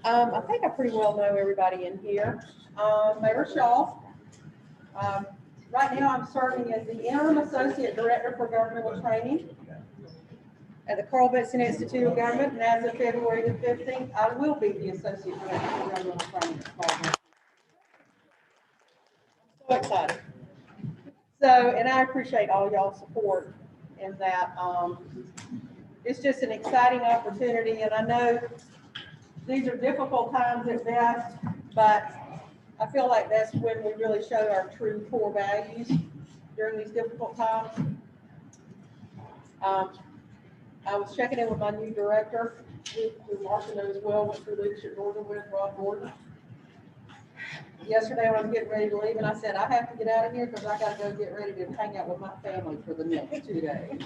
I think I pretty well know everybody in here. Mayor Shaw. Right now I'm serving as the Interim Associate Director for Governmental Training at the Carl Vinson Institute of Government, and as of February the 15th, I will be the Associate Director for Governmental Training at Carl Vinson. So excited. So, and I appreciate all y'all's support in that. It's just an exciting opportunity, and I know these are difficult times at best, but I feel like that's when we really show our true core values during these difficult times. I was checking in with my new director, who Marsha knows well, went through Leadership Georgia with, Rob Gordon. Yesterday when I was getting ready to leave, and I said, I have to get out of here because I got to go get ready to hang out with my family for the next 2 days.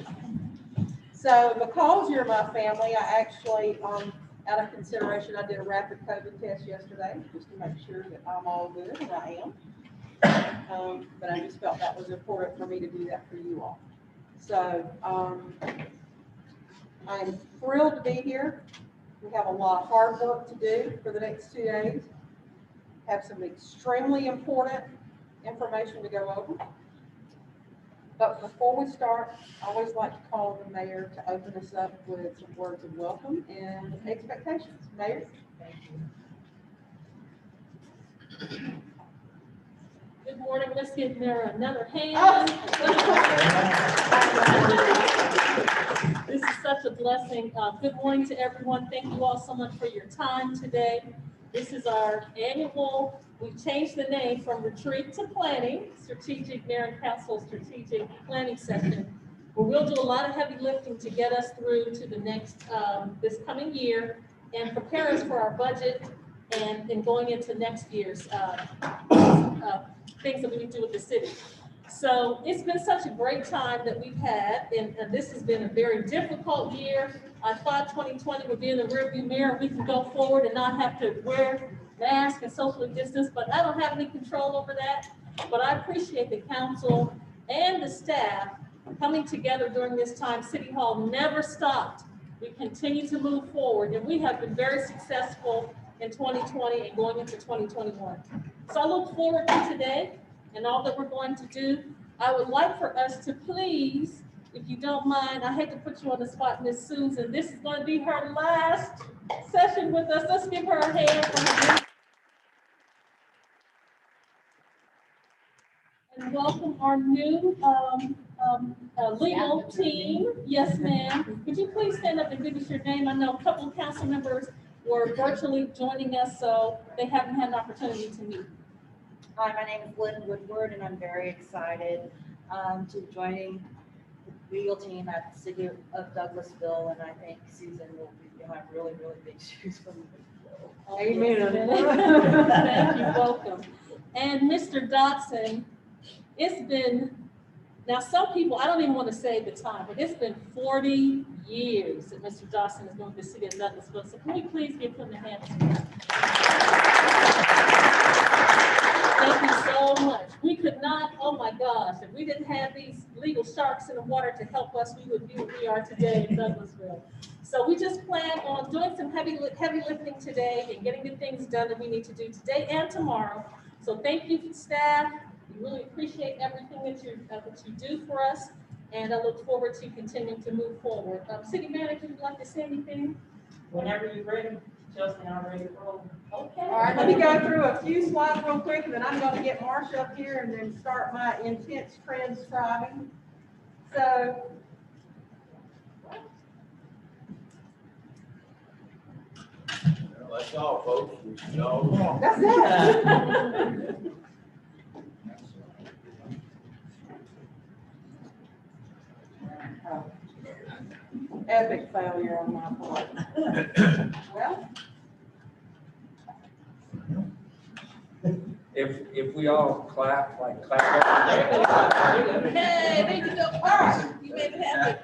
So because you're my family, I actually, out of consideration, I did a rapid COVID test yesterday just to make sure that I'm all good, and I am. But I just felt that was important for me to do that for you all. So I'm thrilled to be here. We have a lot of hard work to do for the next 2 days. Have some extremely important information to go over. But before we start, I always like to call the mayor to open us up with some words of welcome and expectations. Mayor? Thank you. Good morning. Let's give Mayor another hand. This is such a blessing. Good morning to everyone. Thank you all so much for your time today. This is our annual, we've changed the name from retreat to planning, strategic mayor and council strategic planning session, where we'll do a lot of heavy lifting to get us through to the next, this coming year and prepare us for our budget and going into next year's things that we need to do with the city. So it's been such a great time that we've had, and this has been a very difficult year. I thought 2020 would be in the rearview mirror. We can go forward and not have to wear masks and socially distance, but I don't have any control over that. But I appreciate the council and the staff coming together during this time. City Hall never stopped. We continue to move forward, and we have been very successful in 2020 and going into 2021. So I look forward to today and all that we're going to do. I would like for us to please, if you don't mind, I hate to put you on the spot, Miss Susan. This is going to be her last session with us. Let's give her a hand. And welcome our new legal team. Yes, ma'am. Could you please stand up and give us your name? I know a couple of council members were virtually joining us, so they haven't had an opportunity to meet. Hi, my name is Lynn Woodward, and I'm very excited to joining the legal team at the City of Douglasville, and I think Susan will have really, really big shoes for me to fill. Amen. Thank you, welcome. And Mr. Dotson, it's been, now some people, I don't even want to say the time, but it's been 40 years that Mr. Dotson has been with the City of Douglasville. So can we please give him a hand? Thank you so much. We could not, oh my gosh, if we didn't have these legal sharks in the water to help us, we would be where we are today in Douglasville. So we just plan on doing some heavy lifting today and getting the things done that we need to do today and tomorrow. So thank you, staff. We really appreciate everything that you do for us, and I look forward to continuing to move forward. City Manager, would you like to say anything? Whenever you're ready, Chelsea, I'm ready to roll. Okay. All right, let me go through a few slides real quick, and then I'm going to get Marsha up here and then start my intense transcribing. So, That's all, folks. We all. that's it. Epic failure on my part. Well, If we all clap, like clap. Hey, there you go. All right, you made it happen.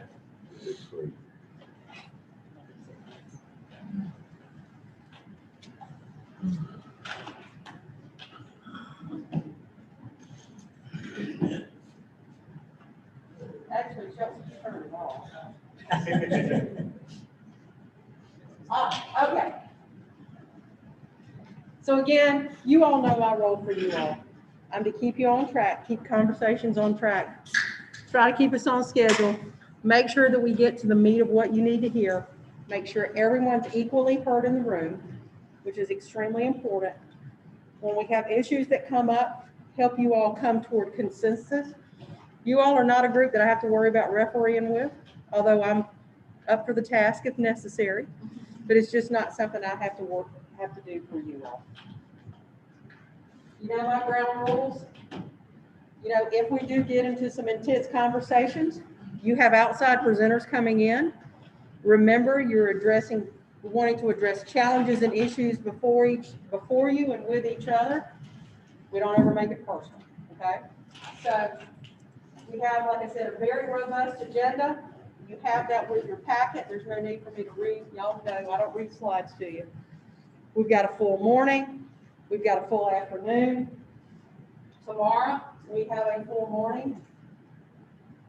actually, Chelsea turned it off. Okay. So again, you all know my role for you all. I'm to keep you on track, keep conversations on track, try to keep us on schedule, make sure that we get to the meat of what you need to hear, make sure everyone's equally heard in the room, which is extremely important. When we have issues that come up, help you all come toward consensus. You all are not a group that I have to worry about refereeing with, although I'm up for the task if necessary, but it's just not something I have to do for you all. You know my ground rules. You know, if we do get into some intense conversations, you have outside presenters coming in. Remember, you're wanting to address challenges and issues before you and with each other. We don't ever make it personal, okay? So we have, like I said, a very robust agenda. You have that with your packet. There's no need for me to read. Y'all know I don't read slides to you. We've got a full morning. We've got a full afternoon. Tomorrow, we have a full morning.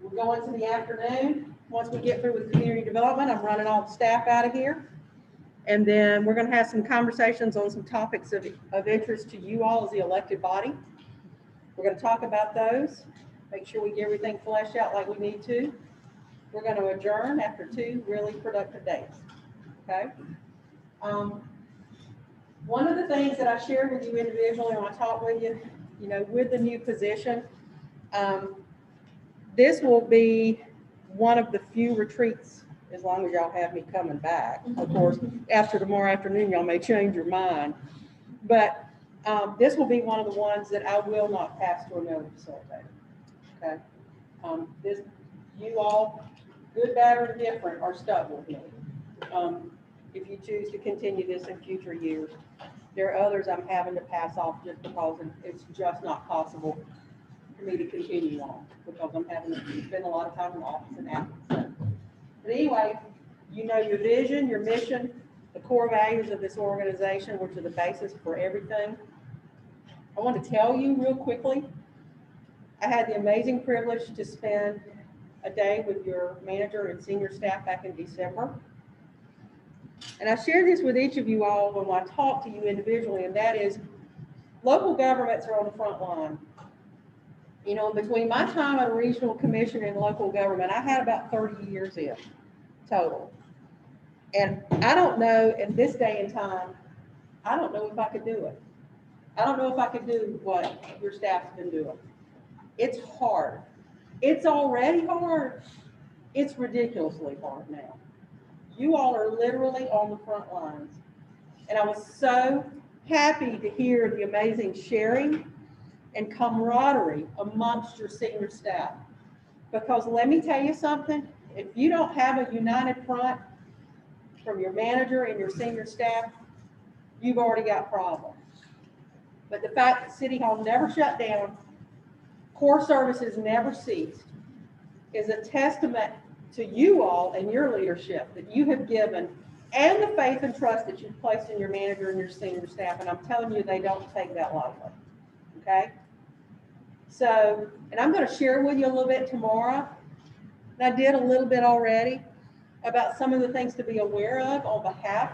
We're going to the afternoon. Once we get through with community development, I'm running all the staff out of here. And then we're going to have some conversations on some topics of interest to you all as the elected body. We're going to talk about those, make sure we get everything fleshed out like we need to. We're going to adjourn after 2 really productive days, okay? One of the things that I shared with you individually when I talked with you, you know, with the new position, this will be one of the few retreats, as long as y'all have me coming back. Of course, after tomorrow afternoon, y'all may change your mind. But this will be one of the ones that I will not pass to another facilitator, okay? You all, good, bad, or different, are stuck with me. If you choose to continue this in future years, there are others I'm having to pass off just because it's just not possible for me to continue on, because I'm having to spend a lot of time in the office and out. But anyway, you know your vision, your mission, the core values of this organization, which are the basis for everything. I want to tell you real quickly, I had the amazing privilege to spend a day with your manager and senior staff back in December. And I share this with each of you all when I talk to you individually, and that is local governments are on the front line. You know, between my time at a regional commission and local government, I had about 30 years in total. And I don't know, in this day and time, I don't know if I could do it. I don't know if I could do what your staff's been doing. It's hard. It's already hard. It's ridiculously hard now. You all are literally on the front lines. And I was so happy to hear the amazing sharing and camaraderie amongst your senior staff. Because let me tell you something, if you don't have a united front from your manager and your senior staff, you've already got problems. But the fact that City Hall never shut down, core services never ceased, is a testament to you all and your leadership that you have given, and the faith and trust that you've placed in your manager and your senior staff. And I'm telling you, they don't take that lightly, okay? So, and I'm going to share with you a little bit tomorrow, and I did a little bit already, about some of the things to be aware of on behalf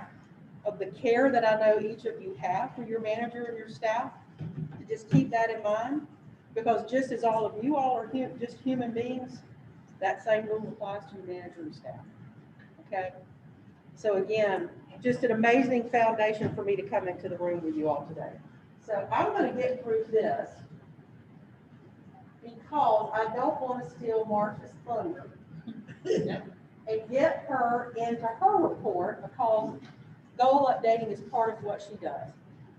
of the care that I know each of you have for your manager and your staff. Just keep that in mind, because just as all of you all are just human beings, that same rule applies to your manager and staff, okay? So again, just an amazing foundation for me to come into the room with you all today. So I'm going to get through this because I don't want to steal Marcia's thunder and get her into her report, because goal updating is part of what she does.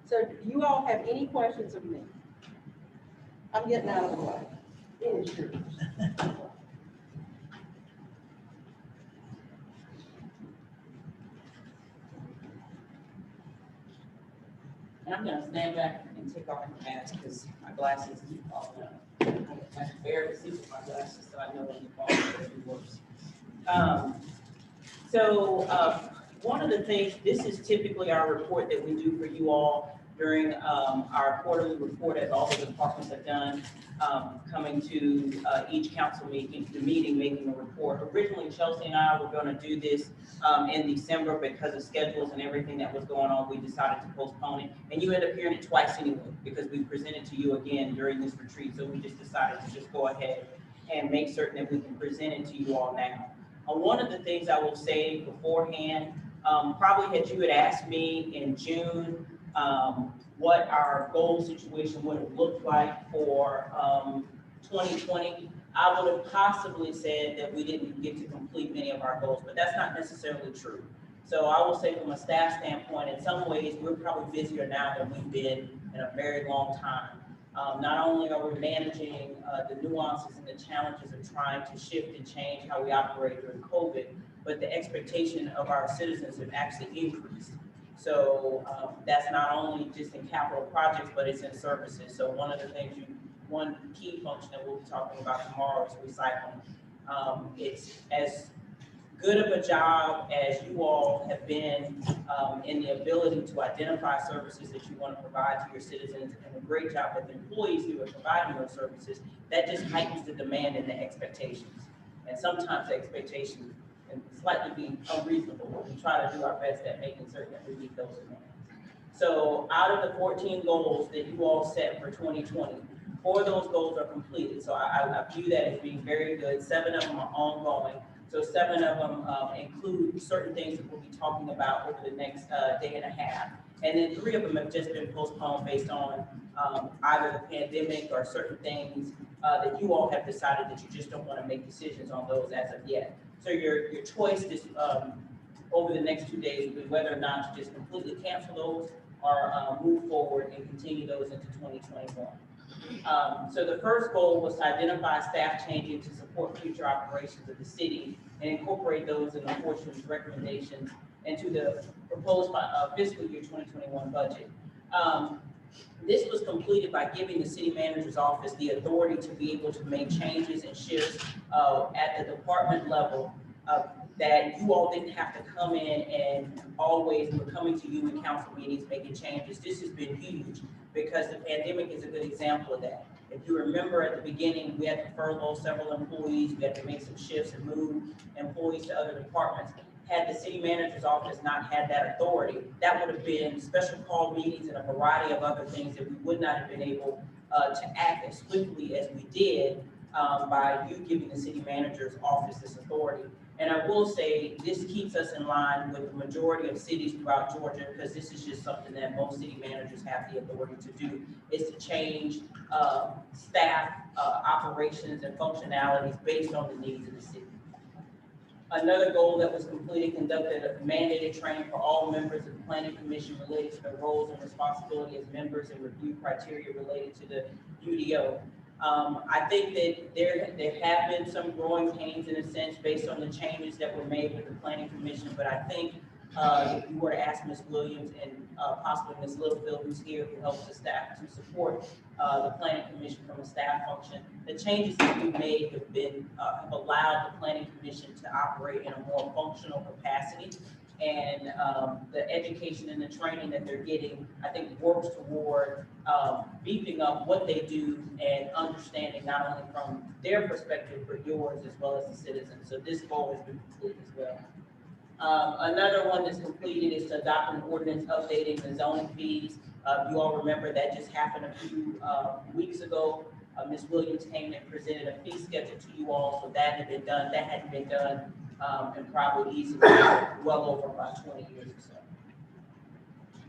So do you all have any questions of me? I'm getting out of the way. It is yours. And I'm gonna stand back and take off my mask because my glasses keep falling out. I can barely see with my glasses, so I know when the quality works. One of the things, this is typically our report that we do for you all during our quarterly report, as all the departments have done, coming to each council meeting, making a report. Originally, Chelsea and I were going to do this in December because of schedules and everything that was going on. We decided to postpone it, and you end up hearing it twice anyway because we presented to you again during this retreat. So we just decided to just go ahead and make certain that we can present it to you all now. One of the things I will say beforehand, probably had you had asked me in June what our goal situation would have looked like for 2020, I would have possibly said that we didn't get to complete many of our goals, but that's not necessarily true. So I will say from a staff standpoint, in some ways, we're probably busier now than we've been in a very long time. Not only are we managing the nuances and the challenges of trying to shift and change how we operate during COVID, but the expectation of our citizens have actually increased. So that's not only just in capital projects, but it's in services. So one of the things one key function that we'll be talking about tomorrow is recycling. It's as good of a job as you all have been in the ability to identify services that you want to provide to your citizens, and a great job with the employees who are providing those services. That just heightens the demand and the expectations. And sometimes the expectations can slightly be unreasonable, but we try to do our best at making certain that we meet those demands. So out of the 14 goals that you all set for 2020, 4 of those goals are completed. So I view that as being very good. 7 of them are ongoing. So 7 of them include certain things that we'll be talking about over the next day and a half. And then 3 of them have just been postponed based on either the pandemic or certain things that you all have decided that you just don't want to make decisions on those as of yet. So your choice is over the next 2 days will be whether or not to just completely cancel those or move forward and continue those into 2021. So the first goal was to identify staff changing to support future operations of the city and incorporate those in the portion's recommendations into the proposed fiscal year 2021 budget. This was completed by giving the city manager's office the authority to be able to make changes and shifts at the department level that you all didn't have to come in and always were coming to you in council meetings making changes. This has been huge because the pandemic is a good example of that. If you remember at the beginning, we had to furlough several employees, we had to make some shifts and move employees to other departments. Had the city manager's office not had that authority, that would have been special call meetings and a variety of other things that we would not have been able to act as swiftly as we did by you giving the city manager's office this authority. And I will say this keeps us in line with the majority of cities throughout Georgia, because this is just something that most city managers have the authority to do, is to change staff operations and functionalities based on the needs of the city. Another goal that was completed, conducted a mandated training for all members of the Planning Commission related to their roles and responsibility as members and review criteria related to the UDO. I think that there have been some growing pains in a sense based on the changes that were made with the Planning Commission, but I think if you were to ask Ms. Williams and possibly Ms. Littlefield, who's here, who helps the staff to support the Planning Commission from a staff function, the changes that we've made have been have allowed the Planning Commission to operate in a more functional capacity. And the education and the training that they're getting, I think, works toward beefing up what they do and understanding not only from their perspective, but yours as well as the citizens. So this goal has been completed as well. Another one that's completed is to adopt an ordinance updating the zoning fees. You all remember that just happened a few weeks ago. Ms. Williams came and presented a fee schedule to you all, so that had been done. That hadn't been done and probably easily well over about 20 years or so.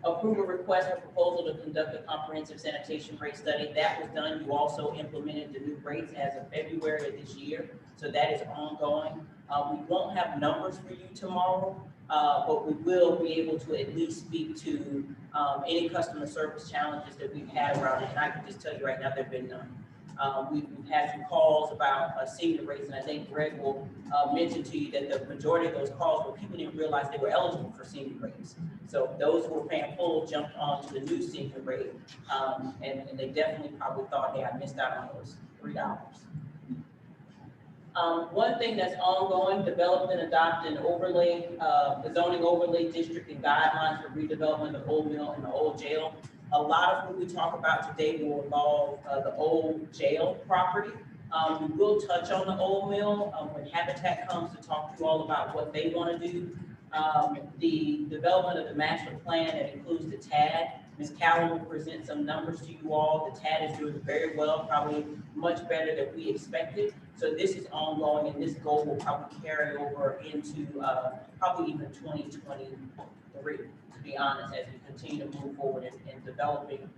Approve a request or proposal to conduct a comprehensive sanitation rate study. That was done. You also implemented the new rates as of February of this year. So that is ongoing. We won't have numbers for you tomorrow, but we will be able to at least speak to any customer service challenges that we've had around it. And I can just tell you right now, there have been none. We've had some calls about senior rates, and I think Greg will mention to you that the majority of those calls were people didn't realize they were eligible for senior rates. So those who were paying full jumped onto the new senior rate, and they definitely probably thought, hey, I missed out on those $3. One thing that's ongoing, develop and adopt an overlay, the zoning overlay district and guidelines for redevelopment of Old Mill and the old jail. A lot of what we talk about today will involve the old jail property. We will touch on the old mill when Habitat comes to talk to you all about what they want to do. The development of the master plan that includes the TAD. Ms. Callen will present some numbers to you all. The TAD is doing very well, probably much better than we expected. So this is ongoing, and this goal will probably carry over into probably even 2023, to be honest, as we continue to move forward in developing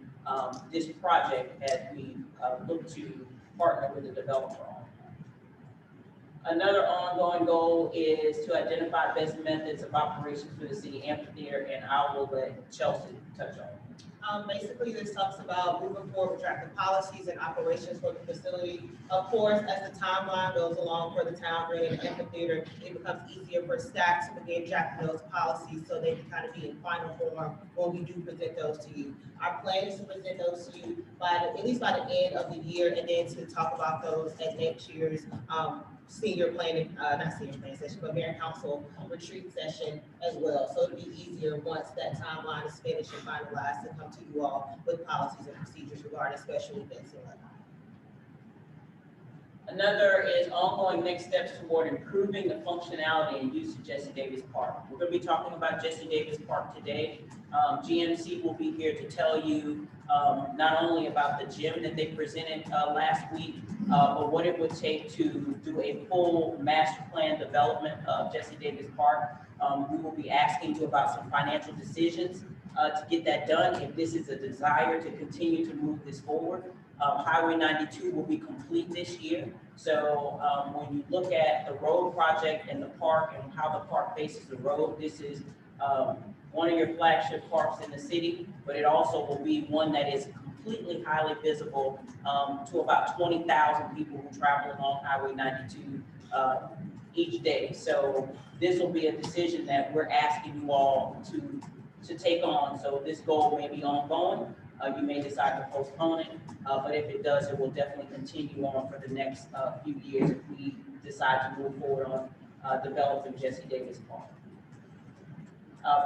this project as we look to partner with the developer on. Another ongoing goal is to identify best methods of operations for the city amphitheater, and I will let Chelsea touch on it. Basically, this talks about moving forward with tracking policies and operations for the facility. Of course, as the timeline goes along for the town green and amphitheater, it becomes easier for staff to begin drafting those policies so they can kind of be in final form when we do present those to you. Our plan is to present those to you at least by the end of the year, and then to talk about those at next year's senior planning, not senior planning session, but mayor and council retreat session as well. So it'll be easier once that timeline is finished and finalized to come to you all with policies and procedures regarding special events and whatnot. Another is ongoing next steps toward improving the functionality and use of Jesse Davis Park. We're going to be talking about Jesse Davis Park today. GMC will be here to tell you not only about the gym that they presented last week, but what it would take to do a full master plan development of Jesse Davis Park. We will be asking you about some financial decisions to get that done, if this is a desire to continue to move this forward. Highway 92 will be complete this year. So when you look at the road project and the park and how the park faces the road, this is one of your flagship parks in the city, but it also will be one that is completely highly visible to about 20,000 people who travel along Highway 92 each day. So this will be a decision that we're asking you all to take on. So this goal may be ongoing. You may decide to postpone it, but if it does, it will definitely continue on for the next few years if we decide to move forward on developing Jesse Davis Park.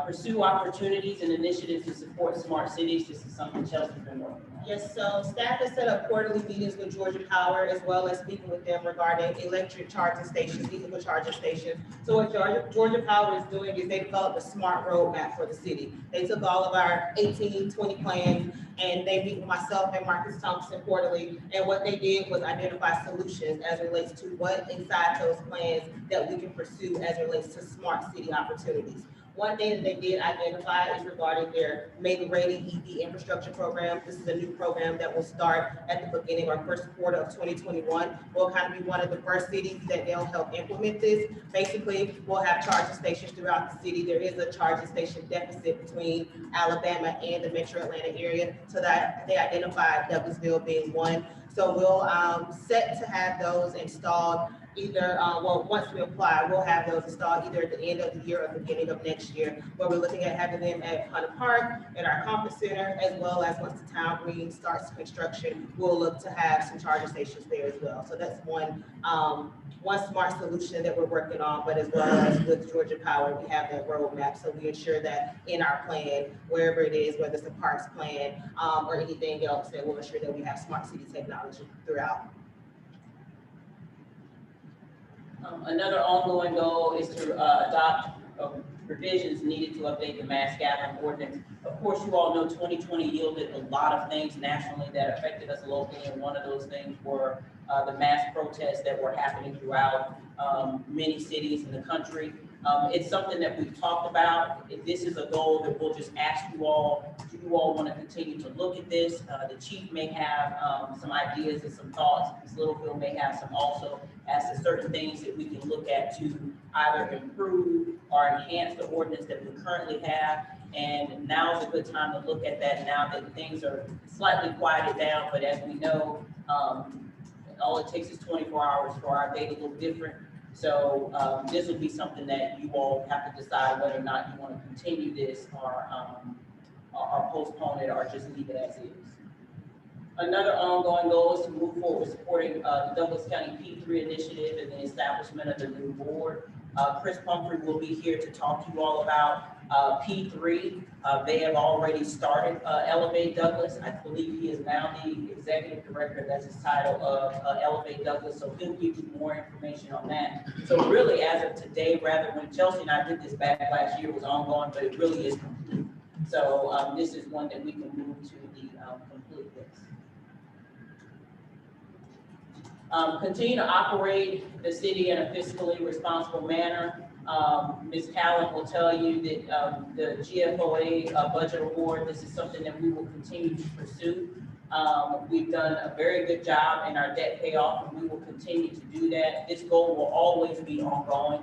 Pursue opportunities and initiatives to support smart cities. This is something Chelsea's been working on. Yes, so staff has set up quarterly meetings with Georgia Power, as well as speaking with them regarding electric charging stations, vehicle charging stations. So what Georgia Power is doing is they developed a smart roadmap for the city. They took all of our 1820 plans and they meet with myself and Marcus Thompson quarterly. And what they did was identify solutions as it relates to what inside those plans that we can pursue as it relates to smart city opportunities. One thing that they did identify is regarding their Make Ready EV infrastructure program. This is a new program that will start at the beginning or first quarter of 2021. We'll kind of be one of the first cities that they'll help implement this. Basically, we'll have charging stations throughout the city. There is a charging station deficit between Alabama and the metro Atlanta area. So that they identified Douglasville being one. So we'll set to have those installed either, once we apply, we'll have those installed either at the end of the year or the beginning of next year, where we're looking at having them at Hunter Park, at our conference center, as well as once the town green starts construction, we'll look to have some charging stations there as well. So that's one smart solution that we're working on, but as well as with Georgia Power, we have that roadmap. So we ensure that in our plan, wherever it is, whether it's a parks plan or anything else, that we'll ensure that we have smart city technology throughout. Another ongoing goal is to adopt provisions needed to update the mass gathering ordinance. Of course, you all know 2020 yielded a lot of things nationally that affected us locally, and one of those things were the mass protests that were happening throughout many cities in the country. It's something that we've talked about. If this is a goal that we'll just ask you all, do you all want to continue to look at this? The chief may have some ideas and some thoughts. Ms. Littlefield may have some also as to certain things that we can look at to either improve or enhance the ordinance that we currently have. And now is a good time to look at that now that things are slightly quieted down. But as we know, all it takes is 24 hours for our day to look different. So this will be something that you all have to decide whether or not you want to continue this or postpone it or just leave it as is. Another ongoing goal is to move forward with supporting the Douglas County P3 initiative and the establishment of the new board. Chris Pumphrey will be here to talk to you all about P3. They have already started Elevate Douglas. I believe he is now the executive director, that's his title, of Elevate Douglas, so he'll give you more information on that. So really, as of today, rather, when Chelsea and I did this back last year, it was ongoing, but it really is complete. So this is one that we can move to the complete list. Continue to operate the city in a fiscally responsible manner. Ms. Callen will tell you that the GFOA budget award, this is something that we will continue to pursue. We've done a very good job in our debt payoff, and we will continue to do that. This goal will always be ongoing.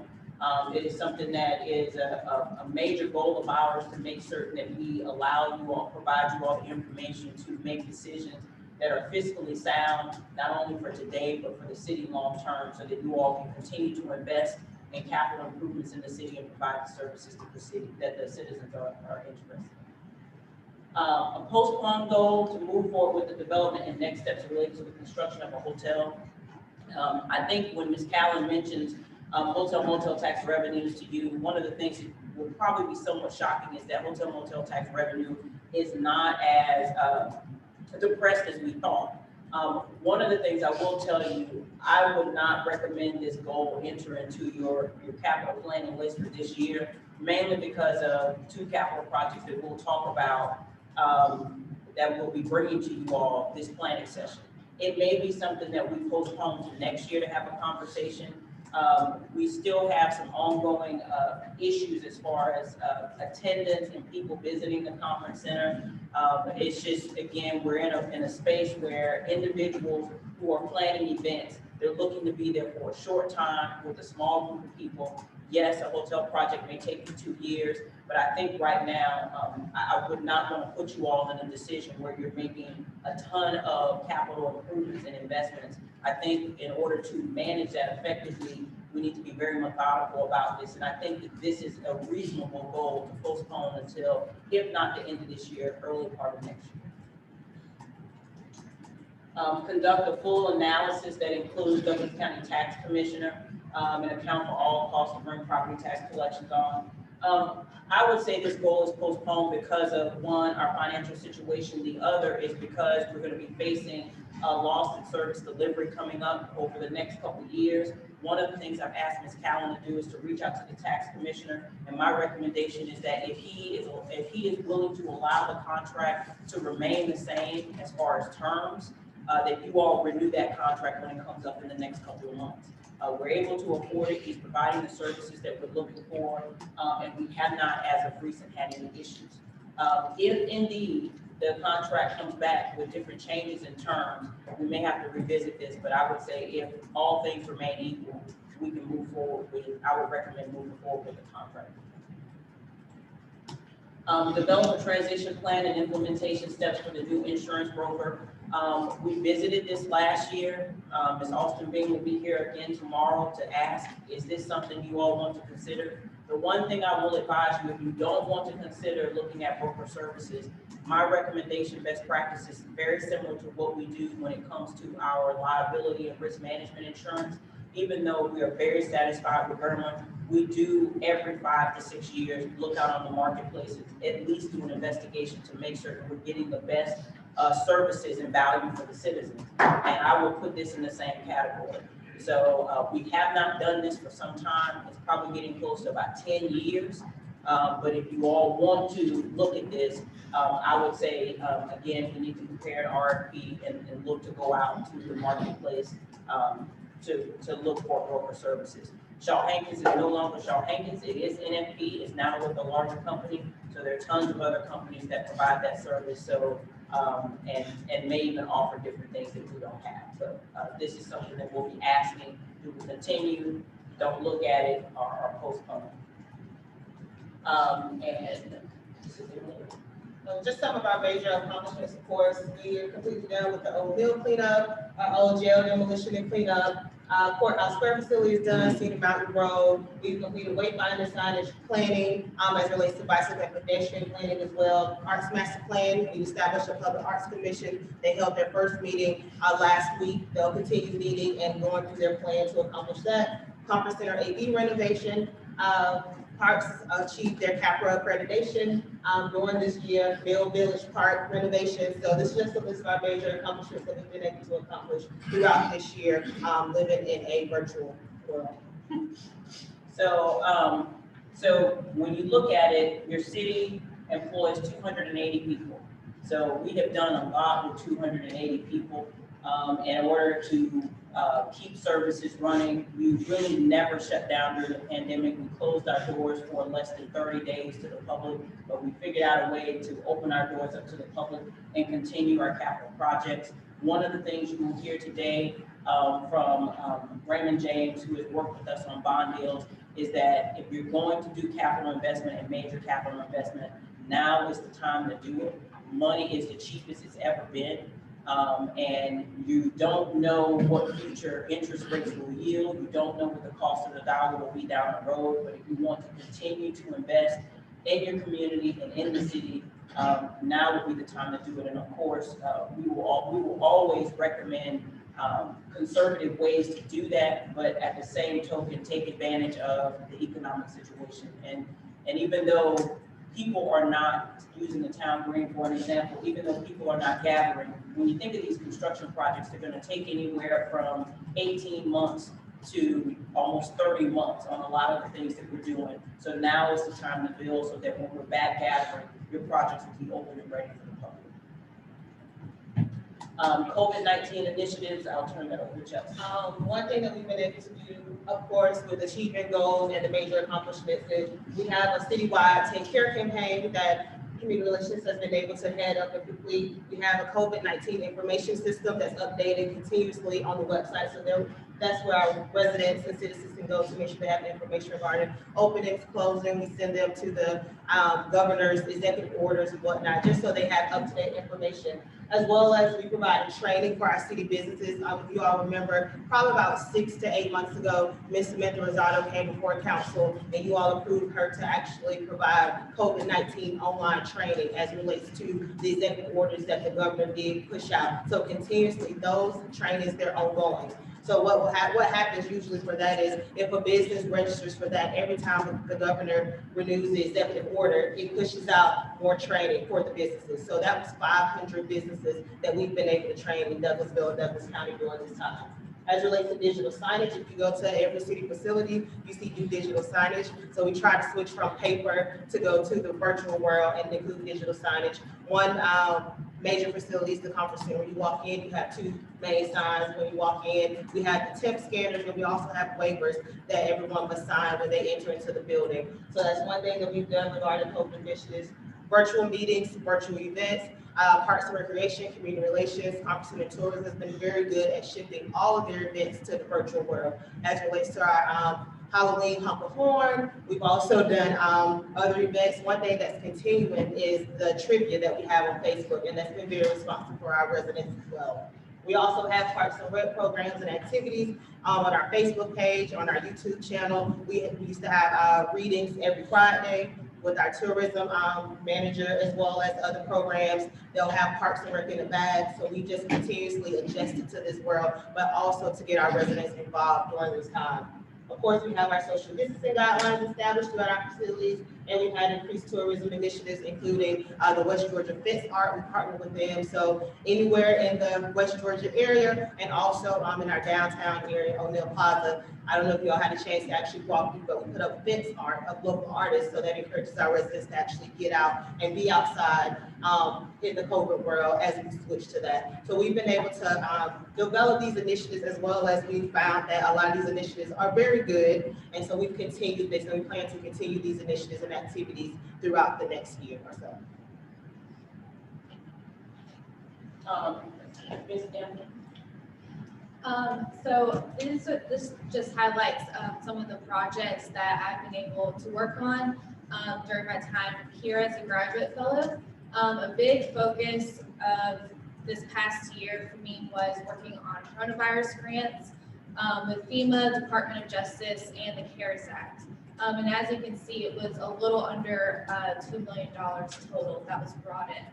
It is something that is a major goal of ours to make certain that we allow you all, provide you all the information to make decisions that are fiscally sound, not only for today, but for the city long term, so that you all can continue to invest in capital improvements in the city and provide the services to the city that the citizens are interested in. A postponed goal to move forward with the development and next steps related to the construction of a hotel. I think when Ms. Callen mentions hotel motel tax revenues to you, one of the things that will probably be somewhat shocking is that hotel motel tax revenue is not as depressed as we thought. One of the things I will tell you, I would not recommend this goal enter into your capital planning list for this year, mainly because of two capital projects that we'll talk about that we'll be bringing to you all this planning session. It may be something that we postpone to next year to have a conversation. We still have some ongoing issues as far as attendance and people visiting the conference center. It's just, again, we're in a space where individuals who are planning events, they're looking to be there for a short time with a small group of people. Yes, a hotel project may take you 2 years, but I think right now, I would not want to put you all in a decision where you're making a ton of capital improvements and investments. I think in order to manage that effectively, we need to be very methodical about this. And I think that this is a reasonable goal to postpone until, if not the end of this year, early part of next year. Conduct a full analysis that includes Douglas County Tax Commissioner and account for all costs of bring property tax collections on. I would say this goal is postponed because of, one, our financial situation. The other is because we're going to be facing loss in service delivery coming up over the next couple of years. One of the things I've asked Ms. Callen to do is to reach out to the tax commissioner, and my recommendation is that if he is willing to allow the contract to remain the same as far as terms, that you all renew that contract when it comes up in the next couple of months. We're able to afford it. He's providing the services that we're looking for, and we have not, as of recent, had any issues. If indeed the contract comes back with different changes in terms, we may have to revisit this, but I would say if all things remain equal, we can move forward with, I would recommend moving forward with the contract. Develop a transition plan and implementation steps for the new insurance broker. We visited this last year. Ms. Austin Bing will be here again tomorrow to ask, is this something you all want to consider? The one thing I will advise you, if you don't want to consider looking at broker services, my recommendation, best practice, is very similar to what we do when it comes to our liability and risk management insurance. Even though we are very satisfied with Irma, we do every 5 to 6 years look out on the marketplace, at least do an investigation to make sure that we're getting the best services and value for the citizens. And I will put this in the same category. So we have not done this for some time. It's probably getting close to about 10 years. But if you all want to look at this, I would say, again, we need to prepare an RFP and look to go out to the marketplace to look for broker services. Shaw Hankins is no longer Shaw Hankins. It is NFP. It's now with a larger company. So there are tons of other companies that provide that service. So and may even offer different things that we don't have. So this is something that we'll be asking. Do we continue? Don't look at it or postpone. Just some of our major accomplishments, of course, we completely done with the old mill cleanup, our old jail demolition and cleanup. Courthouse square facility is done, Cedar Mountain Road. We've completed wayfinder signage planning, as it relates to bicycle and pedestrian planning as well. Arts master plan, we established a public arts commission. They held their first meeting last week. They'll continue meeting and going through their plan to accomplish that. Conference Center AV renovation. Parks achieved their CAPRA accreditation during this year, Mill Village Park renovation. So this is just a list of our major accomplishments that we've been able to accomplish throughout this year, living in a virtual world. So, so when you look at it, your city employs 280 people. So we have done a lot with 280 people. In order to keep services running, we really never shut down during the pandemic. We closed our doors for less than 30 days to the public, but we figured out a way to open our doors up to the public and continue our capital projects. One of the things you will hear today from Raymond James, who has worked with us on bond deals, is that if you're going to do capital investment and major capital investment, now is the time to do it. Money is the cheapest it's ever been. And you don't know what future interest rates will yield. You don't know what the cost of the dollar will be down the road. But if you want to continue to invest in your community and in the city, now would be the time to do it. And of course, we will always recommend conservative ways to do that, but at the same token, take advantage of the economic situation. And even though people are not, using the town green for an example, even though people are not gathering, when you think of these construction projects, they're going to take anywhere from 18 months to almost 30 months on a lot of the things that we're doing. So now is the time to build so that when we're back gathering, your projects will be open and ready for the public. COVID-19 initiatives, I'll turn that over to Chelsea. One thing that we've been able to do, of course, with achieving goals and the major accomplishments is we have a citywide Take Care campaign that Community Relations has been able to head up and complete. We have a COVID-19 information system that's updated continuously on the website. So that's where our residents and citizens can go to make sure they have the information regarding openings, closing. We send them to the governor's executive orders and whatnot, just so they have up-to-date information. As well as we provide training for our city businesses. You all remember, probably about 6 to 8 months ago, Ms. Samantha Rosado came before council and you all approved her to actually provide COVID-19 online training as it relates to the executive orders that the governor did push out. So continuously, those trainings, they're ongoing. So what happens usually for that is if a business registers for that, every time the governor renews the executive order, it pushes out more training for the businesses. So that was 500 businesses that we've been able to train in Douglasville, Douglas County during this time. As it relates to digital signage, if you go to every city facility, you see new digital signage. So we try to switch from paper to go to the virtual world and include digital signage. One major facility is the conference center. When you walk in, you have 2 main signs. When you walk in, we have the temp scanners, and we also have waivers that everyone must sign when they enter into the building. So that's one thing that we've done regarding COVID initiatives. Virtual meetings, virtual events, Parks and Recreation, Community Relations, Conference and Tourism has been very good at shifting all of their events to the virtual world. As it relates to our Halloween Hump of Horn, we've also done other events. One thing that's continuing is the trivia that we have on Facebook, and that's been very responsive for our residents as well. We also have Parks and Rec programs and activities on our Facebook page, on our YouTube channel. We used to have readings every Friday with our tourism manager, as well as other programs. They'll have Parks and Rec in the bag. So we just continuously adjusted to this world, but also to get our residents involved during this time. Of course, we have our social distancing guidelines established throughout our facilities, and we've had increased tourism initiatives, including the West Georgia Fence Art. We partner with them. So anywhere in the West Georgia area, and also in our downtown area, O'Neill Plaza. I don't know if y'all had a chance to actually walk through, but we put up fence art of local artists, so that encourages our residents to actually get out and be outside in the COVID world as we switch to that. So we've been able to develop these initiatives, as well as we found that a lot of these initiatives are very good. And so we've continued this, and we plan to continue these initiatives and activities throughout the next year or so. Ms. Gamble? So this just highlights some of the projects that I've been able to work on during my time here as a graduate fellow. A big focus of this past year for me was working on coronavirus grants with FEMA, Department of Justice, and the CARES Act. And as you can see, it was a little under $2 million total that was brought in.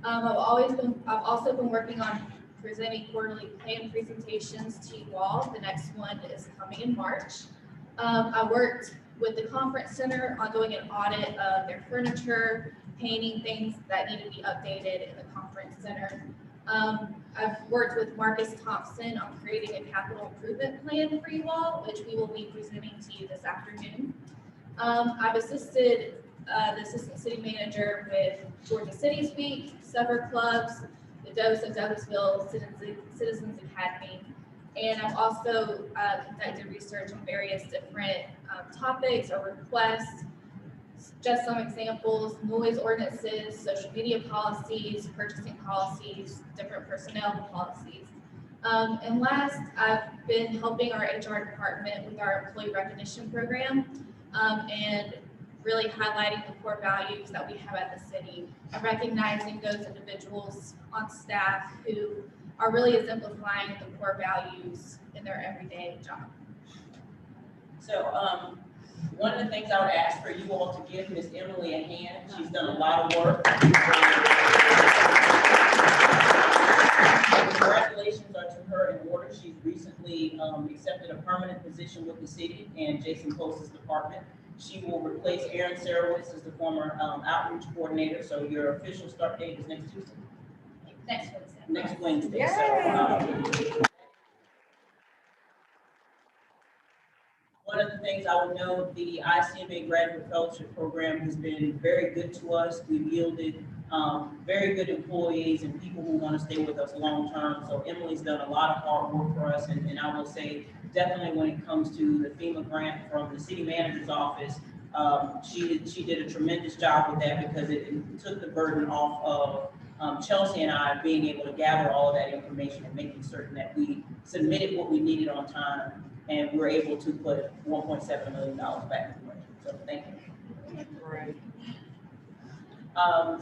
I've also been working on presenting quarterly plan presentations to you all. The next one is coming in March. I worked with the conference center on doing an audit of their furniture, painting things that need to be updated in the conference center. I've worked with Marcus Thompson on creating a capital improvement plan for you all, which we will be presenting to you this afternoon. I've assisted the assistant city manager with Georgia Cities Week, supper clubs, the Dose of Douglasville Citizens Academy. And I've also conducted research on various different topics or requests. Just some examples: noise ordinances, social media policies, purchasing policies, different personnel policies. And last, I've been helping our HR department with our employee recognition program and really highlighting the core values that we have at the city and recognizing those individuals on staff who are really exemplifying the core values in their everyday job. So, one of the things I would ask for you all to give Miss Emily a hand. She's done a lot of work. Congratulations are to her in order. She's recently accepted a permanent position with the city and Jason Post's department. She will replace Aaron Sarowitz as the former outreach coordinator. So your official start date is next Tuesday? Next Wednesday. Next Wednesday. Yay! So, one of the things I would note, the ICMA Graduate Fellowship Program has been very good to us. We've yielded very good employees and people who want to stay with us long term. So Emily's done a lot of hard work for us, and I will say, definitely when it comes to the FEMA grant from the city manager's office, she did a tremendous job with that because it took the burden off of Chelsea and I being able to gather all of that information and making certain that we submitted what we needed on time, and we're able to put $1.7 million back in the budget. So thank you. Right.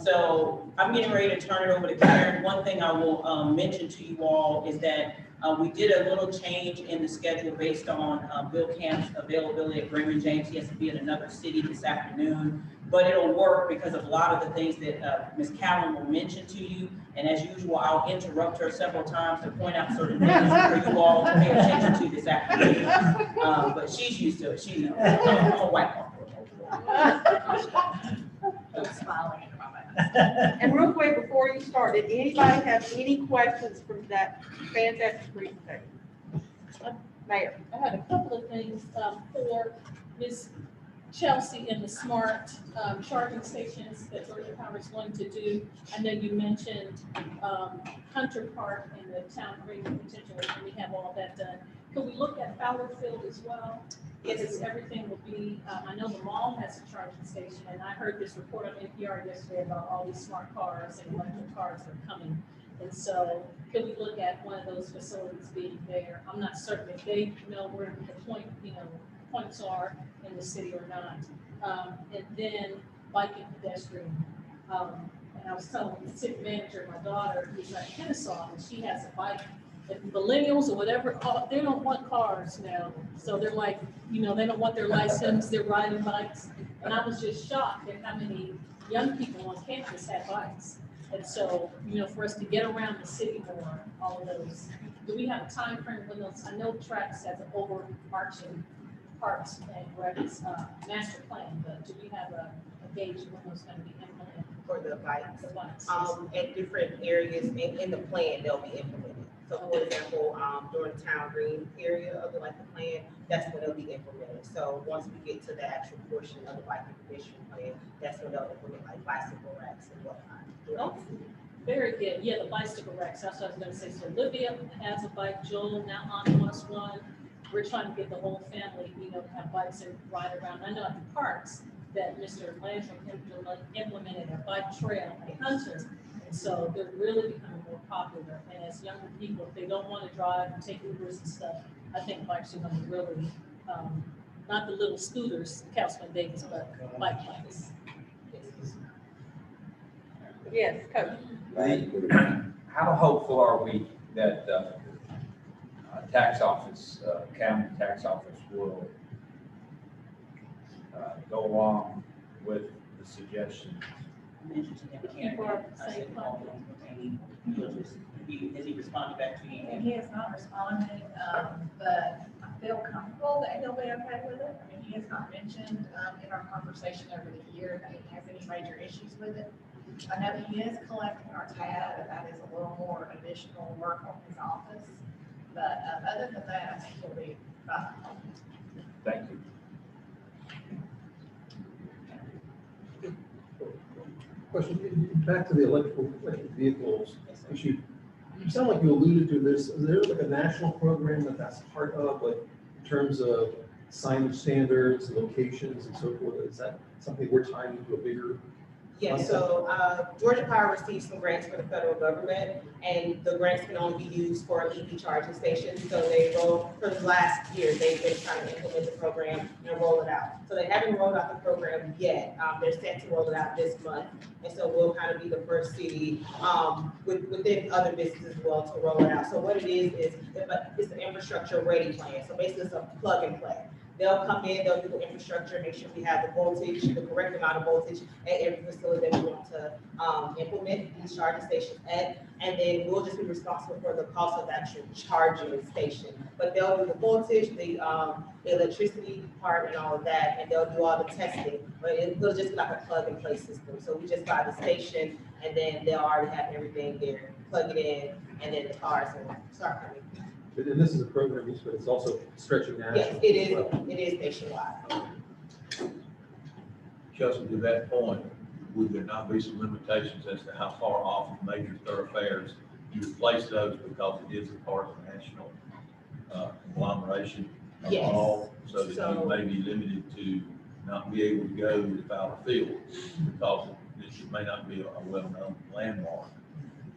So I'm getting ready to turn it over to Karen. One thing I will mention to you all is that we did a little change in the schedule based on Bill Camp's availability at Raymond James. He has to be in another city this afternoon, but it'll work because of a lot of the things that Ms. Callen will mention to you. And as usual, I'll interrupt her several times to point out certain things for you all to pay attention to this afternoon. But she's used to it. She knows. I'm a white girl. Smiling. And real quick, before you start, did anybody have any questions from that fantastic presentation? Mayor? I had a couple of things for Ms. Chelsea and the smart charging stations that Georgia Power is going to do. I know you mentioned Hunter Park and the town green potentially, and we have all that done. Could we look at Fowler Field as well? Yes, everything will be, I know the mall has a charging station, and I heard this report on NPR yesterday about all these smart cars and electric cars that are coming. And so could we look at one of those facilities being there? I'm not certain if they know where the points are in the city or not. And then biking pedestrian. And I was telling the city manager, my daughter, who's at Kennesaw, and she has a bike. And millennials or whatever, they don't want cars now. So they're like, they don't want their license, they're riding bikes. And I was just shocked at how many young people on campus had bikes. And so, for us to get around the city more, all of those, do we have a time frame when those? I know Trax has an overarching parks and records master plan, but do we have a gauge when those going to be implemented? For the bikes, The bikes, at different areas in the plan, they'll be implemented. So for example, during the town green area of the plan, that's when it'll be implemented. So once we get to the actual portion of the bike pedestrian plan, that's when they'll implement bicycle racks and whatnot. Oh, very good. Yeah, the bicycle racks. That's what I was going to say. So Olivia has a bike. Joel now on wants one. We're trying to get the whole family, to have bikes and ride around. I know at the parks that Mr. Landrum implemented a bike trail at Hunter. And so they're really becoming more popular. And as younger people, if they don't want to drive and take Ubers and stuff, I think bikes are going to really, not the little scooters, Councilman Davis, but bikes. Yes, Coach. How hopeful are we that tax office, county tax office will go along with the suggestion? I mentioned to him, Karen, I said, call him, and has he responded back to you? And he has not responded, but feel comfortable that he'll be okay with it. I mean, he has not mentioned, in our conversation over the year that he has any major issues with it. I know that he is collecting our tab, and that is a little more additional work on his office. But, other than that, I think he'll be fine. Thank you. Question, back to the electric vehicles issue. You sound like you alluded to this. Is there like a national program that's part of, like, in terms of signage standards, locations and so forth? Is that something we're tying into a bigger? Yeah, so, Georgia Power receives some grants from the federal government, and the grants can only be used for EV charging stations. So they roll, for the last year, they've been trying to implement the program and roll it out. So they haven't rolled out the program yet. They're set to roll it out this month. And so we'll kind of be the first city, within other businesses as well to roll it out. So what it is it's an infrastructure ready plan. So basically it's a plug and play. They'll come in, they'll do the infrastructure, make sure we have the voltage, the correct amount of voltage at every facility that we want to implement these charging stations at. And then we'll just be responsible for the cost of the actual charging station. But they'll do the voltage, the electricity part and all of that, and they'll do all the testing. But it'll just be like a plug and play system. So we just buy the station and then they'll already have everything there, plug it in, and then the cars will start coming. And this is a program, but it's also stretching national. Yes, it is nationwide. Chelsea, to that point, would there not be some limitations as to how far off of major thoroughfares you replace those because it is a part of the national conglomeration of Yes. all, so that So- you may be limited to not be able to go to Fowler Field because it may not be a well-known landmark.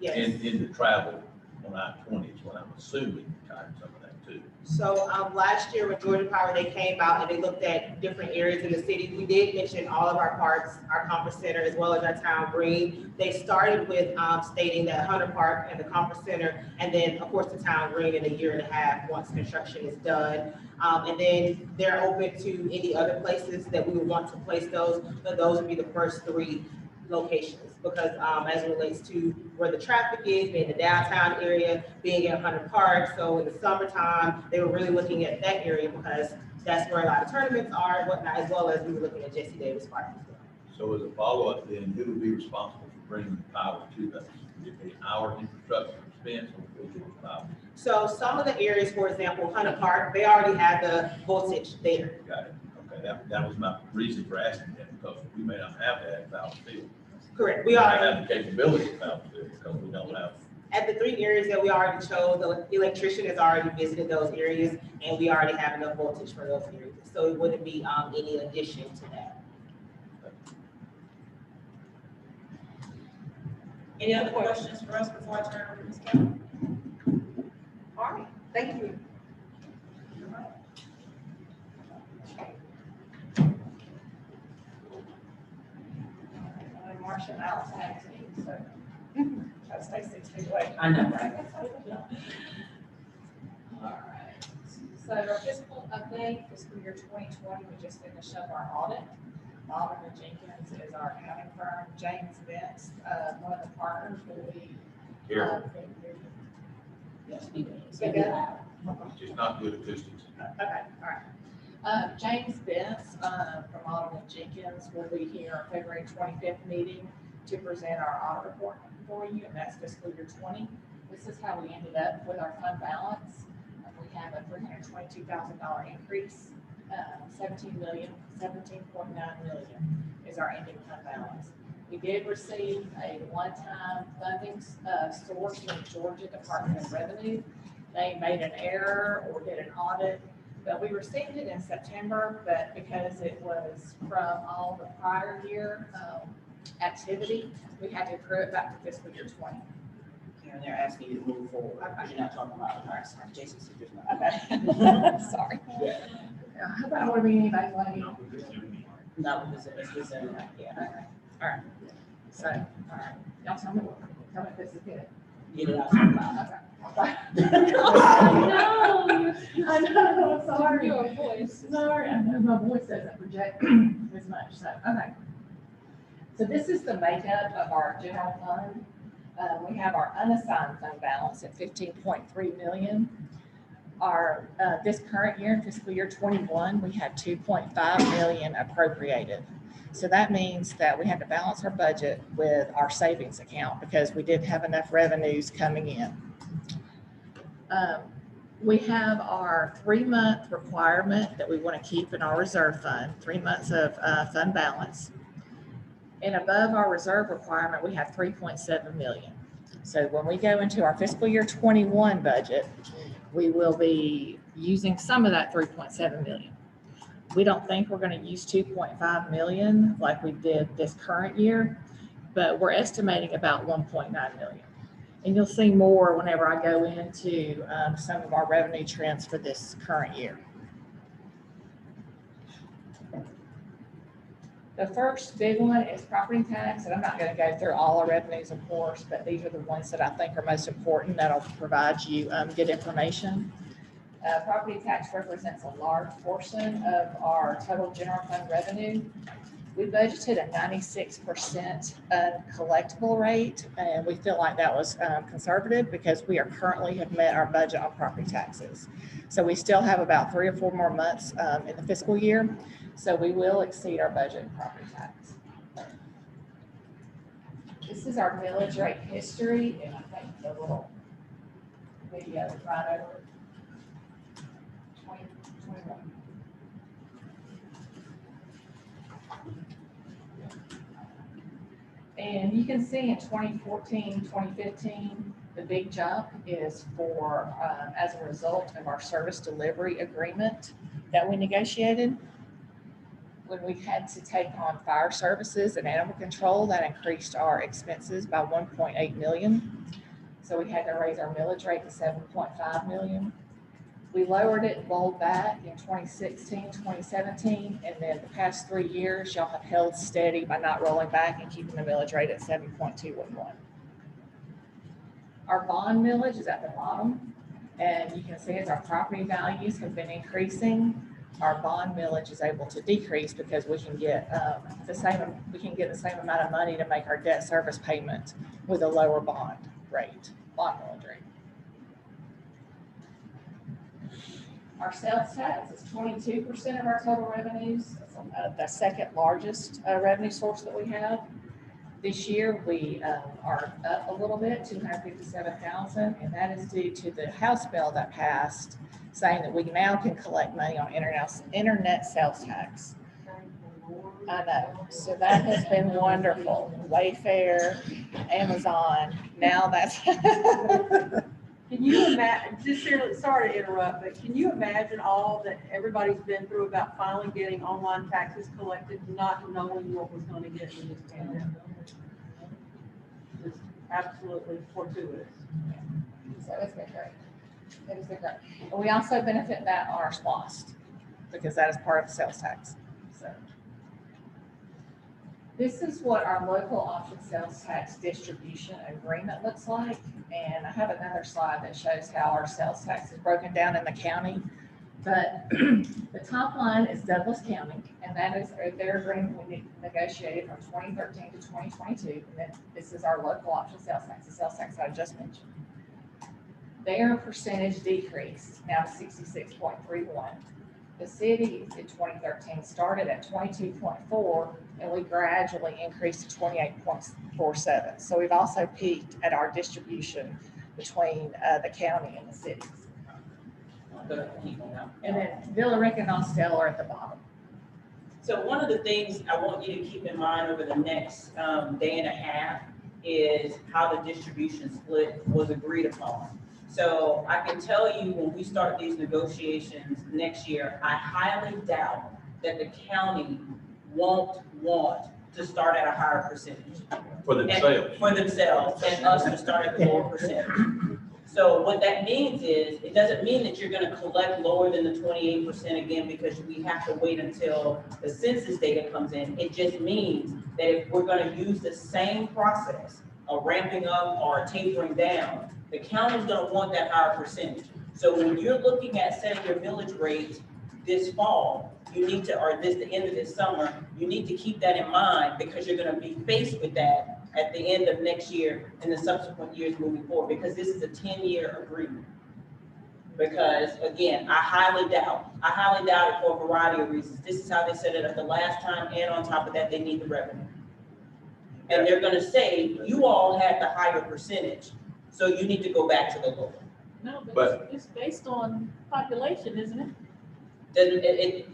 Yes. In the travel on I-20 is what I'm assuming, tying some of that too. So, last year with Georgia Power, they came out and they looked at different areas in the city. We did mention all of our parks, our conference center, as well as our town green. They started with, stating that Hunter Park and the conference center, and then, of course, the town green in a year and a half, once construction is done. And then they're open to any other places that we would want to place those, but those would be the first three locations. Because, as it relates to where the traffic is, being the downtown area, being at Hunter Park. So in the summertime, they were really looking at that area because that's where a lot of tournaments are and whatnot, as well as we were looking at Jesse Davis Park as well. So as a follow-up then, who would be responsible for bringing the power to those? Would it be our infrastructure expense or Georgia Power? So some of the areas, for example, Hunter Park, they already had the voltage there. Got it. Okay, that was my reason for asking that, because we may not have that at Fowler Field. Correct, We we don't already, have the capability of Fowler Field because we don't have. at the three areas that we already chose, the electrician has already visited those areas, and we already have enough voltage for those areas. So it wouldn't be, any addition to that. Any other questions for us before I turn over to Ms. Kelly? All right, thank you. Marcia and Alice had to eat, so try to stay 6 feet away. I know, right? All right. So our fiscal update, fiscal year 2020, we just finished up our audit. Oliver Jenkins is our accounting firm. James Vince, one of the partners, will be. Here, Yes, we do. Say that. just not good acoustics. Okay, all right. James Vince, from Oliver Jenkins will be here on February 25th meeting to present our audit report for you, and that's fiscal year 20. This is how we ended up with our fund balance. We have a $322,000 increase, 17.9 million is our ending fund balance. We did receive a one-time funding source from Georgia Department of Revenue. They made an error or did an audit, but we received it in September, but because it was from all the prior year activity, we had to accrue it back to fiscal year 20. Karen, they're asking you to move forward, because you're not talking about, all right, sorry, Jason said there's not. Okay. Sorry. How about what we anybody want to Not with this, it's in, yeah, All right. So, all right. Y'all tell me if this is good. get it out. Sorry. No, I know, I'm sorry. your voice. Sorry, I know my voice doesn't project as much, so, okay. So this is the makeup of our general fund. We have our unassigned fund balance at 15.3 million. Our, this current year, in fiscal year 21, we had 2.5 million appropriated. So that means that we had to balance our budget with our savings account because we didn't have enough revenues coming in. We have our 3-month requirement that we want to keep in our reserve fund, 3 months of fund balance. And above our reserve requirement, we have 3.7 million. So when we go into our fiscal year 21 budget, we will be using some of that 3.7 million. We don't think we're going to use 2.5 million like we did this current year, but we're estimating about 1.9 million. And you'll see more whenever I go into some of our revenue trends for this current year. The first big one is property tax, and I'm not going to go through all our revenues, of course, but these are the ones that I think are most important that'll provide you good information. Property tax represents a large portion of our total general fund revenue. We budgeted a 96% collectible rate, and we feel like that was conservative because we are currently have met our budget on property taxes. So we still have about 3 or 4 more months in the fiscal year. So we will exceed our budget in property tax. This is our millage rate history, and I think the little video is right over 2021. And you can see in 2014, 2015, the big jump is for, as a result of our service delivery agreement that we negotiated. When we had to take on fire services and animal control, that increased our expenses by 1.8 million. So we had to raise our millage rate to 7.5 million. We lowered it and rolled back in 2016, 2017, and then the past 3 years, y'all have held steady by not rolling back and keeping the millage rate at 7.211. Our bond millage is at the bottom, and you can see as our property values have been increasing, our bond millage is able to decrease because we can get the same amount of money to make our debt service payment with a lower bond millage rate. Our sales tax is 22% of our total revenues. It's the second largest revenue source that we have. This year, we are up a little bit, 257,000, and that is due to the House bill that passed saying that we now can collect money on internet sales tax. I know, so that has been wonderful. Wayfair, Amazon, now that's. Can you imagine, just sorry to interrupt, but can you imagine all that everybody's been through about finally getting online taxes collected, not knowing what was going to get in this pandemic? Just absolutely fortuitous. So it's been great. It has been great. And we also benefit that on our SPOS because that is part of the sales tax. So this is what our local option sales tax distribution agreement looks like. And I have another slide that shows how our sales tax is broken down in the county. But the top line is Douglas County, and that is their agreement we negotiated from 2013 to 2022. And then this is our local option sales tax, the sales tax that I just mentioned. Their percentage decreased now to 66.31. The city in 2013 started at 22.4, and we gradually increased to 28.47. So we've also peaked at our distribution between the county and the cities. And then Villa Rica and Austell are at the bottom. So one of the things I want you to keep in mind over the next day and a half is how the distribution split was agreed upon. So I can tell you when we start these negotiations next year, I highly doubt that the county won't want to start at a higher percentage. For themselves. For themselves, and us to start at the lower percentage. So what that means is, it doesn't mean that you're gonna collect lower than the 28% again because we have to wait until the census data comes in. It just means that if we're gonna use the same process of ramping up or tapering down, the county's gonna want that higher percentage. So when you're looking at setting your millage rate this fall, you need to, or the end of this summer, you need to keep that in mind because you're gonna be faced with that at the end of next year and the subsequent years moving forward, because this is a 10-year agreement. Because again, I highly doubt it for a variety of reasons. This is how they set it up the last time, and on top of that, they need the revenue. And they're gonna say, you all had the higher percentage, so you need to go back to the lower. No, but But- it's based on population, isn't it?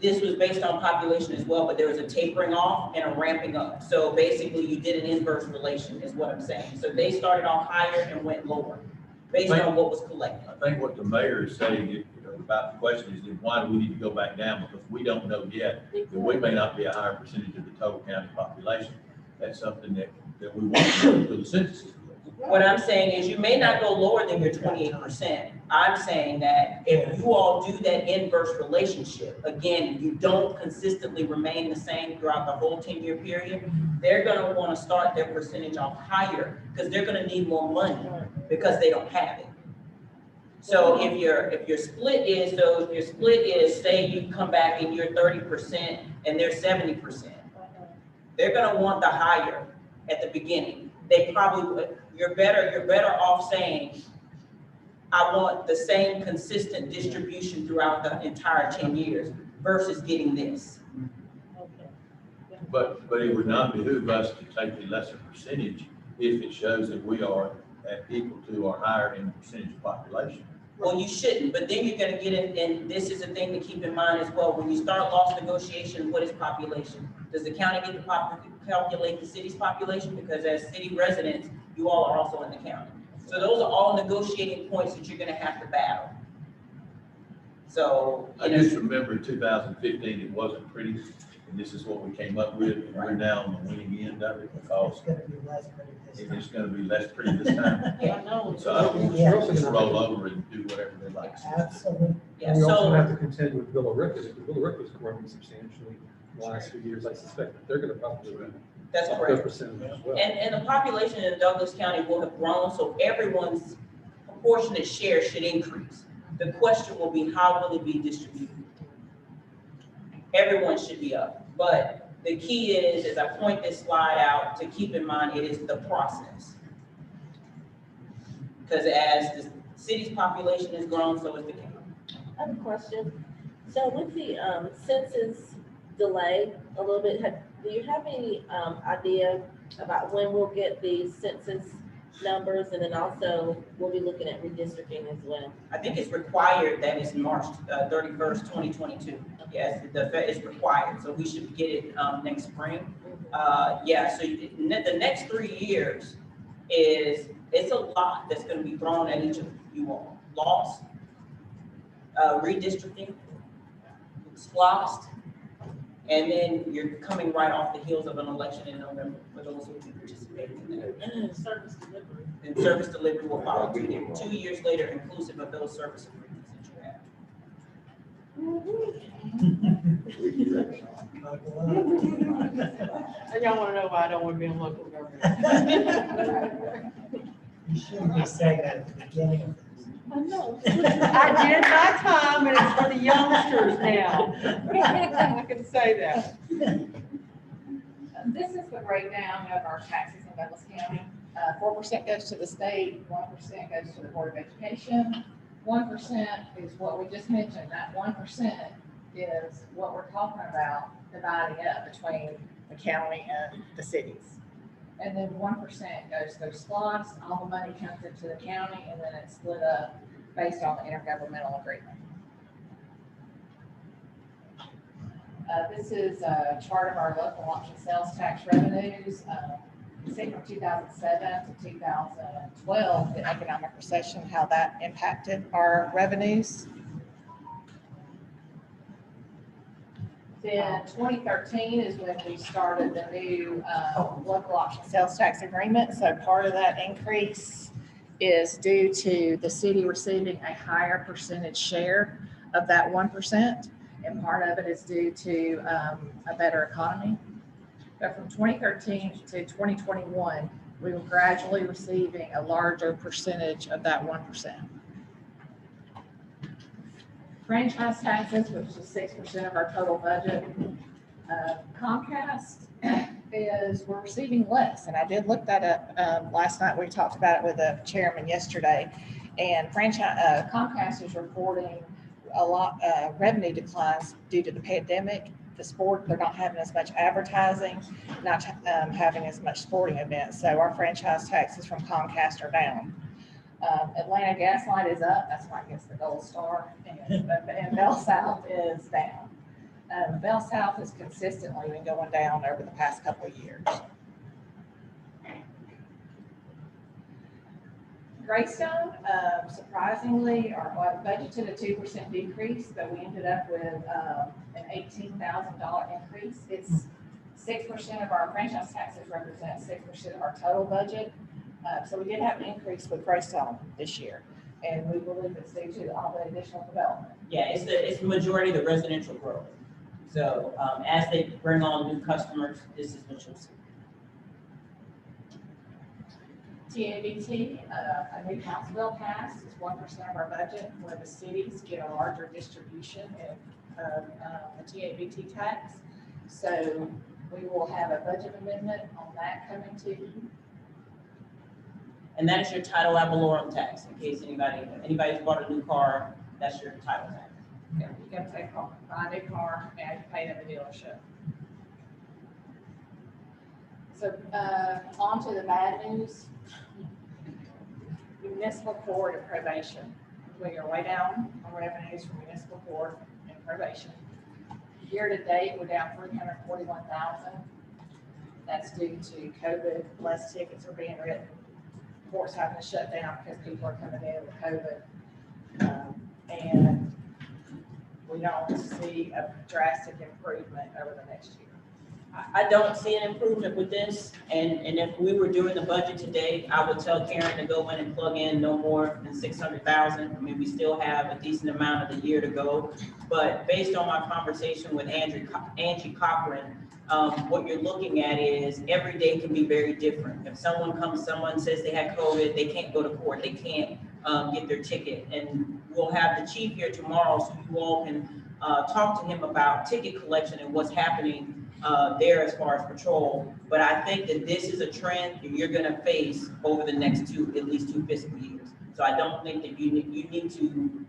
This was based on population as well, but there was a tapering off and a ramping up. So basically, you did an inverse relation, is what I'm saying. So they started off higher and went lower, based on what was collected. I think what the mayor is saying, about the question is, then why do we need to go back down? Because we don't know yet, that we may not be a higher percentage of the total county population. That's something that we want to do for the census. What I'm saying is you may not go lower than your 28%. I'm saying that if you all do that inverse relationship, again, you don't consistently remain the same throughout the whole 10-year period, they're gonna wanna start their percentage off higher because they're gonna need more money because they don't have it. So if your split is, say you come back and you're 30% and they're 70%, they're gonna want the higher at the beginning. They probably would. You're better off saying, I want the same consistent distribution throughout the entire 10 years versus getting this. But it would not behoove us to take the lesser percentage if it shows that we are at equal to or higher in percentage of population. Well, you shouldn't, but then you're gonna get in, and this is a thing to keep in mind as well. When you start loss negotiation, what is population? Does the county get to calculate the city's population? Because as city residents, you all are also in the county. So those are all negotiating points that you're gonna have to battle. So, I just remember in 2015, it wasn't pretty, and this is what we came up with, and we're now on the winning end of it because It's gonna be less pretty this time. it's gonna be less pretty this time. I know. So I don't want Yeah. to just roll over and do whatever they like. Absolutely. yeah, And we also so, have to contend with Villa Rica, because Villa Rica is growing substantially in the last few years. I suspect that they're gonna probably that's up correct. their percentage as well. And the population in Douglas County will have grown, so everyone's proportionate share should increase. The question will be, how will it be distributed? Everyone should be up, but the key is, as I point this slide out, to keep in mind, it is the process. Because as the city's population has grown, so is the county. I have a question. So with the census delay a little bit, do you have any idea about when we'll get the census numbers? And then also, we'll be looking at redistricting as well. I think it's required that it's March 31st, 2022. Yes, it's required, so we should get it next spring. Yeah, so the next 3 years it's a lot that's gonna be thrown at each of you all. Lost, redistricting, splost, and then you're coming right off the heels of an election in November for those who will be participating in that. Service delivery. And service delivery will follow 2 years later, inclusive of those service agreements that you have. And y'all wanna know why I don't wanna be in local government? You shouldn't be saying that at the beginning of this. I know. I did my time and it's for the youngsters now. I can say that. This is the breakdown of our taxes in Douglas County. 4% goes to the state, 1% goes to the Board of Education. 1% is what we just mentioned. That 1% is what we're talking about dividing up between the county and the cities. And then 1% goes to SPLOST, all the money comes into the county, and then it's split up based on the intergovernmental agreement. This is a chart of our local option sales tax revenues. Say from 2007 to 2012, the economic recession, how that impacted our revenues. Then 2013 is when we started the new local option sales tax agreement. So part of that increase is due to the city receiving a higher percentage share of that 1%. And part of it is due to a better economy. But from 2013 to 2021, we were gradually receiving a larger percentage of that 1%. Franchise taxes, which is 6% of our total budget. Comcast we're receiving less, and I did look that up last night. We talked about it with the chairman yesterday. And Comcast is reporting a lot, revenue declines due to the pandemic. The sport, they're not having as much advertising, not having as much sporting events. So our franchise taxes from Comcast are down. Atlanta Gas Light is up. That's why I guess the gold star. And Bell South is down. Bell South has consistently been going down over the past couple of years. Greystone, surprisingly, our budgeted a 2% decrease, but we ended up with an $18,000 increase. It's 6% of our franchise taxes represent 6% of our total budget. So we did have an increase with Greystone this year, and we believe it's due to all the additional development. Yeah, it's the majority of the residential growth. So as they bring on new customers, this is what you'll see. TABT, a new House bill passed, is 1% of our budget, where the cities get a larger distribution of the TABT tax. So we will have a budget amendment on that coming to you. And that is your title ad valorem tax, in case anybody's bought a new car, that's your title tax. Yeah, you gotta buy a new car and pay it at the dealership. So, on to the bad news. Municipal court and probation. We are way down on revenues from municipal court and probation. Year to date, we're down 341,000. That's due to COVID, less tickets are being written. Courts having to shut down because people are coming in with COVID. And we don't see a drastic improvement over the next year. I don't see an improvement with this, and if we were doing the budget today, I would tell Karen to go in and plug in no more than 600,000. I mean, we still have a decent amount of the year to go, but based on my conversation with Angie Cochran, what you're looking at is every day can be very different. If someone says they had COVID, they can't go to court, they can't get their ticket, and we'll have the chief here tomorrow, so you all can talk to him about ticket collection and what's happening there as far as patrol. But I think that this is a trend that you're gonna face over the next at least two fiscal years. So I don't think that you need to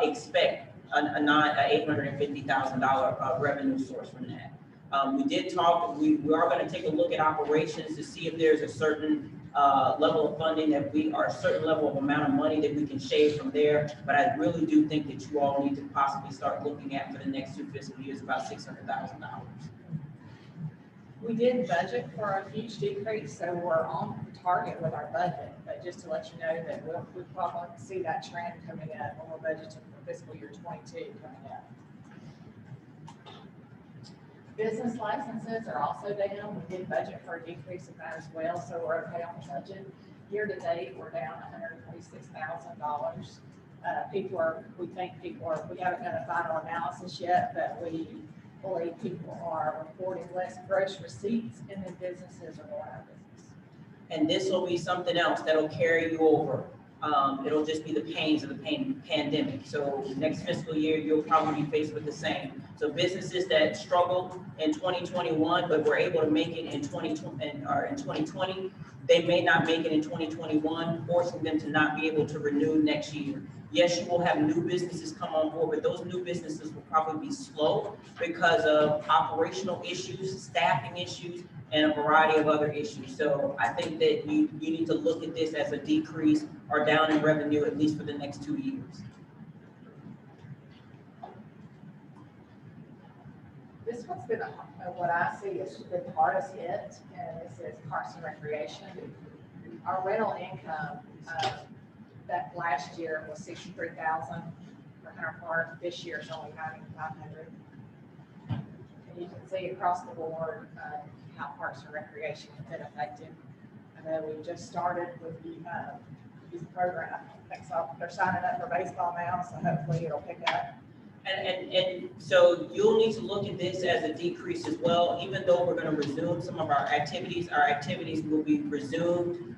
expect a $850,000 revenue source from that. We did talk, we are gonna take a look at operations to see if there's a certain level of funding or a certain level of amount of money that we can shave from there. But I really do think that you all need to possibly start looking at for the next two fiscal years about $600,000. We did budget for a huge decrease, so we're on target with our budget. But just to let you know that we'll probably see that trend coming up when we're budgeting for fiscal year 22 coming up. Business licenses are also down. We did budget for a decrease of that as well, so we're okay on the budget. Year to date, we're down $126,000. We haven't done a final analysis yet, but we believe people are reporting less gross receipts and then businesses are going out of business. And this will be something else that'll carry you over. It'll just be the pains of the pandemic. So next fiscal year, you'll probably be faced with the same. So businesses that struggled in 2021, but were able to make it in 2020, they may not make it in 2021, forcing them to not be able to renew next year. Yes, you will have new businesses come on board, but those new businesses will probably be slow because of operational issues, staffing issues, and a variety of other issues. So I think that you need to look at this as a decrease or down in revenue, at least for the next 2 years. This one's been, what I see has been the hardest hit, and this is Parks and Recreation. Our rental income, that last year was 63,000 for Hunter Park. This year is only 9,500. And you can see across the board how Parks and Recreation has been affected. I know we just started with the youth program. So they're signing up for baseball now, so hopefully it'll pick up. And so you'll need to look at this as a decrease as well. Even though we're going to resume some of our activities will be resumed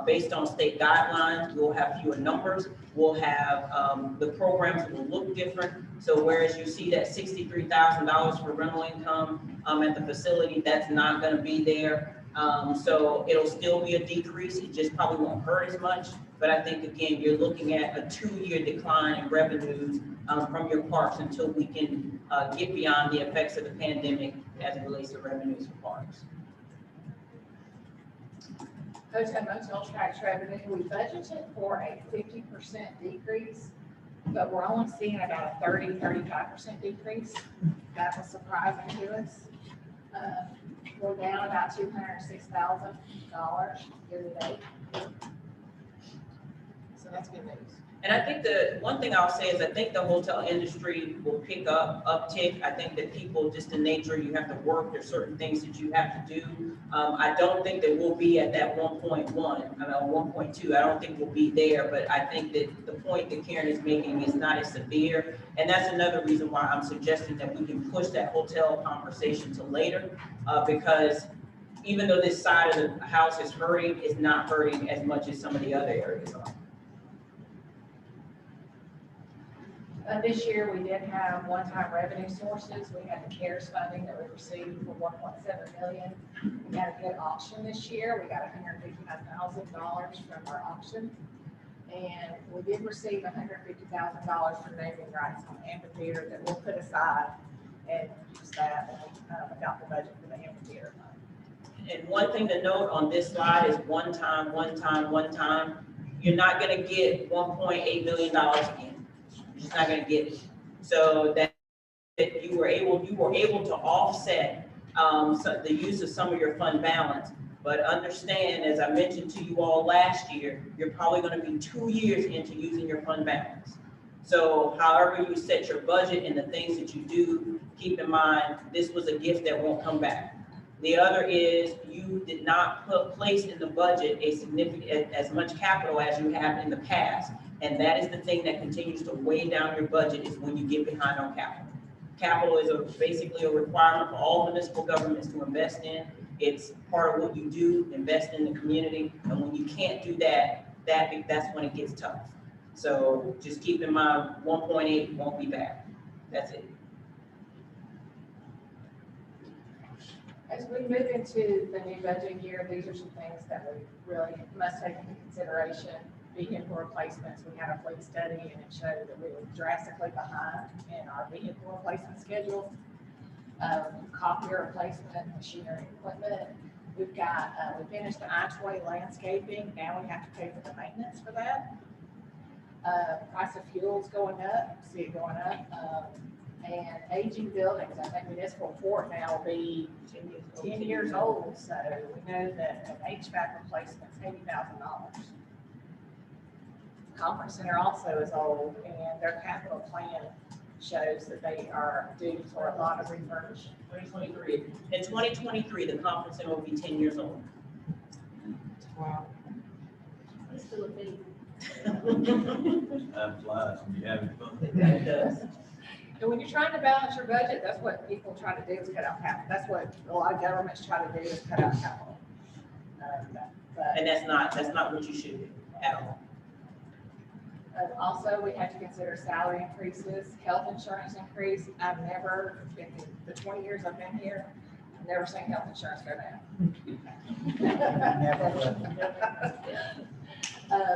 based on state guidelines. We'll have fewer numbers. We'll have the programs will look different. So whereas you see that $63,000 for rental income at the facility, that's not going to be there. So it'll still be a decrease, it just probably won't hurt as much. But I think, again, you're looking at a 2-year decline in revenues from your parks until we can get beyond the effects of the pandemic as it relates to revenues for parks. Hotel motel tax revenue, we budgeted for a 50% decrease, but we're only seeing about a 35% decrease. That was surprising to us. We're down about $206,000 year to date. So that's good news. And I think the one thing I'll say is I think the hotel industry will pick up uptick. I think that people, just in nature, you have to work, there's certain things that you have to do. I don't think that we'll be at that 1.1, 1.2. I don't think we'll be there, but I think that the point that Karen is making is not as severe. And that's another reason why I'm suggesting that we can push that hotel conversation to later, because even though this side of the house is hurting, it's not hurting as much as some of the other areas are. This year, we did have one-time revenue sources. We had the CARES funding that we received for $1.7 million. We had a good auction this year. We got $159,000 from our auction. And we did receive $150,000 for naming rights on the amphitheater that we'll put aside and use that when we adopt the budget for the amphitheater fund. And one thing to note on this slide is one time. You're not gonna get $1.8 million again. You're just not gonna get it. So that you were able to offset so the use of some of your fund balance. But understand, as I mentioned to you all last year, you're probably gonna be 2 years into using your fund balance. So however you set your budget and the things that you do, keep in mind, this was a gift that won't come back. The other is you did not place in the budget a significant, as much capital as you have in the past. And that is the thing that continues to weigh down your budget, is when you get behind on capital. Capital is basically a requirement for all municipal governments to invest in. It's part of what you do, invest in the community. And when you can't do that, that's when it gets tough. So just keep in mind, 1.8 won't be back. That's it. As we move into the new budget year, these are some things that we really must take into consideration. Vehicle replacements, we had a fleet study and it showed that we were drastically behind in our vehicle replacement schedule. Copier replacement, machinery, equipment. We've got, we finished the I-20 landscaping, now we have to pay for the maintenance for that. Price of fuel's going up, see it going up. And aging buildings, I think municipal court now will be 10 years old, so we know that an HVAC replacement's $80,000. Conference center also is old, and their capital plan shows that they are due for a lot of refurbishing. 2023. In 2023, the conference center will be 10 years old. Wow. It's still a big. Time flies when you're having fun. It does. And when you're trying to balance your budget, that's what people try to do, is cut out capital. That's what a lot of governments try to do, is cut out capital. And that's not what you should do at all. Also, we have to consider salary increases, health insurance increase. I've never, in the 20 years I've been here, I've never seen health insurance go down.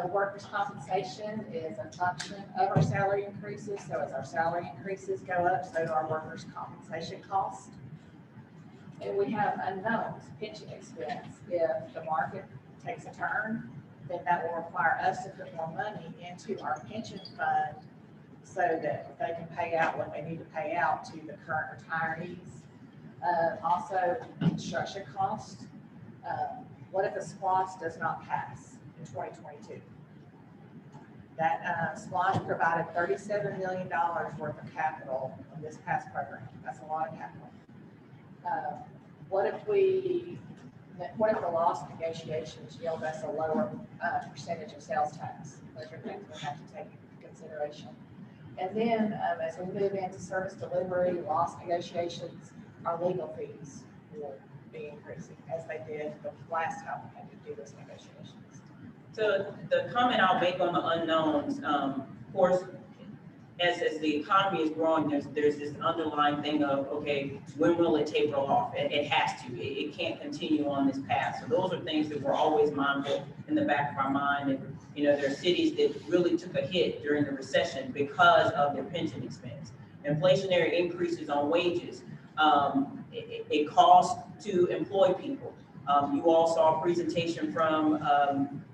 Workers' compensation is a function of our salary increases. So as our salary increases go up, so do our workers' compensation costs. And we have unknowns, pension expense. If the market takes a turn, then that will require us to put more money into our pension fund so that they can pay out what they need to pay out to the current retirees. Also, construction costs. What if the SPLOST does not pass in 2022? That SPLOST provided $37 million worth of capital in this past program. That's a lot of capital. What if the loss negotiations yield us a lower percentage of sales tax? Those are things we have to take into consideration. And then as we move into service delivery, loss negotiations, our legal fees will be increasing as they did the last time we had to do those negotiations. So the comment I'll make on the unknowns, of course, as the economy is growing, there's this underlying thing of, okay, when will it taper off? It has to. It can't continue on this path. So those are things that we're always mindful in the back of our mind. And, you know, there are cities that really took a hit during the recession because of their pension expense. Inflationary increases on wages, it costs to employ people. You all saw a presentation from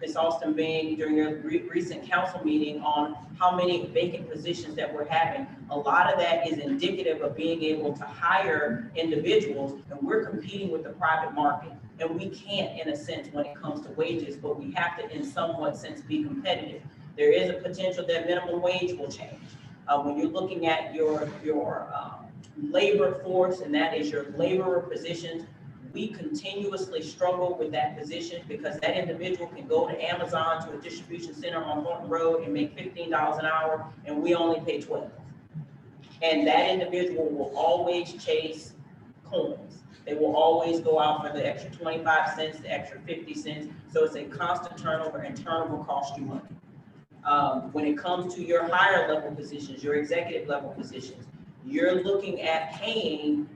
Ms. Austin Bing during a recent council meeting on how many vacant positions that we're having. A lot of that is indicative of being able to hire individuals, and we're competing with the private market. And we can't, in a sense, when it comes to wages, but we have to, in somewhat sense, be competitive. There is a potential that minimum wage will change. When you're looking at your labor force, and that is your laborer positions, we continuously struggle with that position because that individual can go to Amazon to a distribution center on Horton Road and make $15 an hour, and we only pay $12. And that individual will always chase coins. They will always go out for the extra 25 cents, the extra 50 cents. So it's a constant turnover, and turnover costs you money. When it comes to your higher level positions, your executive level positions, you're looking at paying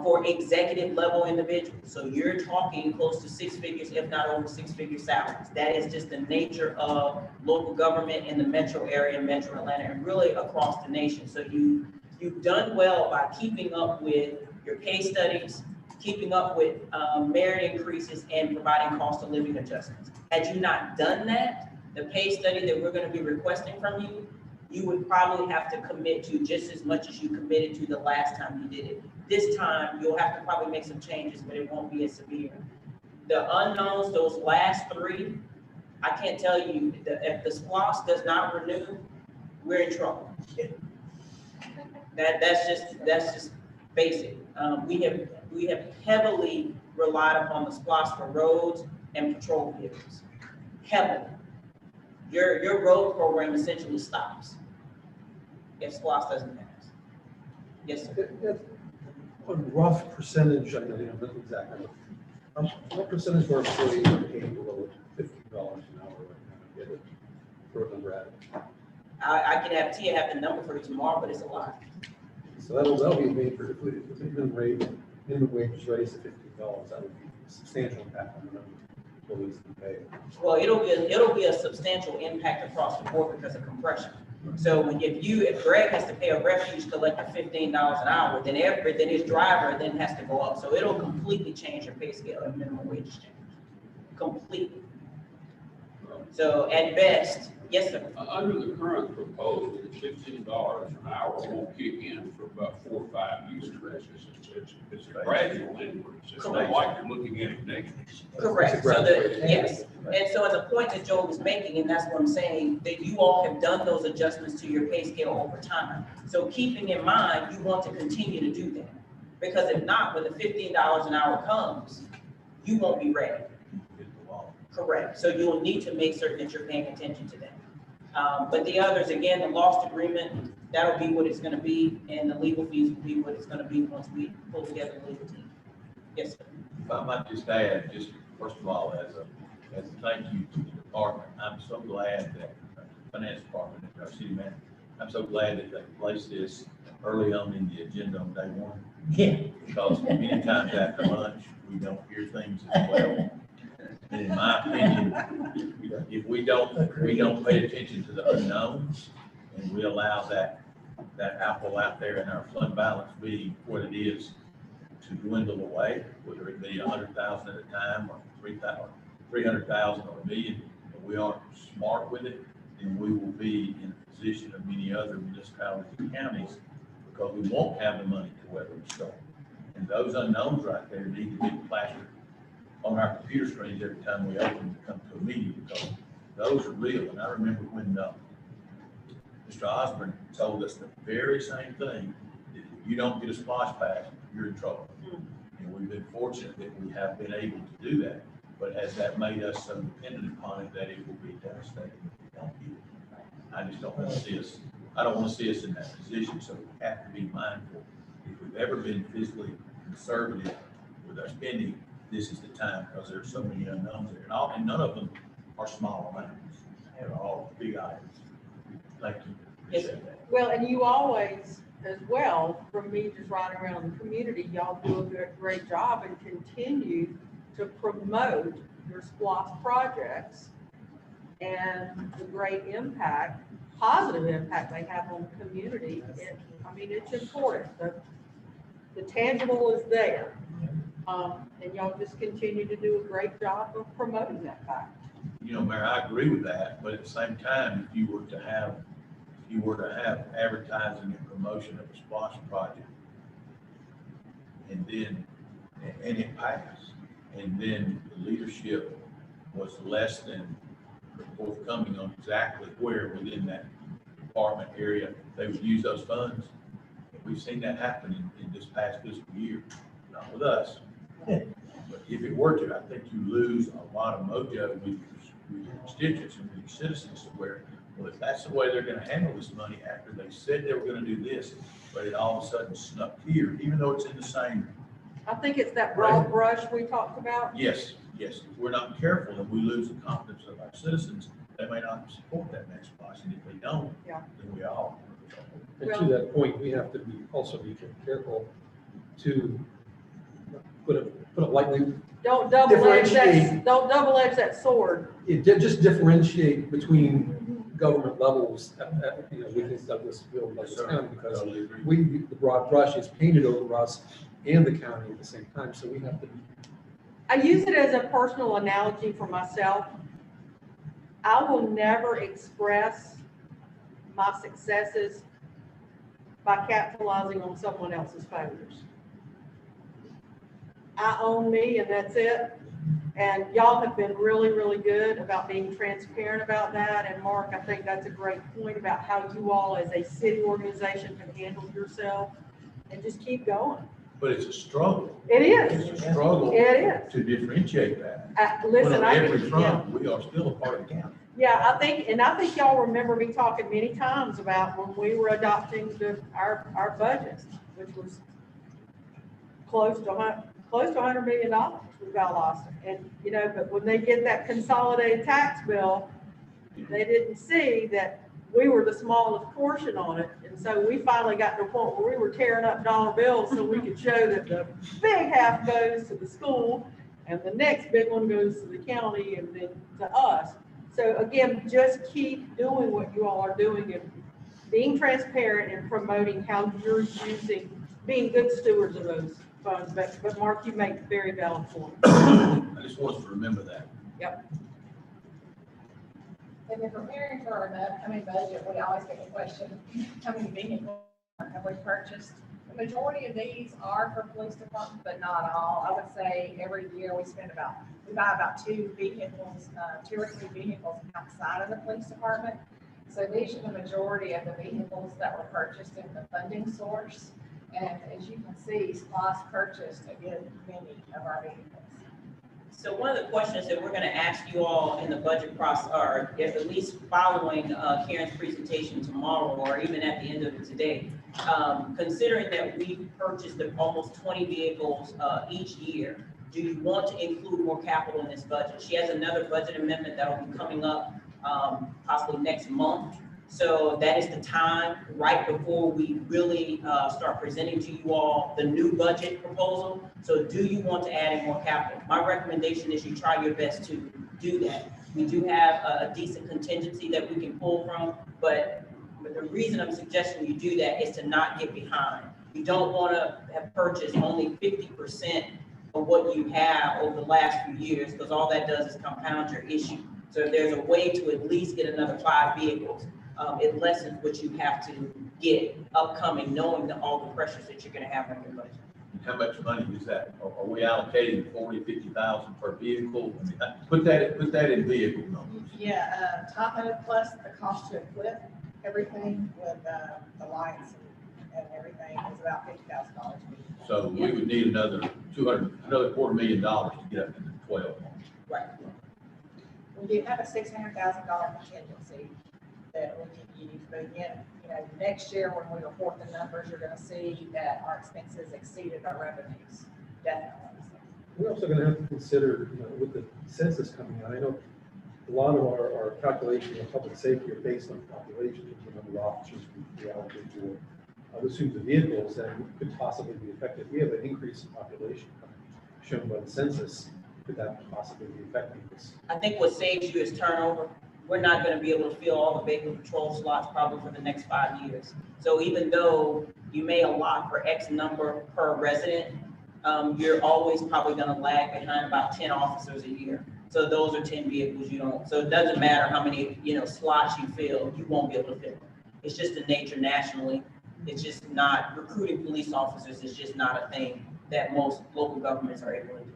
for executive level individuals. So you're talking close to 6 figures, if not over 6 figure salaries. That is just the nature of local government in the metro area, Metro Atlanta, and really across the nation. So you've done well by keeping up with your pay studies, keeping up with merit increases, and providing cost of living adjustments. Had you not done that, the pay study that we're going to be requesting from you, you would probably have to commit to just as much as you committed to the last time you did it. This time, you'll have to probably make some changes, but it won't be as severe. The unknowns, those last 3, I can't tell you, if the SPLOST does not renew, we're in trouble. That's just basic. We have heavily relied upon the SPLOST for roads and patrol vehicles, heavily. Your road program essentially stops if SPLOST doesn't pass. Yes, sir. A rough percentage, I know you don't know exactly, what percentage of our employees are paying below $50 an hour right now? Get it, for a I can have Tia have the number for you tomorrow, but it's a lot. So that'll be made for, if the minimum wage is raised to $50, that would be a substantial impact on the number of employees that pay. Well, it'll be a substantial impact across the board because of compression. So if Greg has to pay a refuge collector $15 an hour, then his driver then has to go up. So it'll completely change your pay scale if minimum wage change. Completely. So at best, yes, sir. Under the current proposal, $15 an hour won't kick in for about 4 or 5 years. It's a gradual increase. It's not like you're looking at it negative. Correct. Yes. And so the point that Joe was making, and that's what I'm saying, that you all have done those adjustments to your pay scale over time. So keeping in mind, you want to continue to do that. Because if not, when the $15 an hour comes, you won't be ready. Correct. So you'll need to make certain that you're paying attention to that. But the others, again, the lost agreement, that'll be what it's going to be, and the legal fees will be what it's going to be once we pull together the legal team. Yes, sir. If I might just add, just first of all, as a thank you to the department, I'm so glad that the finance department and our city manager, I'm so glad that they placed this early on in the agenda on day 1. Yeah. Because many times after lunch, we don't hear things as well. And in my opinion, if we don't pay attention to the unknowns and we allow that apple out there in our fund balance be what it is to dwindle away, whether it be 100,000 at a time or 300,000 or $1 million, and we aren't smart with it, then we will be in a position of many other municipalities and counties because we won't have the money to weather the storm. And those unknowns right there need to be plastered on our computer screens every time we open to come to a meeting because those are real. And I remember when Mr. Osborne told us the very same thing, that if you don't get a SPLOST pass, you're in trouble. And we've been fortunate that we have been able to do that. But has that made us so dependent upon it that it will be devastating if we don't get it? I just don't want to see us, I don't want to see us in that position, so we have to be mindful. If we've ever been fiscally conservative with our spending, this is the time because there's so many unknowns there. And none of them are small amounts. They're all big items. Thank you. Yes, sir. Well, and you always, as well, from me just riding around the community, y'all do a great job and continue to promote your SPLOST projects and the great impact, positive impact they have on the community. I mean, it's important. The tangible is there. And y'all just continue to do a great job of promoting that fact. You know, Mayor, I agree with that, but at the same time, if you were to have advertising and promotion of a SPLOST project, and it passed, and then the leadership was less than forthcoming on exactly where within that department area they would use those funds. We've seen that happen in this past fiscal year, not with us. But if it were to, I think you lose a lot of mojo with your constituents and with your citizens to where, well, if that's the way they're gonna handle this money after they said they were gonna do this, but it all of a sudden snuck here, even though it's in the same. I think it's that broad brush we talked about. Yes, if we're not careful and we lose the confidence of our citizens, they may not support that next class, and if they don't, Yeah. then we all. And to that point, we have to also be careful to put it lightly, Don't double edge Differentiate. that sword. just differentiate between government levels, within Douglasville, and Douglas County, because Totally agree. the broad brush is painted over us and the county at the same time, so we have to be. I use it as a personal analogy for myself. I will never express my successes by capitalizing on someone else's failures. I own me and that's it. And y'all have been really, really good about being transparent about that. And Mark, I think that's a great point about how you all as a city organization can handle yourself and just keep going. But it's a struggle. It is. It's a struggle It is. to differentiate that. Listen, When on I every can, front, we are still a part of the county. yeah, I think y'all remember me talking many times about when we were adopting our budget, which was close to $100 million with Valdosta. And, but when they get that consolidated tax bill, they didn't see that we were the smallest portion on it. And so we finally got to a point where we were tearing up dollar bills so we could show that the big half goes to the school and the next big one goes to the county and then to us. So again, just keep doing what you all are doing and being transparent and promoting how you're being good stewards of those funds. But Mark, you make very valid points. I just want us to remember that. Yep. And in preparing for our upcoming budget, we always get the question, how many vehicles have we purchased? The majority of these are for police department, but not all. I would say every year we buy about 2 vehicles, 2 or 3 vehicles outside of the police department. So these are the majority of the vehicles that were purchased in the funding source. And as you can see, SPLOST purchased a good many of our vehicles. So one of the questions that we're going to ask you all in the budget process, or at least following Karen's presentation tomorrow, or even at the end of it today, considering that we've purchased almost 20 vehicles each year, do you want to include more capital in this budget? She has another budget amendment that will be coming up possibly next month. So that is the time right before we really start presenting to you all the new budget proposal. So do you want to add in more capital? My recommendation is you try your best to do that. We do have a decent contingency that we can pull from, but the reason I'm suggesting you do that is to not get behind. You don't want to have purchased only 50% of what you have over the last few years, because all that does is compound your issue. So if there's a way to at least get another 5 vehicles, it lessens what you have to get upcoming, knowing all the pressures that you're going to have on your budget. How much money is that? Are we allocating 40, 50,000 per vehicle? I mean, put that in vehicle numbers. Yeah, Tahoe plus the cost to equip everything with the lights and everything is about $50,000. So we would need another $250,000 to get up to the 12. Right. We do have a $600,000 contingency that we can use, but again, next year when we report the numbers, you're gonna see that our expenses exceeded our revenues, definitely. We're also gonna have to consider, with the census coming out, I know a lot of our calculations of public safety are based on population, the number of officers we allocate for other sorts of vehicles, and could possibly be affected. We have an increase in population shown by the census. Could that possibly be affecting this? I think what saves you is turnover. We're not gonna be able to fill all the vacant patrol slots probably for the next 5 years. So even though you may allot for X number per resident, you're always probably gonna lag behind about 10 officers a year. So those are 10 vehicles you don't, so it doesn't matter how many, slots you fill, you won't be able to fill them. It's just the nature nationally. It's just not, recruiting police officers is just not a thing that most local governments are able to do.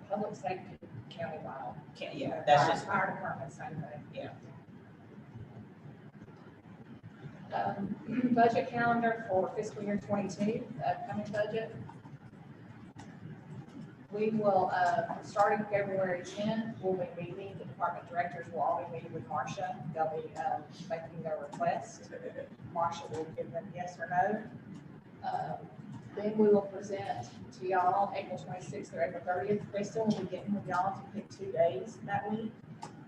Public safety countywide. Yeah, that's just, Fire department, same thing. yeah. Budget calendar for fiscal year 22, the upcoming budget. We will, starting February 10th, we'll be meeting, the department directors will all be meeting with Marcia. They'll be making their request. Marcia will give them yes or no. Then we will present to y'all April 26th or April 30th. Crystal will be getting with y'all to pick 2 days that week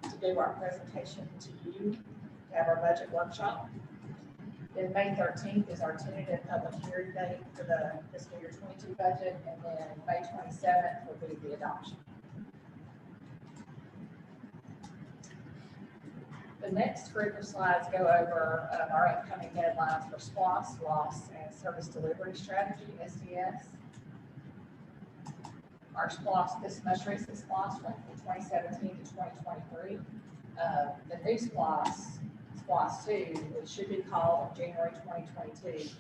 to do our presentation to you, to have our budget workshop. Then May 13th is our tentative public hearing date for the fiscal year 22 budget, and then May 27th will be the adoption. The next group of slides go over our upcoming deadlines for SPLOST, loss and service delivery strategy, SDS. Our SPLOST, this most recent SPLOST went from 2017 to 2023. The new SPLOST 2, it should be called on January 2022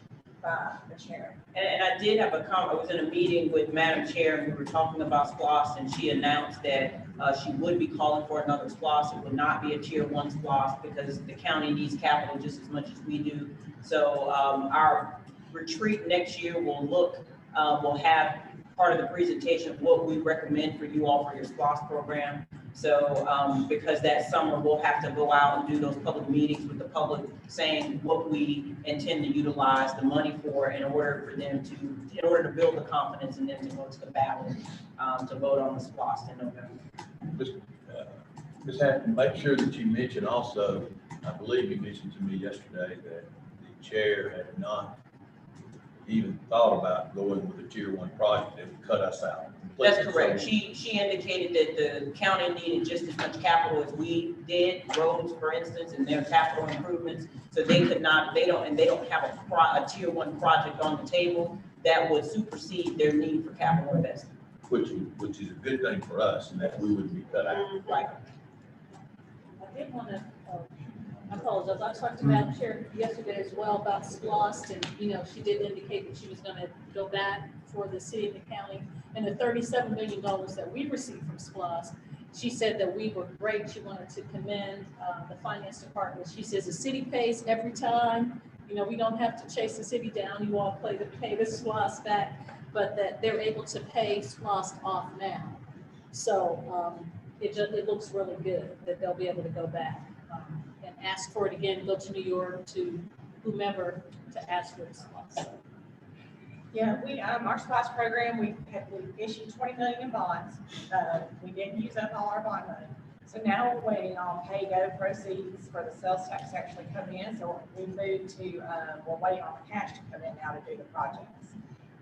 by the chair. And I did have a comment, I was in a meeting with Madam Chair, and we were talking about SPLOST, and she announced that she would be calling for another SPLOST. It would not be a tier 1 SPLOST because the county needs capital just as much as we do. So our retreat next year will have part of the presentation of what we recommend for you all for your SPLOST program. So because that summer we'll have to go out and do those public meetings with the public saying what we intend to utilize the money for in order to build the confidence in them to go to the ballot to vote on the SPLOST in November. Ms. Hampton, make sure that you mention also, I believe you mentioned to me yesterday that the chair had not even thought about going with a tier 1 project that would cut us out. That's correct. She indicated that the county needed just as much capital as we did, roads, for instance, and their capital improvements. So they don't have a tier 1 project on the table that would supersede their need for capital investment. Which is a good thing for us, and that we wouldn't be cut out. Right. I did want to, I apologize, I talked to Madam Chair yesterday as well about SPLOST, and, she did indicate that she was going to go back for the city and the county, and the $37 million that we received from SPLOST. She said that we were great. She wanted to commend the finance department. She says the city pays every time. We don't have to chase the city down. You all pay the SPLOST back, but that they're able to pay SPLOST off now. So it looks really good that they'll be able to go back and ask for it again, go to New York, to whomever to ask for the SPLOST. Yeah, our SPLOST program, we issued 20 million in bonds. We didn't use up all our bond money. So now we're waiting on pay-go proceeds for the sales tax to actually come in. So we moved to, we're waiting on the cash to come in now to do the projects.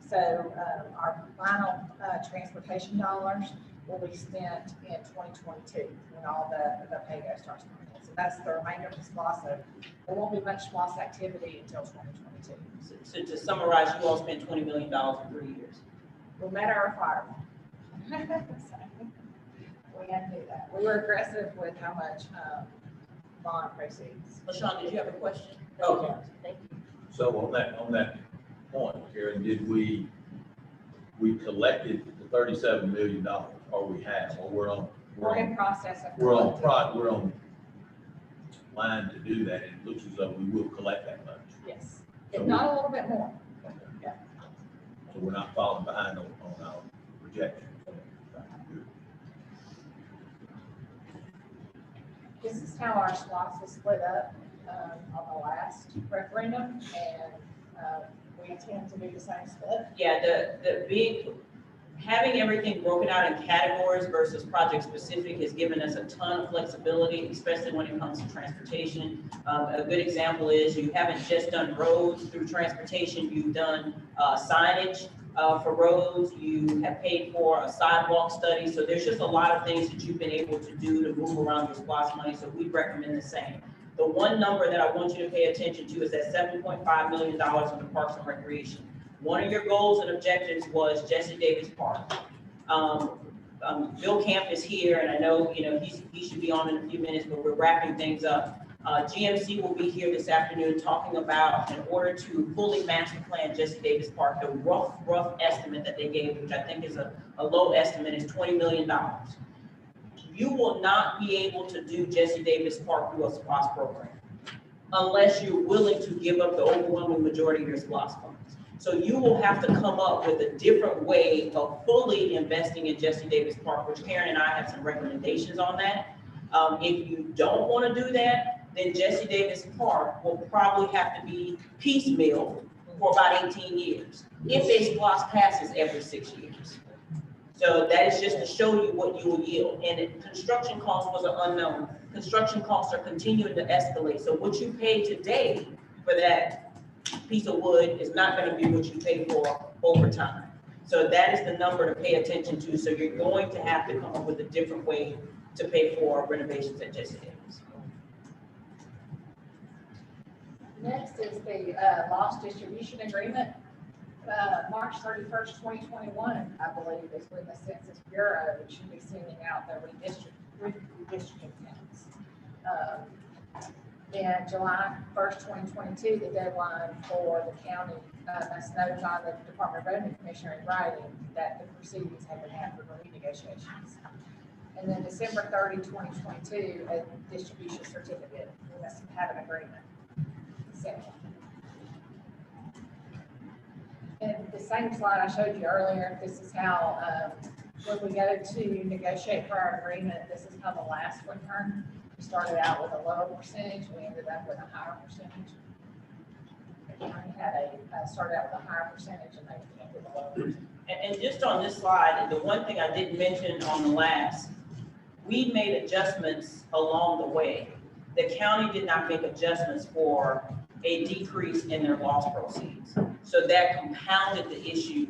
So our final transportation dollars will be spent in 2022 when all the pay-go starts coming in. So that's the remainder of the SPLOST. So there won't be much SPLOST activity until 2022. So to summarize, you all spent $20 million in 3 years. We met our requirement. We had to do that. We were aggressive with how much bond proceeds. LaShawn, did you have a question? Okay. Thank you. So on that point, Karen, did we collected the $37 million, or we have, or We're in process of. we're on line to do that, and it looks as though we will collect that much. Yes, if not a little bit more. Yeah. So we're not falling behind on our projections. This is how our SPLOST was split up on the last referendum, and we intend to do the same split. Yeah, the big having everything broken out in categories versus project specific has given us a ton of flexibility, especially when it comes to transportation. A good example is you haven't just done roads through transportation, you've done signage for roads, you have paid for a sidewalk study. So there's just a lot of things that you've been able to do to move around your SPOS money. So we recommend the same. The one number that I want you to pay attention to is that $7.5 million in the Parks and Recreation. One of your goals and objectives was Jesse Davis Park. Bill Camp is here, and I know, he should be on in a few minutes, but we're wrapping things up. GMC will be here this afternoon talking about, in order to fully master plan Jesse Davis Park, the rough estimate that they gave, which I think is a low estimate, is $20 million. You will not be able to do Jesse Davis Park through a SPOS program unless you're willing to give up the overwhelming majority of your SPOS funds. So you will have to come up with a different way of fully investing in Jesse Davis Park, which Karen and I have some recommendations on that. If you don't want to do that, then Jesse Davis Park will probably have to be piecemeal for about 18 years, if a SPOS passes every 6 years. So that is just to show you what you will yield. And construction cost was an unknown. Construction costs are continuing to escalate. So what you pay today for that piece of wood is not going to be what you pay for over time. So that is the number to pay attention to. So you're going to have to come up with a different way to pay for renovations at Jesse Davis. Next is the loss distribution agreement. March 31st, 2021, I believe, is when the Census Bureau should be sending out the redistricting counts. And July 1st, 2022, the deadline for the county must notify the Department of Revenue Commissioner in writing that the proceedings have been had for renegotiations. And then December 30, 2022, a distribution certificate. We must have an agreement. Second. And the same slide I showed you earlier, this is how, when we go to negotiate for our agreement, this is how the last one turned. We started out with a lower percentage, we ended up with a higher percentage. We had started out with a higher percentage and they ended with a lower percentage. And just on this slide, the one thing I didn't mention on the last, we made adjustments along the way. The county did not make adjustments for a decrease in their loss proceeds. So that compounded the issue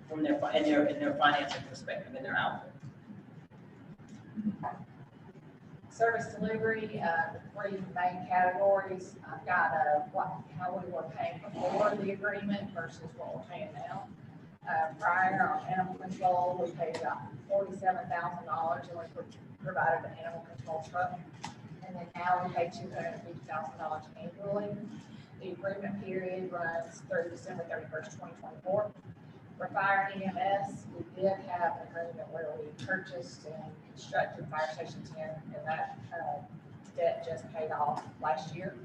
from their financial perspective and their outlook. Service delivery, the three main categories. I've got how we were paying before the agreement versus what we're paying now. Prior on animal control, we paid about $47,000 and we provided an animal control truck. And then now we pay $250,000 annually. The agreement period runs through December 31st, 2024. For fire and EMS, we did have an agreement where we purchased and constructed Fire Station 10, and that debt just paid off last year.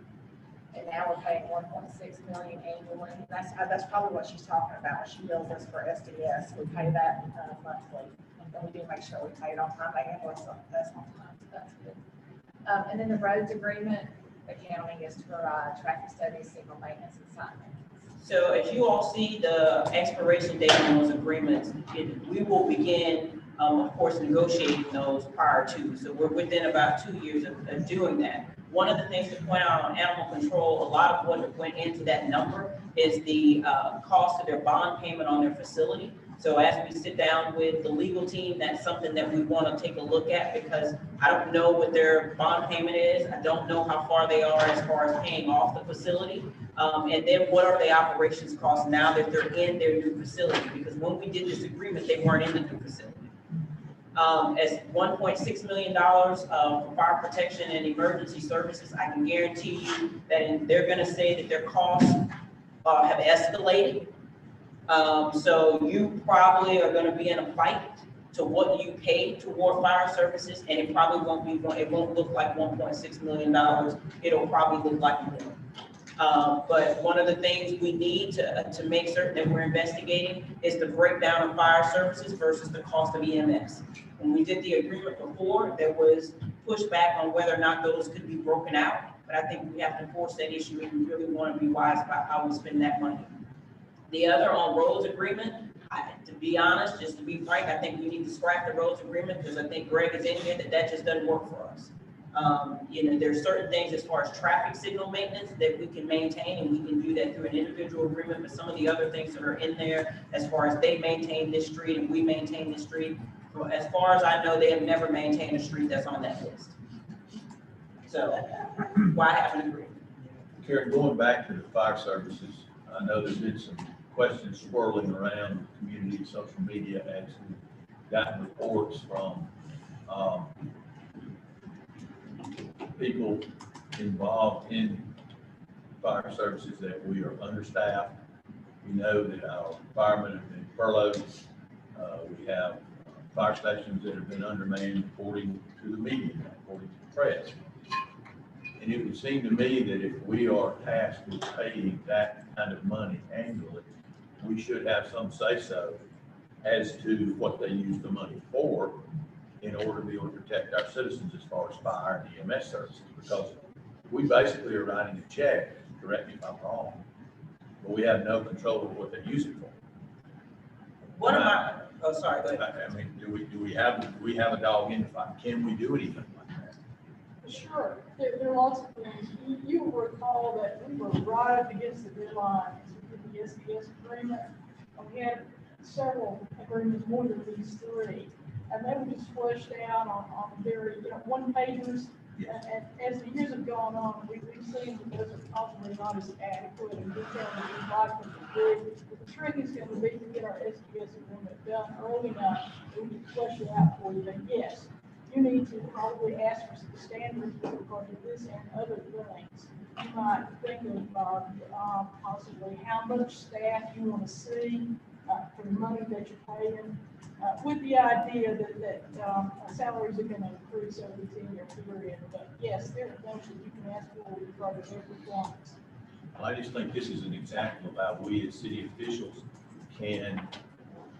And now we're paying $1.6 million annually. That's probably what she's talking about. She bills us for SDS. We pay that monthly, and then we do make sure we pay it on time. They invoice us on time, so that's good. And then the roads agreement, accounting is to provide traffic studies, signal maintenance, and sign maintenance. So as you all see the expiration date on those agreements, we will begin, of course, negotiating those prior to. So we're within about 2 years of doing that. One of the things to point out on animal control, a lot of what went into that number is the cost of their bond payment on their facility. So as we sit down with the legal team, that's something that we want to take a look at because I don't know what their bond payment is. I don't know how far they are as far as paying off the facility. And then what are the operations costs now that they're in their new facility? Because when we did this agreement, they weren't in the new facility. As $1.6 million for fire protection and emergency services, I can guarantee you that they're going to say that their costs have escalated. So you probably are going to be in a fight to what you paid toward fire services, and it probably it won't look like $1.6 million. It'll probably look like more. But one of the things we need to make certain that we're investigating is the breakdown of fire services versus the cost of EMS. When we did the agreement before, there was pushback on whether or not those could be broken out, but I think we have to force that issue and we really want to be wise about how we spend that money. The other on roads agreement, To be honest, just to be frank, I think we need to scrap the roads agreement, because I think Greg is in here, that just doesn't work for us. There's certain things as far as traffic signal maintenance that we can maintain, and we can do that through an individual agreement, but some of the other things that are in there, as far as they maintain this street and we maintain this street, well, as far as I know, they have never maintained a street that's on that list. So, why have an agreement? Karen, going back to the fire services, I know there's been some questions swirling around the community and social media as we've gotten reports from people involved in fire services that we are understaffed. We know that our firemen have been furloughed. We have fire stations that have been undermanned according to the media, according to the press. And it would seem to me that if we are tasked with paying that kind of money annually, we should have some say-so as to what they use the money for in order to be able to protect our citizens as far as fire and EMS services. Because we basically are writing a check, correct me if I'm wrong, but we have no control over what they use it for. One of my, oh, sorry, go ahead. I mean, do we have a dog in the fight? Can we do anything like that? Sure, there are lots of things. You will recall that we were right up against the deadline to get the SDS agreement. We had several agreements, more than these three, and they were just fleshed out on very, one pagers. Yes. And as the years have gone on, we've seen that those are possibly not as adequate and detailed as we'd like them to be. But the trick is going to be to get our SDS agreement done early enough so we can flesh it out for you. And yes, you need to probably ask for some standards with regard to this and other things. You might think of possibly how much staff you want to see for the money that you're paying, with the idea that salaries are going to increase over the 10-year period. But yes, there are things that you can ask for with regard to their performance. I just think this is an example of how we as city officials can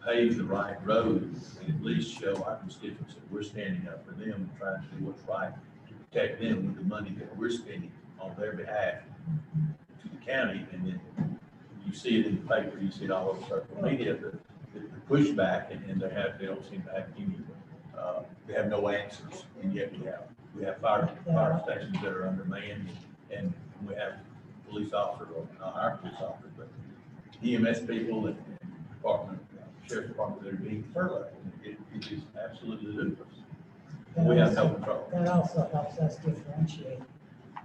pave the right road and at least show our constituents that we're standing up for them and trying to do what's right to protect them with the money that we're spending on their behalf to the county. And then you see it in the paper, you see it all over social media, the pushback, and they don't seem to have any, they have no answers. And yet we have fire stations that are undermanned, and we have police officers, or not our police officers, but EMS people and sheriff's department that are being furloughed. It is absolutely ludicrous. We have no control. That also helps us differentiate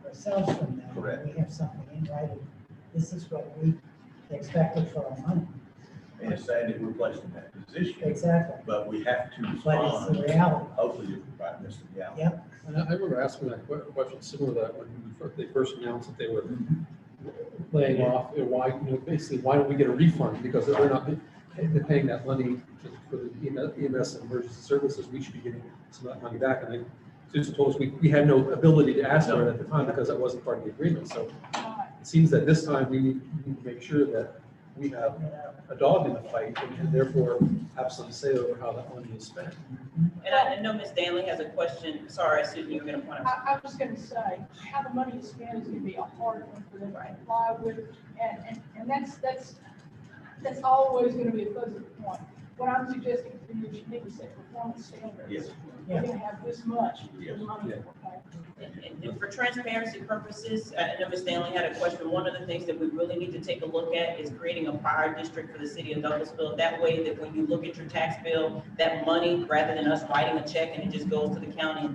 ourselves from them. Correct. We have something in writing. This is what we expected for our money. And it's sad that we're placed in that position. Exactly. But we have to But it's respond. the reality. Hopefully, it's right, Mr. Gallo. Yep. And I remember asking that question similar to that when they first announced that they were laying off, why, basically, why don't we get a refund? Because if they're not paying that money for the EMS and emergency services, we should be getting some of that money back. And they just told us we had no ability to ask for it at the time because that wasn't part of the agreement. So it seems that this time we need to make sure that we have a dog in the fight and therefore have some say over how that money is spent. And I know Ms. Danley has a question. Sorry, Susan, you were going to point out. I was going to say, how the money is spent is going to be a hard one for them to comply with, and that's always going to be a fuzzy point. What I'm suggesting to you is you need to set performance standards. Yes. We're going to have this much for Yes. the money that we're And for transparency purposes, I know Ms. Stanley had a question. One of the things that we really need to take a look at is creating a fire district for the city of Douglasville. That way that when you look at your tax bill, that money, rather than us writing a check and it just goes to the county and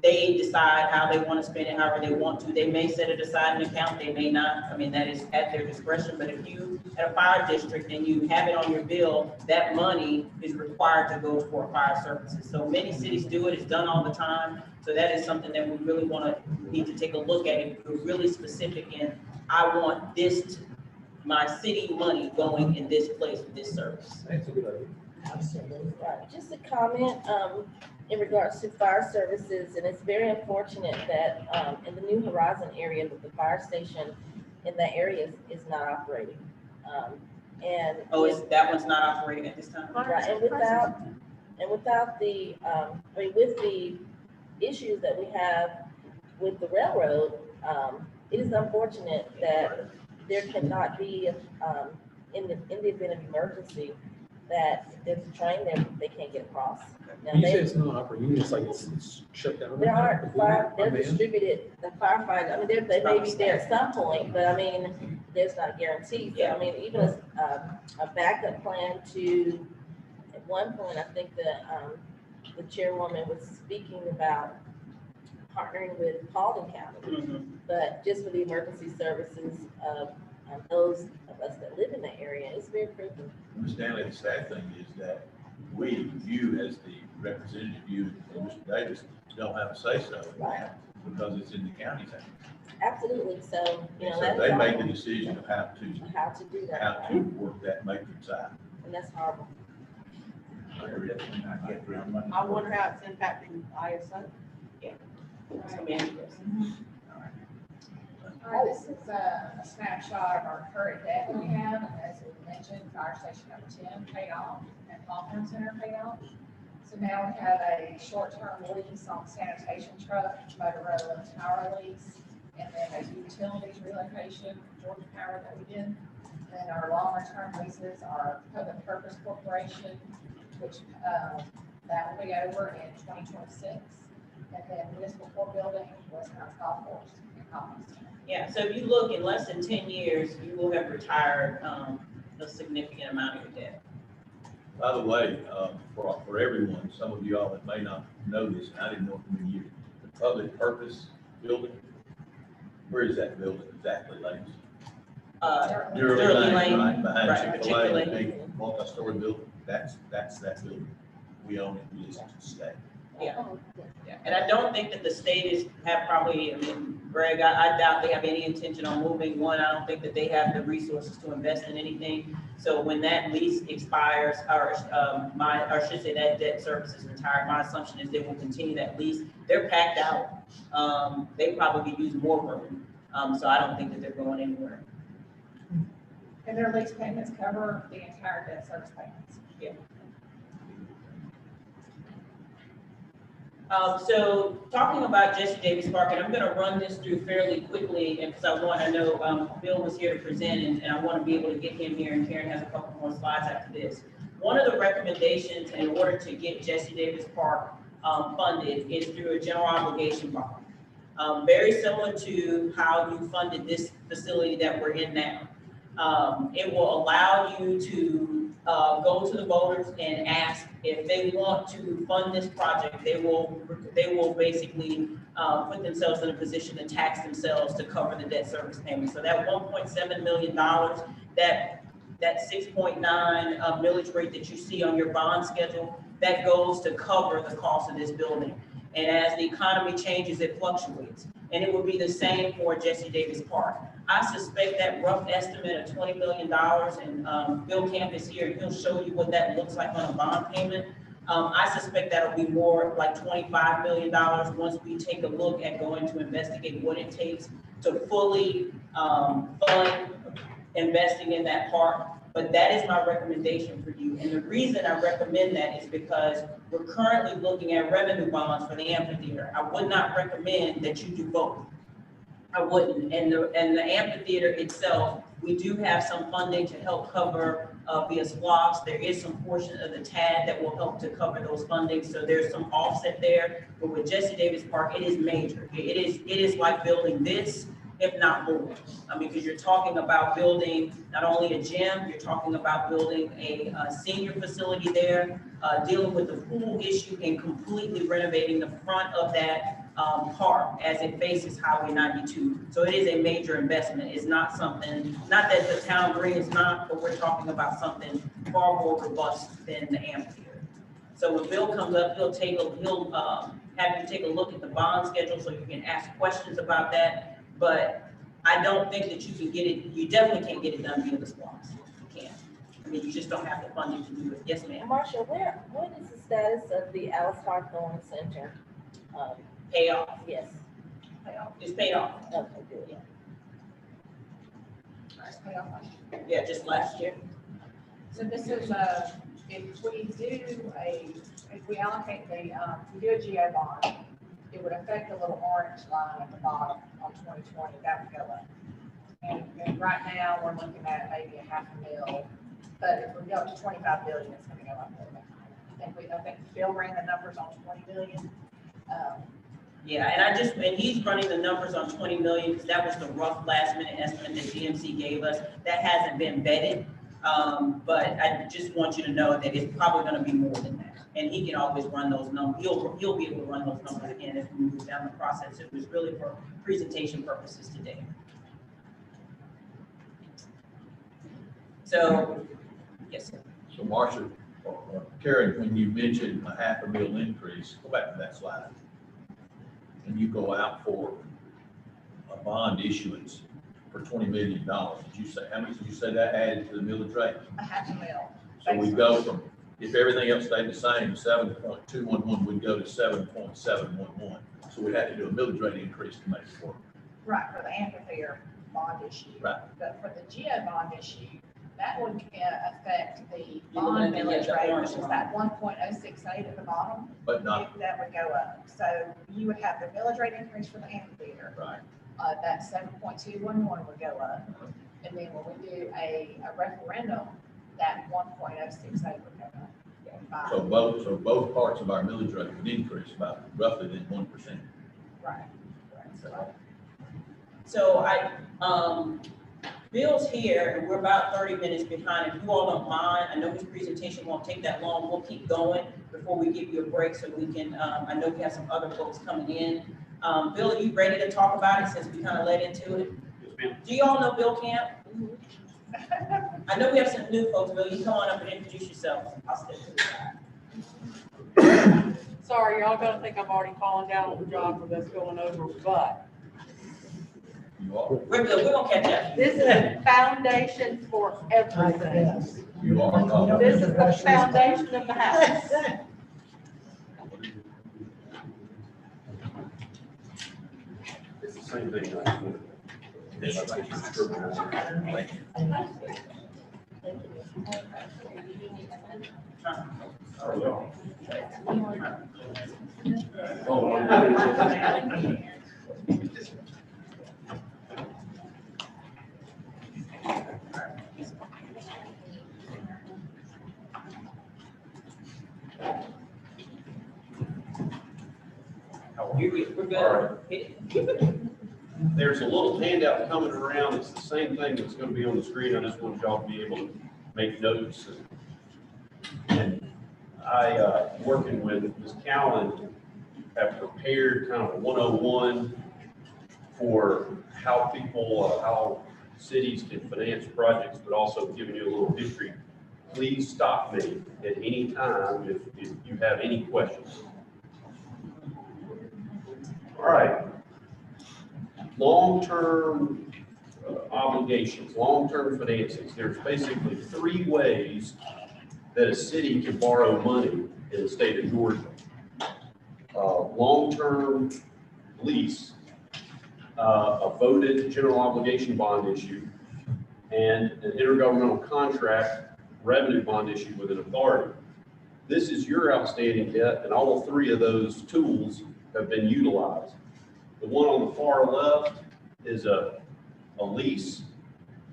they decide how they want to spend it, however they want to. They may set it aside in an account, they may not. I mean, that is at their discretion. But if you at a fire district and you have it on your bill, that money is required to go for fire services. So many cities do it, it's done all the time. So that is something that we really need to take a look at. If we're really specific in, I want my city money going in this place for this service. That's a good idea. Absolutely. Right, just a comment, in regards to fire services, and it's very unfortunate that, in the New Horizon area, that the fire station in that area is not operating. And. Oh, that one's not operating at this time? Right, and without the, with the issues that we have with the railroad, it is unfortunate that there cannot be, in the event of emergency, that if there's a train there, they can't get across. Now, When you say they, it's not operating, it's like it's shut down. there are they're Unmanned? distributed, the firefighters, I mean, they may be there at some point, but I mean, there's not guaranteed. So, I mean, even a backup plan to, at one point, I think the chairwoman was speaking about partnering with Paulding County. But just for the emergency services of those of us that live in the area, it's very critical. Ms. Stanley, the sad thing is that you as the representative, you and Mr. Davis, don't have a say-so in that because it's in the county's hands. Absolutely, so, you know, So that's. they made the decision of how to do that. how to work that matrix out. And that's horrible. I wonder how it's impacting ISO. All right, this is a snapshot of our current debt we have. As we mentioned, fire station number 10 paid off and Hawthorne Center paid off. So now we have a short-term lease on sanitation truck, Motorola tower lease, and then a utilities relocation, Georgia Power that we did. Then our longer-term leases are Public Purpose Corporation, which that will be over in 2026. And then municipal court building, Westmount Golf Course, and Conference Center. Yeah, so if you look, in less than 10 years, you will have retired a significant amount of your debt. By the way, for everyone, some of you all that may not know this, and I didn't know it from you, the public purpose building, where is that building exactly, ladies? Sterling Lane, right, behind right, Chick-fil-A, the Chick-fil-A. big multi-story building, that's that building. We own it, we lease it to the state. Yeah. Yeah, and I don't think that the state have probably, I mean, Greg, I doubt they have any intention on moving. One, I don't think that they have the resources to invest in anything. So when that lease expires, or I should say that debt service is retired, my assumption is they will continue that lease. They're packed out. They probably could use more room. So I don't think that they're going anywhere. And their lease payments cover the entire debt service payments. Yeah. So talking about Jesse Davis Park, and I'm going to run this through fairly quickly, and because I know Bill was here to present, and I want to be able to get him here, and Karen has a couple more slides after this. One of the recommendations in order to get Jesse Davis Park funded is through a general obligation bond. Very similar to how you funded this facility that we're in now. It will allow you to go to the voters and ask if they want to fund this project. They will basically put themselves in a position to tax themselves to cover the debt service payment. So that $1.7 million, that 6.9 millage rate that you see on your bond schedule, that goes to cover the cost of this building. And as the economy changes, it fluctuates. And it will be the same for Jesse Davis Park. I suspect that rough estimate of $20 million, and Bill Camp is here, and he'll show you what that looks like on a bond payment. I suspect that'll be more like $25 million once we take a look at going to investigate what it takes to fully fund investing in that park. But that is my recommendation for you. And the reason I recommend that is because we're currently looking at revenue bonds for the amphitheater. I would not recommend that you do both. I wouldn't. And the amphitheater itself, we do have some funding to help cover via SPLOST. There is some portion of the TAD that will help to cover those fundings. So there's some offset there. But with Jesse Davis Park, it is major. It is like building this, if not more. I mean, because you're talking about building not only a gym, you're talking about building a senior facility there, dealing with the pool issue and completely renovating the front of that park as it faces Highway 92. So it is a major investment. It's not something, not that the town green is not, but we're talking about something far more robust than the amphitheater. So when Bill comes up, he'll have you take a look at the bond schedule so you can ask questions about that. But I don't think that you can get it, you definitely can't get it done via the SPLOST. You can't. I mean, you just don't have the funding to do it. Yes, ma'am. Marsha, what is the status of the Alice Hawthorne Center? Pay off. Yes. Pay off. It's paid off. Okay, good. It's paid off last year. Yeah, just last year. So this is if we allocate we do a GO bond, it would affect the little orange line at the bottom on 2020, that would go up. And right now, we're looking at maybe $500,000 But if we go up to 25 billion, it's gonna go up more. I think Bill ran the numbers on 20 billion. Yeah, and he's running the numbers on 20 million, because that was the rough last minute estimate that DMC gave us. That hasn't been vetted. But I just want you to know that it's probably gonna be more than that. And he can always run those numbers. He'll be able to run those numbers again as we move down the process. It was really for presentation purposes today. So, yes, sir. So Marcia, Karen, when you mentioned a $500,000 increase, go back to that slide. And you go out for a bond issuance for $20 million. Did you say, how much did you say that added to the millage rate? $500,000. So we go from, if everything else stayed the same, 7.211, we'd go to 7.711. So we had to do a millage rate increase to make it work. Right, for the amphitheater bond issue. Right. But for the GEO bond issue, that would affect the You bond wouldn't millage get the rate, orange which is one. that 1.068 at the bottom. But not, That would go up. So you would have the millage rate increase for the amphitheater. right. That 7.211 would go up. And then when we do a referendum, that 1.068 would go up. So both parts of our millage rate would increase about roughly than 1%. Right. So Bill's here, and we're about 30 minutes behind. If you all don't mind, I know his presentation won't take that long. We'll keep going before we give you a break so we can, I know we have some other folks coming in. Bill, are you ready to talk about it since we kind of led into it? Do you all know Bill Camp? I know we have some new folks. Bill, you come on up and introduce yourself. I'll step to the side. Sorry, y'all gonna think I'm already falling down on the job for this going over, but You are, We're good. We're gonna catch up. this is a foundation for everything. you are. This is the foundation of the house. It's the same thing. We're good. There's a little handout coming around. It's the same thing that's going to be on the screen. I just want y'all to be able to make notes. And I, working with Ms. Cowan, have prepared kind of a 101 for how people, how cities can finance projects, but also giving you a little history. Please stop me at any time if you have any questions. All right. Long-term obligations, long-term financings. There's basically three ways that a city can borrow money in the state of Georgia. Long-term lease, a voted general obligation bond issue, and an intergovernmental contract revenue bond issue with an authority. This is your outstanding debt, and all three of those tools have been utilized. The one on the far left is a lease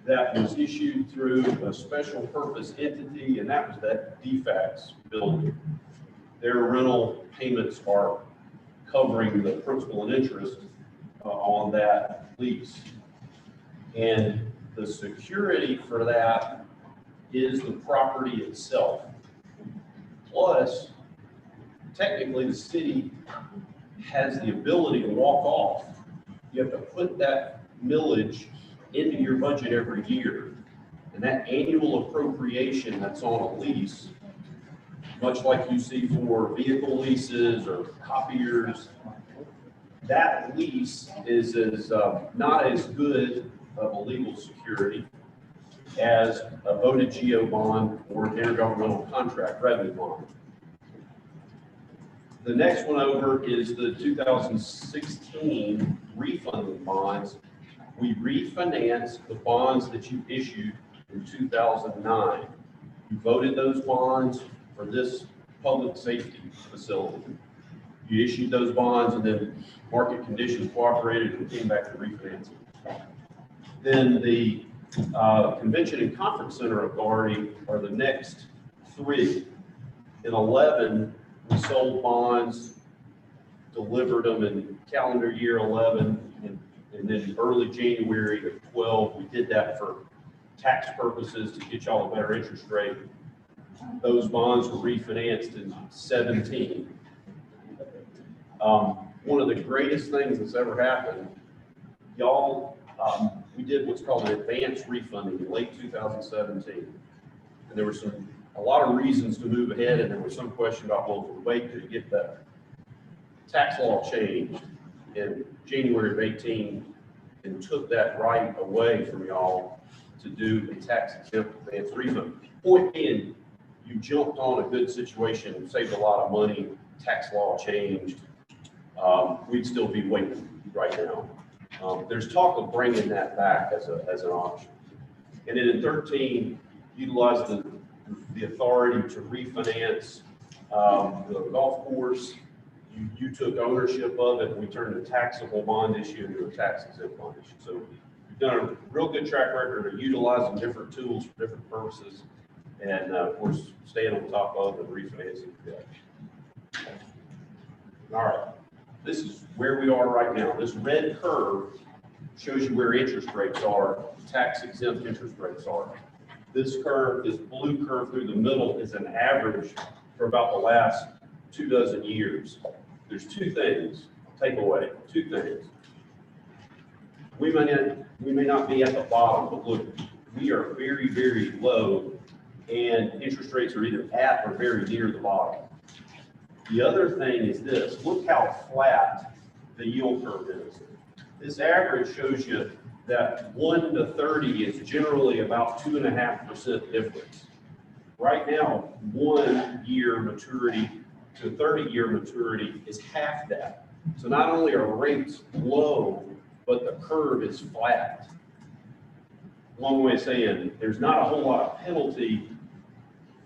that was issued through a special purpose entity, and that was that DFAX building. Their rental payments are covering the principal and interest on that lease. And the security for that is the property itself. Plus, technically, the city has the ability to walk off. You have to put that millage into your budget every year. And that annual appropriation that's on a lease, much like you see for vehicle leases or copiers, that lease is not as good of a legal security as a voted GEO bond or an intergovernmental contract revenue bond. The next one over is the 2016 refunding bonds. We refinance the bonds that you issued in 2009. You voted those bonds for this public safety facility. You issued those bonds and then market conditions cooperated and came back to refinance. Then the Convention and Conference Center Authority are the next three. In 11, we sold bonds, delivered them in calendar year 11, and then early January of 12, we did that for tax purposes to get y'all a better interest rate. Those bonds were refinanced in 17. One of the greatest things that's ever happened, y'all, we did what's called an advance refunding in late 2017. And there were a lot of reasons to move ahead, and there was some question about, well, if we wait to get that tax law changed in January of 18 and took that right away from y'all to do a tax exempt advance refund. Point being, you jumped on a good situation, saved a lot of money, tax law changed. We'd still be waiting right now. There's talk of bringing that back as an option. And then in 13, utilized the authority to refinance the golf course. You took ownership of it. We turned a taxable bond issue into a tax exempt bond issue. So we've done a real good track record of utilizing different tools for different purposes, and of course, staying on top of and refinancing debt. All right, this is where we are right now. This red curve shows you where interest rates are, tax exempt interest rates are. This curve, this blue curve through the middle, is an average for about the last 24 years. There's two things, take away, two things. We may not be at the bottom, but look, we are very, very low, and interest rates are either at or very near the bottom. The other thing is this, look how flat the yield curve is. This average shows you that 1 to 30 is generally about 2.5% difference. Right now, 1 year maturity to 30-year maturity is half that. So not only are rates low, but the curve is flat. Long way of saying there's not a whole lot of penalty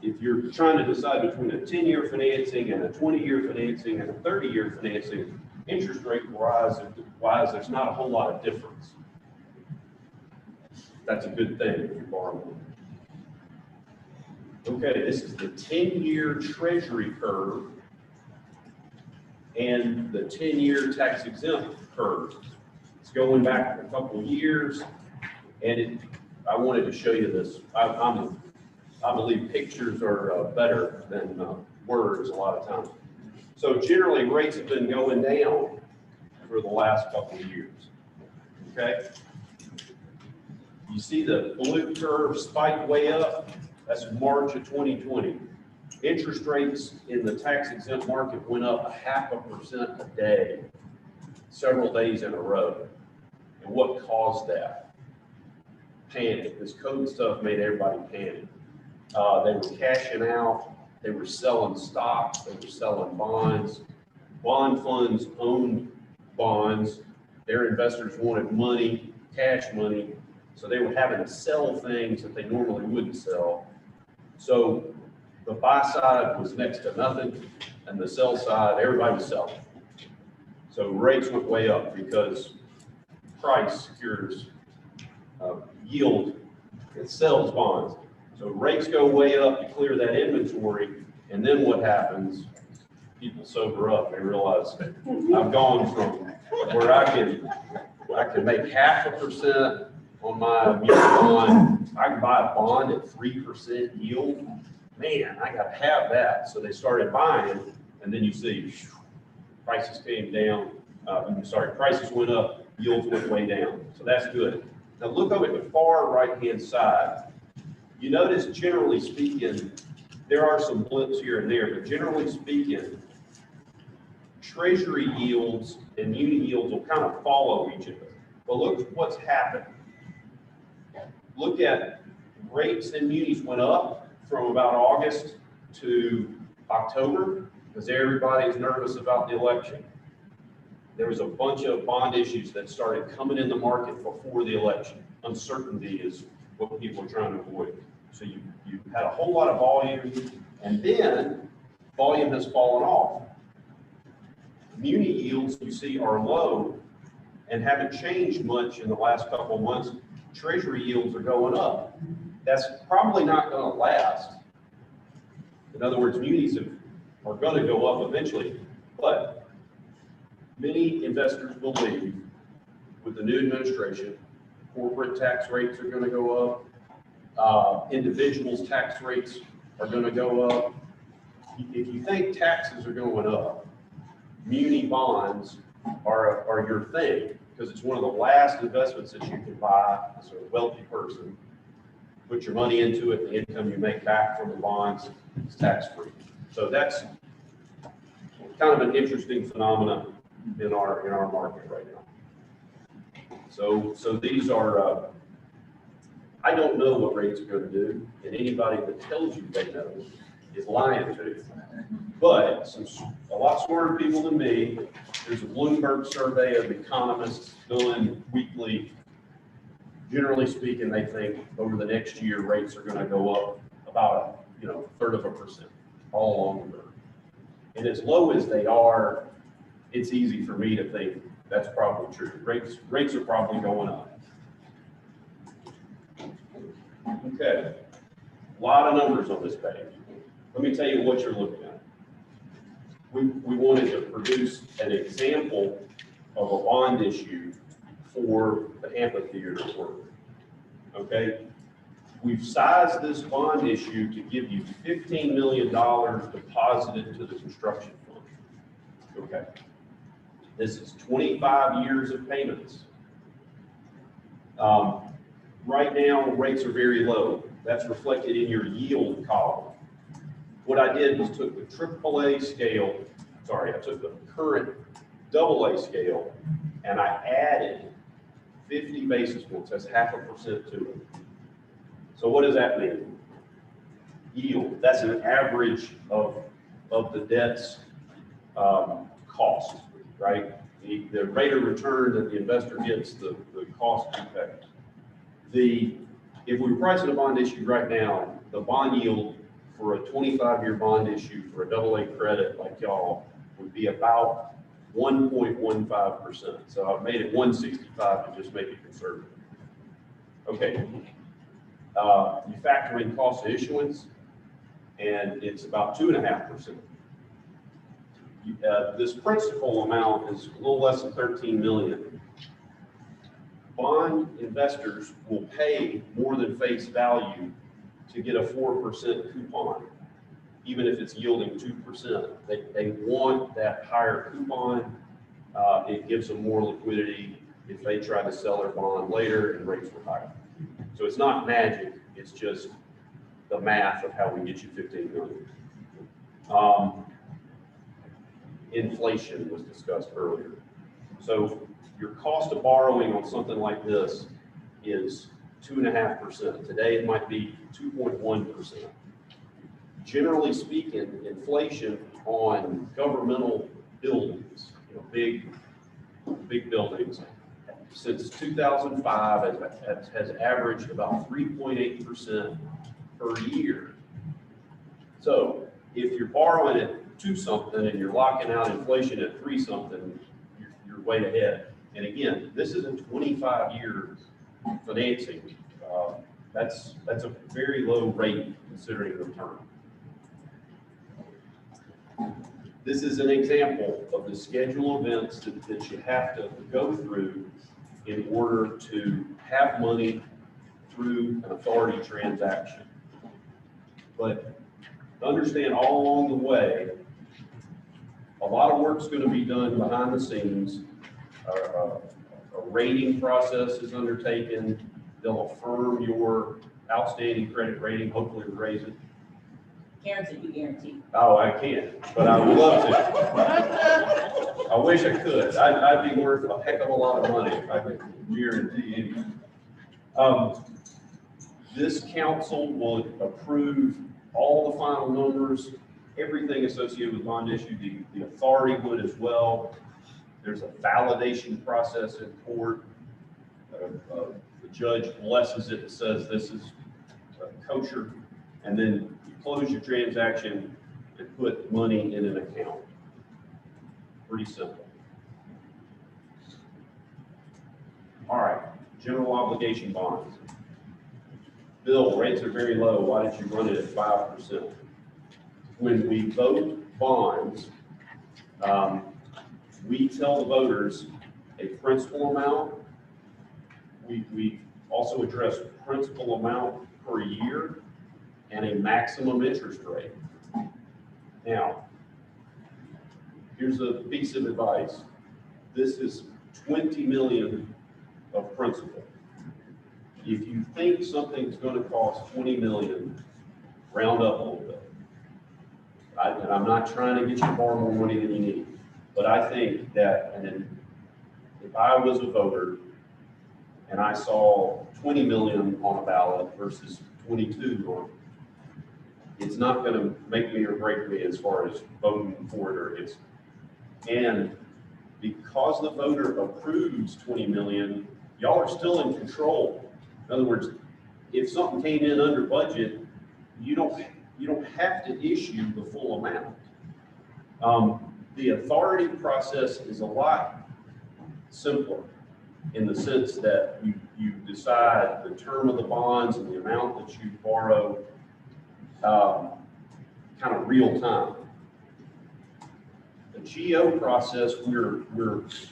if you're trying to decide between a 10-year financing and a 20-year financing and a 30-year financing. Interest rate wise, there's not a whole lot of difference. That's a good thing if you're borrowing. Okay, this is the 10-year treasury curve and the 10-year tax exempt curve. It's going back a couple of years, and I wanted to show you this. I believe pictures are better than words a lot of times. So generally, rates have been going down for the last couple of years. Okay. You see the blue curve spike way up? That's March of 2020. Interest rates in the tax exempt market went up 0.5% a day, several days in a row. And what caused that? Panic. This COVID stuff made everybody panic. They were cashing out. They were selling stocks. They were selling bonds. Bond funds owned bonds. Their investors wanted money, cash money. So they were having to sell things that they normally wouldn't sell. So the buy side was next to nothing, and the sell side, everybody was selling. So rates went way up because price secures yield. It sells bonds. So rates go way up to clear that inventory, and then what happens? People sober up. They realize I've gone from where I can make 0.5% on my mutual bond. I can buy a bond at 3% yield. Man, I got to have that. So they started buying, and then you see prices came down. Prices went up, yields went way down. So that's good. Now look over at the far right-hand side. You notice, generally speaking, there are some blips here and there, but generally speaking, treasury yields and muni yields will kind of follow each other. But look what's happened. Look at rates and munis went up from about August to October because everybody's nervous about the election. There was a bunch of bond issues that started coming in the market before the election. Uncertainty is what people are trying to avoid. So you had a whole lot of volume, and then volume has fallen off. Muni yields you see are low and haven't changed much in the last couple of months. treasury yields are going up. That's probably not gonna last. In other words, munis are gonna go up eventually, but many investors believe with the new administration, corporate tax rates are gonna go up, individuals' tax rates are gonna go up. If you think taxes are going up, muni bonds are your thing, because it's one of the last investments that you can buy as a wealthy person. Put your money into it, the income you make back from the bonds is tax-free. So that's kind of an interesting phenomenon in our market right now. So these are, I don't know what rates are going to do, and anybody that tells you they know is lying to you. But a lot smarter people than me, there's a Bloomberg survey of economists done weekly. Generally speaking, they think over the next year, rates are going to go up about a 1/3%, all along the road. And as low as they are, it's easy for me to think that's probably true. Rates are probably going up. Okay, a lot of numbers on this page. Let me tell you what you're looking at. We wanted to produce an example of a bond issue for the amphitheater work. Okay? We've sized this bond issue to give you $15 million deposited to the construction fund. Okay? This is 25 years of payments. Right now, rates are very low. That's reflected in your yield column. What I did was took the AAA scale, I took the current AA scale, and I added 50 basis points, that's 0.5% to it. So what does that mean? Yield, that's an average of the debt's cost, right? The rate of return that the investor gets, the cost effect. If we were pricing a bond issue right now, the bond yield for a 25-year bond issue for a AA credit like y'all would be about 1.15%. So I've made it 165 to just make it conservative. Okay. You factor in cost of issuance, and it's about 2.5%. This principal amount is a little less than 13 million. Bond investors will pay more than face value to get a 4% coupon, even if it's yielding 2%. They want that higher coupon. It gives them more liquidity if they try to sell their bond later and rates were higher. So it's not magic, it's just the math of how we get you 15 million. Inflation was discussed earlier. So your cost of borrowing on something like this is 2.5%. Today it might be 2.1%. Generally speaking, inflation on governmental buildings, big buildings, since 2005 has averaged about 3.8% per year. So if you're borrowing at 2 something and you're locking out inflation at 3 something, you're way ahead. And again, this is a 25-year financing. That's a very low rate considering the term. This is an example of the schedule of events that you have to go through in order to have money through an authority transaction. But understand all along the way, a lot of work's going to be done behind the scenes. A rating process is undertaken. They'll affirm your outstanding credit rating, hopefully raise it. Guarantee, you guarantee. Oh, I can't, but I would love to. I wish I could. I'd be worth a heck of a lot of money if I could guarantee anything. This council will approve all the final numbers, everything associated with bond issue. The authority would as well. There's a validation process in court. The judge blesses it and says this is kosher, and then you close your transaction and put money in an account. Pretty simple. All right, general obligation bonds. Bill, rates are very low, why did you run it at 5%? When we vote bonds, we tell the voters a principal amount. We also address principal amount per year and a maximum interest rate. Now, here's a piece of advice. This is 20 million of principal. If you think something's going to cost 20 million, round up a little bit. And I'm not trying to get you to borrow more money than you need, but I think that, and then if I was a voter and I saw 20 million on a ballot versus 22 on, it's not going to make me or break me as far as voting for it or against it. And because the voter approves 20 million, y'all are still in control. In other words, if something came in under budget, you don't have to issue the full amount. The authority process is a lot simpler in the sense that you decide the term of the bonds and the amount that you borrow kind of real time. The GO process, we're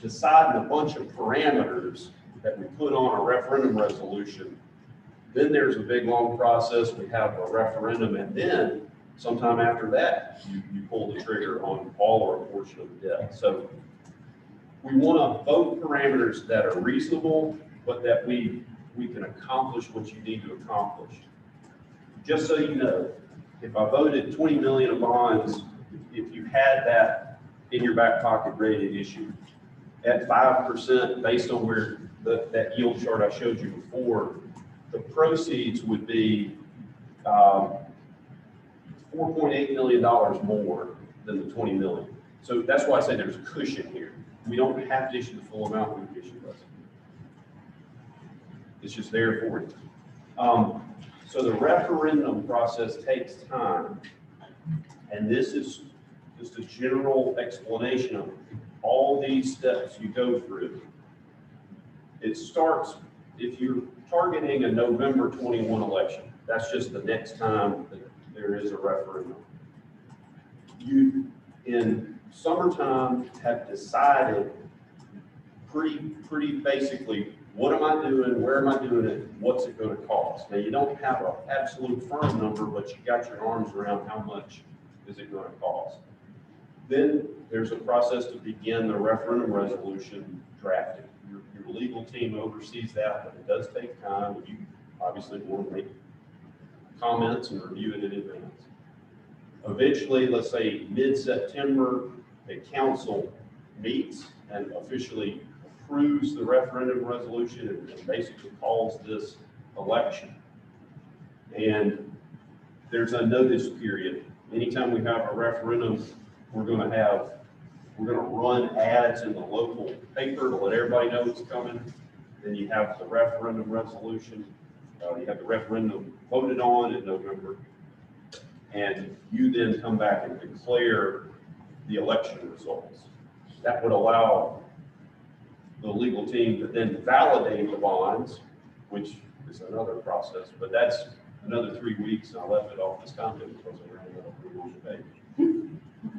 deciding a bunch of parameters that we put on a referendum resolution. Then there's a big, long process. We have a referendum, and then sometime after that, you pull the trigger on all or a portion of the debt. So we want to vote parameters that are reasonable, but that we can accomplish what you need to accomplish. Just so you know, if I voted 20 million of bonds, if you had that in your back pocket ready to issue at 5% based on where that yield chart I showed you before, the proceeds would be $4.8 million more than the 20 million. So that's why I say there's a cushion here. We don't have to issue the full amount, we can issue less. It's just there for you. So the referendum process takes time, and this is just a general explanation of all these steps you go through. It starts, if you're targeting a November 21 election, that's just the next time that there is a referendum. You, in summertime, have decided pretty basically, what am I doing, where am I doing it, what's it going to cost? Now, you don't have an absolute firm number, but you got your arms around how much is it going to cost. Then there's a process to begin the referendum resolution drafting. Your legal team oversees that, but it does take time. You obviously want to make comments and review it in advance. Eventually, let's say mid-September, the council meets and officially approves the referendum resolution and basically calls this election. And there's a notice period. Anytime we have a referendum, we're going to run ads in the local paper to let everybody know it's coming. Then you have the referendum resolution. You have the referendum voted on in November. And you then come back and declare the election results. That would allow the legal team to then validate the bonds, which is another process, but that's another 3 weeks. And I left it off this content because I ran out of 3 on the page.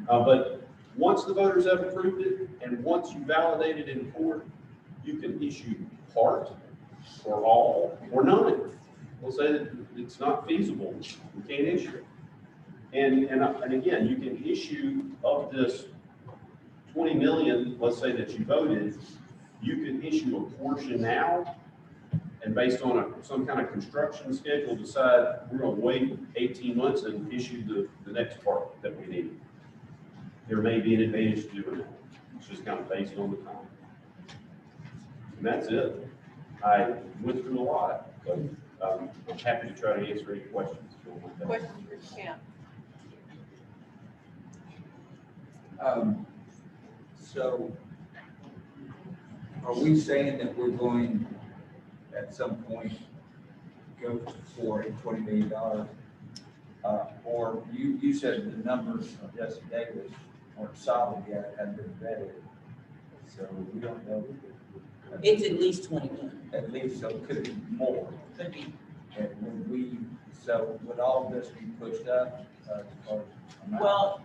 But once the voters have approved it, and once you validate it in court, you can issue part or all or none. We'll say that it's not feasible, we can't issue it. And again, you can issue of this 20 million, let's say that you voted, you can issue a portion now, and based on some kind of construction schedule, decide we're going to wait 18 months and issue the next part that we need. There may be an advantage to doing that. It's just kind of based on the time. And that's it. I went through a lot, but I'm happy to try to answer any questions. Questions for Kent? So are we saying that we're going at some point go for a $20 million? Or you said the numbers of Jesse Davis weren't solid yet, hadn't been vetted. So we don't know. It's at least 20 million. At least, so it could be more. Could be. And when so would all this be pushed up, or? Well,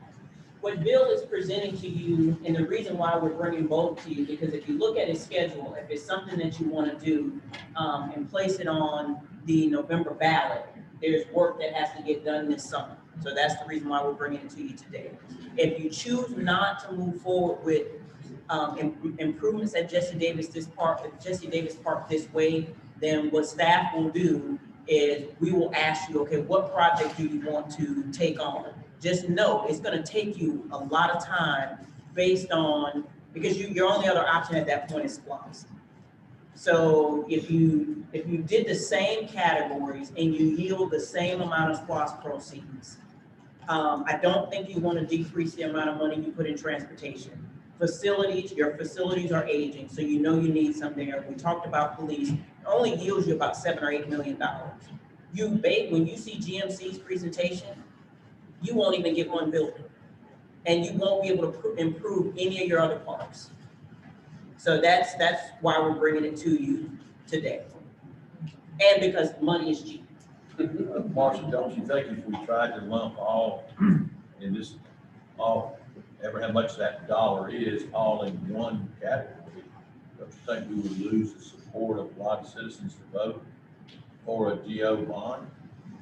what Bill is presenting to you, and the reason why we're bringing both to you, because if you look at his schedule, if it's something that you want to do, and place it on the November ballot, there's work that has to get done this summer. So that's the reason why we're bringing it to you today. If you choose not to move forward with improvements at Jesse Davis Park this way, then what staff will do is we will ask you, okay, what project do you want to take on? Just know it's gonna take you a lot of time based on, because your only other option at that point is SPLOST. So if you did the same categories and you yield the same amount of SPLOST proceeds, I don't think you wanna decrease the amount of money you put in transportation. Facilities, your facilities are aging, so you know you need some there. We talked about police, it only yields you about $7 or $8 million. When you see GMC's presentation, you won't even get one building. And you won't be able to improve any of your other parks. So that's why we're bringing it to you today. And because money is cheap. Marcia, don't you think if we tried to lump all, in this, ever how much that dollar is, all in one category, don't you think we would lose the support of a lot of citizens to vote for a GO bond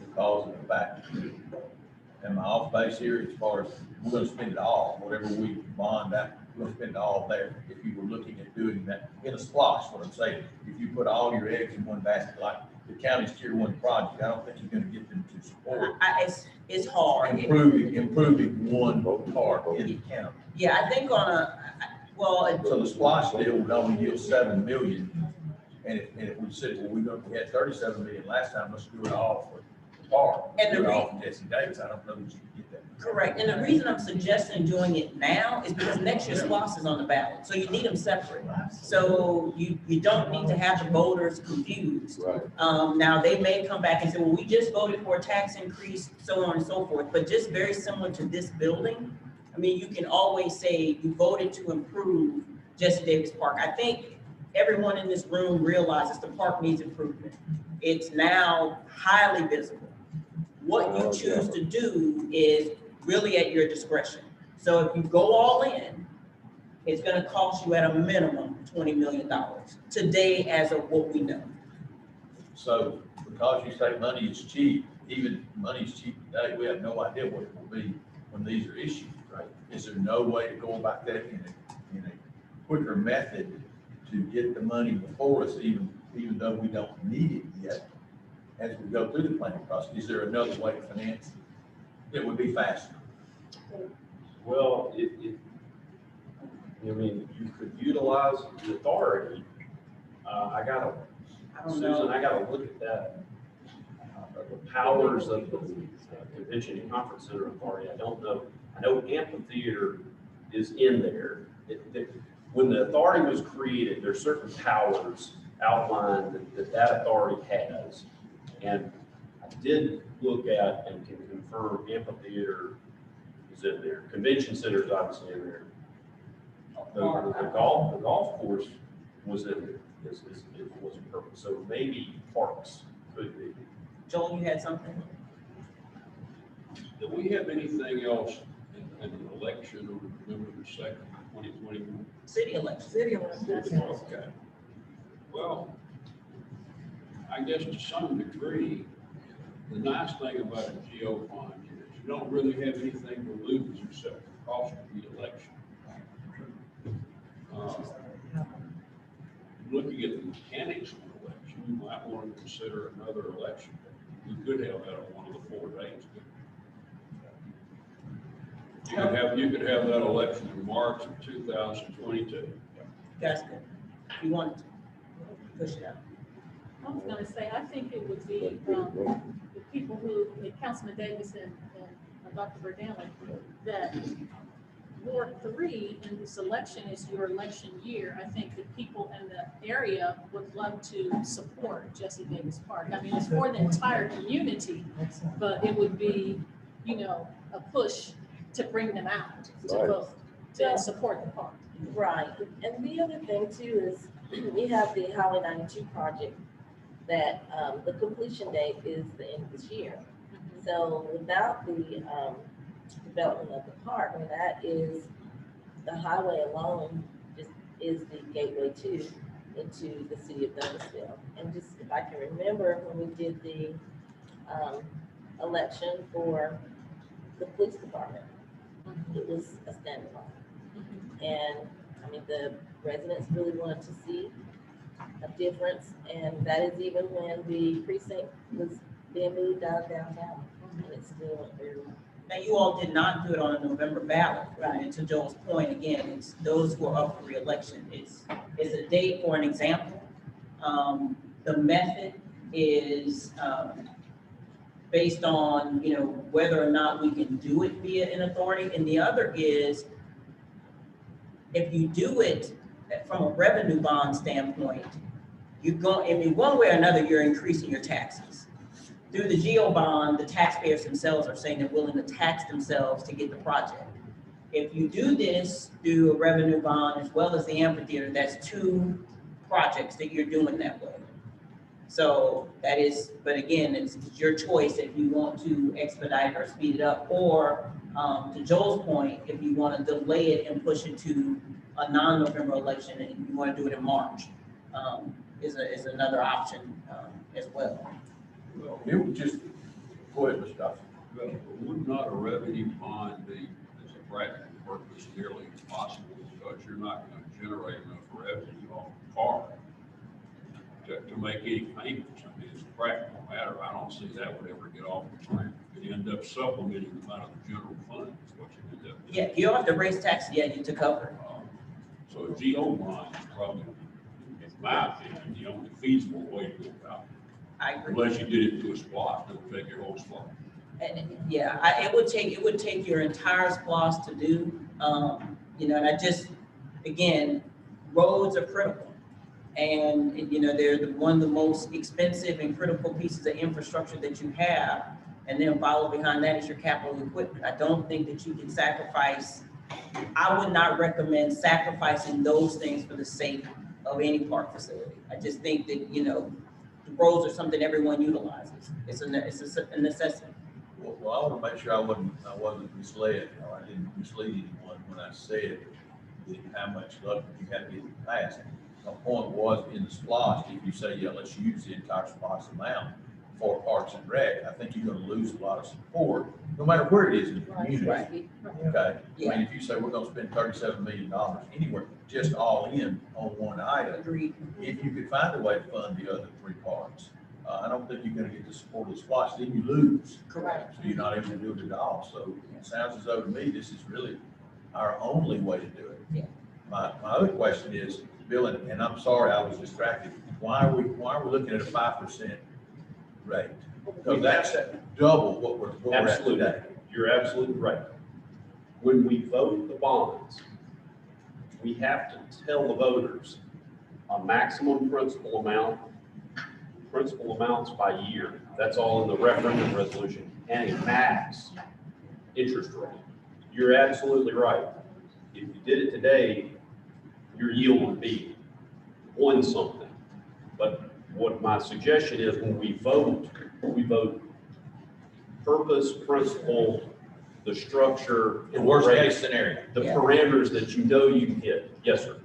because of the fact, am I off base here as far as we're gonna spend it all, whatever we bond that, we're gonna spend it all there. If you were looking at doing that in a SPLOST, what I'm saying, if you put all your eggs in one basket, like the county's tier 1 project, I don't think you're gonna get them to support It's hard. improving one part in the county. Yeah, I think So the SPLOST deal would only yield 7 million. And if we said, well, we had 37 million last time, let's do it all for the park. And do it all for Jesse Davis, I don't know that you can get that. correct. And the reason I'm suggesting doing it now is because next year's SPLOST is on the ballot. So you need them separate. So you don't need to have the voters confused. Right. Now they may come back and say, well, we just voted for a tax increase, so on and so forth, but just very similar to this building. I mean, you can always say you voted to improve Jesse Davis Park. I think everyone in this room realizes the park needs improvement. It's now highly visible. What you choose to do is really at your discretion. So if you go all in, it's gonna cost you at a minimum $20 million today as of what we know. So because you say money is cheap, even money is cheap today, we have no idea what it will be when these are issued, right? Is there no way to go about that in a quicker method to get the money before us, even though we don't need it yet, as we go through the planning process? Is there another way to finance it? It would be faster. Well, I mean, you could utilize the authority. I don't Susan, know. I gotta look at that. The powers of the Convention and Conference Center Authority, I don't know. I know amphitheater is in there. When the authority was created, there's certain powers outlined that authority has. And I did look at and can confirm amphitheater is in there. Convention center is obviously in there. The golf course was in there. It wasn't purpose. So maybe parks could be. Joel, you had something? Do we have anything else in an election on November 2nd, 2021? City election. City election. Okay. Well, I guess to some degree, the nice thing about a GO fund is you don't really have anything to lose except the cost of the election. Looking at the mechanics of the election, you might want to consider another election. We could have that on one of the 4 days. You could have that election in March of 2022. That's good. You want to push it out. I was gonna say, I think it would be, the people who, like Councilman Davis and Dr. Burdanley, that Ward 3 in this election is your election year. I think that people in the area would love to support Jesse Davis Park. I mean, it's for the entire community, but it would be, a push to bring them out to vote, to support the park. Right, and the other thing too is, we have the Highway 92 project that, the completion date is the end of this year. So without the, development of the park, I mean, that is, the highway alone is the gateway into the city of Douglasville. And just, if I can remember, when we did the, election for the police department, it was a standalone. And, I mean, the residents really wanted to see a difference, and that is even when the precinct was being moved out of downtown, and it's still very. Now, you all did not do it on a November ballot. Right. And to Joel's point, again, it's those who are up for reelection. It's a date for an example. The method is, based on, you know, whether or not we can do it via an authority. And the other is, if you do it from a revenue bond standpoint, I mean, one way or another, you're increasing your taxes. Through the GO bond, the taxpayers themselves are saying they're willing to tax themselves to get the project. If you do this through a revenue bond as well as the amphitheater, that's two projects that you're doing that way. So that is, but again, it's your choice if you want to expedite or speed it up, or to Joel's point, if you want to delay it and push it to a non-November election and you want to do it in March, is another option as well. Well, It would just, go ahead, Mr. Dawson. well, would not a revenue bond be, as a practical purpose, nearly impossible, because you're not going to generate enough revenue on the park to make any payments? I mean, it's a practical matter. I don't see that would ever get off the ground. You'd end up supplementing the amount of the general fund, is what you end up doing. Yeah, you don't have to raise taxes yet to cover it. So a GO bond is probably, in my opinion, the only feasible way to go about it. I agree. Unless you did it to a spot, it would take your whole spot. And yeah, it would take your entire SPOS to do, you know, and I just, again, roads are critical. And, you know, they're one of the most expensive and critical pieces of infrastructure that you have. And then follow behind that is your capital equipment. I don't think that you can sacrifice, I would not recommend sacrificing those things for the sake of any park facility. I just think that, you know, the roads are something everyone utilizes. It's a necessity. Well, I want to make sure I wasn't misled, or I didn't mislead anyone when I said that how much luck you had to get it passed. My point was, in the SPOS, if you say, yeah, let's use the entire SPOS amount for Parks and Rec, I think you're going to lose a lot of support, no matter where it is in the community. Right. Okay? Yeah. I mean, if you say we're going to spend $37 million anywhere, just all in on one item, Agreed. if you could find a way to fund the other three parts, I don't think you're going to get the support of the SPOS, then you lose. Correct. So you're not able to do it at all. So it sounds as though to me, this is really our only way to do it. Yeah. My other question is, Bill, and I'm sorry, I was distracted. Why are we looking at a 5% rate? Because that's double what we're at Absolutely. today. You're absolutely right. When we vote the bonds, we have to tell the voters a maximum principal amounts by year. That's all in the referendum resolution, and a max interest rate. You're absolutely right. If you did it today, your yield would be one something. But what my suggestion is, when we vote purpose, principle, the structure. The worst case scenario. The parameters that you know you can hit. Yes, sir.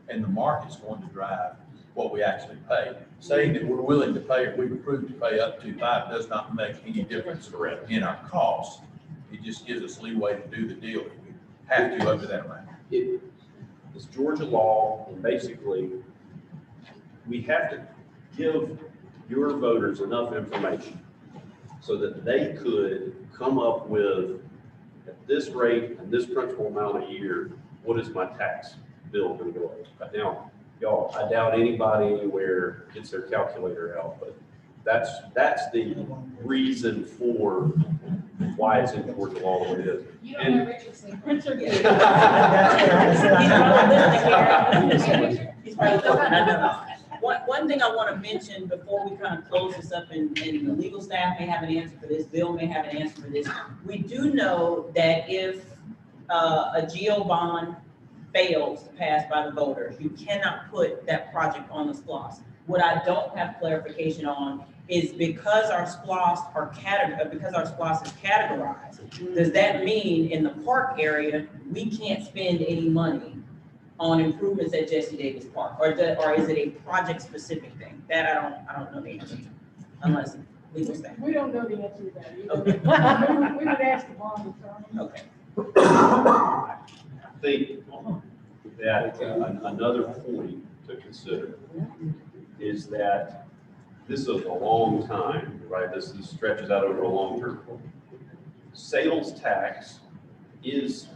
And the market's going to drive what we actually pay. Saying that we're willing to pay, or we've approved to pay up to 5 does not make any difference in our cost. It just gives us leeway to do the deal if we have to over that amount. It's Georgia law, and basically, we have to give your voters enough information so that they could come up with, at this rate and this principal amount a year, what is my tax bill going to go up? Now, y'all, I doubt anybody anywhere gets their calculator out, but that's the reason for why it's in Georgia law the way it is. You don't And- know Richardson. Richard. He's probably listening. I know. One thing I want to mention before we kind of close this up, and the legal staff may have an answer for this, Bill may have an answer for this. We do know that if a GO bond fails to pass by the voters, you cannot put that project on the SPOS. What I don't have clarification on is because our SPOS is categorized, does that mean in the park area, we can't spend any money on improvements at Jesse Davis Park? Or is it a project-specific thing? That I don't know the answer to, unless legal staff. We don't know the answer to that either. Okay. We would ask the bond attorney. Okay. I think that another point to consider is that this is a long time, right? This stretches out over a long term. Sales tax is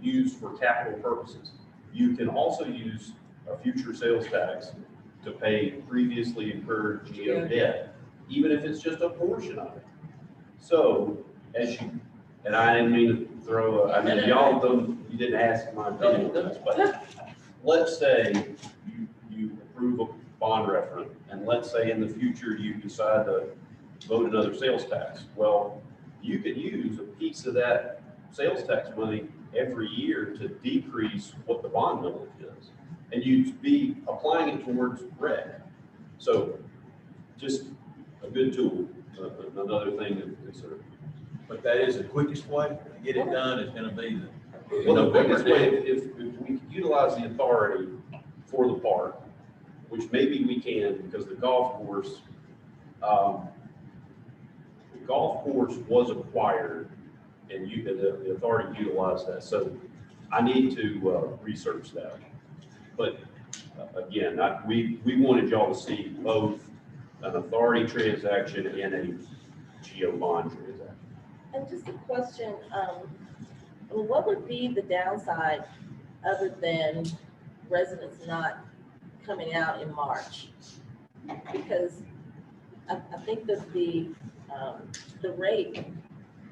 used for capital purposes. You can also use a future sales tax to pay previously incurred GO debt, even if it's just a portion of it. So and I didn't mean to throw, y'all don't, you didn't ask my opinion on this, but let's say you approve a bond referendum, and let's say in the future you decide to vote another sales tax. Well, you could use a piece of that sales tax money every year to decrease what the bond millage is, and you'd be applying it towards rec. So just a good tool, another thing to consider. But that is the quickest way to get it done, is gonna be the. Well, the quickest way, if we could utilize the authority for the park, which maybe we can, because the golf course was acquired, and the authority utilized that. So I need to research that. But again, we wanted y'all to see both an authority transaction and a GO bond transaction. And just a question, what would be the downside other than residents not coming out in March? Because I think that the rate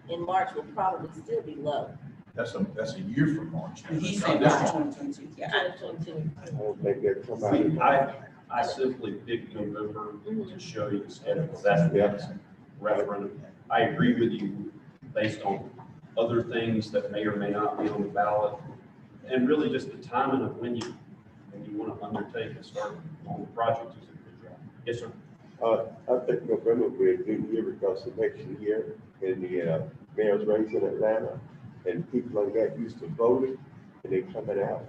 in March will probably still be low. That's a year from March. He's saying that's 2022, yeah. 2022. I simply picked November to show you the schedule. That's the referendum. I agree with you based on other things that may or may not be on the ballot, and really just the timing of when you want to undertake and start on the project is a good job. Yes, sir. I think November will be a good year because the next year in the mayor's race in Atlanta, and people like that used to voting, and they coming out.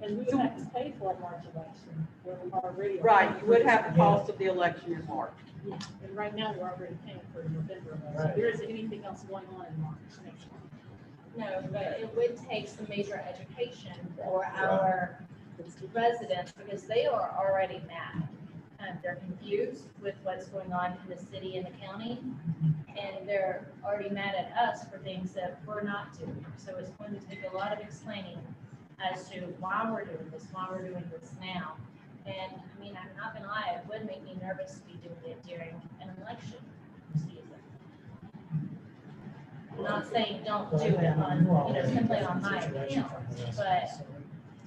And we would have to pay for a March election. We're already. Right, you would have the cost of the election in March. Yeah, and right now we're already paying for November. So there isn't anything else going on in March next month. No, but it would take some major education for our residents because they are already mad. They're confused with what's going on in the city and the county, and they're already mad at us for things that we're not doing. So it's going to take a lot of explaining as to why we're doing this now. And I mean, I'm not gonna lie, it would make me nervous to be doing it during an election season. I'm not saying don't do it on, simply on my account, but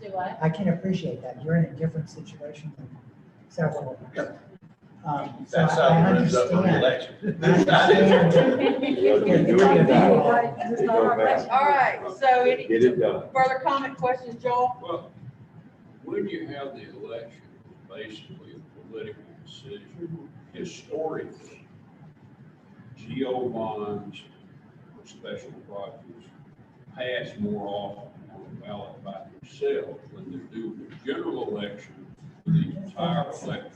do what? I can appreciate that. You're in a different situation than several of us. Yep. So That's I how it ends up in the understand. All right, so any Get it done. further comment, questions, Joel? Well, when you have the election, basically a political decision, historically, GO bonds or special projects pass more often on the ballot by themselves than they do in the general election for the entire electorate.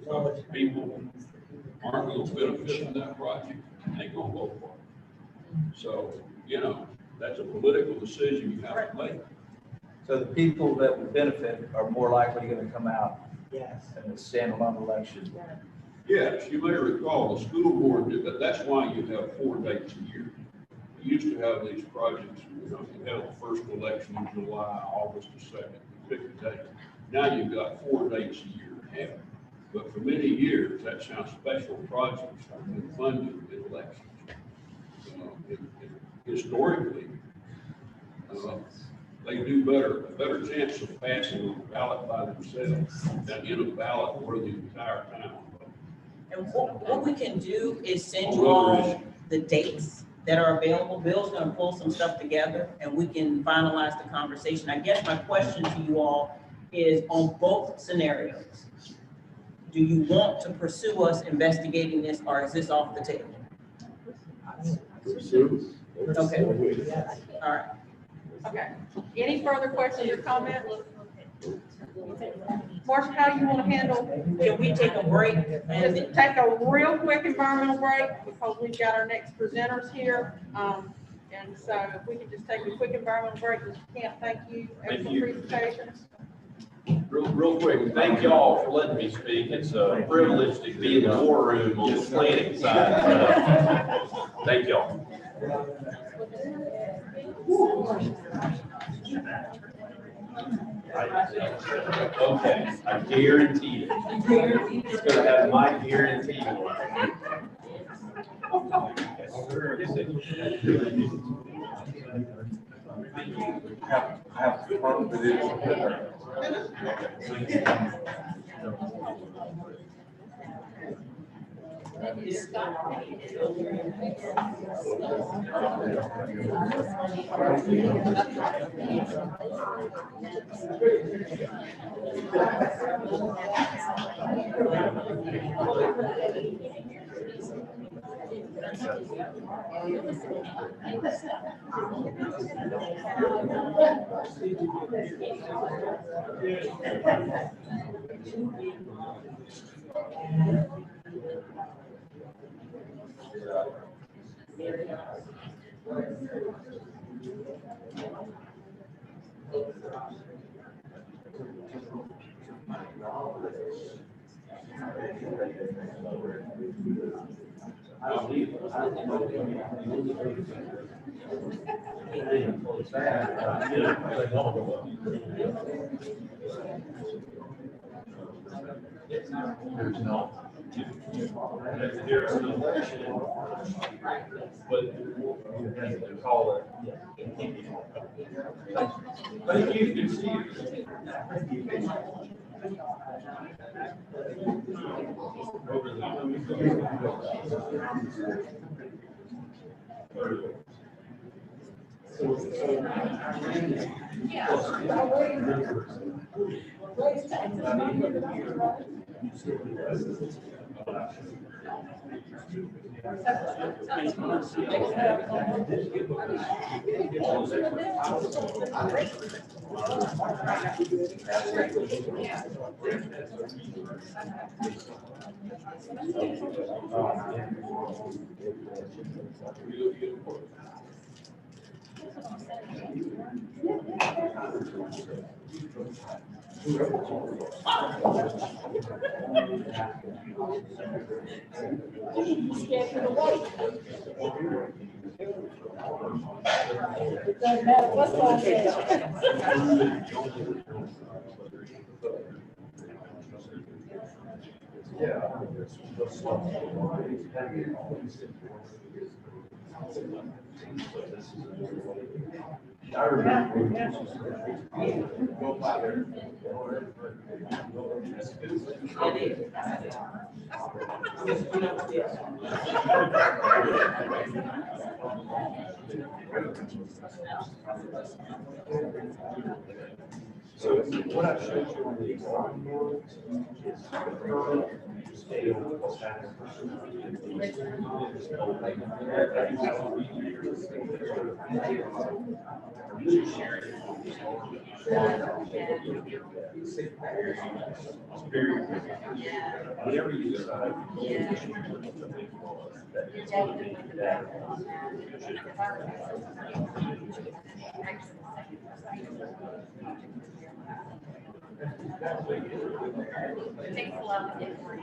Because people aren't going to benefit from that project, and they gonna vote for it. So, that's a political decision you have to make. So the people that would benefit are more likely going to come out Yes. in a standalone election. Yes, you may recall, the school board did that. That's why you have 4 dates a year. You used to have these projects, you had the first election in July, August the 2nd, you pick a date. Now you've got 4 dates a year to have it. But for many years, that's how special projects have been funded in elections. Historically, they do a better chance of passing a ballot by themselves than in a ballot where the entire town. And what we can do is send you all the dates that are available. Bill's gonna pull some stuff together and we can finalize the conversation. I guess my question to you all is on both scenarios. Do you want to pursue us investigating this or is this off the table? Okay, all right. Okay. Any further questions or comments? Marcia, how do you want to handle? Can we take a break and Just take a real quick environmental break because we've got our next presenters here. And so if we could just take a quick environmental break, Mr. Camp, thank you. Thank you. Presentations. Real quick, thank y'all for letting me speak. It's a privilege to be in the war room on the planning side. Thank y'all. Okay, I guarantee it. It's gonna have my guarantee on I have to confirm that it There's no. There's an election, but you have to call it. Thank you, good to see you. It doesn't matter what's on there. I remember. So what I showed you on the example board is the current scale of status. Whatever you decide. It takes a lot of different.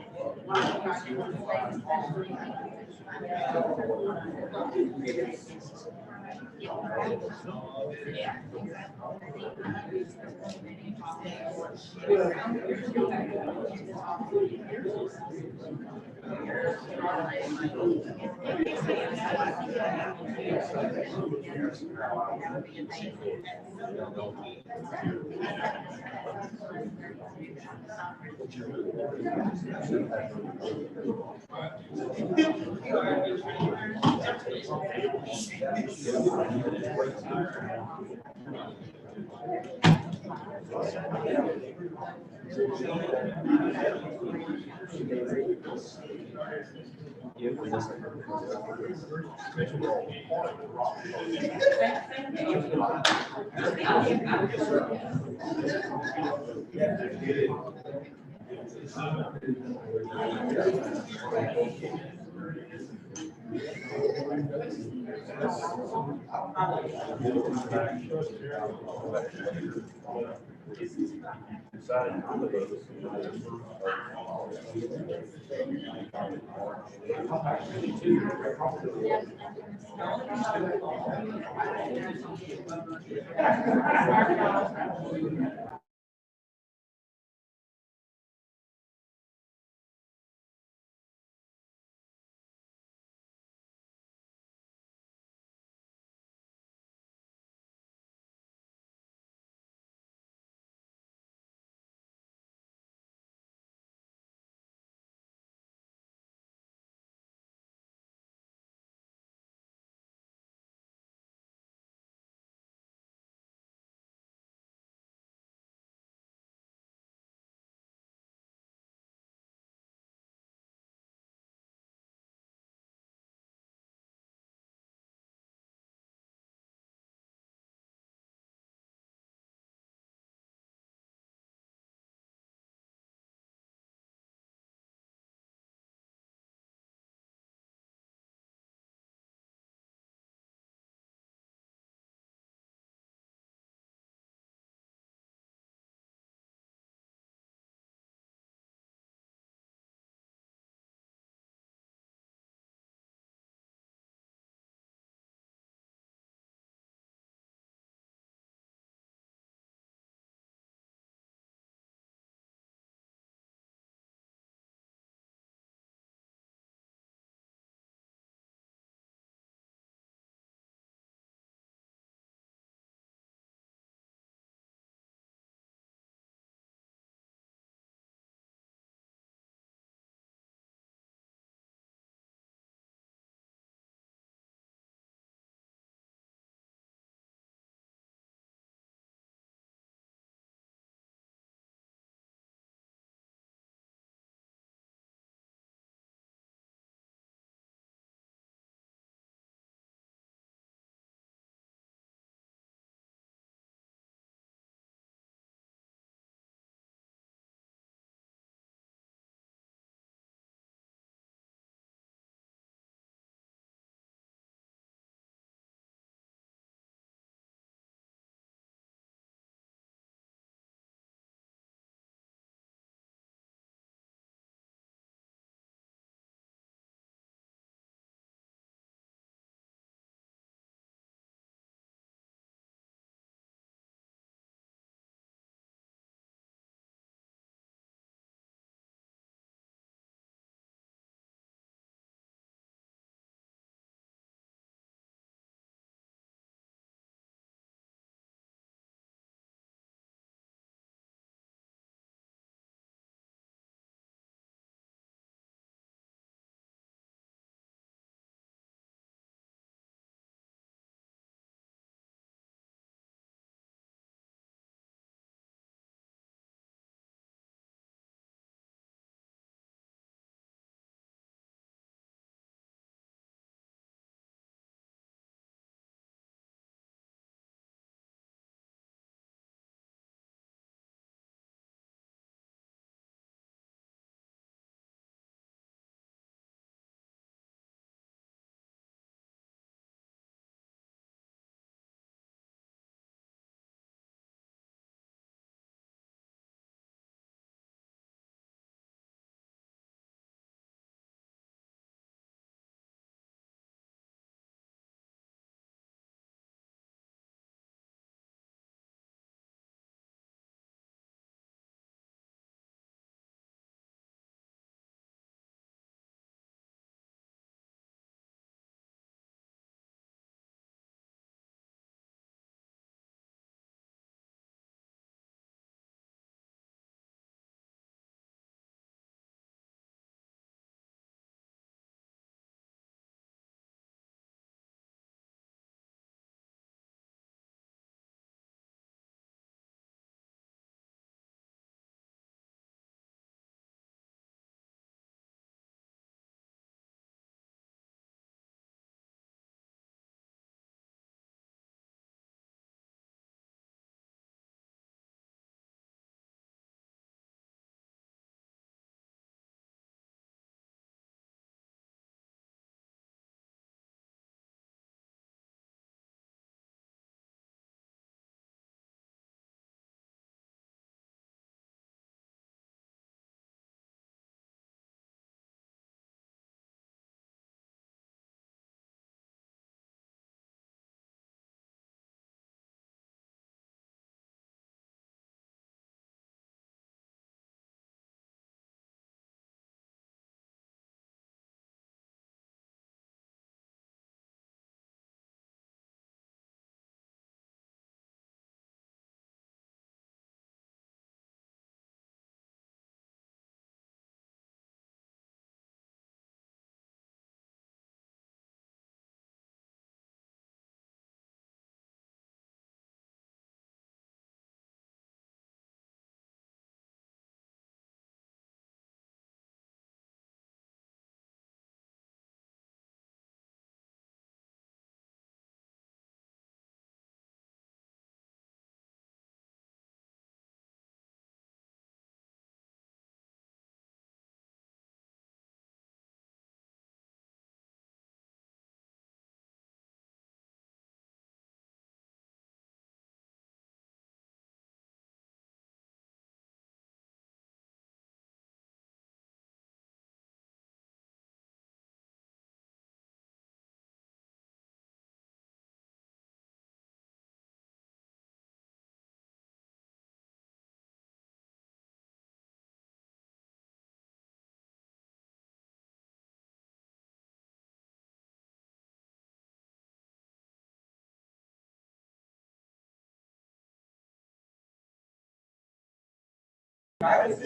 I've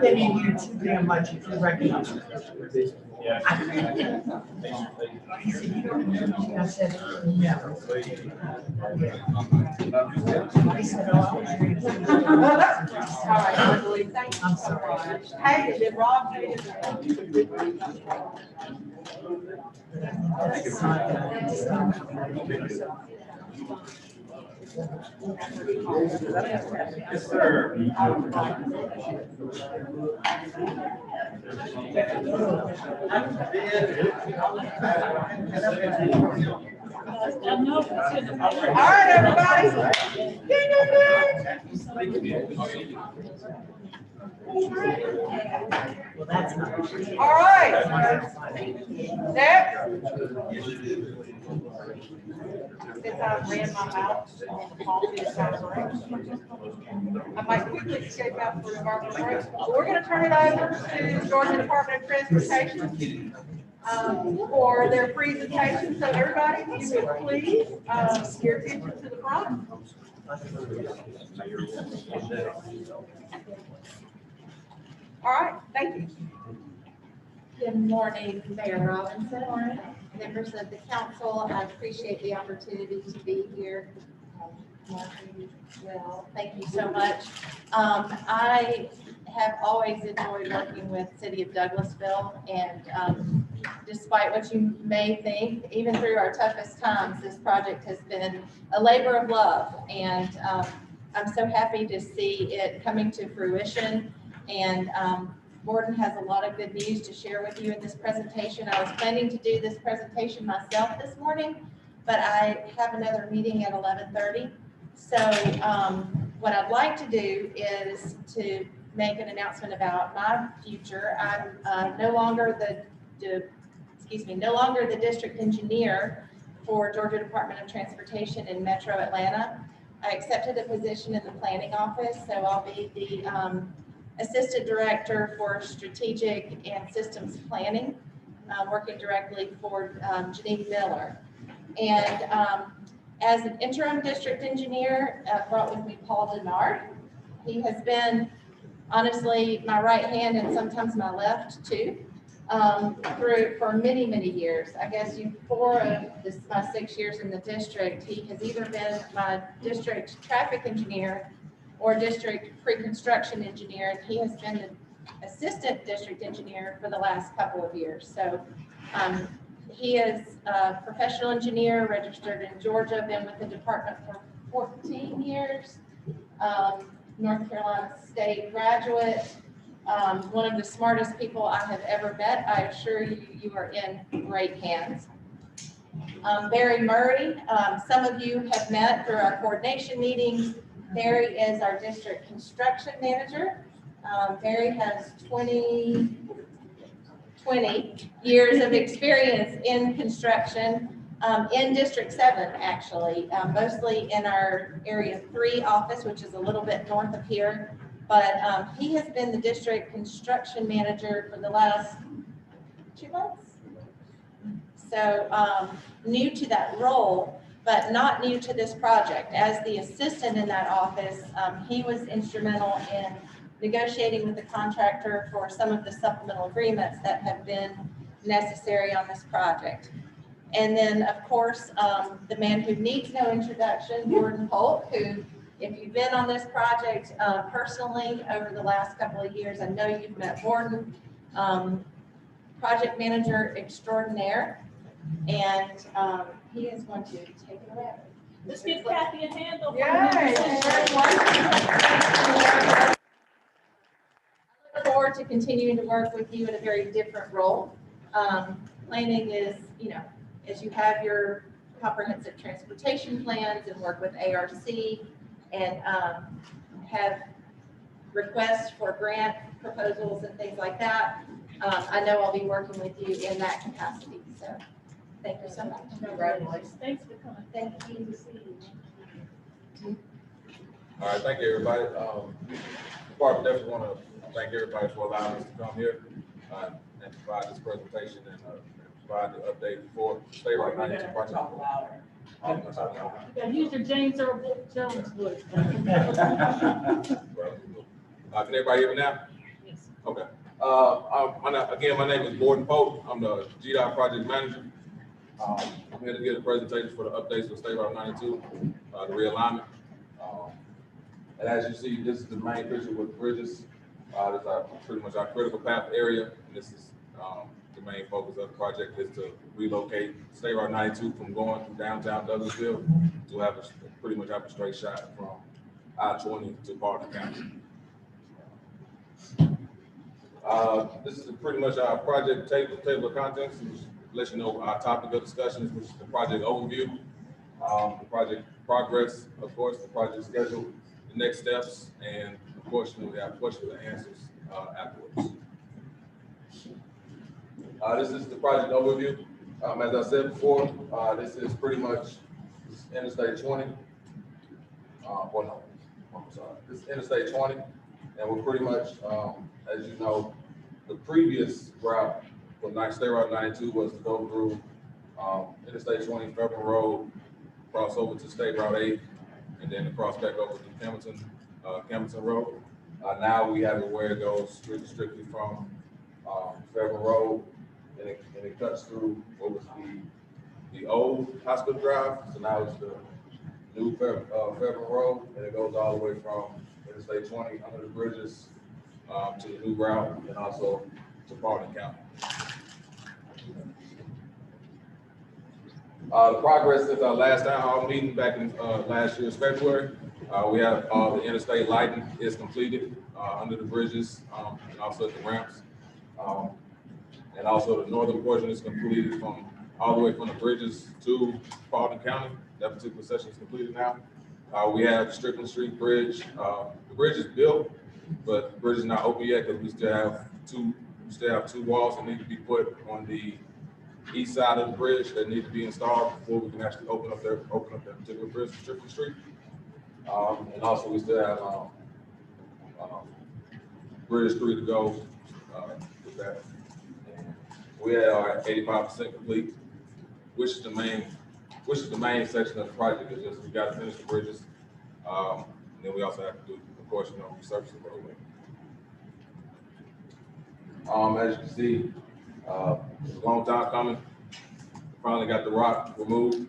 been in here too damn much, if you recognize me. I said, never. I said, oh, I was reading. I'm sorry. Hey, did Rob do it? Yes, sir. All right, everybody. Ding, ding, ding. Well, that's not. All right. Next. Since I ran my mouth on the policy break, I might quickly escape out for environmental break. So we're going to turn it over to Georgia Department of Transportation for their presentation. So everybody, if you would please, your attention to the front. All right, thank you. Good morning, Mayor Robinson, members of the council. I appreciate the opportunity to be here. Well, thank you so much. I have always enjoyed working with City of Douglasville, and despite what you may think, even through our toughest times, this project has been a labor of love, and I'm so happy to see it coming to fruition. And Gordon has a lot of good news to share with you in this presentation. I was planning to do this presentation myself this morning, but I have another meeting at 11:30. So what I'd like to do is to make an announcement about my future. I'm no longer the district engineer for Georgia Department of Transportation in Metro Atlanta. I accepted a position in the planning office, so I'll be the Assistant Director for Strategic and Systems Planning, working directly for Janine Miller. And as an interim district engineer, I brought with me Paul Denard. He has been honestly my right hand and sometimes my left too, for many, many years. I guess 4 of my 6 years in the district, he has either been my district traffic engineer or district pre-construction engineer, and he has been the assistant district engineer for the last couple of years. So he is a professional engineer, registered in Georgia, been with the department for 14 years, North Carolina State graduate, one of the smartest people I have ever met. I assure you, you are in great hands. Barry Murray, some of you have met through our coordination meetings. Barry is our district construction manager. Barry has 20 years of experience in construction, in District 7, actually, mostly in our Area 3 office, which is a little bit north of here. But he has been the district construction manager for the last 2 months. So new to that role, but not new to this project. As the assistant in that office, he was instrumental in negotiating with the contractor for some of the supplemental agreements that have been necessary on this project. And then, of course, the man who needs no introduction, Gordon Polk, who, if you've been on this project personally over the last couple of years, I know you've met Gordon, project manager extraordinaire, and he is going to take it away. Let's give Kathy a hand. Yay. I look forward to continuing to work with you in a very different role. Planning is, as you have your comprehensive transportation plans and work with ARC and have requests for grant proposals and things like that, I know I'll be working with you in that capacity. So thank you so much. Congratulations. Thanks for coming. Thank you. All right, thank you, everybody. Department definitely want to thank everybody for allowing us to come here and provide this presentation and provide the update for stay right now. Yeah, use your James Earl Jones voice. Can everybody hear me now? Yes. Okay. Again, my name is Gordon Pope. I'm the GDOT project manager. I'm here to give a presentation for the updates for State Route 92, the realignment. And as you see, this is the main picture with bridges. This is pretty much our critical path area. And this is the main focus of the project is to relocate State Route 92 from going through downtown Douglasville to have pretty much have a straight shot from I-20 to Parker County. This is pretty much our project table of contents, which lets you know our topic of discussions, which is the project overview, the project progress, of course, the project schedule, the next steps, and of course, we have questions and answers afterwards. This is the project overview. As I said before, this is pretty much Interstate 20. This is Interstate 20, and we're pretty much, as you know, the previous route for State Route 92 was to go through Interstate 20, Federal Road, cross over to State Route 8, and then cross back over to Campbellton Road. Now we have it where it goes strictly from Federal Road, and it cuts through what was the old Hospital Drive. So now it's the new Federal Road, and it goes all the way from Interstate 20 under the bridges to the new route, and also to Barton County. The progress since our last town hall meeting back in last year's February, we have the interstate lighting is completed under the bridges and also at the ramps. And also the northern portion is completed from all the way from the bridges to Barton County. That particular section is completed now. We have Strickland Street Bridge. The bridge is built, but the bridge is not open yet because we still have two walls that need to be put on the east side of the bridge that need to be installed before we can actually open up that particular bridge for Strickland Street. And also we still have Bridge 3 to go with that. We are 85% complete, which is the main section of the project. Is just we got to finish the bridges. And then we also have to do, of course, resurface the roadway. As you can see, it's a long time coming. Finally got the rock removed.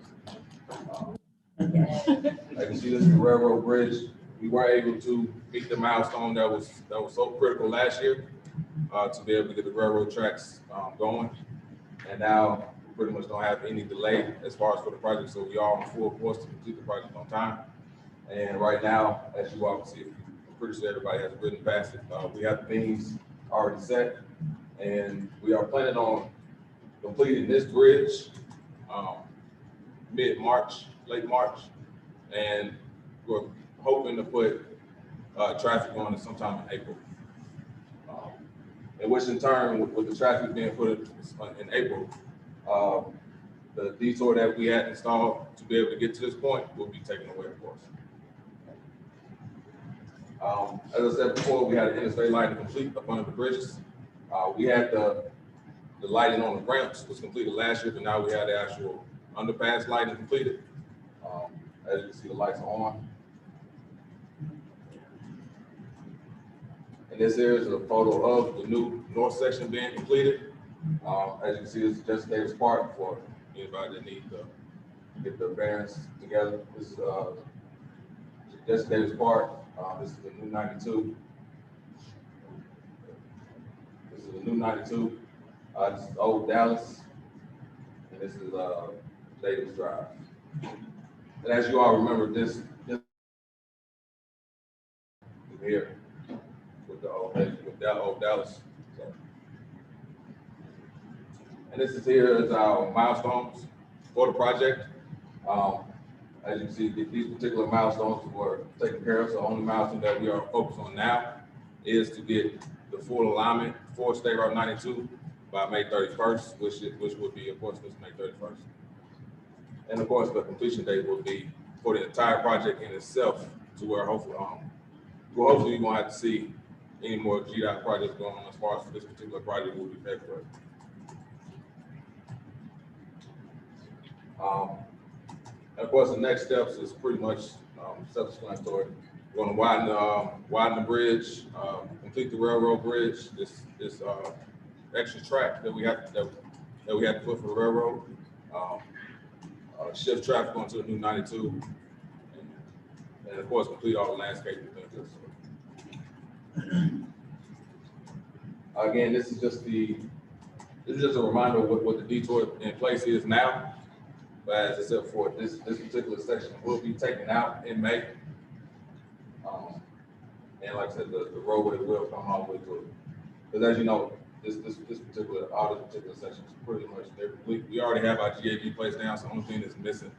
As you can see, this is the railroad bridge. We were able to meet the milestone that was so critical last year to be able to get the railroad tracks going. And now we pretty much don't have any delay as far as for the project. So we are on full course to complete the project on time. And right now, as you all can see, I'm pretty sure everybody has written past it. We have the beams already set, and we are planning on completing this bridge mid-March, late March, and we're hoping to put traffic on it sometime in April. And which in turn, with the traffic being put in April, the detour that we had installed to be able to get to this point will be taken away, of course. As I said before, we had an interstate lighting complete up under the bridges. We had the lighting on the ramps was completed last year, but now we have the actual underpass lighting completed. As you can see, the lights are on. And this here is a photo of the new north section being completed. As you can see, this is Jesse Davis Park for anybody that needs to get the bearings together. This is Jesse Davis Park. This is the new 92. This is the new 92. This is Old Dallas. And this is Davis Drive. And as you all remember, this here with the Old Dallas. So, and this is here is our milestones for the project. As you can see, these particular milestones were taken care of. So the only milestone that we are focused on now is to get the full alignment for State Route 92 by May 31st, which would be, of course, this May 31st. And of course, the completion date will be for the entire project in itself, to where hopefully we won't have to see any more GDOT projects going on as far as for this particular project will be paid for. And of course, the next steps is pretty much self-explanatory. We're going to widen the bridge, complete the railroad bridge. This extra track that we have to put for the railroad. Shift traffic onto the new 92, and of course, complete all the landscaping things. Again, this is just a reminder of what the detour in place is now. But as I said before, this particular section will be taken out in May. And like I said, the roadway will come all the way through. Because as you know, this particular section is pretty much there. We already have our GAB placed down, so the only thing that's missing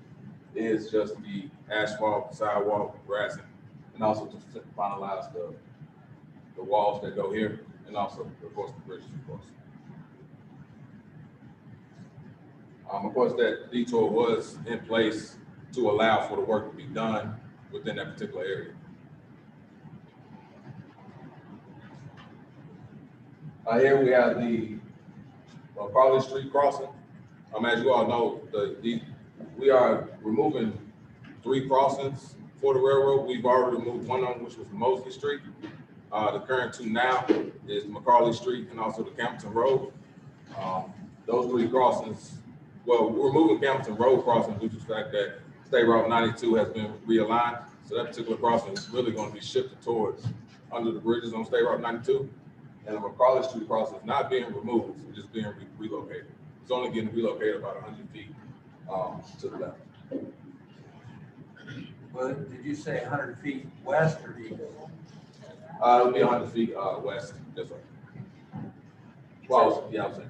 is just the asphalt, sidewalk, grassing, and also to finalize the walls that go here, and also, of course, the bridges, of course. Of course, that detour was in place to allow for the work to be done within that particular area. Here we have the Carly Street crossing. As you all know, we are removing 3 crossings for the railroad. We've already removed one of them, which was Mosley Street. The current 2 now is McCarley Street and also the Campbellton Road. Those 3 crossings, well, we're removing Campbellton Road crossing due to the fact that State Route 92 has been realigned. So that particular crossing is really going to be shifted towards under the bridges on State Route 92. And the McCarley Street crossing is not being removed, it's just being relocated. It's only getting relocated about 100 feet to the left. Well, did you say 100 feet west or east? It'll be 100 feet west, that's right. Well, yeah, I was saying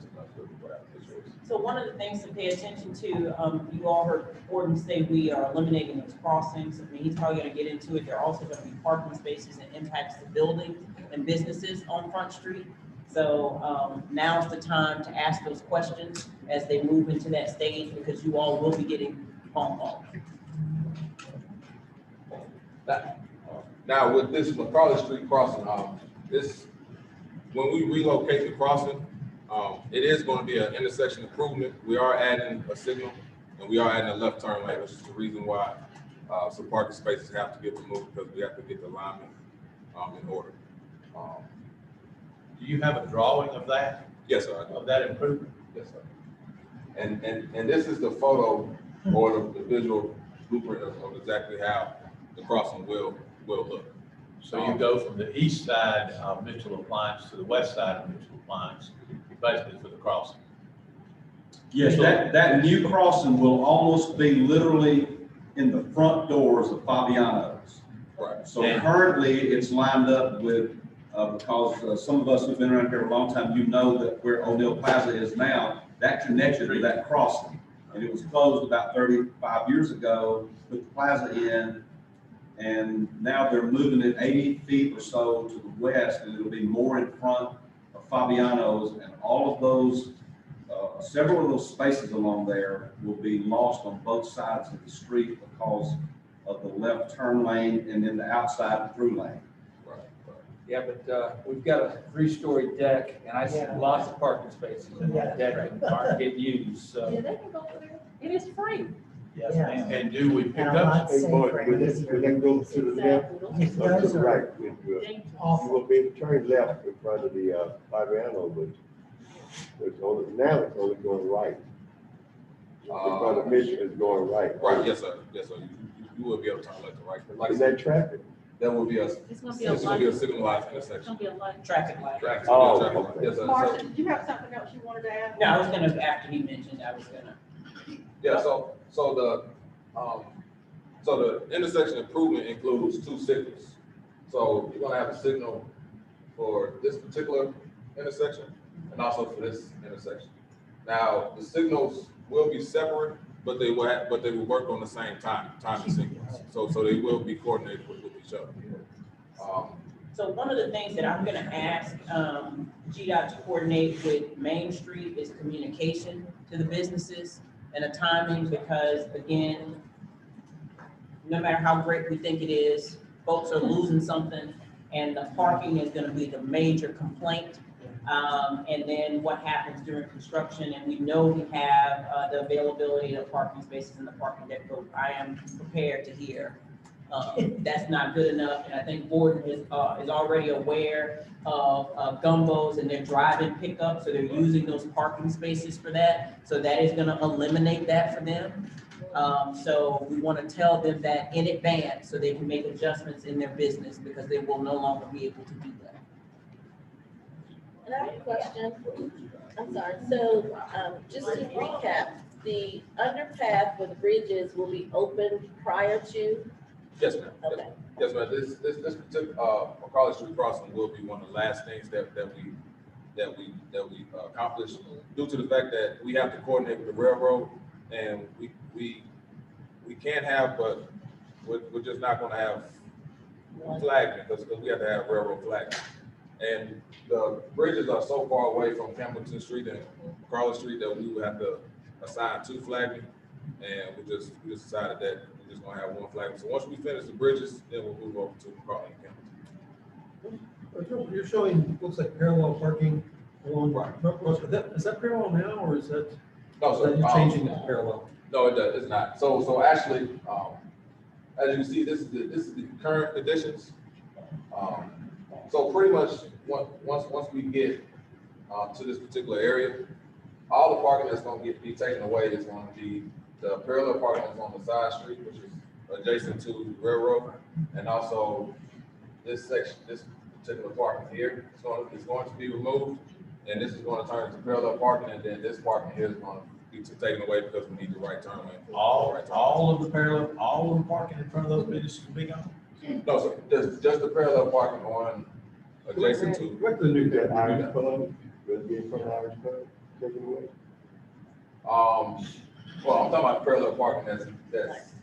so one of the things to pay attention to, you all heard Gordon say we are eliminating those crossings. I mean, he's probably going to get into it. There are also going to be parking spaces that impacts the buildings and businesses on Front Street. So now's the time to ask those questions as they move into that stage, because you all will be getting phone calls. Now with this McCarley Street crossing, when we relocate the crossing, it is going to be an intersection improvement. We are adding a signal and we are adding a left turn lane, which is the reason why some parking spaces have to get removed, because we have to get the alignment in order. Do you have a drawing of that? Yes, sir. Of that improvement? Yes, sir. And this is the photo or the visual blueprint of exactly how the crossing will look. So you go from the east side of Mitchell Appliance to the west side of Mitchell Appliance, basically for the crossing. Yes, that new crossing will almost be literally in the front doors of Fabiano's. Right. So currently it's lined up with, because some of us who've been around here a long time, you know that where O'Neill Plaza is now, that connected to that crossing. And it was closed about 35 years ago, put the plaza in, and now they're moving it 80 feet or so to the west, and it'll be more in front of Fabiano's, and all of those, several of those spaces along there will be lost on both sides of the street because of the left turn lane and then the outside through lane. Yeah, but we've got a 3-story deck, and I see lots of parking spaces in that deck that aren't getting used, so. Yeah, they can go over there. It is free. Yes, Yeah. ma'am. And do we pick And a up? lot safer and When easier. they go to the left, If or to those the are right, you awful. will be able to turn left in front of the Fabiano, but now it's only going right. Because the mission is going right. Right, yes, sir. Yes, sir. You will be able to turn left and right. Like I Is said, that traffic? there will be a, It's gonna be a it's gonna be a light. signalized It's intersection. gonna be a light. Traffic light. Traffic, Oh, traffic light. okay. Yes, sir. Marcia, So, did you have something else you wanted to add? No, I was gonna, after he mentioned, I was gonna. yeah, so the intersection improvement includes 2 signals. So you're gonna have a signal for this particular intersection and also for this intersection. Now, the signals will be separate, but they will work on the same time and sequence. So they will be coordinated with each other. So one of the things that I'm gonna ask GDOT to coordinate with Main Street is communication to the businesses and a timing, because again, no matter how great we think it is, folks are losing something, and the parking is gonna be the major complaint. And then what happens during construction, and we know we have, the availability of parking spaces in the parking deck, but I am prepared to hear, that's not good enough, and I think Gordon is already aware of Gumbos and their drive-in pickup, so they're using those parking spaces for that, so that is gonna eliminate that for them. So we wanna tell them that in advance, so they can make adjustments in their business, because they will no longer be able to do that. And I have a question. I'm sorry. So, just to recap, the underpass with bridges will be open prior to? Yes, ma'am. Okay. Yes, ma'am. This particular, McCarley Street crossing will be one of the last things that we accomplish due to the fact that we have to coordinate with the railroad, and we can't have, but we're just not gonna have flagging, because we have to have railroad flagging. And the bridges are so far away from Campbellton Street and McCarley Street that we would have to assign 2 flagging, and we just decided that we're just gonna have 1 flagging. So once we finish the bridges, then we'll move over to McCarley and Campbellton. You're showing, looks like parallel parking along, is that parallel now, or is that? No, sir. You're changing it to parallel? No, it does, it's not. So actually, as you can see, this is the current conditions. So pretty much, once we get to this particular area, all the parking that's gonna be taken away is gonna be the parallel parking that's on the side street, which is adjacent to the railroad, and also this section, this particular parking here, is going to be removed, and this is gonna turn into parallel parking, and then this parking here is gonna be taken away because we need the right turn lane. All of the parking in front of those businesses will be gone? No, sir, just the parallel parking on adjacent to. What's the new, that Irish pub, will it be in front of Irish pub, taken away? Well, I'm talking about parallel parking that's.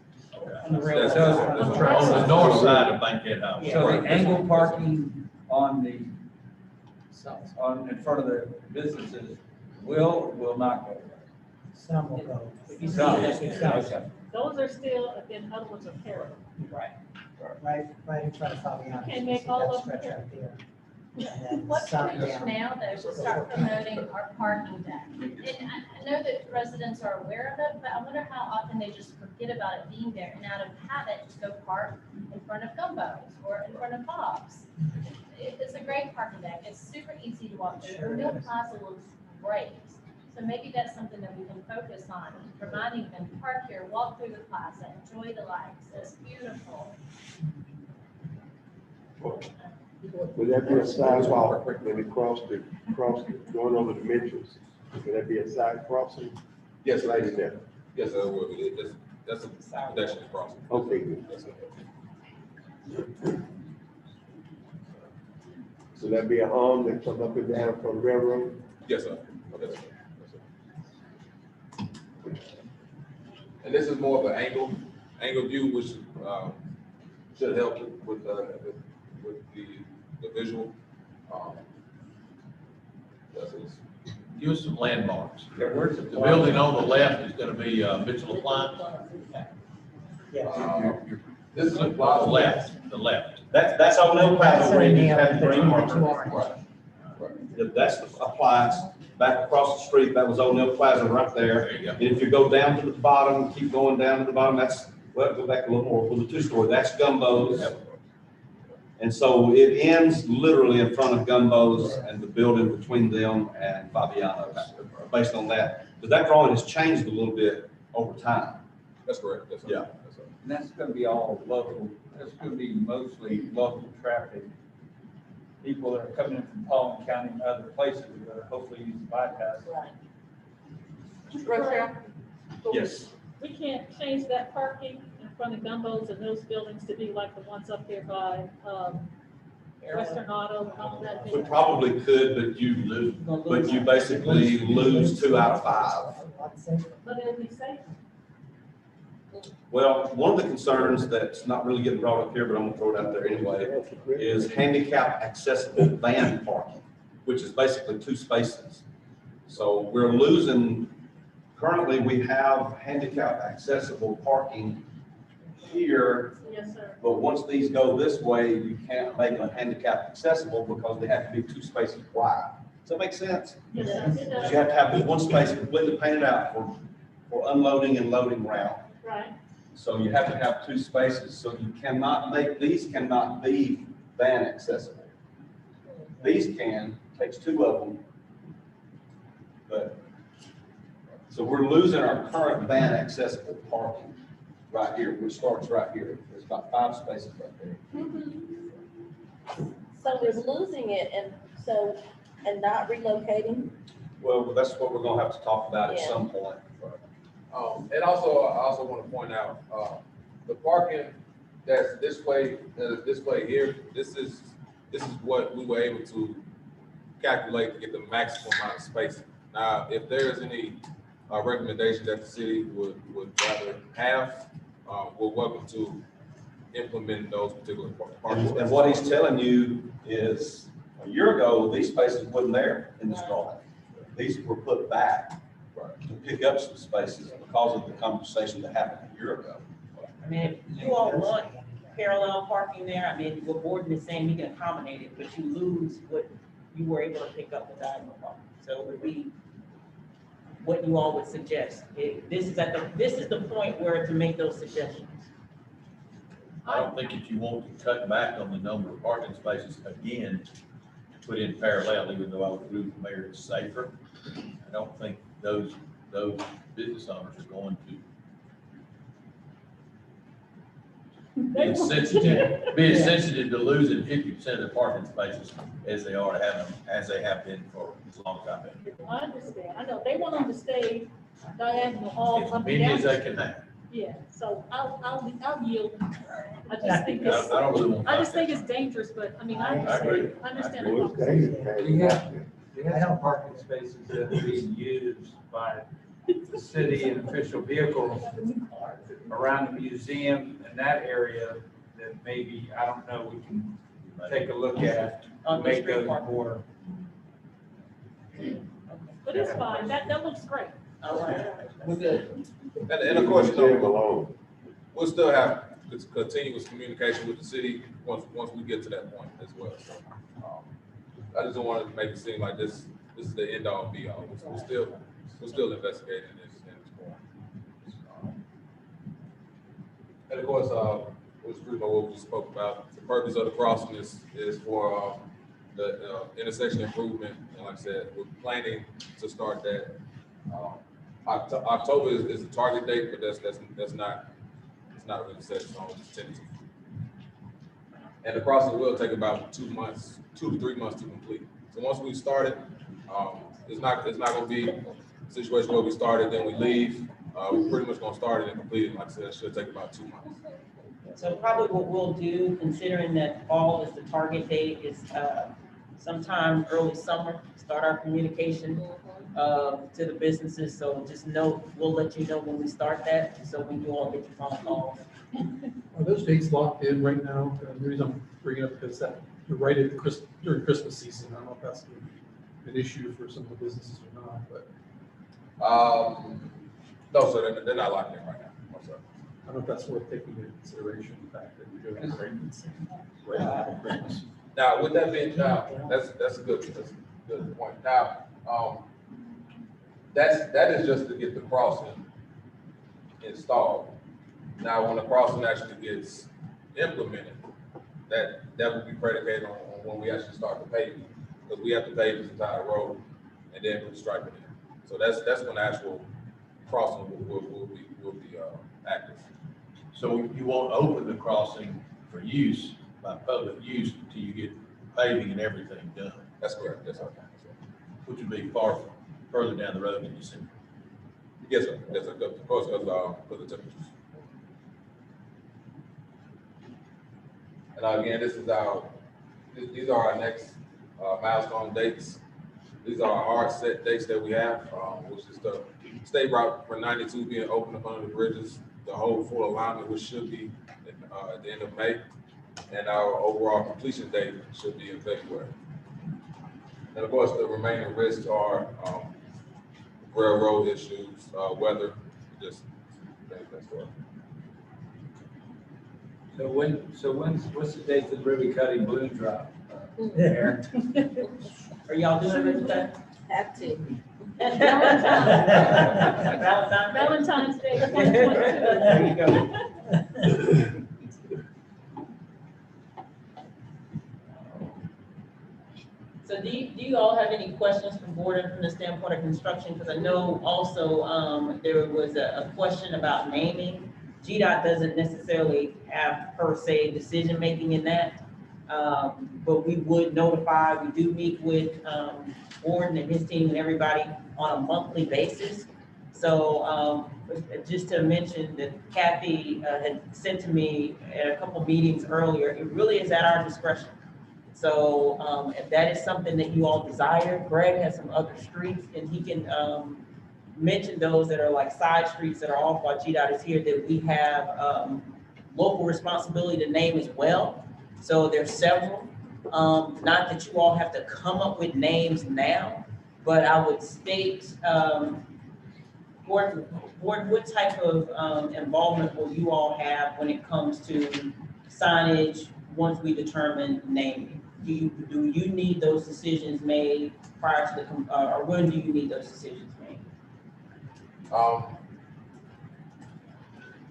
On the railroad. On the north side of Bankhead House. So the angle parking on the, in front of the businesses will not go. Some will go. Some. Some. Those are still, in other words, are parallel. Right in front of Fabiano's. Can't make all of them That stretch right there. And then What some can we do down. now, though, to start promoting our parking deck? And I know that residents are aware of it, but I wonder how often they just forget about it being there, and out of habit, just go park in front of Gumbo's or in front of Bob's. It's a great parking deck, it's super easy to walk through, O'Neill Plaza looks great. So maybe that's something that we can focus on, reminding them, park here, walk through the plaza, enjoy the lights, it's beautiful. Will that be a sidewalk when they cross going over the Mitchells? Will that be a side crossing? Yes, right sir. there. Yes, sir, it will be. That's a pedestrian crossing. Okay, good. Yes, sir. So that be an arm that come up and down from the railroad? Yes, sir. Yes, sir. And this is more of an angle view, which should help with the visual. Give us some landmarks. The building on the left is gonna be Mitchell Appliance. This is the left, the left. That's O'Neill Plaza where you have the green marker. Right. That's the appliance back across the street. That was O'Neill Plaza right there. And if you go down to the bottom, keep going down to the bottom, that's, well, go back a little more for the 2-story. That's Gumbo's. And so it ends literally in front of Gumbo's and the building between them and Fabiano's, based on that. But that drawing has changed a little bit over time. That's correct. That's Yeah. And that's gonna be all local, that's gonna be mostly local traffic. People that are coming in from Paulding County and other places that are hopefully use the bypass. Rochelle? Yes. We can't change that parking in front of Gumbo's and those buildings to be like the ones up there by, Western Auto and all that. We probably could, but you basically lose 2 out of 5. But it'll be safe. Well, one of the concerns that's not really getting brought up here, but I'm gonna throw it out there anyway, is handicap accessible van parking, which is basically 2 spaces. So we're losing, currently we have handicap accessible parking here, Yes, sir. but once these go this way, you can't make them handicap accessible because they have to be 2 spaces wide. Does that make sense? Yes, it does. You have to have this one space completely painted out for unloading and loading route. Right. So you have to have two spaces, so you cannot make, these cannot be van accessible. These takes two of them. But, so we're losing our current van accessible parking right here, which starts right here. There's about 5 spaces right there. So we're losing it and not relocating? Well, that's what we're gonna have to talk about at Yeah. some point. And also, I also want to point out, the parking that's displayed here, this is what we were able to calculate to get the maximum amount of space. Now, if there's any recommendation that the city would rather have, we're welcome to implement those particular parking. And what he's telling you is, a year ago, these spaces wasn't there in this drawing. These were put back to pick up some spaces because of the conversation that happened a year ago. I mean, if you all want parallel parking there, I mean, what Gordon is saying, we can accommodate it, but you lose what you were able to pick up with diagonal parking. So it would be what you all would suggest. This is the point where to make those suggestions. I don't think if you want to cut back on the number of parking spaces again, to put in parallel, even though I would agree with the mayor, it's safer. I don't think those business owners are going to be as sensitive to losing 50% of their parking spaces as they are to have them, as they have been for as long as I've been here. I understand. I know they want them to stay diagonal all As up and many down. as they can have. Yeah, so I'll yield. I just think it's, I don't really want. I just think it's dangerous, but I mean, I agree. understand, I understand. Well, the it's process. dangerous. We have some parking spaces that are being used by the city and official vehicles around the museum and that area that maybe, I don't know, we can take a look at to On the make street those park. more. But it's fine. That looks great. All right. We're good. And of course, Leave them alone. we'll still have continuous communication with the city once we get to that point as well. So, I just don't want to make it seem like this is the end all be all. We're still investigating this in this point. And of course, which pretty much what we just spoke about, the purpose of the crossing is for the intersection improvement. And like I said, we're planning to start that. October is the target date, but that's not, it's not really set in stone, it's tentative. And the process will take about 2 to 3 months to complete. So once we start it, it's not gonna be a situation where we started, then we leave. We're pretty much gonna start it and complete it. Like I said, it should take about 2 months. So probably what we'll do, considering that fall is the target date, is sometime early summer, start our communication to the businesses. So just know, we'll let you know when we start that, so when you all get the phone calls. Are those dates locked in right now? The reason I'm bringing it up because that, you're right at during Christmas season. I don't know if that's an issue for some of the businesses or not, but. No, sir, they're not locked in right now. No, sir. I don't know if that's worth taking into consideration, the fact that you're doing right after Christmas. Now, with that being, that's a good point. Now, that is just to get the crossing installed. Now, when the crossing actually gets implemented, that will be predicated on when we actually start the paving, because we have to pave this entire road and then we'll stripe it in. So that's when the actual crossing will be active. So you won't open the crossing for use, by public use, until you get paving and everything done. That's correct, that's okay. Which would be further down the road in December. Yes, sir, yes, sir, of course, because for the temperatures. And again, these are our next milestone dates. These are our hard set dates that we have, which is the State Route for 92 being opened up under the bridges, the whole full alignment, which should be at the end of May, and our overall completion date should be in February. And of course, the remaining risks are railroad issues, weather, just things that sort. So what's the date that the ribbon cutting balloon drop? There. Are y'all doing it with that? Have to. Valentine's Day, There you 2022. go. So do you all have any questions from board and from the standpoint of construction? Because I know also, there was a question about naming. GDOT doesn't necessarily have per se decision-making in that. But we would notify, we do meet with, Gordon and his team and everybody on a monthly basis. So, just to mention that Kathy, had sent to me at a couple meetings earlier, it really is at our discretion. So, if that is something that you all desire, Greg has some other streets and he can, mention those that are like side streets that are off while GDOT is here that we have, local responsibility to name as well. So there's several, not that you all have to come up with names now, but I would state, Gordon, what type of, involvement will you all have when it comes to signage once we determine naming? Do you need those decisions made prior to the, or when do you need those decisions made?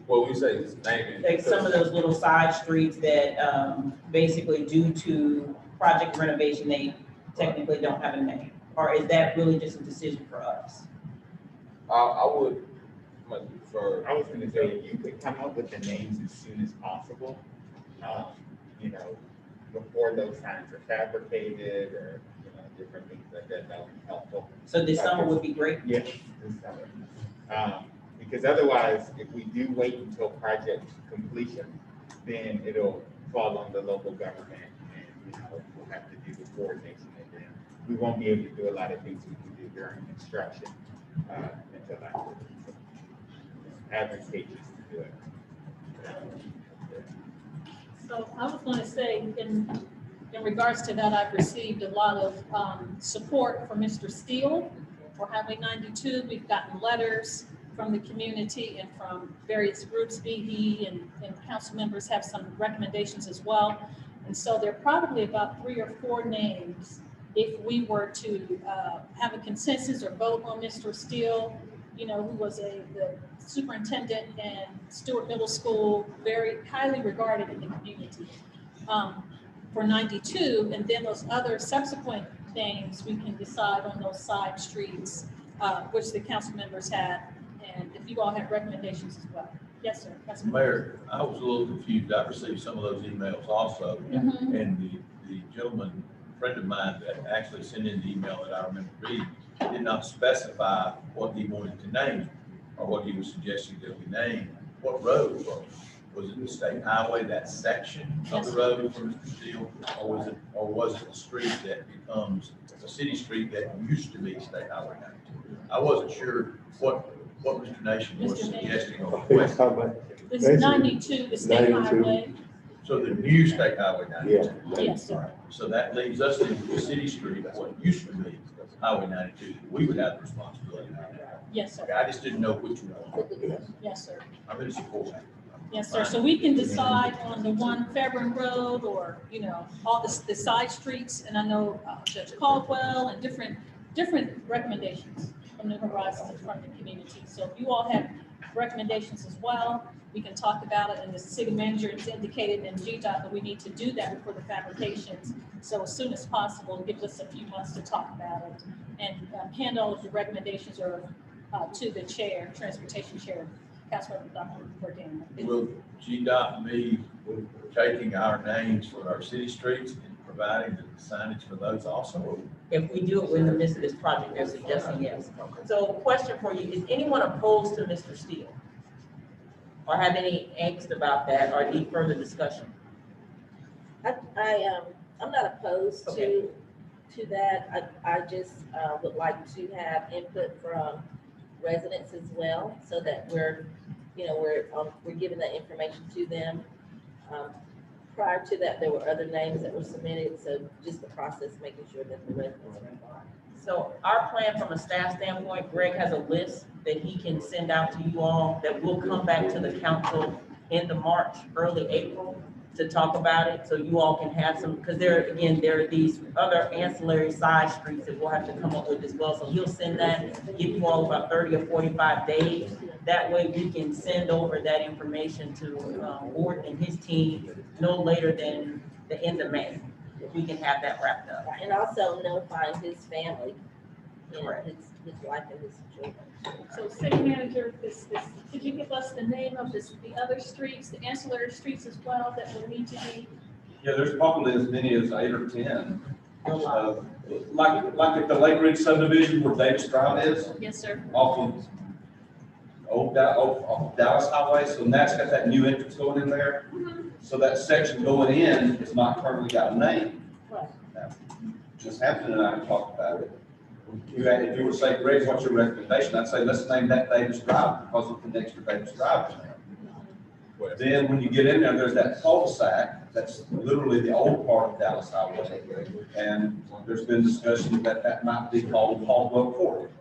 What we say is naming. Like some of those little side streets that, basically due to project renovation, they technically don't have a name? Or is that really just a decision for us? I would, for. I was gonna say, you could come up with the names as soon as possible. You know, before those signs are fabricated or, you know, different things like that, that would be helpful. So this summer would be great? Yes, this summer. Because otherwise, if we do wait until project completion, then it'll fall on the local government and, you know, we'll have to do the coordination and then we won't be able to do a lot of things we can do during construction, until after. Advantageous to do it. So I was going to say, in regards to that, I've received a lot of support from Mr. Steele for Highway 92. We've gotten letters from the community and from various groups, VE and council members have some recommendations as well. And so there are probably about 3 or 4 names if we were to have a consensus or vote on Mr. Steele, you know, who was the superintendent and Stewart Middle School, very highly regarded in the community, for 92. And then those other subsequent names, we can decide on those side streets, which the council members had. And if you all have recommendations as well. Yes, sir. Mayor, I was a little confused. I received some of those emails also. Mhm. And the gentleman, friend of mine that actually sent in the email that I remember reading, did not specify what he wanted to name or what he was suggesting that we name. What road was it the state highway, that section of the road for Mr. Steele? Or was it the street that becomes a city street that used to be State Highway 92? I wasn't sure what Mr. Nation was suggesting or requesting. This is 92, the state 92. highway. So the new State Highway 92? Yes, sir. So that leaves us in the city street, what used to be Highway 92, we would have the responsibility of that. Yes, sir. I just didn't know which one. Yes, sir. I'm in support. Yes, sir. So we can decide on the one Fairburn Road or, you know, all the side streets. And I know Judge Caldwell and different recommendations from the horizons in front of the community. So if you all have recommendations as well, we can talk about it. And the city manager has indicated in GDOT that we need to do that before the fabrications. So as soon as possible, it gives us a few months to talk about it and hand all of the recommendations or to the chair, transportation chair, Councilmember Dr. Cordano. Will GDOT be taking our names for our city streets and providing the signage for those also? If we do it in the midst of this project, they're suggesting yes. So question for you, is anyone opposed to Mr. Steele? Or have any angst about that or need further discussion? I'm not opposed to that. I just would like to have input from residents as well, so that we're giving that information to them. Prior to that, there were other names that were submitted, so just the process, making sure that the residents are involved. So our plan from a staff standpoint, Greg has a list that he can send out to you all that will come back to the council end of March, early April. to talk about it, so you all can have some, because there are these other ancillary side streets that we'll have to come up with as well. So he'll send that, give you all about 30 or 45 days. That way we can send over that information to Ward and his team no later than the end of May. We can have that wrapped up. And also notifying his family, you know, his wife and his children. So city manager, could you give us the name of the other streets, the ancillary streets as well that will need to be? Yeah, there's probably as many as 8 or 10. Like at the Lake Ridge subdivision where Davis Drive is, Yes, sir. off of off of Dallas Highway, so that's got that new entrance going in there. So that section going in is not currently got a name. Right. Now, just Hampton and I talked about it. If you were to say, Greg, what's your recommendation? I'd say, let's name that Davis Drive because it connects to Davis Drive. Then when you get in there, there's that cul-de-sac, that's literally the old part of Dallas Highway. And there's been discussion that that might be called Caldwell Court.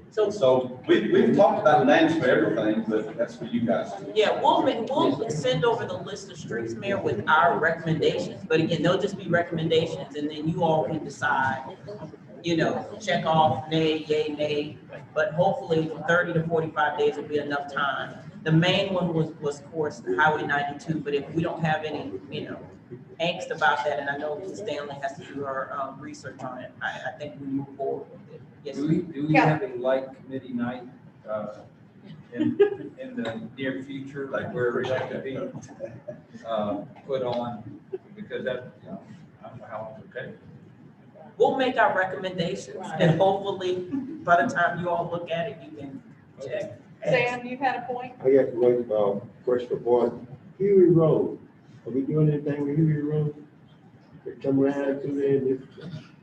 So we've talked about names for everything, but that's for you guys. Yeah, we'll send over the list of streets, Mayor, with our recommendations, but again, they'll just be recommendations, and then you all can decide, you know, check off nay, yay, nay, but hopefully 30 to 45 days will be enough time. The main one was of course Highway 92, but if we don't have any, you know, angst about that, and I know Stanley has to do her research on it, I think we move forward with it. Yes, Do we have a light committee night, in the near future, like where that could be, put on? Because that, you know, I don't know how long it'll take. we'll make our recommendations, and hopefully by the time you all look at it, you can check. Sam, you had a point? I got one, question for Huey Road. Are we doing anything with Huey Road? They come around to there, and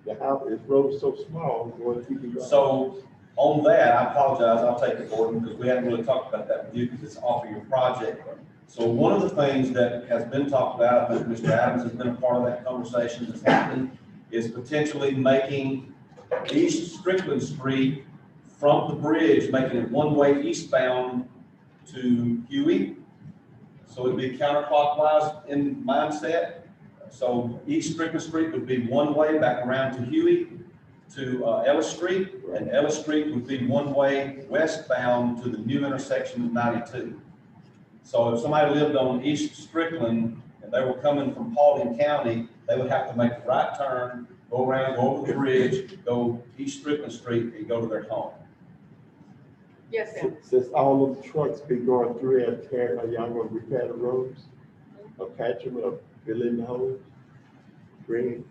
the house, this road is so small, going to keep it. So on that, I apologize, I'll take it, Gordon, because we haven't really talked about that with you because it's off of your project. So one of the things that has been talked about, I think Mr. Adams has been a part of that conversation that's happening, is potentially making East Strickland Street from the bridge, making it one-way eastbound to Huey. So it'd be counterclockwise in mindset. So East Strickland Street would be one way back around to Huey to Ellis Street, and Ellis Street would be one way westbound to the new intersection of 92. So if somebody lived on East Strickland and they were coming from Paulding County, they would have to make a right turn, go around, go over the bridge, go East Strickland Street, and go to their home. Yes, Sam. Since all of the trucks be going through and tearing, are y'all gonna repair the roads? Or patch them, or fill in the holes? Green?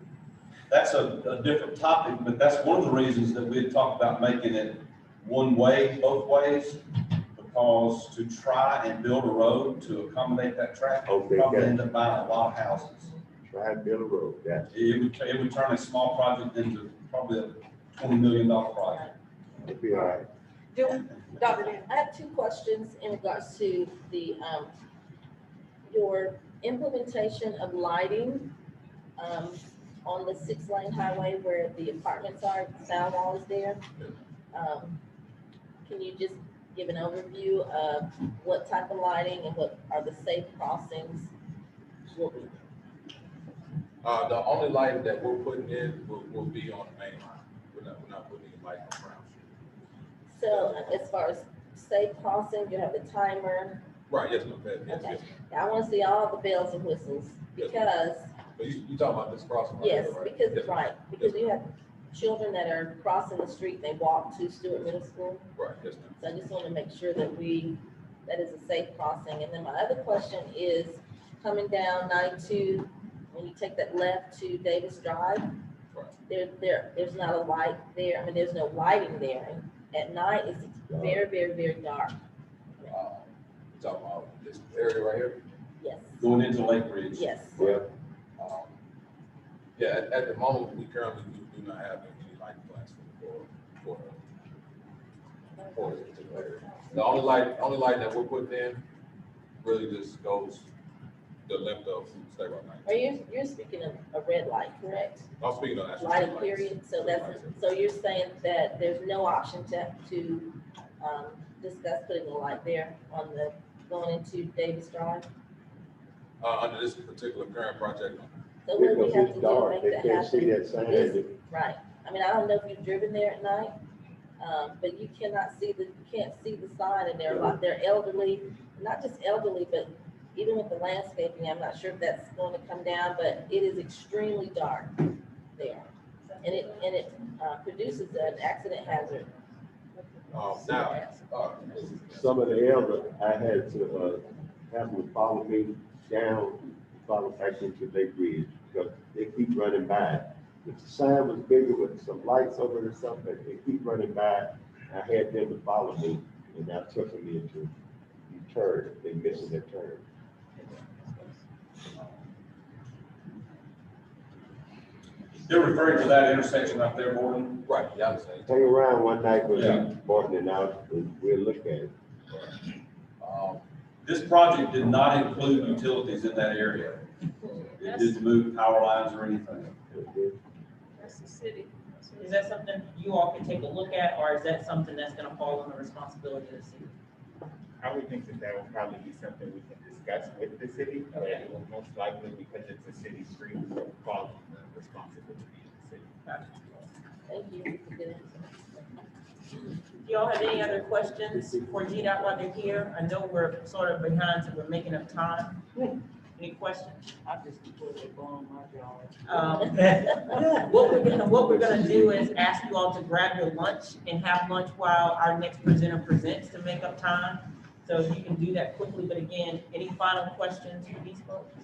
That's a different topic, but that's one of the reasons that we had talked about making it one way, both ways. Because to try and build a road to accommodate that traffic, Okay, probably got it. end up buying a lot of houses. Try and build a road, yeah. It would turn a small project into probably a $20 million project. It'll be all right. Dr. Dan. I have two questions in regards to the, your implementation of lighting, on the 6-lane highway where the apartments are, sound wall is there. Can you just give an overview of what type of lighting and what are the safe crossings? The only lighting that we're putting in will be on the main line. We're not putting any light on Brown Street. So as far as safe crossing, you have the timer. Right, yes, ma'am, yes, Okay. yes. I want to see all the bells and whistles because, But you talking about this crossing right yes, here, right? because, Yes, ma'am. right, because you have children that are crossing the street, they walk to Stewart Middle School. Right, yes, ma'am. So I just want to make sure that that is a safe crossing. And then my other question is coming down 92, when you take that left to Davis Drive, there's not a light there. I mean, there's no lighting there. And at night, it's very, very, very dark. You talking about this area right here? Yes. Going into Lake Ridge. Yes. Yeah. Yeah, at the moment, we currently do not have any light plans for this particular area. The only light that we're putting in really just goes the length of State Road 9. You're speaking of a red light, correct? I'm speaking of actual Lighting street period, lights. so so you're saying that there's no option to discuss putting a light there on going into Davis Drive? under this particular current project. So what we Because have it's to do, dark, make they that can't see happen. that sign. is- Right, I mean, I don't know if you've driven there at night, but you cannot see you can't see the sign, and they're elderly, not just elderly, but even with the landscaping, I'm not sure if that's going to come down, but it is extremely dark there. And it produces an accident hazard. Now, Some of the elders, I had to, have them follow me down, follow back into Lake Ridge, because they keep running by. If the sign was bigger with some lights over it or something, they keep running by. I had them to follow me, and that took them into the turn, they missing their turn. You're referring to that intersection up there, Gordon? right, yeah, I understand. Hang around one night with Yeah. me, Morton and out, and we'll look at it. This project did not include utilities in that area. It didn't move power lines or anything. That's the city. Is that something you all can take a look at, or is that something that's gonna fall on the responsibility of the city? I would think that that would probably be something we can discuss with the city, but it will most likely, because it's a city street, will fall on the responsibility of the city. Thank you for getting. Do y'all have any other questions for GDOT while they're here? I know we're sort of behind, so we're making up time. Any questions? I just put it on my yard. What we're gonna do is ask you all to grab your lunch and have lunch while our next presenter presents to make up time. So you can do that quickly, but again, any final questions for these folks?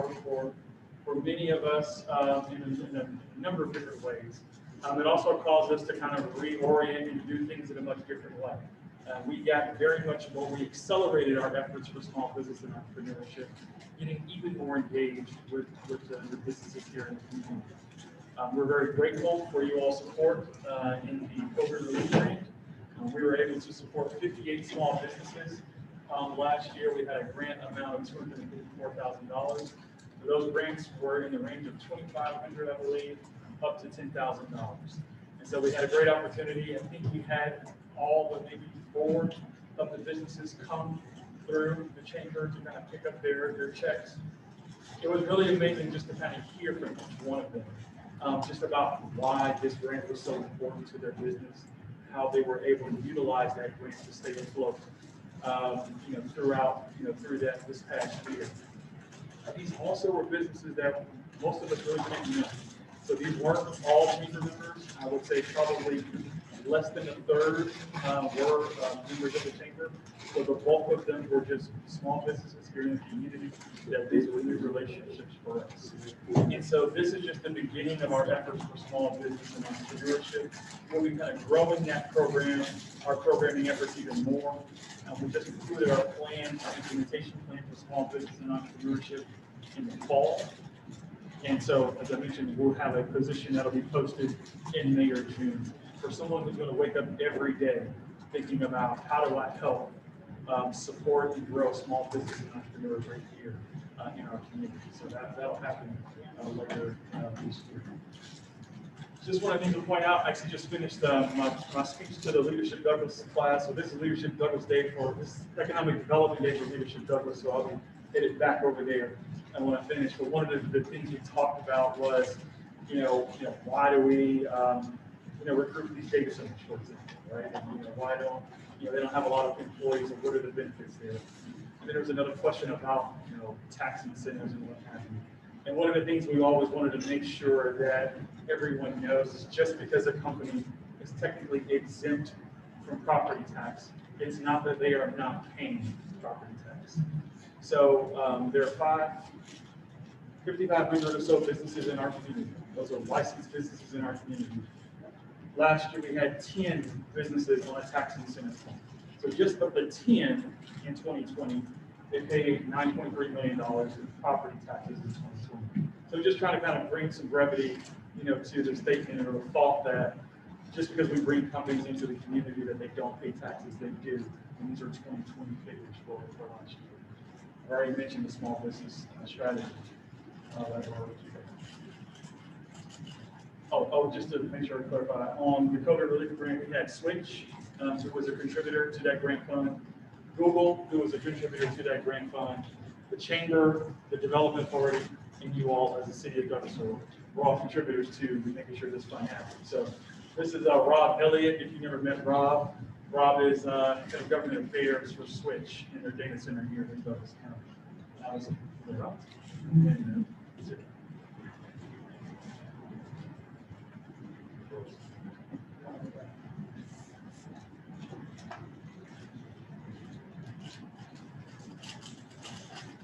for many of us in a number of different ways. It also caused us to kind of reorient and do things in a much different way. We got very much more, we accelerated our efforts for small business and entrepreneurship, getting even more engaged with the businesses here in the community. We're very grateful for you all's support in the COVID relief grant. We were able to support 58 small businesses. Last year, we had a grant amount of $254,000. Those grants were in the range of $2,500, I believe, up to $10,000. And so we had a great opportunity. I think we had all but maybe 4 of the businesses come through the chamber to kind of pick up their checks. It was really amazing just to kind of hear from each one of them, just about why this grant was so important to their business, how they were able to utilize that grant to stay afloat, throughout, through this past year. These also were businesses that most of us really didn't know. So these weren't all chamber members. I would say probably less than a third were members of the chamber. So the bulk of them were just small businesses here in the community that these were new relationships for us. And so this is just the beginning of our efforts for small business and entrepreneurship. We'll be kind of growing that program, our programming efforts even more. We just concluded our implementation plan for small business and entrepreneurship in the fall. And so, as I mentioned, we'll have a position that'll be posted in May or June for someone who's going to wake up every day thinking about how do I help support and grow small business and entrepreneurs right here in our community. So that'll happen later this year. Just one thing to point out, I actually just finished my speech to the Leadership Douglas class. So this is Leadership Douglas Day this Economic Development Day for Leadership Douglas. So I'll be headed back over there when I finish. But one of the things we talked about was, why do we, recruit these data centers, for example, right? And, why don't, they don't have a lot of employees, and what are the benefits there? And then there was another question about, tax incentives and what have you. And one of the things we always wanted to make sure that everyone knows is just because a company is technically exempt from property tax, it's not that they are not paying property tax. So there are 5,500 or so businesses in our community. Those are licensed businesses in our community. Last year, we had 10 businesses on a tax incentive plan. So just of the 10 in 2020, they paid $9.3 million in property taxes in 2020. So just trying to kind of bring some brevity, to the statement or the thought that just because we bring companies into the community that they don't pay taxes, they do. And these are 2020 figures for last year. I've already mentioned the small business strategy. Just to make sure I clarify, on the COVID relief grant, we had Switch, who was a contributor to that grant fund, Google, who was a contributor to that grant fund, the Chamber, the Development Authority, and you all as the City of Douglasville. We're all contributors to making sure this fund happens. So this is Rob Elliott. If you never met Rob, Rob is head of government affairs for Switch in their data center here in Douglas County. Rob.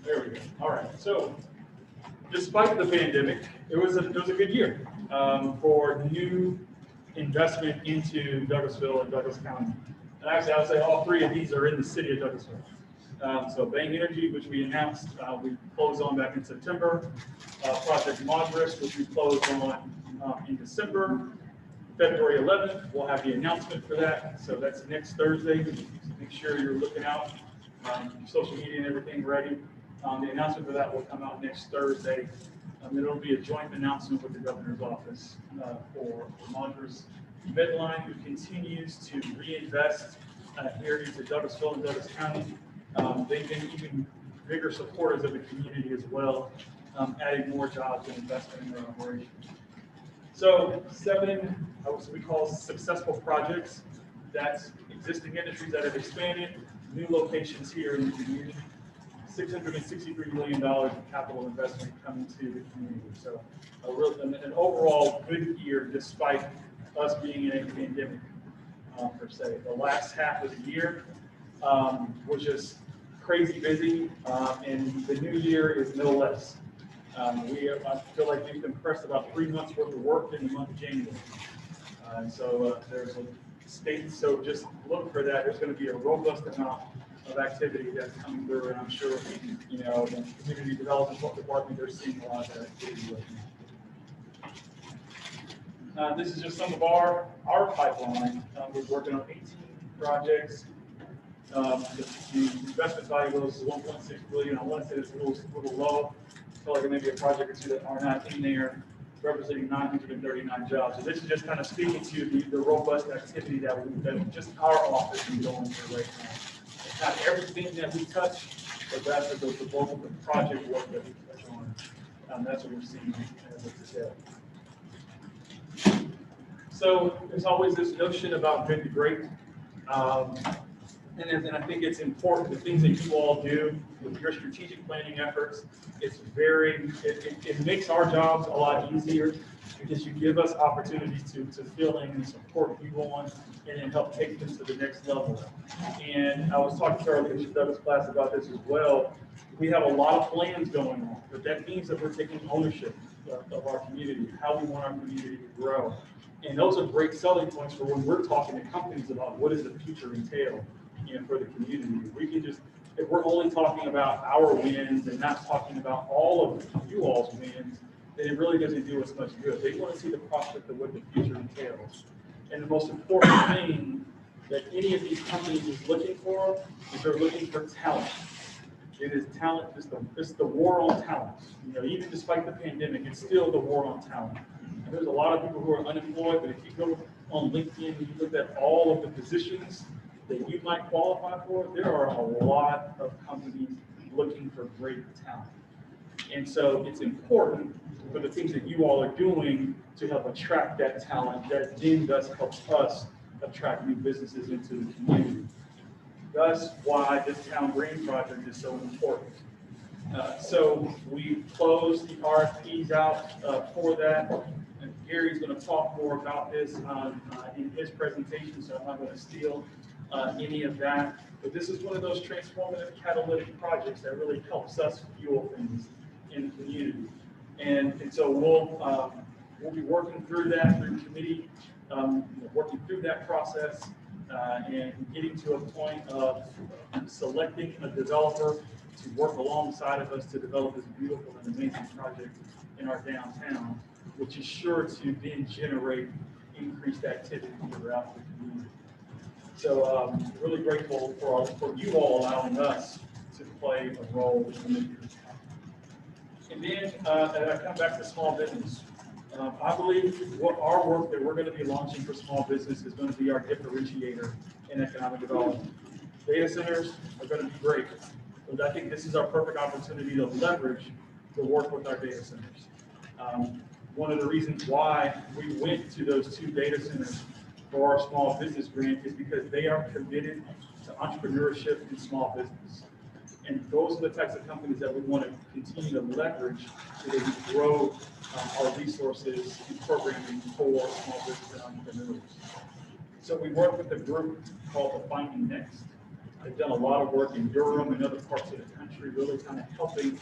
There we go. All right. So, despite the pandemic, it was a good year for new investment into Douglasville and Douglas County. And actually, I would say all 3 of these are in the City of Douglasville. So, Bang Energy, which we announced, we closed on back in September. Project Madras, which we closed on in December. February 11th, we'll have the announcement for that. So that's next Thursday. So make sure you're looking out, social media and everything ready. The announcement for that will come out next Thursday. It'll be a joint announcement with the governor's office for Madras. Medline, who continues to reinvest here into Douglasville and Douglas County. They've been even bigger supporters of the community as well, adding more jobs and investment in their operations. So 7, we call successful projects. That's existing industries that have expanded, new locations here in the community. $663 million in capital investment coming to the community. So an overall good year despite us being in a pandemic per se. The last half of the year was just crazy busy, and the new year is no less. I feel like we've compressed about 3 months worth of work in the month of January. And so there's a state, so just look for that. There's going to be a robust amount of activity that's coming through, and I'm sure, you know, the community development department, they're seeing a lot of that activity right now. This is just some of our pipeline. We're working on 18 projects. The investment value of those is 1.6 billion. I want to say it's a little low. I feel like there may be a project or two that are not in there, representing 939 jobs. So this is just kind of speaking to the robust activity that just our office is going through right now. It's not everything that we touch, but that's the bulk of the project work that we touch on. That's what we're seeing as of today. So there's always this notion about good to great. And I think it's important, the things that you all do with your strategic planning efforts, it makes our jobs a lot easier because you give us opportunities to fill in and support you on and then help take them to the next level. And I was talking to our leadership Douglas class about this as well. We have a lot of plans going on, but that means that we're taking ownership of our community, how we want our community to grow. And those are great selling points for when we're talking to companies about what does the future entail, you know, for the community. We can just, if we're only talking about our wins and not talking about all of you all's wins, then it really doesn't do us much good. They want to see the prospect of what the future entails. And the most important thing that any of these companies is looking for is they're looking for talent. It is talent, it's the war on talent. You know, even despite the pandemic, it's still the war on talent. And there's a lot of people who are unemployed, but if you go on LinkedIn and you look at all of the positions that you might qualify for, there are a lot of companies looking for great talent. And so it's important for the things that you all are doing to help attract that talent that then does help us attract new businesses into the community. That's why this Town Green project is so important. So we closed the RFPs out for that. And Gary's going to talk more about this in his presentation, so I'm not going to steal any of that. But this is one of those transformative catalytic projects that really helps us fuel things in the community. And so we'll be working through that through committee, working through that process and getting to a point of selecting a developer to work alongside of us to develop this beautiful and amazing project in our downtown, which is sure to then generate increased activity throughout the community. So really grateful for you all allowing us to play a role in it. And then I come back to small business. I believe what our work that we're going to be launching for small business is going to be our differentiator in economic development. Data centers are going to be great, but I think this is our perfect opportunity to leverage the work with our data centers. One of the reasons why we went to those 2 data centers for our small business grant is because they are committed to entrepreneurship and small business. And those are the types of companies that we want to continue to leverage so that we grow our resources and programming for small business and entrepreneurs. So we work with a group called the Finding Next. They've done a lot of work in Durham and other parts of the country, really kind of helping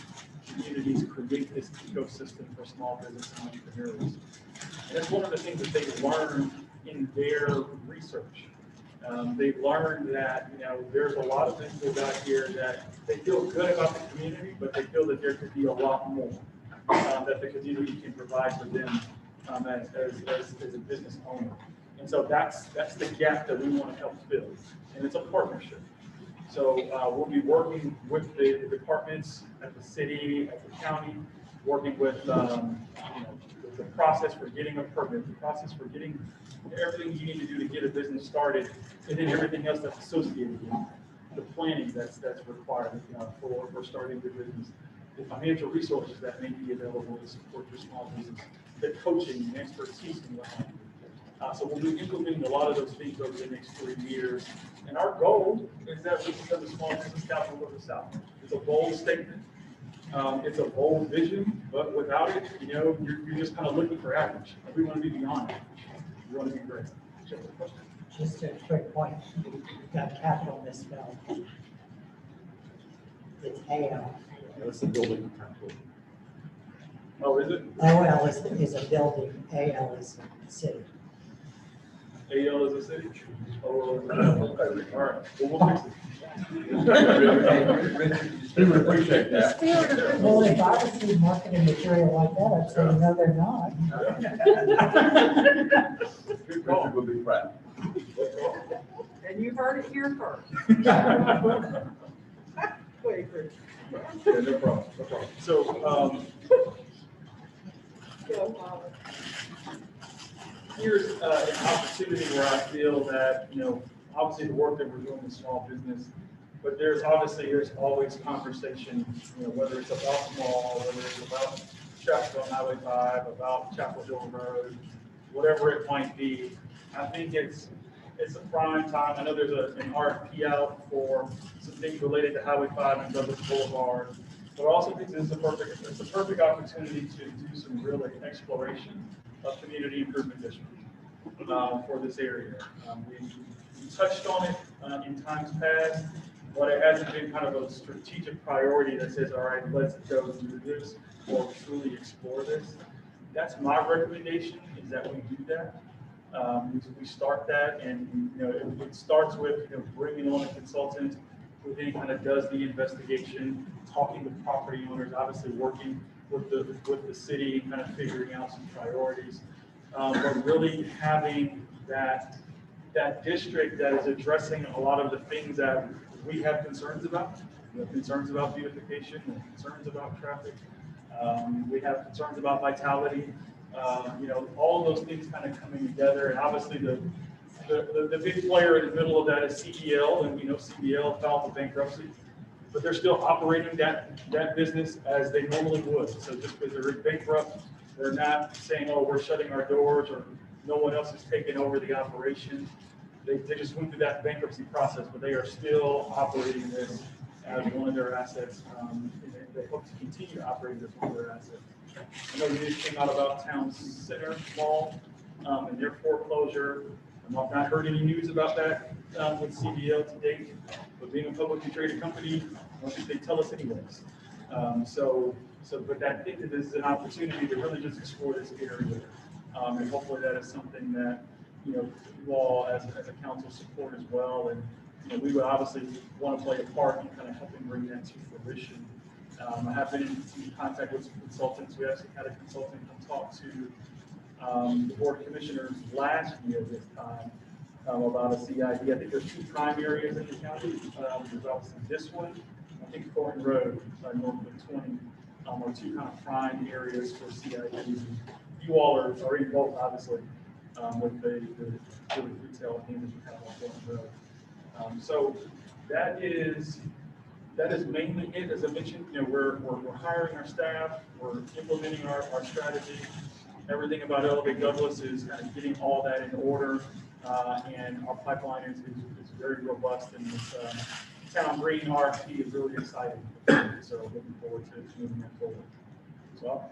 communities create this ecosystem for small business and entrepreneurs. And that's one of the things that they've learned in their research. They've learned that, you know, there's a lot of things out here that they feel good about the community, but they feel that there could be a lot more that the community can provide for them as a business owner. And so that's the gap that we want to help fill. And it's a partnership. So we'll be working with the departments at the city, at the county, working with the process for getting a permit, the process for getting everything you need to do to get a business started, and then everything else that's associated with it, the planning that's required for starting your business, the financial resources that may be available to support your small business, the coaching and expertise in behind it. So we'll be implementing a lot of those things over the next 3 years. And our goal is that we become the small business capital of the South. It's a bold statement. It's a bold vision, but without it, you know, you're just kind of looking for average. We want to be beyond average. We want to be great. Just a quick point, we've got capital misspelled. It's AL. That's the building. Oh, is it? OL is a building, AL is a city. AL is a city? Oh, okay, all right, well, we'll fix it. We would appreciate that. Well, if I was seeing marketing material like that, I'd say, no, they're not. Richard will be proud. And you heard it here first. Wait, Chris. Yeah, no problem, no problem. So, here's an opportunity where I feel that, obviously the work that we're doing in small business, but there's always conversation, whether it's about the mall, whether it's about traffic on Highway 5, about Chapel Hill Road, whatever it might be. I think it's a prime time. I know there's an RFP out for some things related to Highway 5 and Douglas Boulevard, but I also think it's a perfect opportunity to do some real exploration of community improvement district for this area. We touched on it in times past, but it hasn't been kind of a strategic priority that says, all right, let's go do this or truly explore this. That's my recommendation, is that we do that. We start that, and it starts with bringing on a consultant who then kind of does the investigation, talking with property owners, obviously working with the city, kind of figuring out some priorities, but really having that district that is addressing a lot of the things that we have concerns about. We have concerns about beautification, we have concerns about traffic, we have concerns about vitality. All of those things kind of coming together, and obviously the big player in the middle of that is CDL, and we know CDL filed for bankruptcy, but they're still operating that business as they normally would. So just because they're bankrupt, they're not saying, oh, we're shutting our doors or no one else is taking over the operation. They just went through that bankruptcy process, but they are still operating this as one of their assets. And they hope to continue operating this as one of their assets. I know news came out about Town Center Mall and their foreclosure. I've not heard any news about that with CDL to date, but being a publicly traded company, I don't think they tell us anyways. But I think that this is an opportunity to really just explore this area. And hopefully that is something that, you all as a council support as well. And we would obviously want to play a part in kind of helping bring that to fruition. I have been in contact with some consultants. We actually had a consultant come talk to the board of commissioners last year this time about a CID. I think there's two prime areas in the county. There's obviously this one, I think Thornton Road, north of 20, are two kind of prime areas for CIDs. You all are in both, obviously, with the retail and you have on Thornton Road. So that is mainly it. As I mentioned, we're hiring our staff, we're implementing our strategy. Everything about Elevate Douglas is kind of getting all that in order, and our pipeline is very robust, and this Town Green RFP is really exciting. So looking forward to moving that forward. So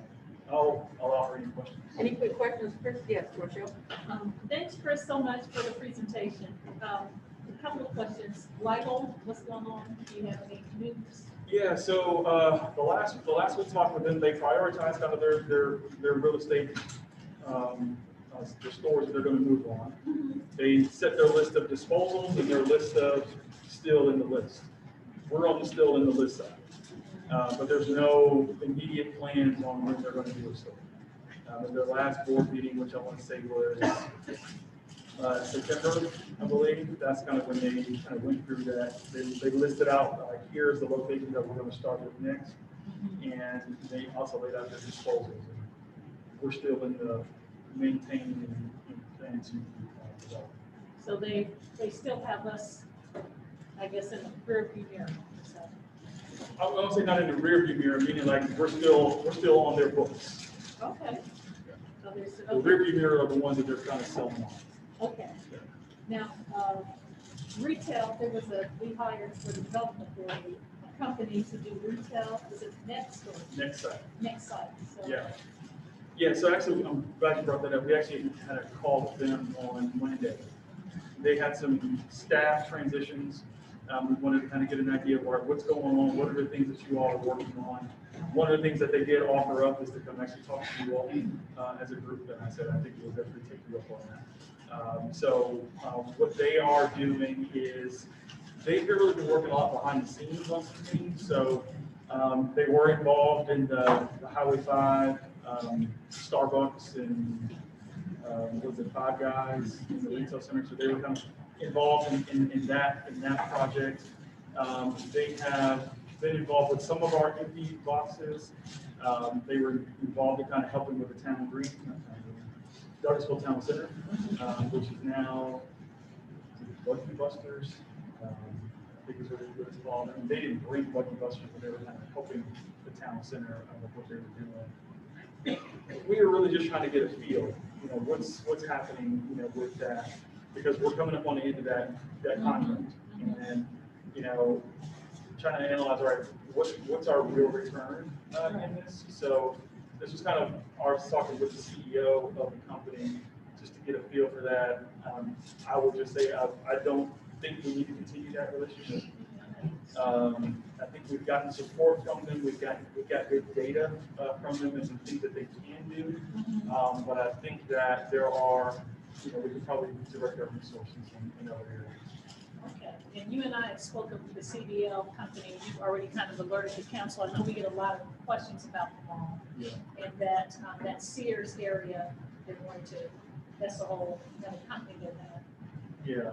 I'll offer any questions. Any quick questions, Chris? Yes, Rochelle. Thanks, Chris, so much for the presentation. A couple of questions. Ligo, what's going on? Do you have any news? Yeah, so the last we talked with them, they prioritized kind of their real estate, their stores that they're going to move on. They set their list of disposals and their list of still in the list. We're on the still in the list side, but there's no immediate plans on when they're going to do a store. At their last board meeting, which I want to say was September, I believe, that's kind of when they kind of went through that. They listed out, like, here's the location that we're going to start with next. And they also laid out their disposals. We're still in the maintaining and planning to develop. So they still have us, I guess, in the rear view mirror. So. I won't say not in the rear view mirror, meaning like we're still on their books. Okay. So the rear view mirror are the ones that they're trying to sell them on. Okay. Now, retail, we hired for the development authority, a company to do retail. Is it Next or? Next site. Next site. So. Yeah. Yeah, so actually, I'm glad you brought that up. We actually had a call with them on Monday. They had some staff transitions. We wanted to kind of get an idea of what's going on, what are the things that you all are working on. one of the things that they did offer up is to come actually talk to you all as a group, and I said, I think we'll definitely take you up on that. What they are doing is, they've really been working a lot behind the scenes on some things, so they were involved in the Highway 5, Starbucks, and was it Five Guys in the retail center, so they were kind of involved in that project. They have been involved with some of our empty boxes. They were involved in kind of helping with the town green, Douglasville Town Center, which is now Lucky Busters. I think is what it's called. And they didn't bring Lucky Busters, but they were kind of helping the town center with what they were doing. We were really just trying to get a feel, what's happening, with that, because we're coming up on the end of that contract, and trying to analyze, all right, what's our real return in this? So this was kind of our talking with the CEO of the company, just to get a feel for that. I would just say I don't think we need to continue that relationship. I think we've gotten support from them. We've got good data from them and some things that they can do. But I think that there are, we could probably direct our resources in other areas. Okay, and you and I have spoken with the CDL company. You've already kind of alerted the council. I know we get a lot of questions about the mall. Yeah. And that Sears area, they're going to, that's the whole, company that Yeah,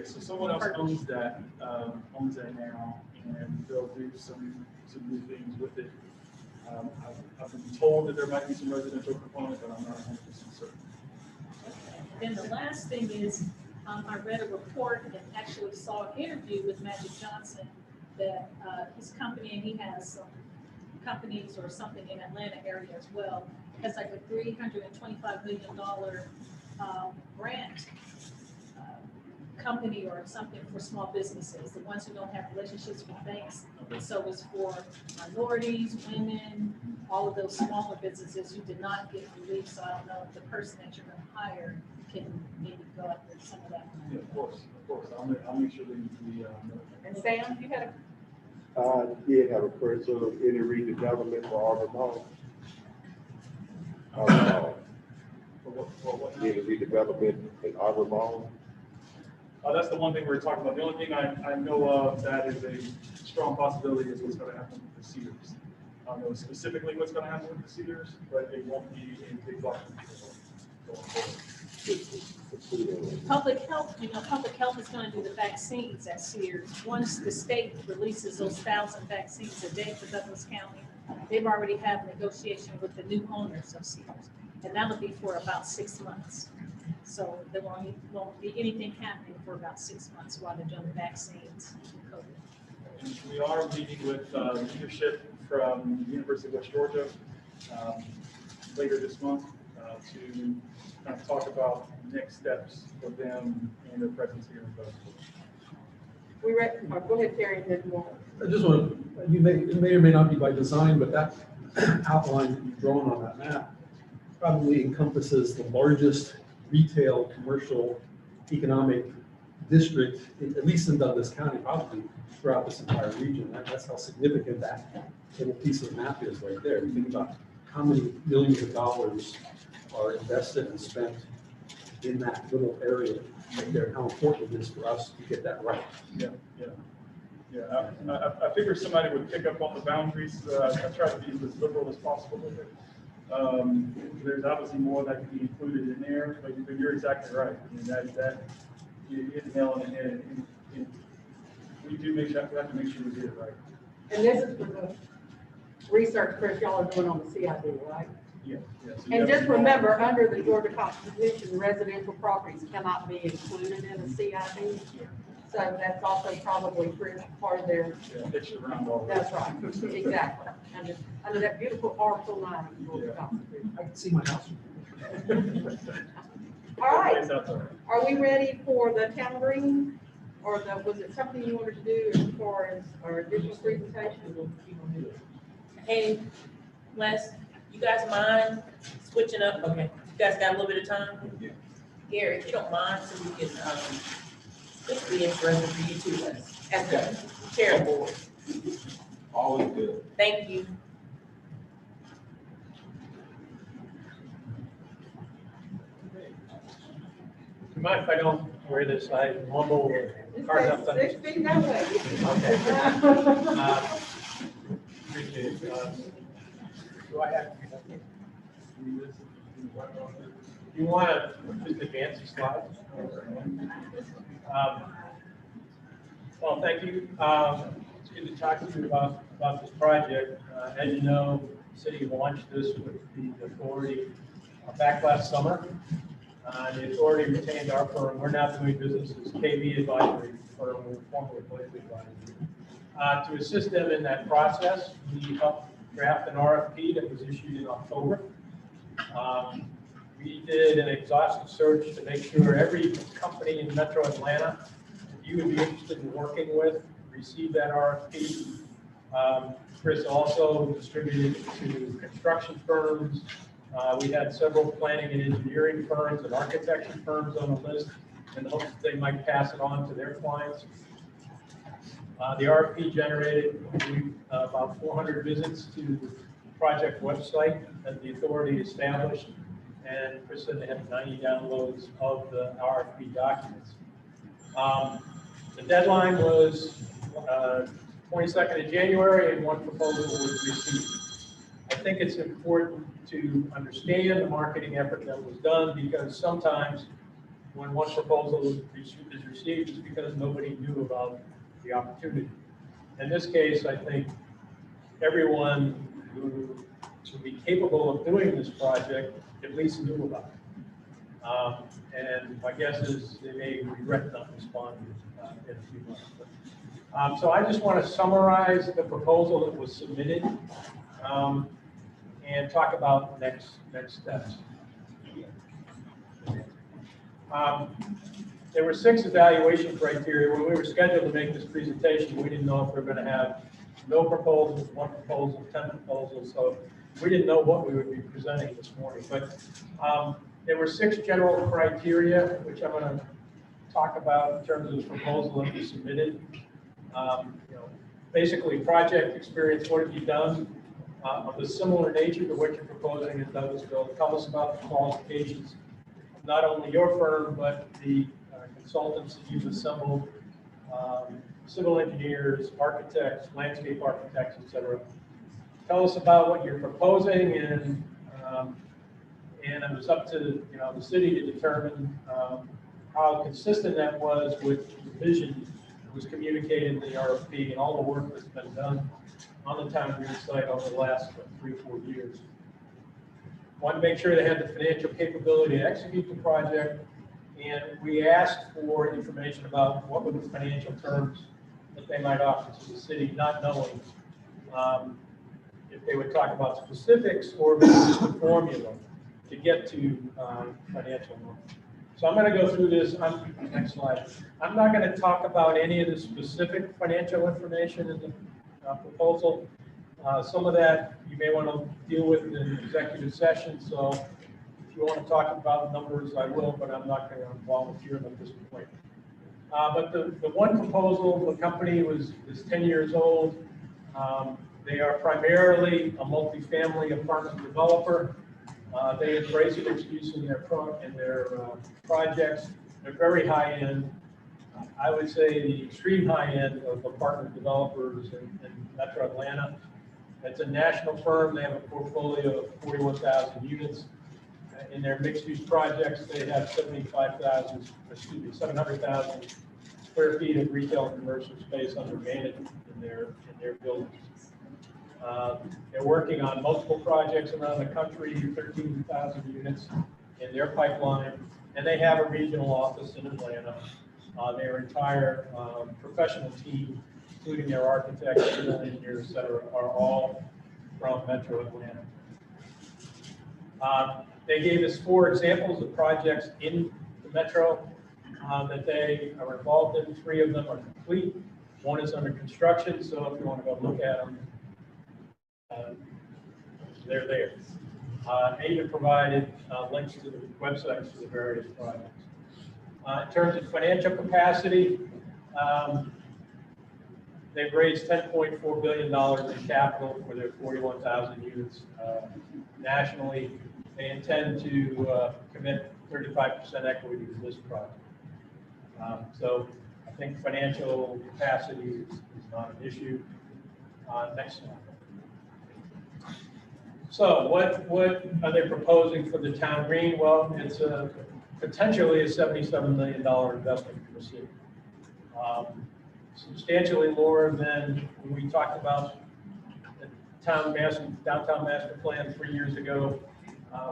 so someone else owns that now, and they'll do some new things with it. I've been told that there might be some residential component, but I'm not 100% certain. Then the last thing is, I read a report and actually saw an interview with Magic Johnson that his company, and he has some companies or something in Atlanta area as well, has like a $325 million grant company or something for small businesses, the ones who don't have relationships with banks. And so it's for minorities, women, all of those smaller businesses who did not get relief. So I don't know if the person that you're going to hire can maybe go after some of that. Yeah, of course. I'll make sure we And Sam, you had I did have a person in the redevelopment for Auburn Mall. In the redevelopment in Auburn Mall. That's the one thing we were talking about. The only thing I know of that is a strong possibility is what's going to happen with the Cedars. I don't know specifically what's going to happen with the Cedars, but it won't be a big block. Public health, public health is going to do the vaccines at Sears. Once the state releases those 1,000 vaccines a day for Douglas County, they've already had negotiation with the new owners of Sears, and that'll be for about 6 months. So there won't be anything happening for about 6 months while they're doing the vaccines for COVID. And we are meeting with leadership from the University of West Georgia later this month to kind of talk about next steps for them and their presence here in Douglasville. Go ahead, Terry, and then we'll. I just want to, it may or may not be by design, but that outline that you've drawn on that map probably encompasses the largest retail, commercial, economic district, at least in Douglas County, probably throughout this entire region. That's how significant that little piece of map is right there. You think about how many millions of dollars are invested and spent in that little area right there, how important it is for us to get that right. Yeah. I figured somebody would pick up on the boundaries. I try to be as liberal as possible with it. There's obviously more that can be included in there, but you're exactly right. I mean, that you hit the nail on the head. And we have to make sure we get it right. And this is for the research, Chris, y'all are doing on the CID, right? Yeah. So And just remember, under the Georgia Constitution, residential properties cannot be included in the CID. So that's also probably part of their. It's around all. That's right, exactly. Under that beautiful Article 9 of the Georgia Constitution. I can see my house. All right, are we ready for the town green? Or was it something you wanted to do as far as our additional presentation? Hey, Les, you guys mind switching up? Okay, you guys got a little bit of time? Yeah. Gary, if you don't mind, so we can, this would be interesting for you too, Les, as the chair of the board. Always good. Thank you. You mind if I don't wear this? I mumble hard enough to 6 feet that way. Okay. Appreciate it. Do I have? You want to just advance the slides? Well, thank you. It's good to talk to you about this project. As you know, the city launched this with the authority back last summer. The authority retained our firm. We're now doing business as KV Advisory firm, we're formerly Blakely Advisory. To assist them in that process, we helped draft an RFP that was issued in October. We did an exhaustive search to make sure every company in Metro Atlanta that you would be interested in working with received that RFP. Chris also distributed it to construction firms. We had several planning and engineering firms and architecture firms on the list in the hopes that they might pass it on to their clients. The RFP generated about 400 visits to the project website that the authority established, and Chris said they had 90 downloads of the RFP documents. The deadline was 22nd of January, and one proposal was received. I think it's important to understand the marketing effort that was done, because sometimes when one proposal is received, it's because nobody knew about the opportunity. In this case, I think everyone who would be capable of doing this project at least knew about it. And my guess is they may regret not responding in a few months. So I just want to summarize the proposal that was submitted and talk about next steps. There were 6 evaluation criteria. When we were scheduled to make this presentation, we didn't know if we were going to have no proposals, 1 proposal, 10 proposals. So we didn't know what we would be presenting this morning. But there were 6 general criteria, which I'm going to talk about in terms of the proposal that was submitted. Basically, project experience, what have you done of a similar nature to what you're proposing in Douglasville? Tell us about the qualifications, not only your firm, but the consultants that you've assembled, civil engineers, architects, landscape architects, etc. Tell us about what you're proposing, and it was up to the city to determine how consistent that was with the vision that was communicated in the RFP and all the work that's been done on the town green site over the last 3 or 4 years. Want to make sure they had the financial capability to execute the project, and we asked for information about what were the financial terms that they might offer to the city, not knowing if they would talk about specifics or the formula to get to financial loan. So I'm going to go through this. Next slide. I'm not going to talk about any of the specific financial information in the proposal. Some of that you may want to deal with in an executive session. So if you want to talk about numbers, I will, but I'm not going to volunteer them at this point. But the one proposal, the company is 10 years old. They are primarily a multifamily apartment developer. They embrace mixed use in their projects. They're very high end. I would say the extreme high end of apartment developers in Metro Atlanta. It's a national firm. They have a portfolio of 41,000 units. In their mixed use projects, they have 700,000 square feet of retail and commercial space under management in their buildings. They're working on multiple projects around the country, 13,000 units in their pipeline, and they have a regional office in Atlanta. Their entire professional team, including their architects, civil engineers, et cetera, are all from Metro Atlanta. They gave us 4 examples of projects in the Metro that they are involved in. 3 of them are complete. 1 is under construction, so if you want to go look at them, they're there. They even provided links to the websites for the various projects. In terms of financial capacity, they've raised $10.4 billion in capital for their 41,000 units nationally. They intend to commit 35% equity to this project. So I think financial capacity is not an issue. Next slide. So what are they proposing for the town green? Well, it's potentially a $77 million investment for the city. Substantially more than when we talked about the downtown master plan 3 years ago.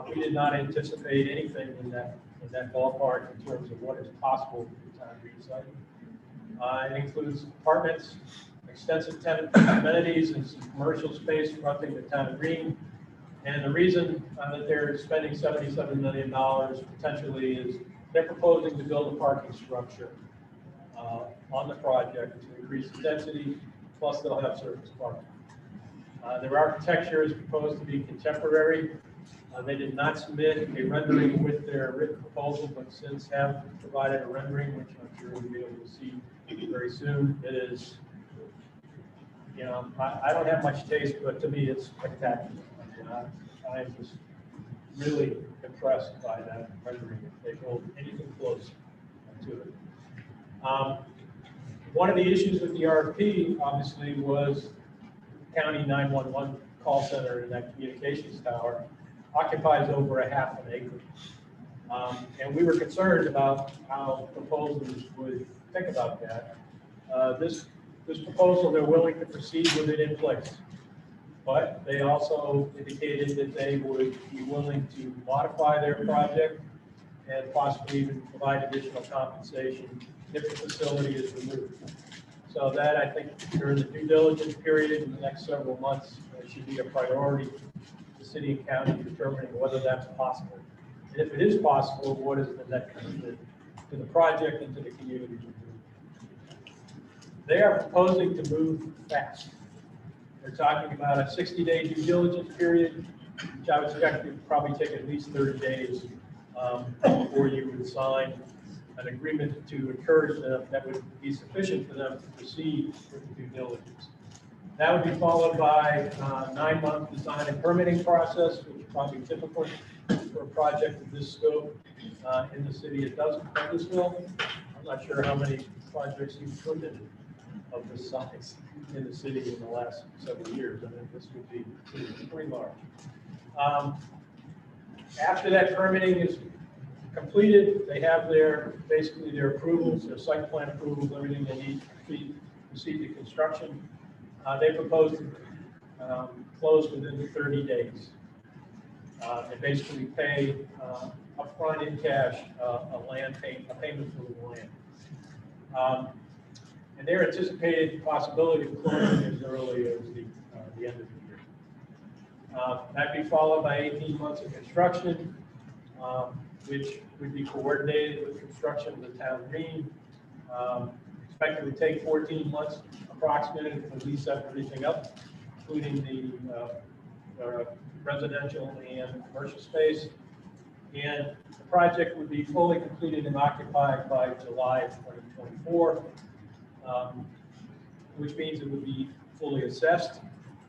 We did not anticipate anything in that ballpark in terms of what is possible with the town green site. It includes apartments, extensive tenant amenities, and some commercial space fronting the town green. And the reason that they're spending $77 million potentially is they're proposing to build a parking structure on the project to increase the density, plus they'll have surface parking. Their architecture is proposed to be contemporary. They did not submit a rendering with their written proposal, but since have provided a rendering, which I'm sure we'll be able to see very soon. It is, you know, I don't have much taste, but to me, it's spectacular. I am just really impressed by that rendering. If they go anything close to it. One of the issues with the RFP, obviously, was county 911 call center and that communications tower occupies over a half an acre. And we were concerned about how proposals would think about that. This proposal, they're willing to proceed with it in place. But they also indicated that they would be willing to modify their project and possibly even provide additional compensation if the facility is removed. So that, I think, during the due diligence period in the next several months, should be a priority to the city and county determining whether that's possible. And if it is possible, what is the net benefit to the project and to the community? They are proposing to move fast. They're talking about a 60-day due diligence period, which I would expect would probably take at least 30 days before you would sign an agreement to encourage them that would be sufficient for them to proceed with the due diligence. That would be followed by a 9-month design and permitting process, which is probably typical for a project of this scope in the city of Douglasville. I'm not sure how many projects you've put in of this size in the city in the last several years. I mean, this would be pretty large. After that permitting is completed, they have basically their approvals, their site plan approvals, everything they need to proceed to construction. They propose to close within 30 days. They basically pay upfront in cash a payment for the land. And their anticipated possibility of closing as early as the end of the year. That'd be followed by 18 months of construction, which would be coordinated with construction of the town green. Expected to take 14 months approximately to lease everything up, including the residential and commercial space. And the project would be fully completed and occupied by July of 2024, which means it would be fully assessed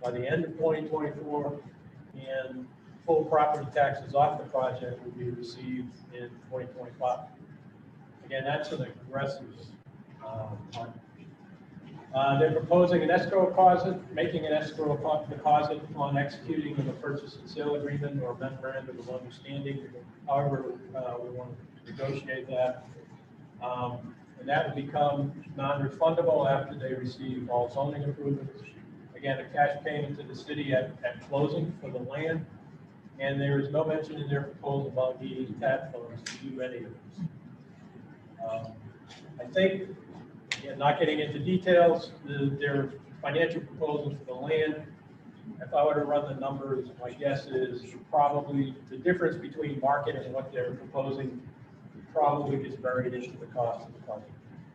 by the end of 2024, and full property taxes off the project would be received in 2025. Again, that's an aggressive plan. They're proposing an escrow deposit, making an escrow deposit on executing of a purchase and sale agreement or memorandum of understanding. However, we want to negotiate that. And that will become non-refundable after they receive all zoning approvals. Again, a cash payment to the city at closing for the land. And there is no mention in their proposal about needing TAP funds to do any of this. I think, again, not getting into details, their financial proposal for the land, if I were to run the numbers, my guess is probably the difference between market and what they're proposing probably gets buried into the cost of the project.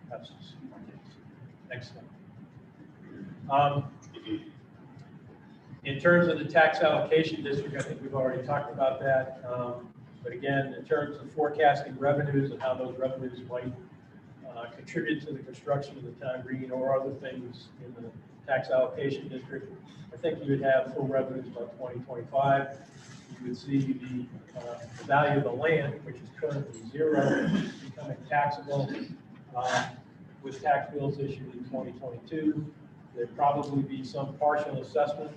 That's just my guess. Next slide. In terms of the tax allocation district, I think we've already talked about that. But again, in terms of forecasting revenues and how those revenues might contribute to the construction of the town green or other things in the tax allocation district, I think you would have full revenues by 2025. you would see the value of the land, which is currently zero, becoming taxable with tax bills issued in 2022. There'd probably be some partial assessment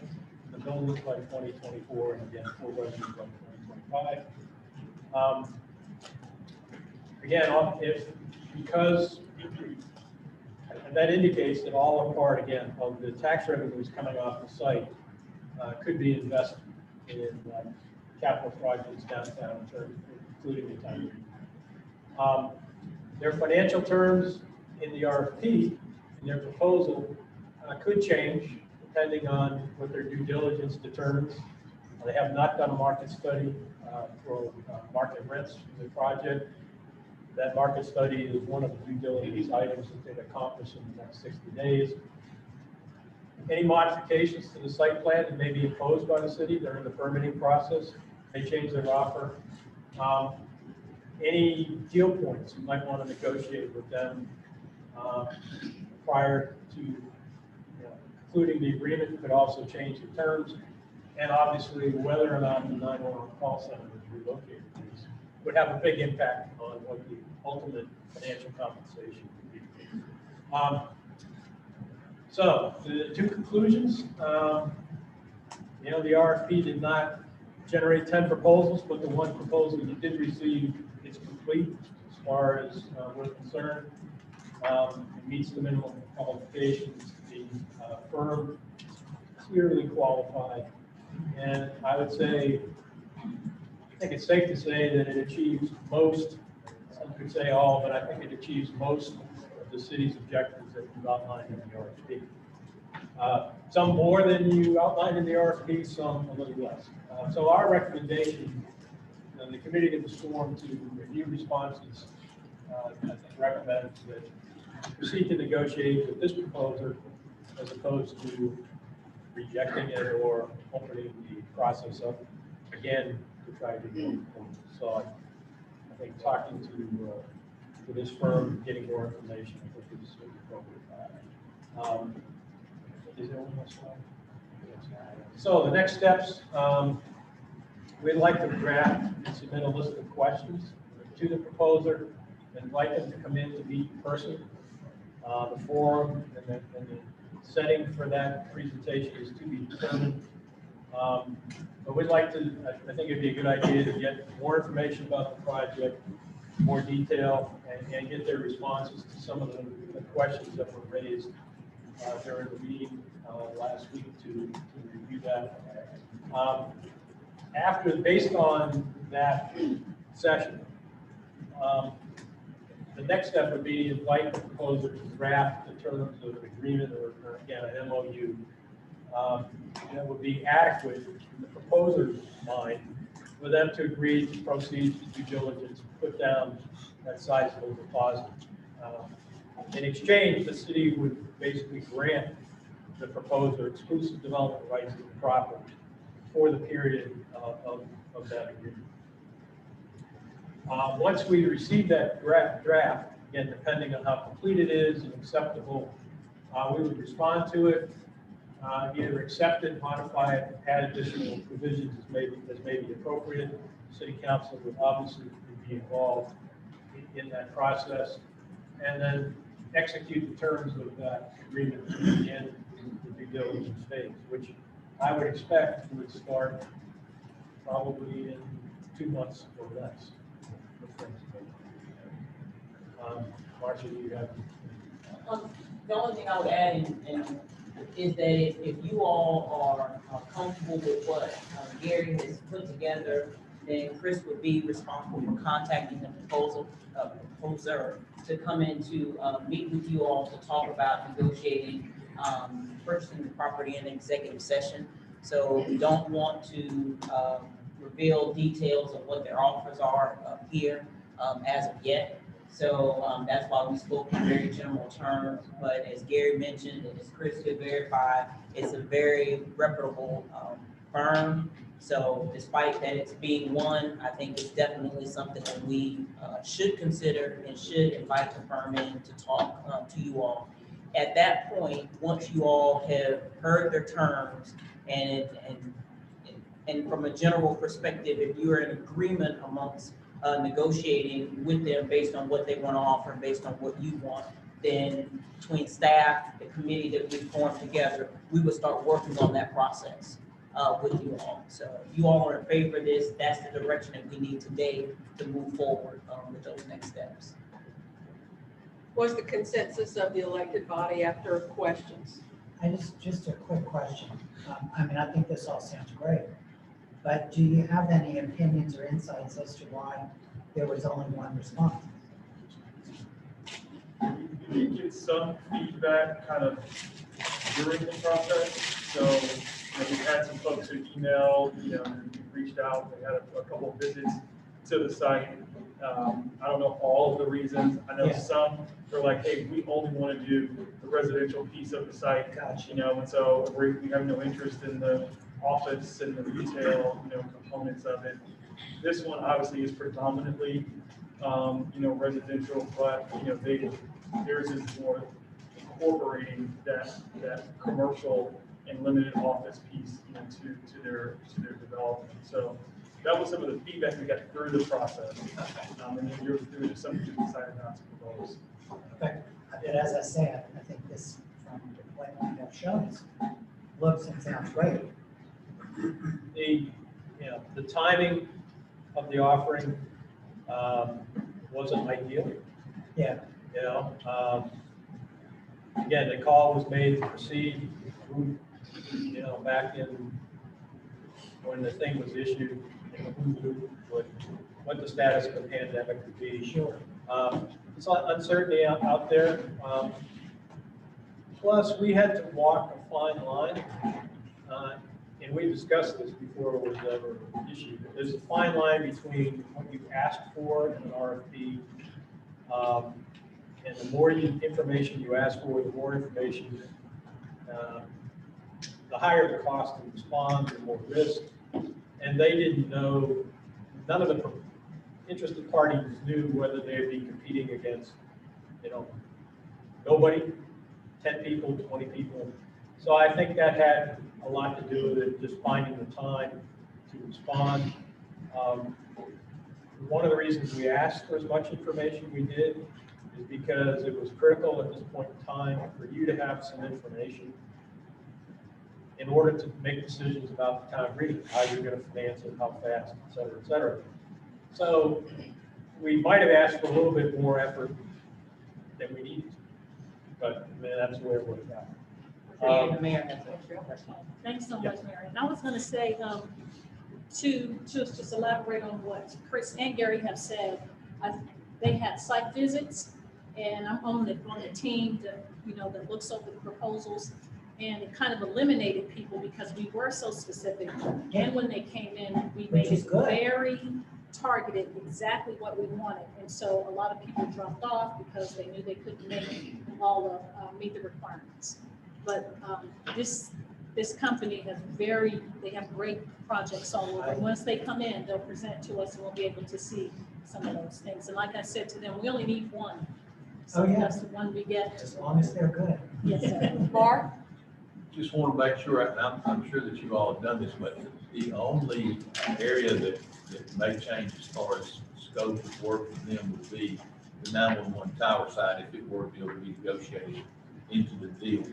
in the buildings by 2024, and again, full revenue by 2025. Again, because and that indicates that all or part, again, of the tax revenues coming off the site could be invested in capital projects downtown, including the town. Their financial terms in the RFP, in their proposal, could change depending on what their due diligence determines. They have not done a market study for market rents for the project. That market study is one of the due diligence items that they'd accomplish in the next 60 days. Any modifications to the site plan that may be imposed by the city during the permitting process may change their offer. Any deal points you might want to negotiate with them prior to concluding the agreement could also change the terms. And obviously, whether or not the 911 call center is relocated would have a big impact on what the ultimate financial compensation would be. So the two conclusions, the RFP did not generate 10 proposals, but the one proposal you did receive is complete as far as we're concerned. It meets the minimum qualifications. The firm is clearly qualified. And I would say, I think it's safe to say that it achieves most, some could say all, but I think it achieves most of the city's objectives that you've outlined in the RFP. Some more than you outlined in the RFP, some a little less. So our recommendation, the committee that was formed to review responses, I think recommends that proceed to negotiate with this proposer as opposed to rejecting it or opening the process up again to try to get. So I think talking to this firm, getting more information, I think is appropriate. Is there one more slide? So the next steps, we'd like to draft and submit a list of questions to the proposer and invite them to come in to meet in person. The forum and the setting for that presentation is to be determined. But we'd like to, I think it'd be a good idea to get more information about the project, more detail, and get their responses to some of the questions that were raised during the meeting last week to review that. Based on that session, the next step would be to invite the proposer to draft the terms of an agreement or again, an MOU that would be adequate in the proposer's mind for them to agree to proceed to due diligence, put down that sizable deposit. In exchange, the city would basically grant the proposer exclusive development rights to the property for the period of that agreement. Once we receive that draft, again, depending on how complete it is and acceptable, we would respond to it, either accept it, modify it, add additional provisions as may be appropriate. City council would obviously be involved in that process, and then execute the terms of that agreement at the end of the due diligence phase, which I would expect would start probably in 2 months or less. Marcia, do you have? The only thing I would add is that if you all are comfortable with what Gary has put together, then Chris would be responsible for contacting the proposer to come in to meet with you all to talk about negotiating, purchasing the property in executive session. So we don't want to reveal details of what their offers are here as of yet. So that's why we spoke in very general terms. But as Gary mentioned, and as Chris could verify, it's a very reputable firm. So despite that it's being one, I think it's definitely something that we should consider and should invite the firm in to talk to you all. At that point, once you all have heard their terms and And from a general perspective, if you're in agreement amongst negotiating with them based on what they want to offer, and based on what you want, then between staff, the committee that we formed together, we would start working on that process with you all. So if you all are in favor of this, that's the direction that we need today to move forward with those next steps. What's the consensus of the elected body after questions? Just a quick question. I mean, I think this all sounds great, but do you have any opinions or insights as to why there was only one response? We did get some feedback kind of during the process. So, we had some folks who emailed, and reached out. They had a couple of visits to the site. I don't know all of the reasons. I know some are like, hey, we only want to do the residential piece of the site. Gotcha. And so we have no interest in the office and the retail, components of it. This one obviously is predominantly, residential, but, theirs is more incorporating that commercial and limited office piece, to their development. So that was some of the feedback we got through the process. And then there was just something we decided not to propose. Okay. But as I said, I think this, from what you have shown us, looks and sounds great. The timing of the offering wasn't ideal. Yeah. Again, the call was made to proceed, back in when the thing was issued, who knew what the status of the pandemic would be. Sure. There's uncertainty out there. Plus, we had to walk a fine line, and we discussed this before it was ever issued. There's a fine line between what you asked for in an RFP, and the more information you ask for, the more information, the higher the cost to respond, the more risk. And they didn't know, none of the interested parties knew whether they'd be competing against, nobody, 10 people, 20 people. So I think that had a lot to do with it, just finding the time to respond. One of the reasons we asked for as much information we did is because it was critical at this point in time for you to have some information in order to make decisions about the town of Greeley, how you're going to finance it, how fast, et cetera, et cetera. So we might have asked for a little bit more effort than we needed, but that's where it worked out. The mayor has a Thanks so much, Mary. And I was gonna say, to just elaborate on what Chris and Gary have said, they had site visits, and I'm on the team that, that looks over the proposals, and it kind of eliminated people because we were so specific. And when they came in, we made it very targeted, exactly what we wanted. And so a lot of people dropped off because they knew they couldn't meet the requirements. But this company they have great projects all over. And once they come in, they'll present to us and we'll be able to see some of those things. And like I said to them, we only need one. So that's the one we get. As long as they're good. Yes, sir. Mark? Just want to make sure, and I'm sure that you all have done this, but the only area that may change as far as scope of work for them would be the 911 tower side if it were to be negotiated into the deal.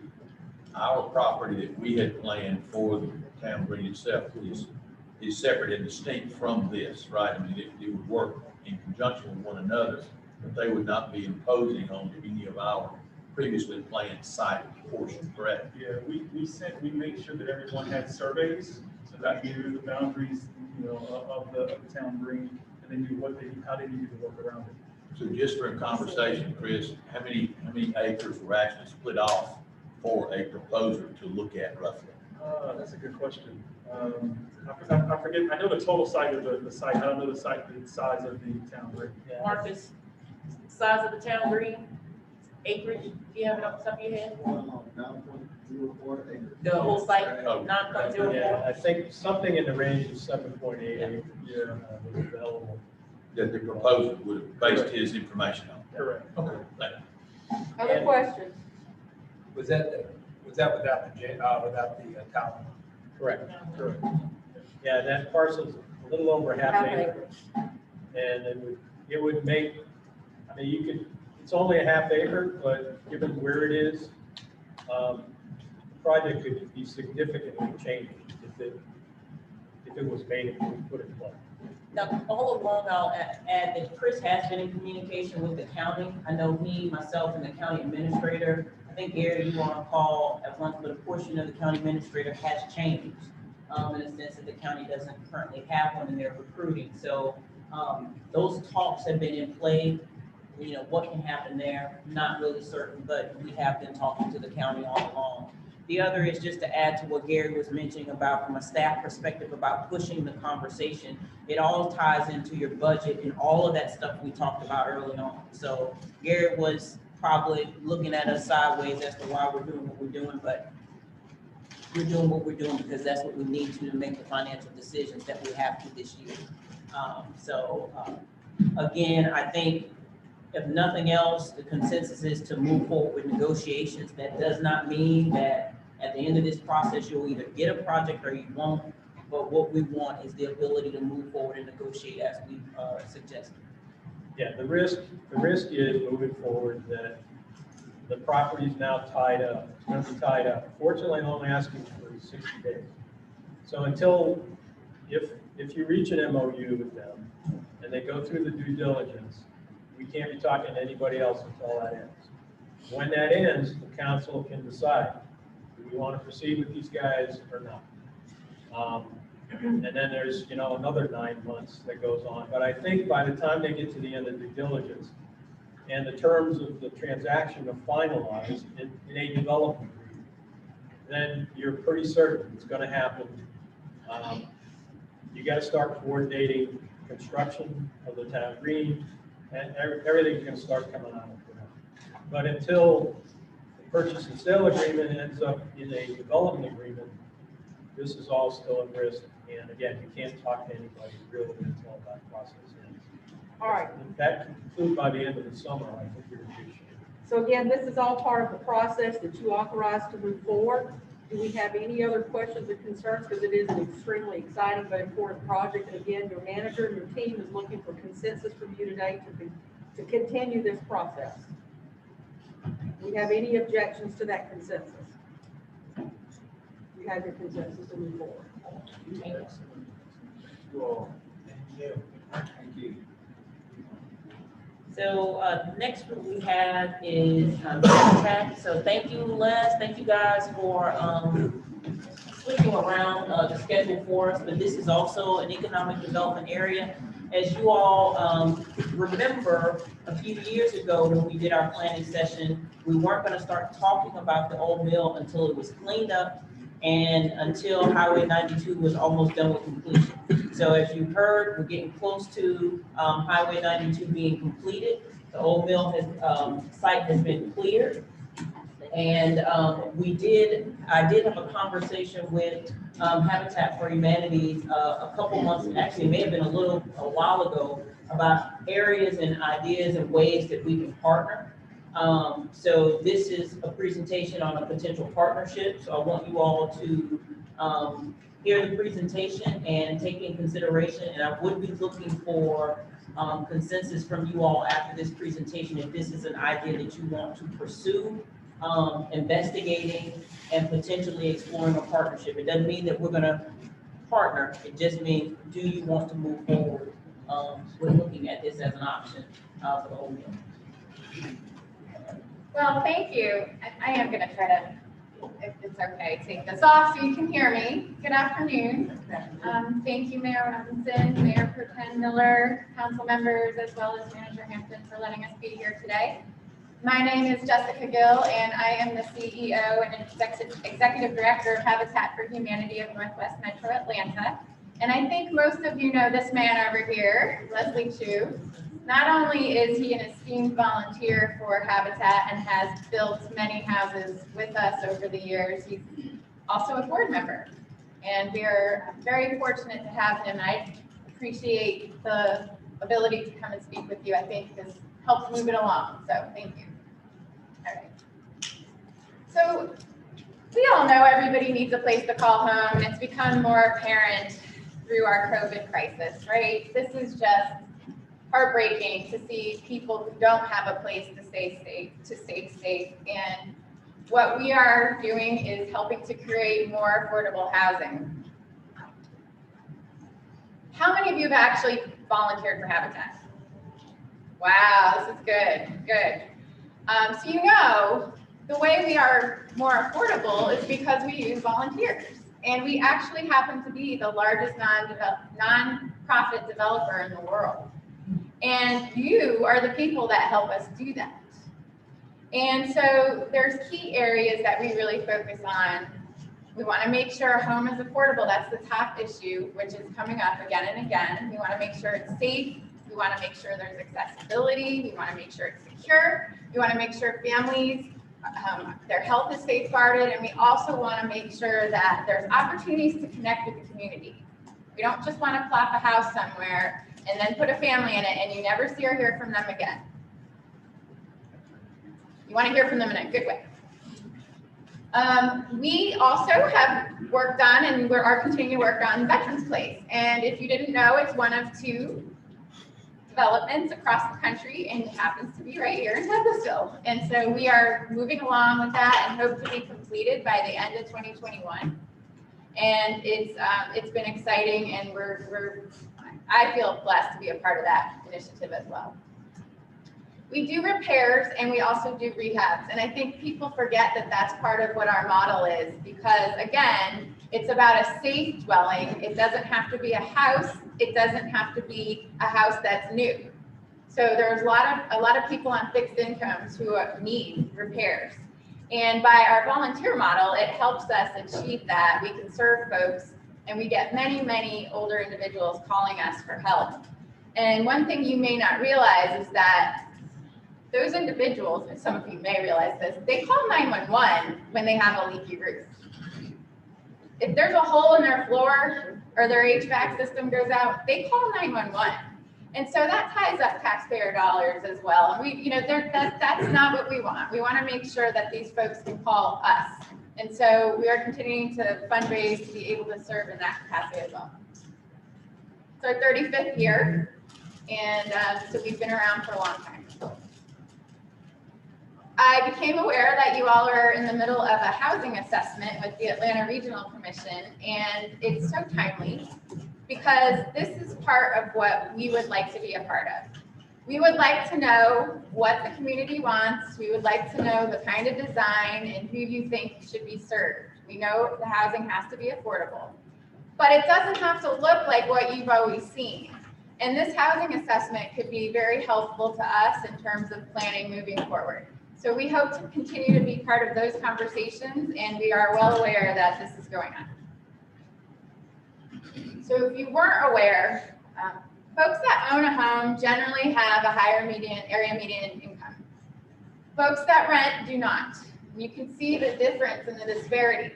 Our property that we had planned for the town green itself is separate and distinct from this, right? I mean, it would work in conjunction with one another, but they would not be imposing on any of our previously planned site portion, correct? Yeah, we made sure that everyone had surveys, so that they knew the boundaries, of the town green, and they knew how they needed to work around it. So just for a conversation, Chris, how many acres were actually split off for a proposer to look at roughly? That's a good question. I forget, I know the total site of the site, I don't know the size of the town green. Marcus, size of the town green, acreage, do you have it off the top of your head? 9.04 acres. The whole site, 9.04? Yeah, I think something in the range of 7.8 acres was available. That the proposer would have based his information on. Correct. Okay, thank you. Other questions? Was that without the town? Correct. Correct. Yeah, that parcel's a little over half Half acre. And it would make, I mean, you could, it's only a half acre, but given where it is, the project could be significantly changed if it was made and put in place. Now, all along, I'll add that Chris has been in communication with the county. I know me, myself, and the county administrator. I think, Gary, you were on a call at once, but a portion of the county administrator has changed in the sense that the county doesn't currently have one in their recruiting. So those talks have been in play. You know, what can happen there, not really certain, but we have been talking to the county all along. The other is just to add to what Gary was mentioning about, from a staff perspective, about pushing the conversation. It all ties into your budget and all of that stuff we talked about early on. So Gary was probably looking at us sideways as to why we're doing what we're doing, but we're doing what we're doing because that's what we need to make the financial decisions that we have to this year. Again, I think if nothing else, the consensus is to move forward with negotiations. That does not mean that at the end of this process, you'll either get a project or you won't. But what we want is the ability to move forward and negotiate as we suggested. Yeah, the risk is moving forward that the property is now tied up. It's going to be tied up. Fortunately, I'm only asking for 60 days. So until, if you reach an MOU with them and they go through the due diligence, we can't be talking to anybody else until that ends. When that ends, the council can decide, do we want to proceed with these guys or not? And then there's, you know, another 9 months that goes on. But I think by the time they get to the end of due diligence and the terms of the transaction are finalized in a development agreement, then you're pretty certain it's going to happen. You got to start coordinating construction of the town green, and everything's going to start coming out of it. But until the purchase and sale agreement ends up in a development agreement, this is all still at risk. And again, you can't talk to anybody really until that process ends. All right. If that can conclude by the end of the summer, I think you're in good shape. So again, this is all part of the process that you authorized to move forward. Do we have any other questions or concerns? Because it is an extremely exciting but important project. And again, your manager and your team is looking for consensus from you today to continue this process. Do we have any objections to that consensus? You have your consensus to move forward. Thank you. So next group we have is Habitat. So thank you, Les. Thank you guys for switching around the schedule for us. But this is also an economic development area. As you all remember, a few years ago when we did our planning session, we weren't going to start talking about the old mill until it was cleaned up and until Highway 92 was almost done with completion. So as you heard, we're getting close to Highway 92 being completed. The old mill site has been cleared. And I did have a conversation with Habitat for Humanity a couple months, actually it may have been a while ago, about areas and ideas and ways that we can partner. So this is a presentation on a potential partnership. So I want you all to hear the presentation and take in consideration. And I would be looking for consensus from you all after this presentation if this is an idea that you want to pursue, investigating, and potentially exploring a partnership. It doesn't mean that we're going to partner. It just means, do you want to move forward with looking at this as an option for the whole meal? Well, thank you. I am going to try to, if it's okay, take this off so you can hear me. Good afternoon. Thank you, Mayor Robinson, Mayor Pro Tem Miller, council members, as well as Manager Hampton for letting us be here today. My name is Jessica Gill, and I am the CEO and Executive Director of Habitat for Humanity of Northwest Metro Atlanta. And I think most of you know this man over here, Leslie Chu. Not only is he an esteemed volunteer for Habitat and has built many houses with us over the years, he's also a board member. And we are very fortunate to have him. I appreciate the ability to come and speak with you. I think this helps move it along, so thank you. All right. So we all know everybody needs a place to call home, and it's become more apparent through our COVID crisis, right? This is just heartbreaking to see people who don't have a place to stay safe. And what we are doing is helping to create more affordable housing. How many of you have actually volunteered for Habitat? Wow, this is good, good. So you know, the way we are more affordable is because we use volunteers. And we actually happen to be the largest non-profit developer in the world. And you are the people that help us do that. And so there's key areas that we really focus on. We want to make sure a home is affordable. That's the top issue, which is coming up again and again. We want to make sure it's safe. We want to make sure there's accessibility. We want to make sure it's secure. We want to make sure families, their health is safeguarded. And we also want to make sure that there's opportunities to connect with the community. We don't just want to plop a house somewhere and then put a family in it and you never see or hear from them again. You want to hear from them in a good way. We also have worked on and are continuing to work on Veterans Place. And if you didn't know, it's one of 2 developments across the country and it happens to be right here in Douglasville. And so we are moving along with that and hope to be completed by the end of 2021. And it's been exciting and I feel blessed to be a part of that initiative as well. We do repairs and we also do rehabs. And I think people forget that that's part of what our model is because again, it's about a safe dwelling. It doesn't have to be a house. It doesn't have to be a house that's new. So there's a lot of people on fixed incomes who need repairs. And by our volunteer model, it helps us achieve that. We can serve folks and we get many, many older individuals calling us for help. And one thing you may not realize is that those individuals, and some of you may realize this, they call 911 when they have a leaky roof. If there's a hole in their floor or their HVAC system goes out, they call 911. And so that ties up taxpayer dollars as well. And we, that's not what we want. We want to make sure that these folks can call us. And so we are continuing to fundraise to be able to serve in that capacity as well. It's our 35th year, and so we've been around for a long time. I became aware that you all are in the middle of a housing assessment with the Atlanta Regional Commission, and it's so timely because this is part of what we would like to be a part of. We would like to know what the community wants. We would like to know the kind of design and who you think should be served. We know the housing has to be affordable, but it doesn't have to look like what you've always seen. And this housing assessment could be very helpful to us in terms of planning moving forward. So we hope to continue to be part of those conversations, and we are well aware that this is going on. So if you weren't aware, folks that own a home generally have a higher area median income. Folks that rent do not. You can see the difference in the disparity.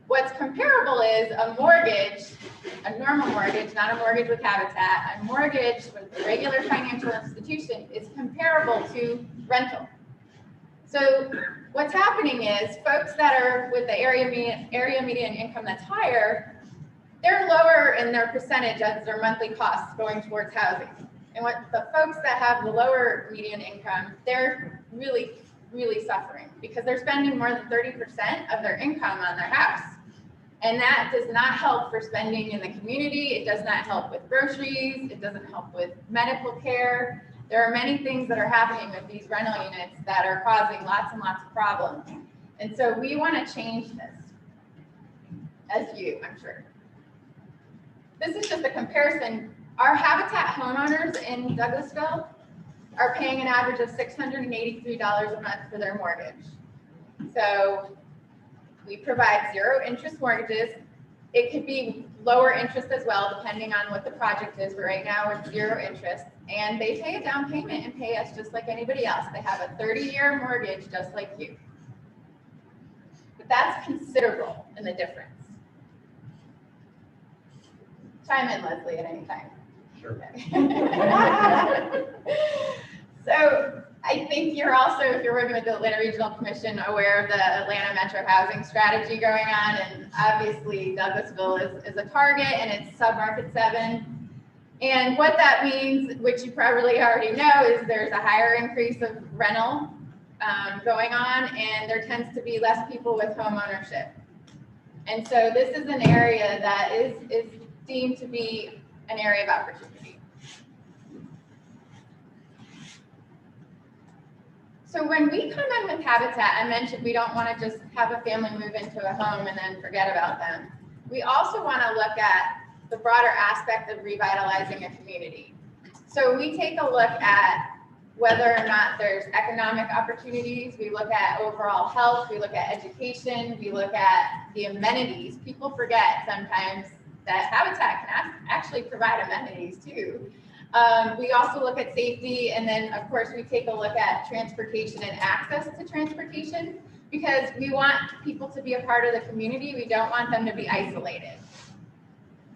What's comparable is a mortgage, a normal mortgage, not a mortgage with Habitat, a mortgage with a regular financial institution is comparable to rental. So what's happening is folks that are with the area median income that's higher, they're lower in their percentage as their monthly costs going towards housing. And what the folks that have the lower median income, they're really, really suffering because they're spending more than 30% of their income on their house. And that does not help for spending in the community. It does not help with groceries. It doesn't help with medical care. There are many things that are happening with these rental units that are causing lots and lots of problems. And so we want to change this, as you, I'm sure. This is just a comparison. Our Habitat homeowners in Douglasville are paying an average of $683 a month for their mortgage. So we provide zero interest mortgages. It could be lower interest as well, depending on what the project is, but right now we're zero interest. And they pay a down payment and pay us just like anybody else. They have a 30-year mortgage just like you. But that's considerable in the difference. Chime in, Leslie, at any time. Sure. So I think you're also, if you're working with the Atlanta Regional Commission, aware of the Atlanta Metro Housing Strategy going on. And obviously Douglasville is a target and it's submarket 7. And what that means, which you probably already know, is there's a higher increase of rental going on, and there tends to be less people with home ownership. And so this is an area that is deemed to be an area of opportunity. So when we come in with Habitat, I mentioned we don't want to just have a family move into a home and then forget about them. We also want to look at the broader aspect of revitalizing a community. So we take a look at whether or not there's economic opportunities, we look at overall health, we look at education, we look at the amenities. People forget sometimes that Habitat can actually provide amenities too. We also look at safety, and then of course we take a look at transportation and access to transportation, because we want people to be a part of the community. We don't want them to be isolated.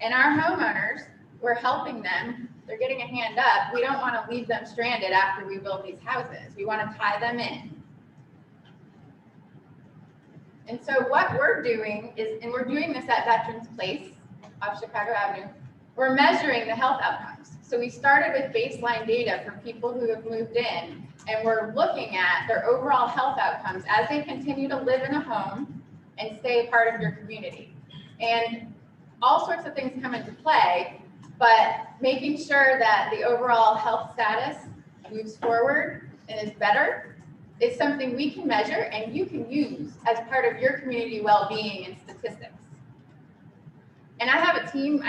And our homeowners, we're helping them. They're getting a hand up. We don't want to leave them stranded after we build these houses. We want to tie them in. And so what we're doing is, and we're doing this at Veterans Place off Chicago Avenue, we're measuring the health outcomes. So we started with baseline data for people who have moved in, and we're looking at their overall health outcomes as they continue to live in a home and stay a part of your community. And all sorts of things come into play, but making sure that the overall health status moves forward and is better is something we can measure and you can use as part of your community well-being and statistics. And I have a team,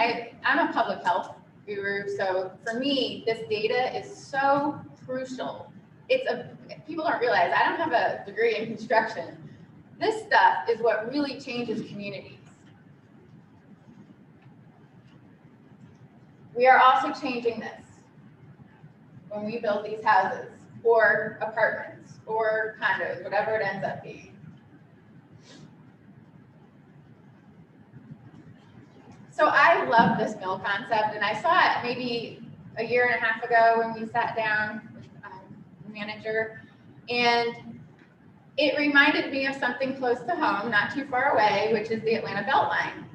I'm a public health guru, so for me, this data is so crucial. People don't realize, I don't have a degree in construction. This stuff is what really changes communities. We are also changing this when we build these houses or apartments or condos, whatever it ends up being. So I love this mill concept, and I saw it maybe a year and a half ago when we sat down with the manager, and it reminded me of something close to home, not too far away, which is the Atlanta Beltline.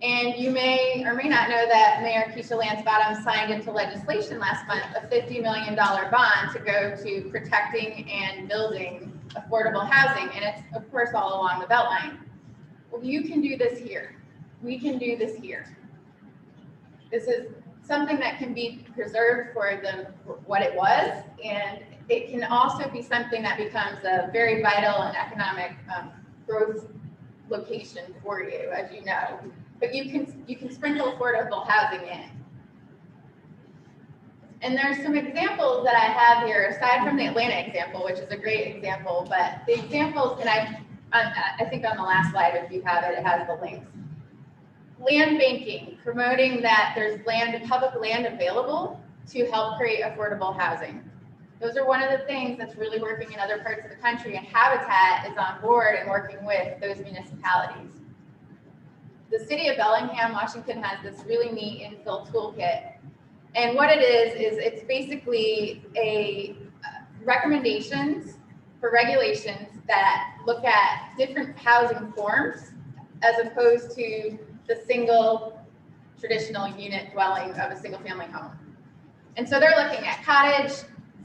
And you may or may not know that Mayor Keisha Lance Bottoms signed into legislation last month a $50 million bond to go to protecting and building affordable housing. And it's, of course, all along the Beltline. Well, you can do this here. We can do this here. This is something that can be preserved for what it was, and it can also be something that becomes a very vital and economic growth location for you, as you know. But you can sprinkle affordable housing in. And there's some examples that I have here, aside from the Atlanta example, which is a great example, but the examples, and I think on the last slide, if you have it, it has the links. Land banking, promoting that there's public land available to help create affordable housing. Those are one of the things that's really working in other parts of the country, and Habitat is on board and working with those municipalities. The city of Bellingham, Washington has this really neat infill toolkit. And what it is it's basically recommendations for regulations that look at different housing forms as opposed to the single traditional unit dwelling of a single family home. And so they're looking at cottage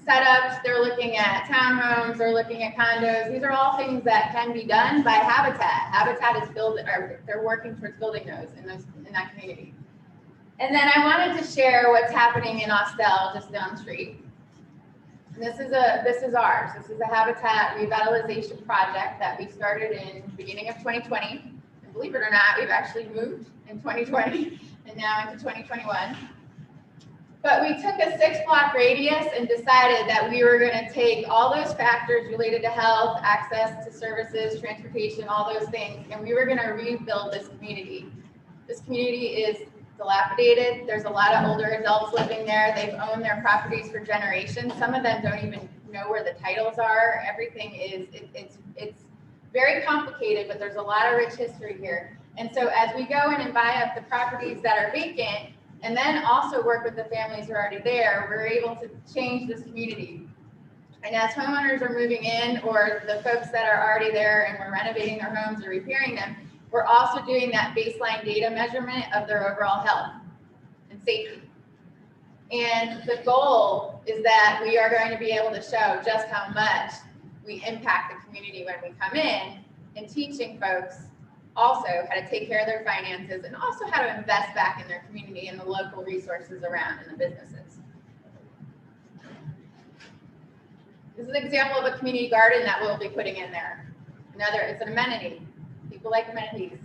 setups, they're looking at townhomes, they're looking at condos. These are all things that can be done by Habitat. Habitat is they're working towards building those in that community. And then I wanted to share what's happening in Austell, just down the street. And this is ours. This is a Habitat revitalization project that we started in the beginning of 2020. And believe it or not, we've actually moved in 2020 and now into 2021. But we took a 6-block radius and decided that we were going to take all those factors related to health, access to services, transportation, all those things, and we were going to rebuild this community. This community is dilapidated. There's a lot of older adults living there. They've owned their properties for generations. Some of them don't even know where the titles are. Everything is, it's very complicated, but there's a lot of rich history here. And so as we go in and buy up the properties that are vacant, and then also work with the families who are already there, we're able to change this community. And as homeowners are moving in, or the folks that are already there and we're renovating their homes or repairing them, we're also doing that baseline data measurement of their overall health and safety. And the goal is that we are going to be able to show just how much we impact the community when we come in, and teaching folks also how to take care of their finances and also how to invest back in their community and the local resources around and the businesses. This is an example of a community garden that we'll be putting in there. It's an amenity. People like amenities.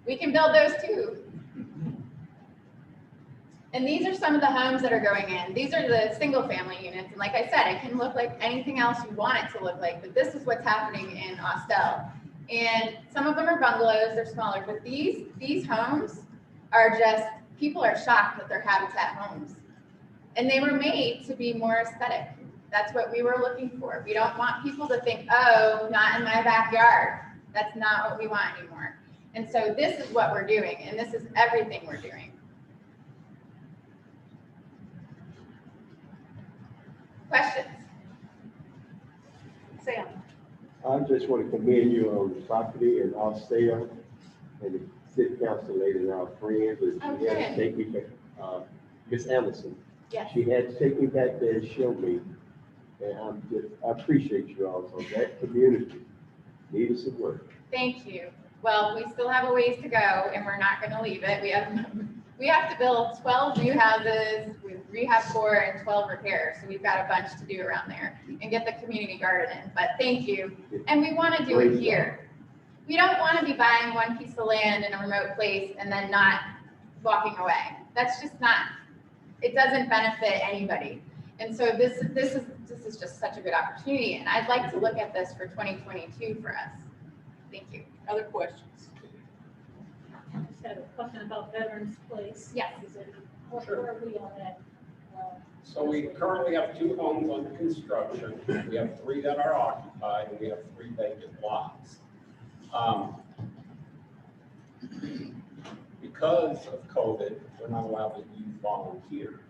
We can build those too. And these are some of the homes that are going in. These are the single family units. And like I said, it can look like anything else you want it to look like, but this is what's happening in Austell. And some of them are bungalows, they're smaller, but these homes are just, people are shocked that they're habitat homes. And they were made to be more aesthetic. That's what we were looking for. We don't want people to think, oh, not in my backyard. That's not what we want anymore. And so this is what we're doing, and this is everything we're doing. Questions? Sam? I just want to commend you on the property and our sale and the city council lady and our friends. She had to take me back, Miss Anderson. Yes. She had to take me back there and show me. And I appreciate you all. So that community needed some work. Thank you. Well, we still have a ways to go, and we're not going to leave it. We have to build 12 new houses with rehab 4 and 12 repairs. So we've got a bunch to do around there and get the community garden in. But thank you. And we want to do it here. We don't want to be buying one piece of land in a remote place and then not walking away. That's just not, it doesn't benefit anybody. And so this is just such a good opportunity. And I'd like to look at this for 2022 for us. Thank you. Other questions? I just had a question about Veterans Place. Yes. Where are we on that? So we currently have 2 homes under construction. We have 3 that are occupied, and we have 3 vacant lots. Because of COVID, we're not allowed to use volunteers.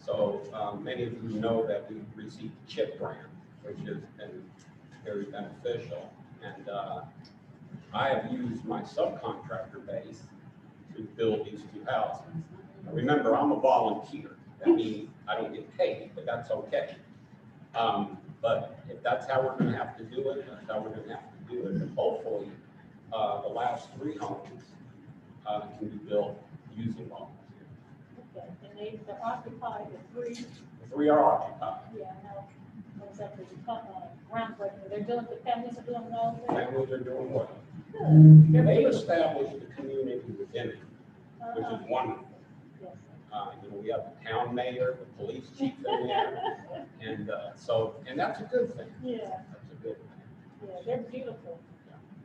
So many of you know that we received the CHIP grant, which has been very beneficial. And I have used my subcontractor base to build these 2 houses. Now, remember, I'm a volunteer. That means I don't get paid, but that's okay. But if that's how we're gonna have to do it, that's how we're gonna have to do it. And hopefully, the last 3 homes can be built using volunteers. Okay, and they're occupied, the 3? The 3 are occupied. Yeah, I know. I was up to groundbreaking. They're doing, the families are doing well there? Families are doing well. Good. They established a community within it, which is wonderful. Yes. We have the town mayor, the police chief in there, and and that's a good thing. Yeah. That's a good thing. Yeah, they're beautiful.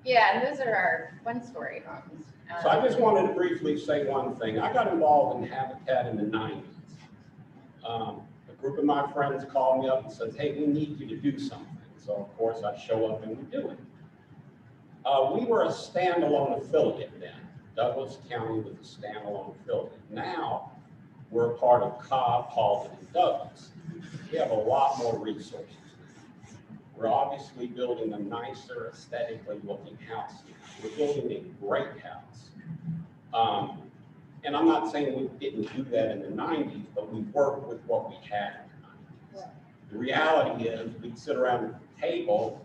Yeah, and those are our 1-story homes. So I just wanted to briefly say one thing. I got involved in Habitat in the 90s. A group of my friends called me up and said, hey, we need you to do something. So of course I show up and we do it. We were a standalone affiliate then. Douglas County was a standalone affiliate. Now we're a part of Cobb, Halton, and Douglas. We have a lot more resources. We're obviously building a nicer, aesthetically looking house. We're building a great house. And I'm not saying we didn't do that in the 90s, but we worked with what we had in the 90s. The reality is we'd sit around the table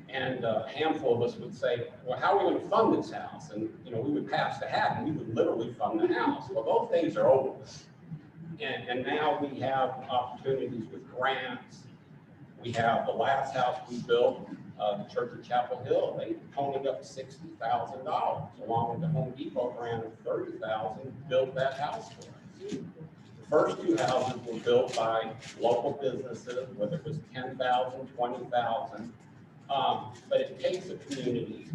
and a handful of us would say, well, how are we going to fund this house? And we would pass the hat and we would literally fund the house. Well, those days are over. And now we have opportunities with grants. We have the last house we built, the Church of Chapel Hill. They ponied up $60,000 along with the Home Depot grant of $30,000, built that house for us. The first 2 houses were built by local businesses, whether it was $10,000, $20,000. But it takes a community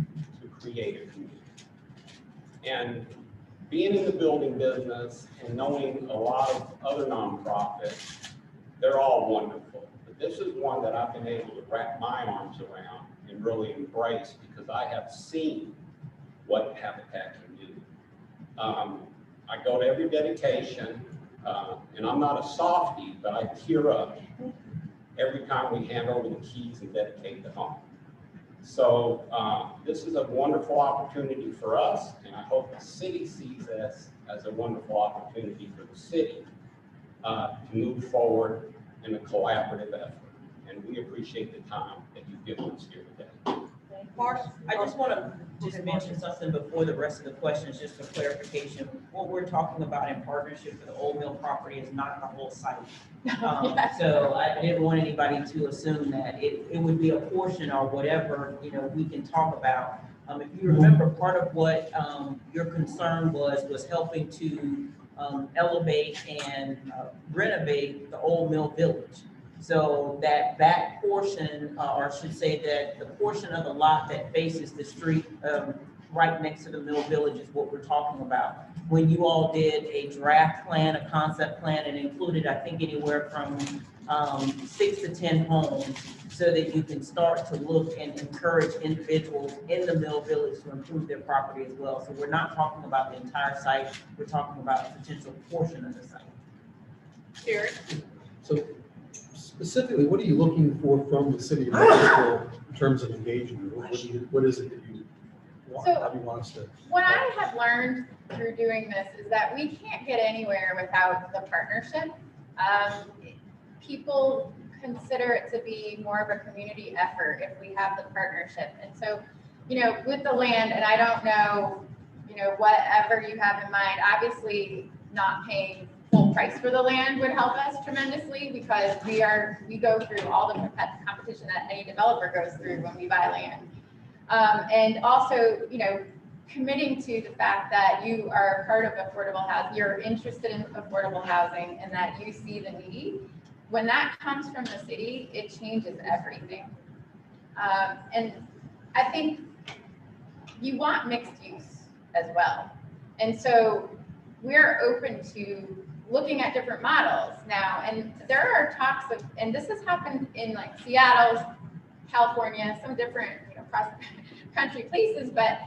to create a community. And being in the building business and knowing a lot of other nonprofits, they're all wonderful. But this is one that I've been able to wrap my arms around and really embrace because I have seen what Habitat can do. I go to every dedication, and I'm not a softie, but I tear up every time we hand over the keys and dedicate the home. So this is a wonderful opportunity for us, and I hope the city sees this as a wonderful opportunity for the city to move forward in a collaborative effort. And we appreciate the time that you've given us here today. Mark, I just want to just mention something before the rest of the questions, just for clarification. What we're talking about in partnership for the Old Mill property is not the whole site. So I didn't want anybody to assume that it would be a portion or whatever, you know, we can talk about. If you remember, part of what your concern was helping to elevate and renovate the Old Mill Village. So that back portion, or I should say that the portion of the lot that faces the street right next to the Mill Village is what we're talking about. When you all did a draft plan, a concept plan, and included, I think, anywhere from 6 to 10 homes, so that you can start to look and encourage individuals in the Mill Village to improve their property as well. So we're not talking about the entire site, we're talking about a potential portion of the site. Jerry? So specifically, what are you looking for from the city of Nashville in terms of engagement? What is it that you want, how do you want us to? What I have learned through doing this is that we can't get anywhere without the partnership. People consider it to be more of a community effort if we have the partnership. And so, you know, with the land, and I don't know, you know, whatever you have in mind, obviously not paying full price for the land would help us tremendously, because we go through all the competition that any developer goes through when we buy land. And also, you know, committing to the fact that you are part of affordable housing, you're interested in affordable housing, and that you see the need. When that comes from the city, it changes everything. And I think you want mixed use as well. And so we're open to looking at different models now. And there are talks of, and this has happened in like Seattle, California, some different, you know, cross country places, but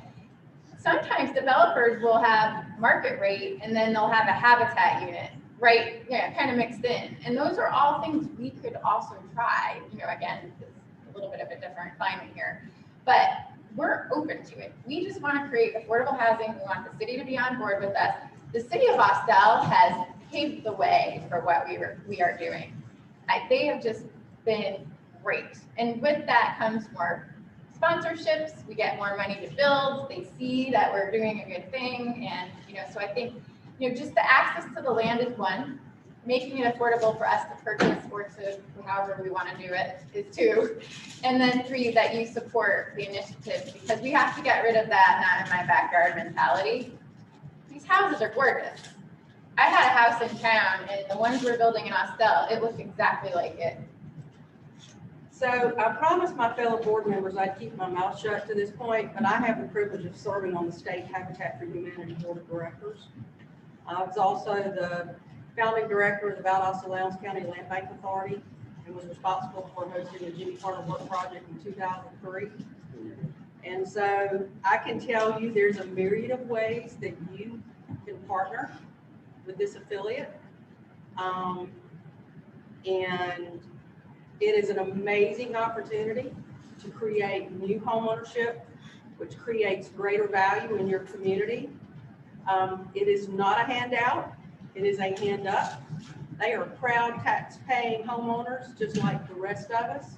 sometimes developers will have market rate and then they'll have a habitat unit, right? Yeah, kind of mixed in. And those are all things we could also try. You know, again, it's a little bit of a different climate here, but we're open to it. We just want to create affordable housing. We want the city to be on board with us. The city of Austell has paved the way for what we are doing. They have just been great. And with that comes more sponsorships. We get more money to build. They see that we're doing a good thing. And, you know, so I think, you know, just the access to the land is one. Making it affordable for us to purchase or to however we want to do it is two. And then three, that you support the initiative, because we have to get rid of that not in my backyard mentality. These houses are gorgeous. I had a house in town, and the ones we're building in Austell, it looked exactly like it. So I promised my fellow board members I'd keep my mouth shut to this point, but I have the privilege of serving on the state Habitat for Humanity Board of Directors. I was also the founding director of the Valdosta Lowndes County Land Bank Authority, and was responsible for hosting the Jimmy Carter Work Project in 2003. And so I can tell you there's a myriad of ways that you can partner with this affiliate. And it is an amazing opportunity to create new homeownership, which creates greater value in your community. It is not a handout, it is a hand up. They are proud tax-paying homeowners, just like the rest of us.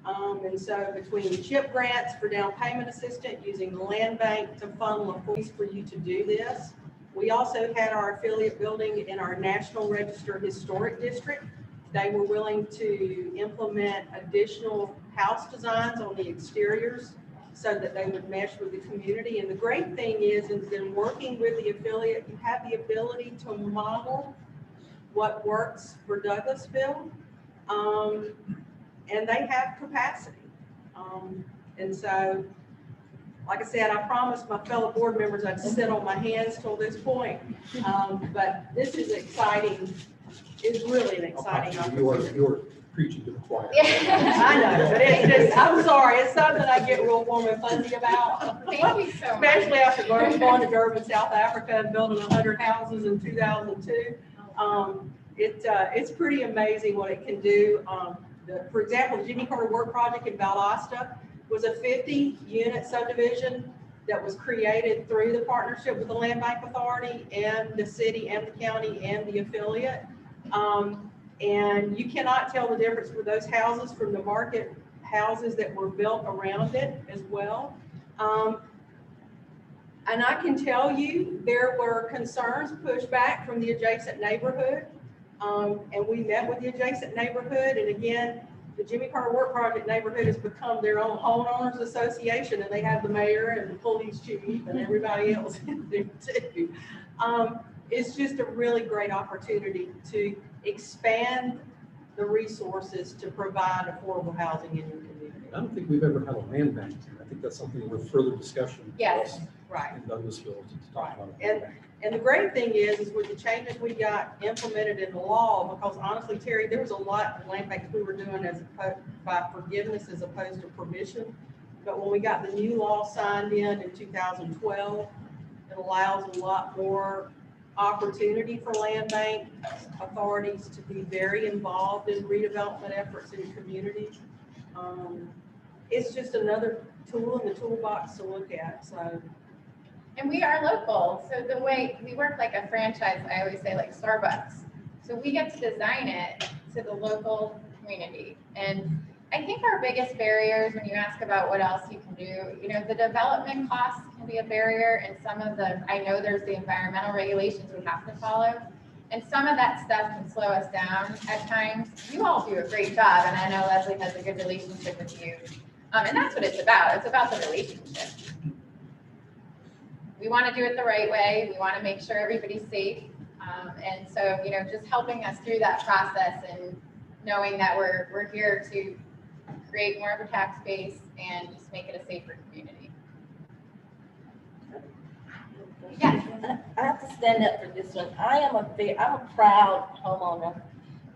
And so between CHIP grants for down payment assistance, using the land bank to funnel a fees for you to do this. We also had our affiliate building in our National Register Historic District. They were willing to implement additional house designs on the exteriors so that they would mesh with the community. And the great thing is in working with the affiliate, you have the ability to model what works for Douglasville. And they have capacity. And so, like I said, I promised my fellow board members I'd sit on my hands till this point. But this is exciting. It's really an exciting opportunity. You're preaching to the choir. I know, but it's just, I'm sorry, it's something I get real warm and fuzzy about. Thank you so much. Especially after going to Durban, South Africa, and building 100 houses in 2002. It's pretty amazing what it can do. For example, the Jimmy Carter Work Project in Valdosta was a 50-unit subdivision that was created through the partnership with the Land Bank Authority and the city and the county and the affiliate. And you cannot tell the difference for those houses from the market houses that were built around it as well. And I can tell you, there were concerns pushed back from the adjacent neighborhood. And we met with the adjacent neighborhood. And again, the Jimmy Carter Work Project neighborhood has become their own homeowners association, and they have the mayor and the police chief and everybody else in there too. It's just a really great opportunity to expand the resources to provide affordable housing in your community. I don't think we've ever had a land bank here. I think that's something worth further discussion. Yes, right. In Douglasville to talk about. And the great thing is with the changes we got implemented in the law, because honestly, Terry, there was a lot of land banks we were doing as by forgiveness as opposed to permission. But when we got the new law signed in 2012, it allows a lot more opportunity for land bank authorities to be very involved in redevelopment efforts in communities. It's just another tool in the toolbox to look at, so. And we are local, so the way we work like a franchise, I always say like Starbucks. So we get to design it to the local community. And I think our biggest barriers, when you ask about what else you can do, you know, the development costs can be a barrier, and some of the, I know there's the environmental regulations we have to follow. And some of that stuff can slow us down at times. You all do a great job, and I know Leslie has a good relationship with you. And that's what it's about. It's about the relationship. We want to do it the right way. We want to make sure everybody's safe. And so, you know, just helping us through that process and knowing that we're here to create more of a tax base and just make it a safer community. Yeah. I have to stand up for this one. I'm a proud homeowner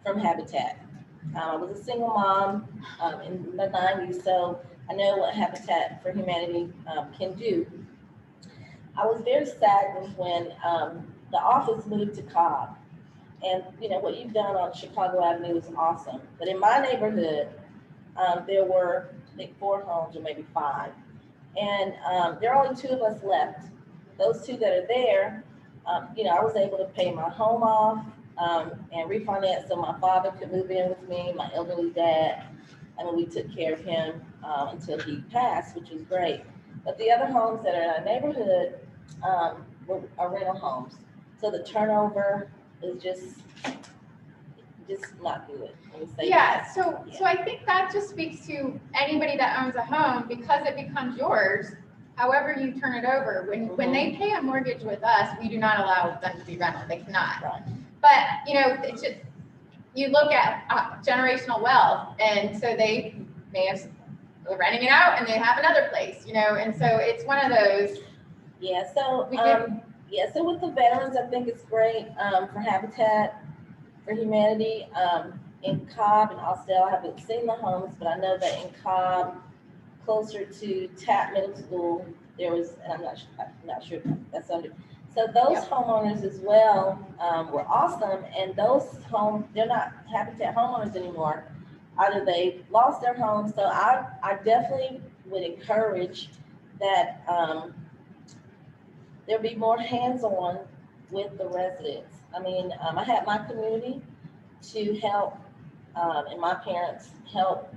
from Habitat. I was a single mom in the 90s, so I know what Habitat for Humanity can do. I was very saddened when the office moved to Cobb. And you know, what you've done on Chicago Avenue is awesome. But in my neighborhood, there were, I think, 4 homes or maybe 5. And there are only 2 of us left. Those 2 that are there, you know, I was able to pay my home off and refinance so my father could move in with me, my elderly dad. And we took care of him until he passed, which was great. But the other homes that are in our neighborhood are rental homes. So the turnover is just not good. Yeah, so I think that just speaks to anybody that owns a home, because it becomes yours, however you turn it over. When they pay a mortgage with us, we do not allow them to be rental. They cannot. Right. But, you know, it's just, you look at generational wealth, and so they may have renting it out and they have another place, you know, and so it's one of those. Yeah, so so with the veterans, I think it's great for Habitat for Humanity in Cobb and Austell. I haven't seen the homes, but I know that in Cobb, closer to Tapp Middle School, there was, and I'm not sure that's under. So those homeowners as well were awesome, and those homes, they're not Habitat homeowners anymore. Either they lost their homes, so I definitely would encourage that there be more hands-on with the residents. I mean, I had my community to help, and my parents helped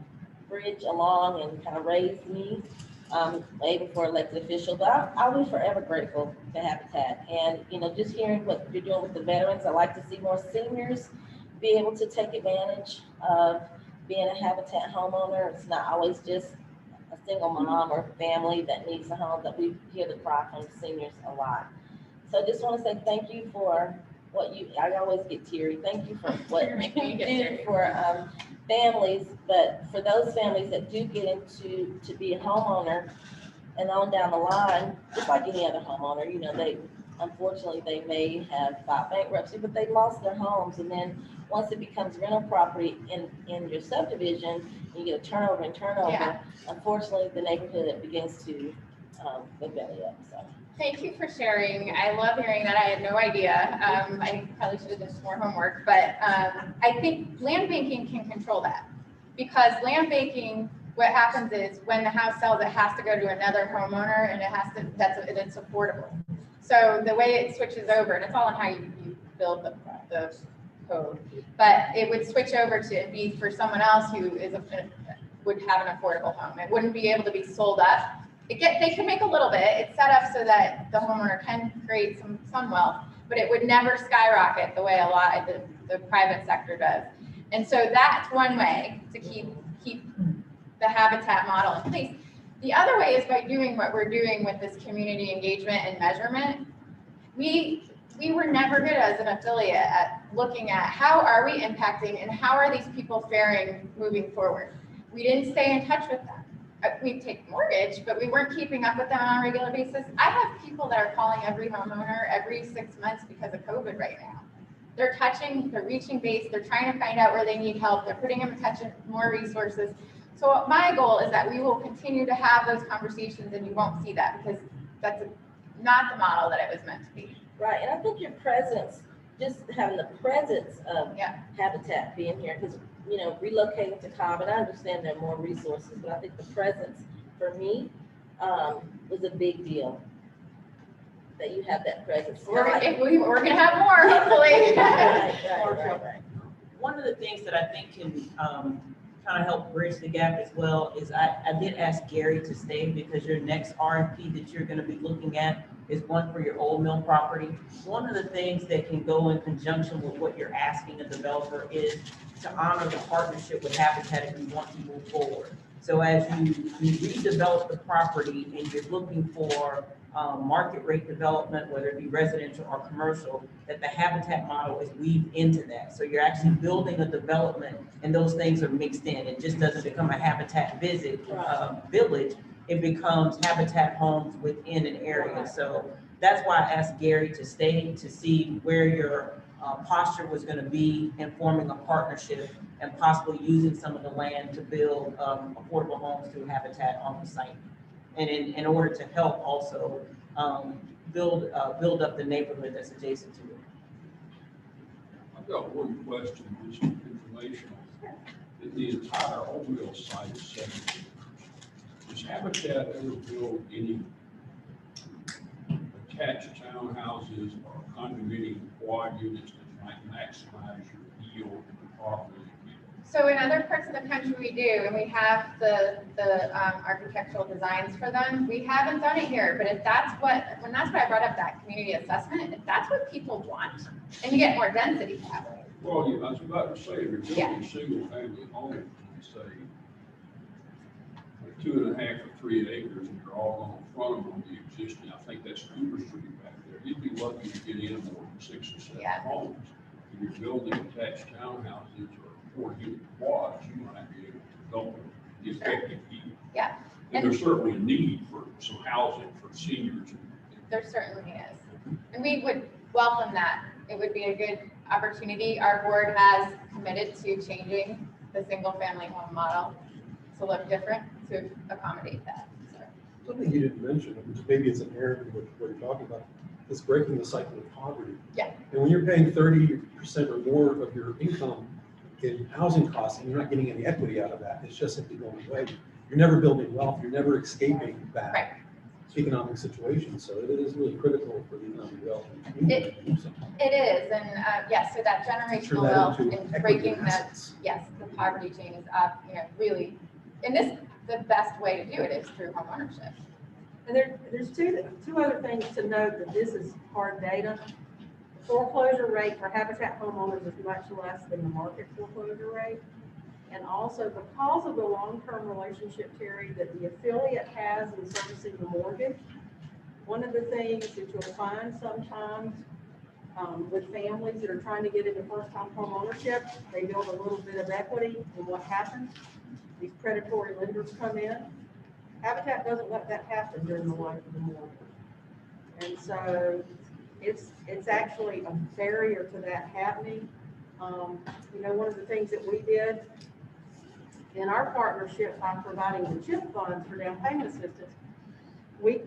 bridge along and kind of raise me, even for elected official, but I'll be forever grateful to Habitat. And, you know, just hearing what you're doing with the veterans, I like to see more seniors be able to take advantage of being a Habitat homeowner. It's not always just a single mom or family that needs a home, that we hear the cry from seniors a lot. So I just want to say thank you for what you, I always get teary. Thank you for what you do for families, but for those families that do get into to be a homeowner and on down the line, just like any other homeowner, you know, unfortunately they may have filed bankruptcy, but they lost their homes, and then once it becomes rental property in your subdivision, you get a turnover, Yeah. Unfortunately, the neighborhood begins to go belly up. So Thank you for sharing. I love hearing that. I had no idea. I probably should have done some more homework, but I think land banking can control that. Because land banking, what happens is when the house sells, it has to go to another homeowner and it has to, it's affordable. So the way it switches over, and it's all on how you build the code, but it would switch over to be for someone else who would have an affordable home. It wouldn't be able to be sold up. They can make a little bit. It's set up so that the homeowner can create some wealth, but it would never skyrocket the way a lot of the private sector does. And so that's one way to keep the habitat model in place. The other way is by doing what we're doing with this community engagement and measurement. We were never good as an affiliate at looking at how are we impacting and how are these people faring moving forward. We didn't stay in touch with them. We take mortgage, but we weren't keeping up with them on a regular basis. I have people that are calling every homeowner every 6 months because of COVID right now. They're reaching base, they're trying to find out where they need help, they're putting them in touch with more resources. So my goal is that we will continue to have those conversations and you won't see that because that's not the model that it was meant to be. Right, and I think your presence, just having the presence of Habitat being here, because, you know, relocating to Cobb, and I understand there are more resources, but I think the presence for me was a big deal. That you have that presence. We're gonna have more, hopefully. Right. One of the things that I think can kind of help bridge the gap as well is I did ask Gary to stay because your next RFP that you're going to be looking at is one for your Old Mill property. One of the things that can go in conjunction with what you're asking a developer is to honor the partnership with Habitat if you want to move forward. So as you redevelop the property and you're looking for market rate development, whether it be residential or commercial, that the Habitat model is weaved into that. So you're actually building a development and those things are mixed in. It just doesn't become a Habitat village. It becomes Habitat homes within an area. So that's why I asked Gary to stay to see where your posture was going to be in forming a partnership and possibly using some of the land to build affordable homes through Habitat on the site. And in order to help also build up the neighborhood that's adjacent to it. I've got one question, just informational. The entire Old Mill site is 7 acres. Does Habitat ever build any attached townhouses or condominium quad units that might maximize your yield of the property? So in other parts of the country we do, and we have the architectural designs for them. We haven't done it here, but if that's what I brought up that community assessment, if that's what people want, and you get more density that way. Well, I was about to say, if you're building single family homes, say 2.5 or 3 acres, and you're all on the front of them, the existing, I think that's Cooper Street back there. You'd be lucky to get in more than 6 or 7 homes. If you're building attached townhouses or 4-unit quads, you might be able to develop the effective yield. Yeah. And there's certainly a need for some housing for seniors. There certainly is. And we would welcome that. It would be a good opportunity. Our board has committed to changing the single family home model to look different to accommodate that. Something you didn't mention, which maybe it's inherent in what you're talking about, is breaking the cycle of poverty. Yeah. And when you're paying 30% or more of your income in housing costs and you're not getting any equity out of that, it's just simply going away. You're never building wealth, you're never escaping that economic situation. So it is really critical for the economic development. It is, and yes, so that generational wealth and breaking the poverty chain is up, really, and the best way to do it is through home ownership. And there's two other things to note that this is hard data. The foreclosure rate for Habitat homeowners is much less than the market foreclosure rate. And also because of the long-term relationship, Terry, that the affiliate has in servicing the mortgage, one of the things that you'll find sometimes with families that are trying to get into first-time home ownership, they build a little bit of equity, and what happens? These predatory lenders come in. Habitat doesn't let that happen during the life of the mortgage. And so it's actually a barrier to that happening. One of the things that we did in our partnership by providing the CHIP funds for down payment assistance, we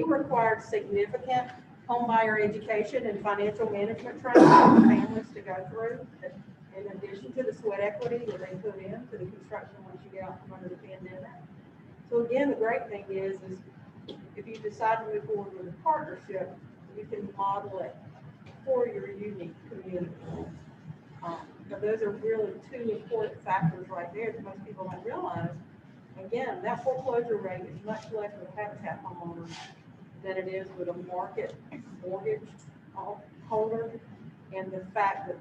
required significant home buyer education and financial management training for families to go through in addition to the sweat equity that they put into the construction once you get out from under the pandemic. So again, the great thing is if you decide to move forward with a partnership, you can model it for your unique community. But those are really two important factors right there that most people don't realize. Again, that foreclosure rate is much less with Habitat homeowners than it is with a market mortgage holder. And the fact that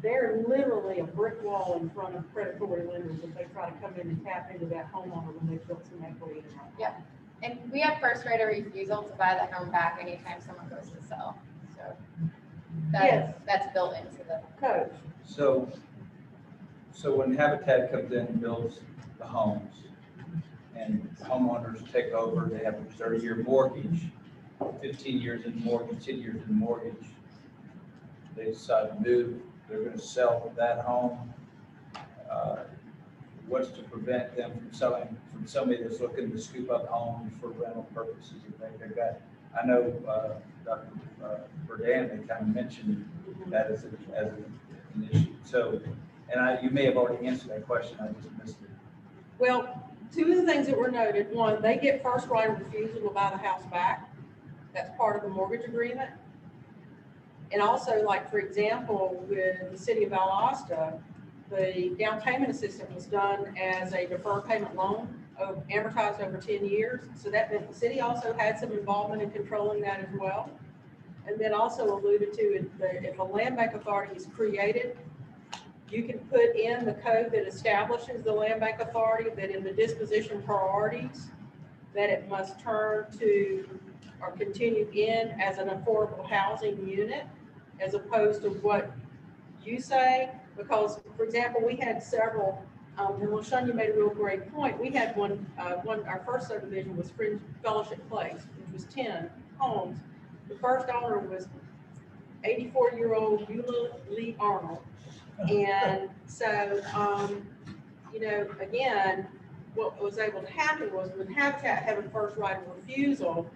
they're literally a brick wall in front of predatory lenders if they try to come in and tap into that homeowner when they've built some equity in their home. Yep. And we have first right of refusal to buy the home back anytime someone goes to sell. So that's built into the code. So when Habitat comes in and builds the homes and homeowners take over, they have a 30-year mortgage, 15 years in mortgage, 10 years in mortgage. They decide to move, they're going to sell that home. What's to prevent them from selling from somebody that's looking to scoop up homes for rental purposes and things like that? I know Dr. Burdan, they kind of mentioned that as an issue. So, and you may have already answered that question, I just missed it. Well, two of the things that were noted, one, they get first right of refusal to buy the house back. That's part of the mortgage agreement. And also, like, for example, with the city of Valdosta, the down payment assistance was done as a deferred payment loan amortized over 10 years. So that meant the city also had some involvement in controlling that as well. And then also alluded to, if a land bank authority is created, you can put in the code that establishes the land bank authority that in the disposition priorities, that it must turn to or continue in as an affordable housing unit, as opposed to what you say. Because, for example, we had several, and LaShanya made a real great point. We had our first subdivision was Fringe Fellowship Place, which was 10 homes. The first owner was 84-year-old Eula Lee Arnold. And so, again, what was able to happen was with Habitat having first right of refusal,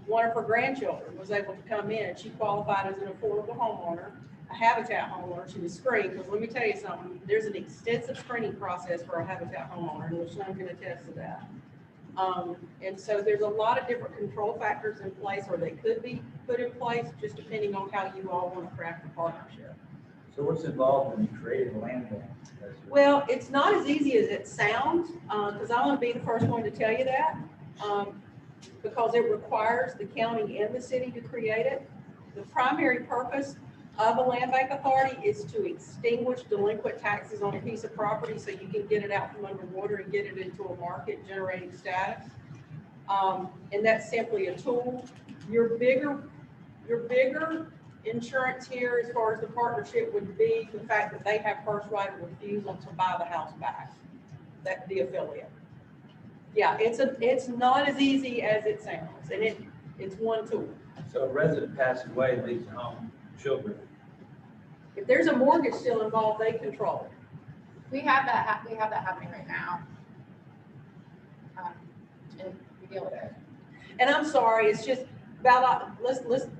one of her grandchildren was able to come in. She qualified as an affordable homeowner, a Habitat homeowner. She was screened, because let me tell you something, there's an extensive screening process for a Habitat homeowner, and LaShawn can attest to that. And so there's a lot of different control factors in place, or they could be put in place, just depending on how you all want to craft the partnership. So what's involved in creating a land bank? Well, it's not as easy as it sounds, because I want to be the first one to tell you that, because it requires the county and the city to create it. The primary purpose of a land bank authority is to extinguish delinquent taxes on a piece of property so you can get it out from underwater and get it into a market generating status. And that's simply a tool. Your bigger insurance here as far as the partnership would be the fact that they have first right of refusal to buy the house back, that the affiliate. Yeah, it's not as easy as it sounds, and it's one tool. So a resident passes away, leaves a home, children. If there's a mortgage still involved, they control it. We have that happening right now. And we deal with it. And I'm sorry, it's just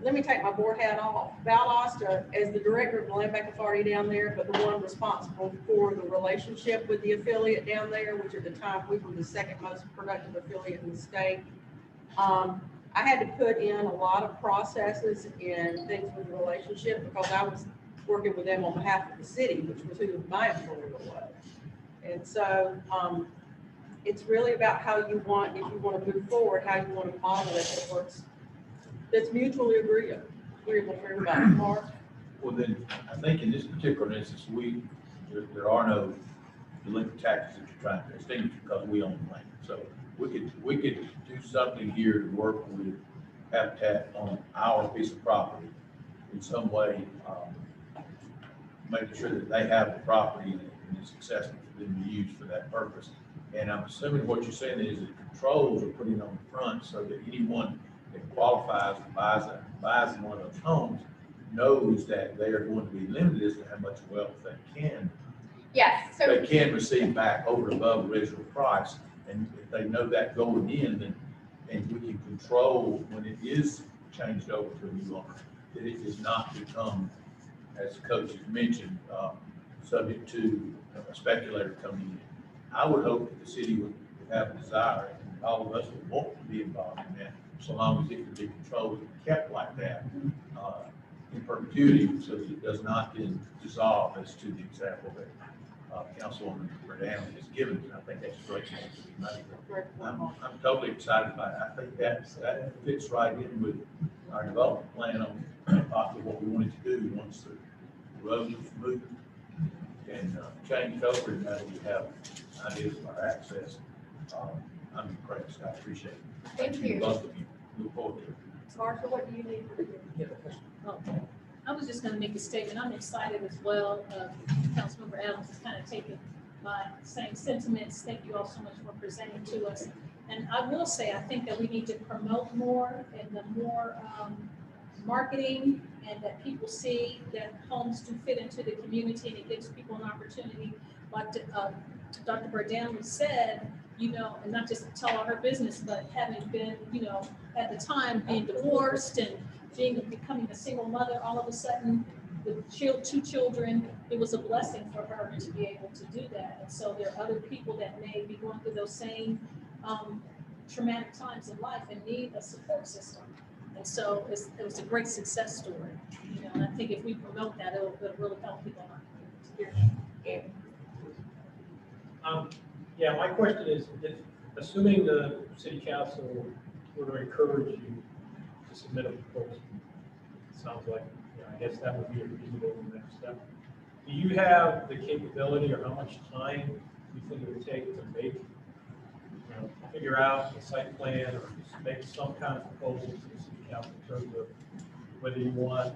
let me take my board hat off. Valdosta, as the director of the land bank authority down there, but the one responsible for the relationship with the affiliate down there, which at the time we were the second most productive affiliate in the state. I had to put in a lot of processes and things with the relationship because I was working with them on behalf of the city, which was who my employer was. And so it's really about how you want, if you want to move forward, how you want to model it that works, that's mutually agreeable for everybody. Mark? Well, then, I think in this particular instance, there are no delinquent taxes that you're trying to extinguish because we own the land. So we could do something here to work with Habitat on our piece of property in some way, making sure that they have the property and it's accessible for them to use for that purpose. And I'm assuming what you're saying is that controls are put in on the front so that anyone that qualifies and buys one of those homes knows that they are going to be limited as to how much wealth they can. Yes. So they can receive back over and above the original price. And if they know that going in, then and we can control when it is changed over to a new owner, that it does not become as the coach has mentioned, subject to a speculator coming in. I would hope that the city would have a desire, and all of us would want to be involved in that, so long as it can be controlled and kept like that, in perpetuity, so that it does not then dissolve, as to the example that Councilwoman Bredan has given. I think that's a great point to be made. I'm totally excited about it. I think that fits right in with our development plan on possibly what we wanted to do once the road is moved and changed over, and now we have ideas of our access. I'm impressed. I appreciate it. Thank you. Both of you. Look forward to it. Marsha, what do you need? Okay. I was just gonna make a statement. I'm excited as well. Councilmember Adams has kind of taken my same sentiments. Thank you all so much for presenting to us. And I will say, I think that we need to promote more, and the more marketing, and that people see that homes do fit into the community, and it gives people an opportunity. Like Dr. Bredan said, you know, and not just tell all her business, but having been, you know, at the time being divorced and becoming a single mother, all of a sudden with two children, it was a blessing for her to be able to do that. And so there are other people that may be going through those same traumatic times in life and need a support system. And so it was a great success story, you know, and I think if we promote that, it'll really help people. Yeah, my question is, assuming the city council were to encourage you to submit a proposal, it sounds like, you know, I guess that would be a reasonable next step. Do you have the capability, or how much time you think it would take to make, you know, figure out the site plan, or just make some kind of proposal to the city council in terms of whether you want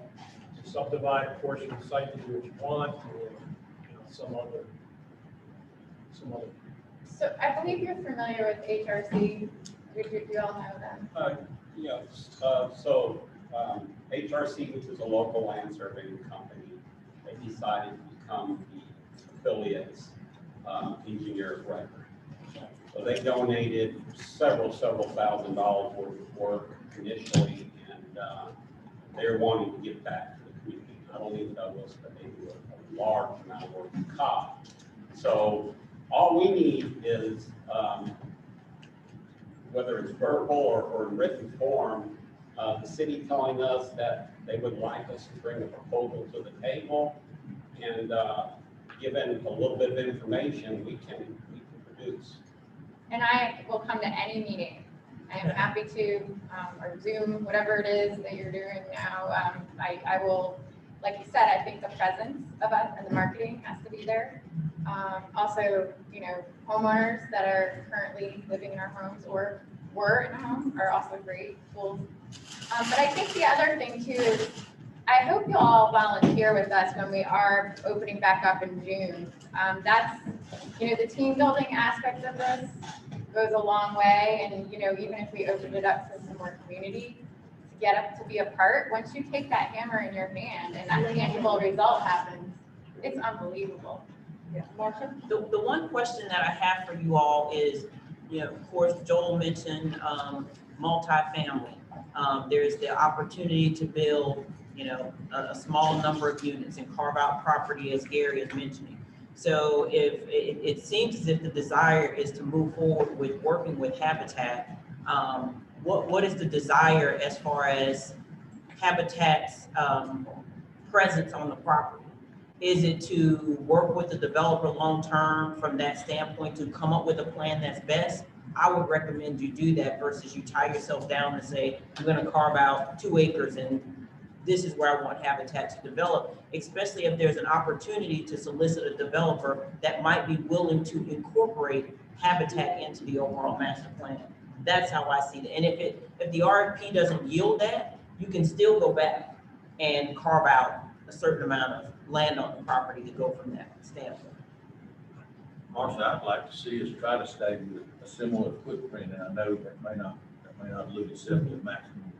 to subdivide a portion of the site to do what you want, or, you know, some other. So I believe you're familiar with HRC. You all know them. Yes, HRC, which is a local land surveying company, they decided to become the affiliates engineer of record. So they donated several $1,000s worth of work initially, and they're wanting to give back to the community, not only in Douglas, but they do a large amount of work in Cobb. So all we need is, whether it's verbal or in written form, the city telling us that they would like us to bring a proposal to the table, and given a little bit of information, we can produce. And I will come to any meeting. I am happy to, or Zoom, whatever it is that you're doing now. I will, like you said, I think the presence of us and the marketing has to be there. Also, you know, homeowners that are currently living in our homes or were in a home are also great tools. But I think the other thing too is, I hope you'll all volunteer with us when we are opening back up in June. That's, you know, the team building aspect of this goes a long way. And, you know, even if we opened it up to some more community to get up to be a part, once you take that hammer in your hand and that tangible result happens, it's unbelievable. Yeah, Marsha? The one question that I have for you all is, you know, of course, Joel mentioned multifamily. There's the opportunity to build, you know, a small number of units and carve out property, as Gary is mentioning. So if it seems as if the desire is to move forward with working with Habitat, what is the desire as far as Habitat's presence on the property? Is it to work with the developer long-term from that standpoint to come up with a plan that's best? I would recommend you do that versus you tie yourself down and say, I'm gonna carve out 2 acres and this is where I want Habitat to develop, especially if there's an opportunity to solicit a developer that might be willing to incorporate Habitat into the overall master plan. That's how I see it. And if the RFP doesn't yield that, you can still go back and carve out a certain amount of land on the property to go from that standpoint. Marsha, I'd like to see us try to stay with a similar footprint, and I know that may not lose itself to maximum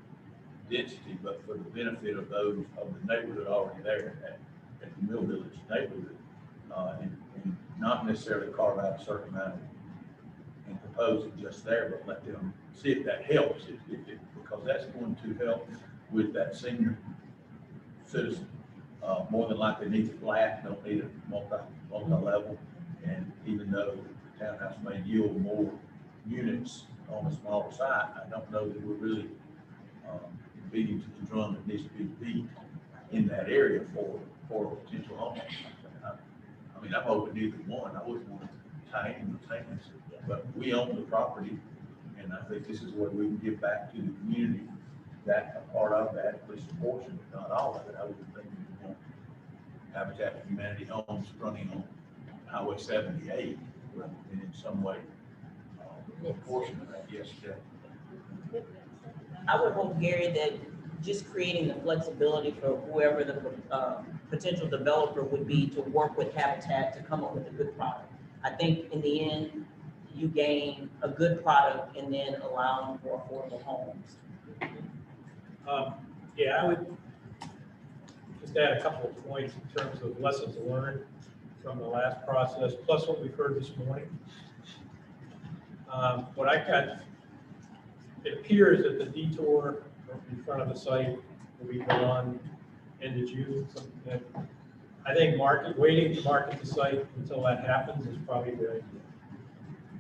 density, but for the benefit of those of the neighborhood already there at the Mill Village neighborhood, and not necessarily carve out a certain amount and propose it just there, but let them see if that helps, because that's going to help with that senior citizen more than likely needs a flat, don't need a multi-level. And even though the townhouse may yield more units on a smaller site, I don't know that we're really beating to the drum that needs to be beat in that area for a potential home. I mean, I'm open to either one. I wouldn't want to tie in the things, but we own the property, and I think this is what we can give back to the community. That a part of that, at least a portion, but not all of it. I would think we want Habitat for Humanity homes running on Highway 78, and in some way, a portion of that, yes, yeah. I would hope, Gary, that just creating the flexibility for whoever the potential developer would be to work with Habitat to come up with a good product. I think in the end, you gain a good product and then allowing for affordable homes. Yeah, I would just add a couple of points in terms of lessons learned from the last process, plus what we've heard this morning. What I got, it appears that the detour in front of the site will be gone end of June. I think waiting to market the site until that happens is probably a good idea.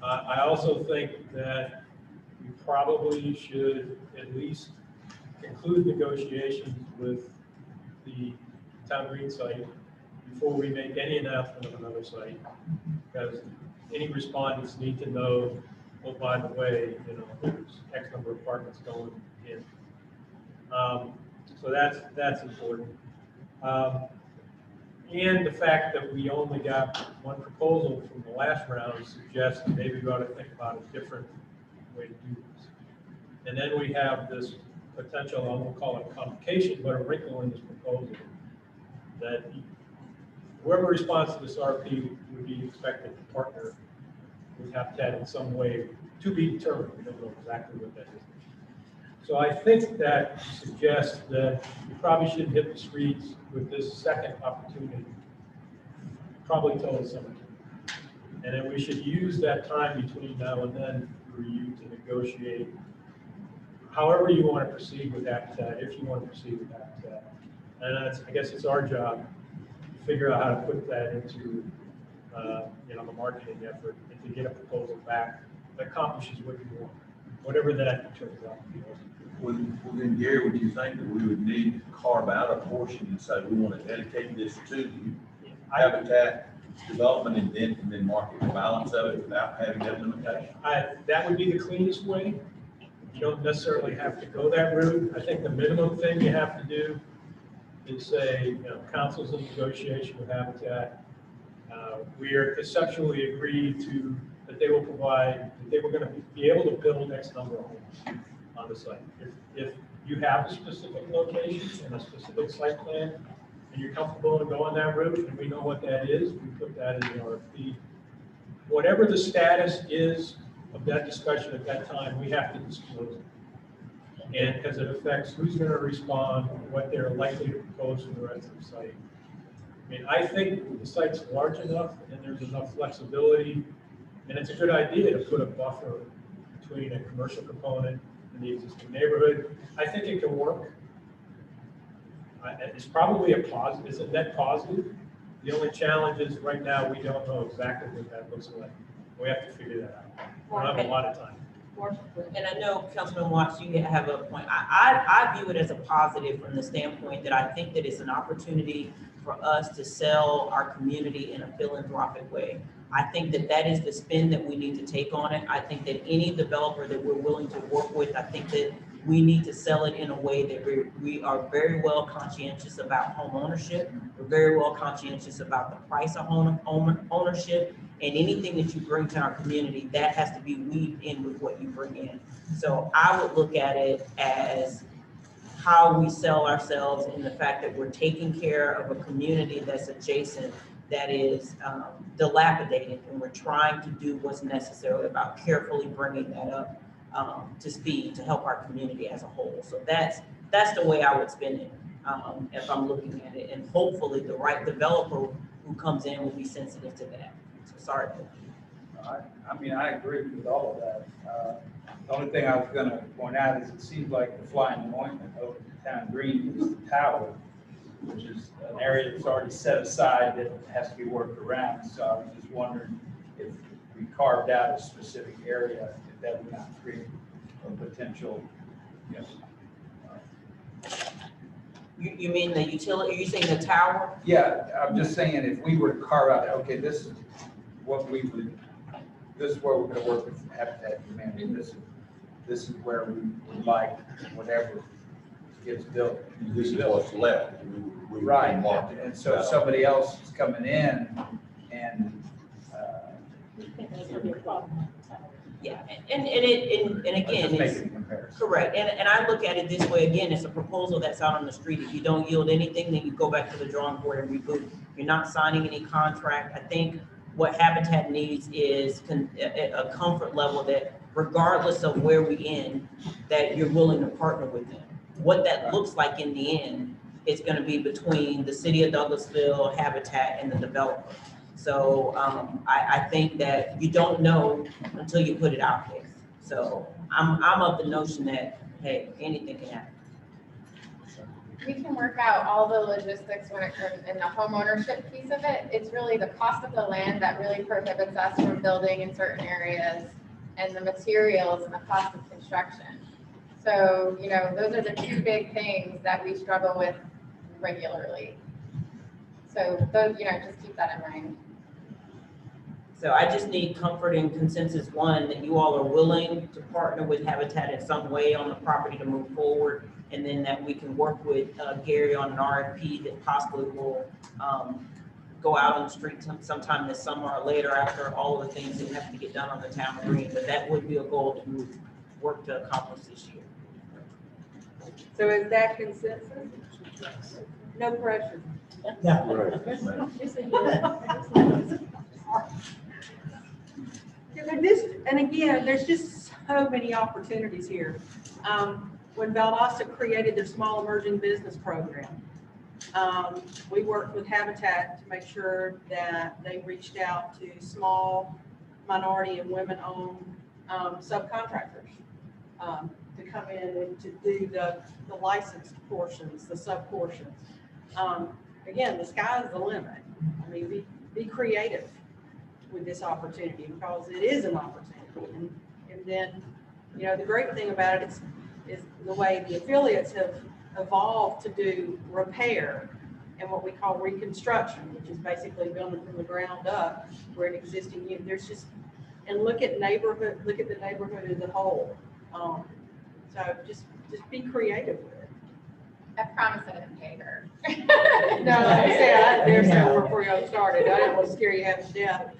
I also think that we probably should at least conclude negotiations with the Town Green site before we make any announcement of another site, because any respondents need to know, oh, by the way, there's X number of apartments going in. So that's important. And the fact that we only got one proposal from the last round suggests that maybe we ought to think about a different way to do this. And then we have this potential, I won't call it complication, but a wrinkle in this proposal that whoever responds to this RFP would be expected to partner with Habitat in some way, to be determined. We don't know exactly what that is. So I think that suggests that we probably shouldn't hit the streets with this second opportunity, probably till the summer. And then we should use that time between now and then for you to negotiate however you want to proceed with Habitat, if you want to proceed with Habitat. And I guess it's our job to figure out how to put that into the marketing effort and to get a proposal back that accomplishes what you want, whatever that turns out to be. Well, then, Gary, would you think that we would need to carve out a portion and say we want to dedicate this to you, Habitat development, and then market the balance of it without having that limitation? That would be the cleanest way. You don't necessarily have to go that route. I think the minimum thing you have to do is say, council's in negotiation with Habitat. We are conceptually agreed to that they will provide, that they were going to be able to build X number of homes on the site. If you have a specific location and a specific site plan, and you're comfortable in going that route, and we know what that is, we put that in the RFP. Whatever the status is of that discussion at that time, we have to disclose it. And because it affects who's going to respond, what they're likely to propose for the rest of the site. I mean, I think the site's large enough and there's enough flexibility, and it's a good idea to put a buffer between a commercial component and the existing neighborhood. I think it can work. It's probably a positive, it's a net positive. The only challenge is right now we don't know exactly what that looks like. We have to figure that out. We don't have a lot of time. And I know, Councilman Watts, you have a point. I view it as a positive from the standpoint that I think that it's an opportunity for us to sell our community in a philanthropic way. I think that that is the spin that we need to take on it. I think that any developer that we're willing to work with, I think that we need to sell it in a way that we are very well conscientious about home ownership. We're very well conscientious about the price of home ownership, and anything that you bring to our community, that has to be weaved in with what you bring in. So I would look at it as how we sell ourselves and the fact that we're taking care of a community that's adjacent, that is dilapidated, and we're trying to do what's necessary about carefully bringing that up to speed to help our community as a whole. So that's the way I would spin it if I'm looking at it, and hopefully the right developer who comes in will be sensitive to that. So sorry. I mean, I agree with all of that. The only thing I was going to point out is it seems like the flying ointment over the Town Green is the tower. which is an area that's already set aside that has to be worked around. So I was just wondering if we carved out a specific area, if that would not create a potential, yes. You mean the utility, are you saying the tower? Yeah, I'm just saying, if we were to carve out, okay, this is what we would, this is where we're gonna work with Habitat for Humanity, this is where we would like whatever gets built. This is what's left. We Right, mark it. and so if somebody else is coming in and, Yeah, and again, just it's, making a comparison. correct, and I look at it this way, again, it's a proposal that's out on the street. If you don't yield anything, then you go back to the drawing board and reboot. You're not signing any contract. I think what Habitat needs is a comfort level that regardless of where we end, that you're willing to partner with them. What that looks like in the end is gonna be between the city of Douglasville, Habitat, and the developer. So I think that you don't know until you put it out there. So I'm of the notion that, hey, anything can happen. We can work out all the logistics when it comes in the home ownership piece of it. It's really the cost of the land that really prohibits us from building in certain areas, and the materials and the cost of construction. So, you know, those are the two big things that we struggle with regularly. So those, you know, just keep that in mind. So I just need comfort and consensus, one, that you all are willing to partner with Habitat in some way on the property to move forward. And then that we can work with Gary on an RFP that possibly will go out on the street sometime this summer or later after all of the things that have to get done on the town green. But that would be a goal to work to accomplish this year. So is that consensus? No pressure. And again, there's just so many opportunities here. When Valdosta created their small emerging business program, we worked with Habitat to make sure that they reached out to small minority and women-owned subcontractors to come in and to do the licensed portions, the sub portions. Again, the sky's the limit. I mean, be creative with this opportunity because it is an opportunity. And then, you know, the great thing about it is the way the affiliates have evolved to do repair and what we call reconstruction, which is basically building from the ground up where an existing unit. There's just, and look at the neighborhood as a whole. So just be creative with it. I promise I didn't pay her. No, like I said, there's somewhere before y'all started. I didn't want to scare you half to death.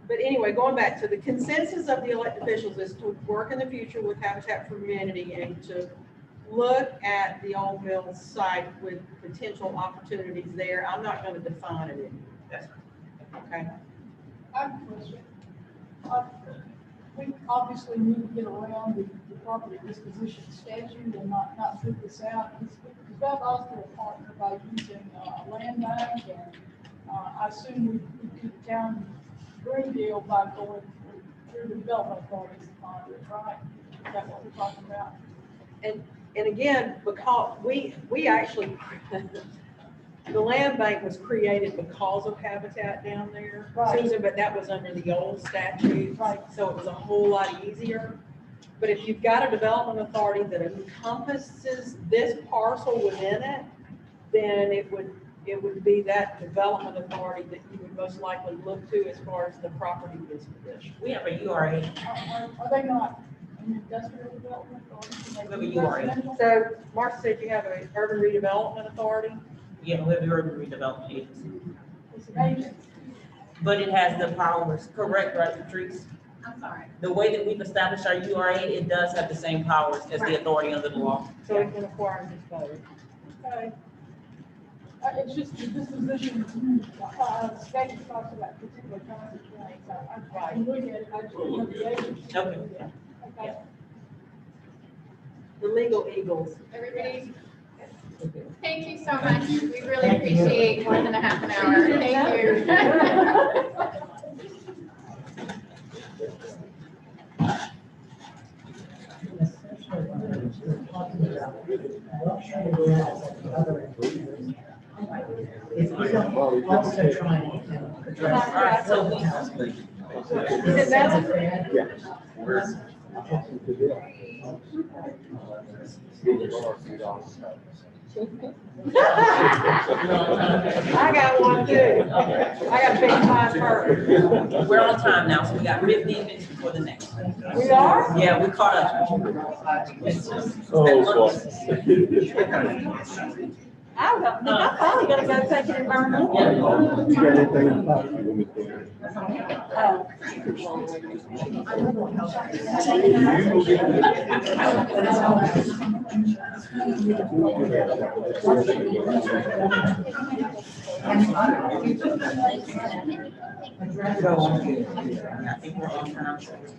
But anyway, going back to the consensus of the elected officials is to work in the future with Habitat for Humanity and to look at the old mill site with potential opportunities there. I'm not going to define it anymore. Okay. I have a question. We obviously need to get around the property disposition statute and not freak this out. Is Valdosta a partner by using a land bank, and I assume we could down green deal by going through the development authorities to find it, right? Is that what we're talking about? And again, because we actually, the land bank was created because of Habitat down there, Right. Susan, but that was under the old statute. Right. So it was a whole lot easier. But if you've got a development authority that encompasses this parcel within it, then it would be that development authority that you would most likely look to as far as the property disposition. We have a URA. Are they not an industrial development or? We have a URA. So Marcia said you have an urban redevelopment authority? Yeah, we have the urban redevelopment agency. It's an agency. But it has the powers, correct, right, Patrice? I'm sorry. The way that we've established our URA, it does have the same powers as the authority under the law. So it can acquire and dispose. Okay. It's just the disposition, statute talks about particular kinds of things. I can look at it, I just don't know the agency. Okay. Okay. The legal eagles. Everybody, thank you so much. We really appreciate more than a half an hour. Thank you. Other Also trying to address. I got one too. I got big time first. We're on time now, so we got 15 minutes before the next one. We are? Yeah, we caught up. I'm finally gonna go take an environmental. You got anything about you? I think we're on time.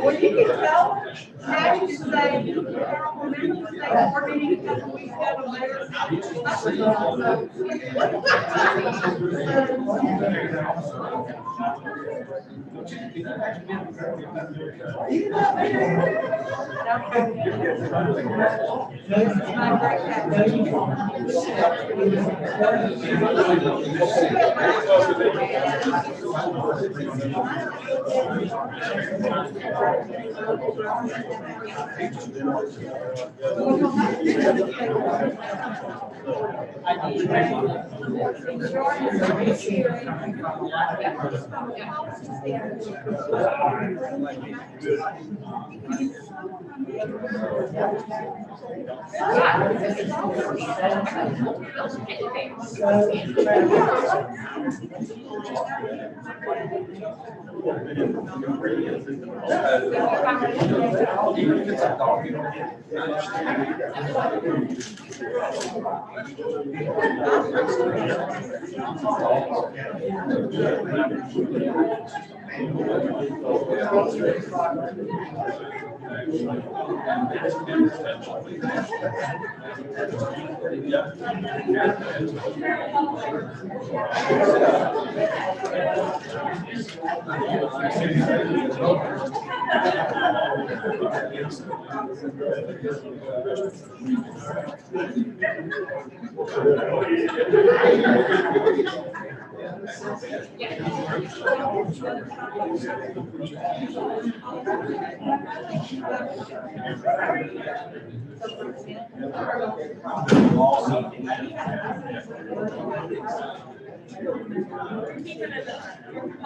Well, you can tell, now you say, you remember the state board meeting a couple weeks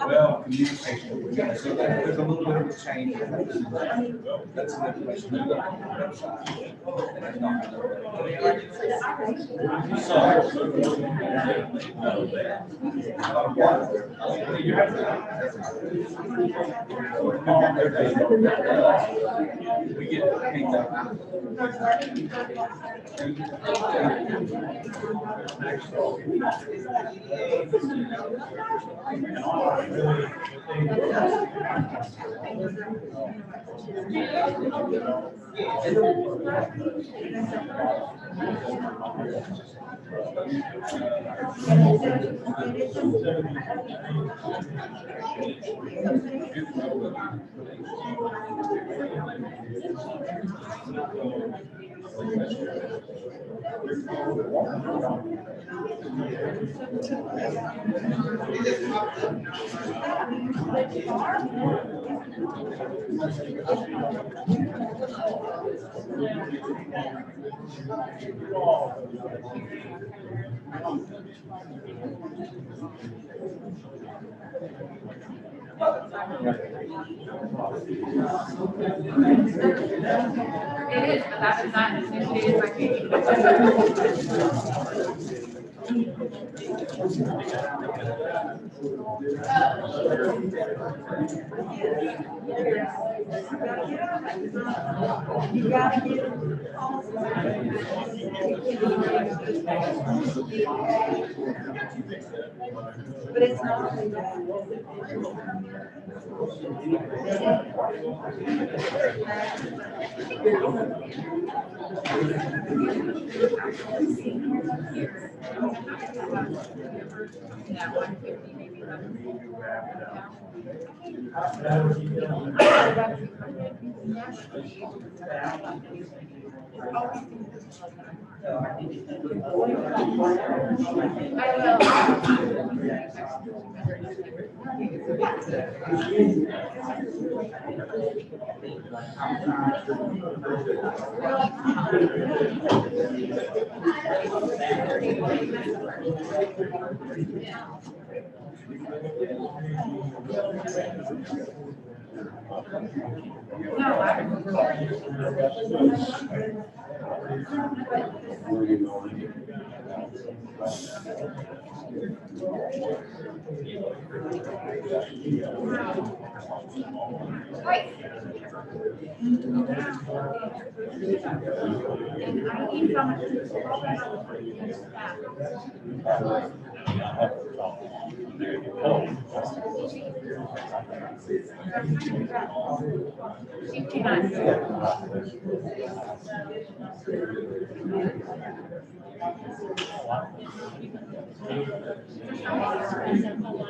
Well, communication, so there's a little bit of a change. That's the information. We get feedback. It is, but that is not, it is my favorite. But it's not.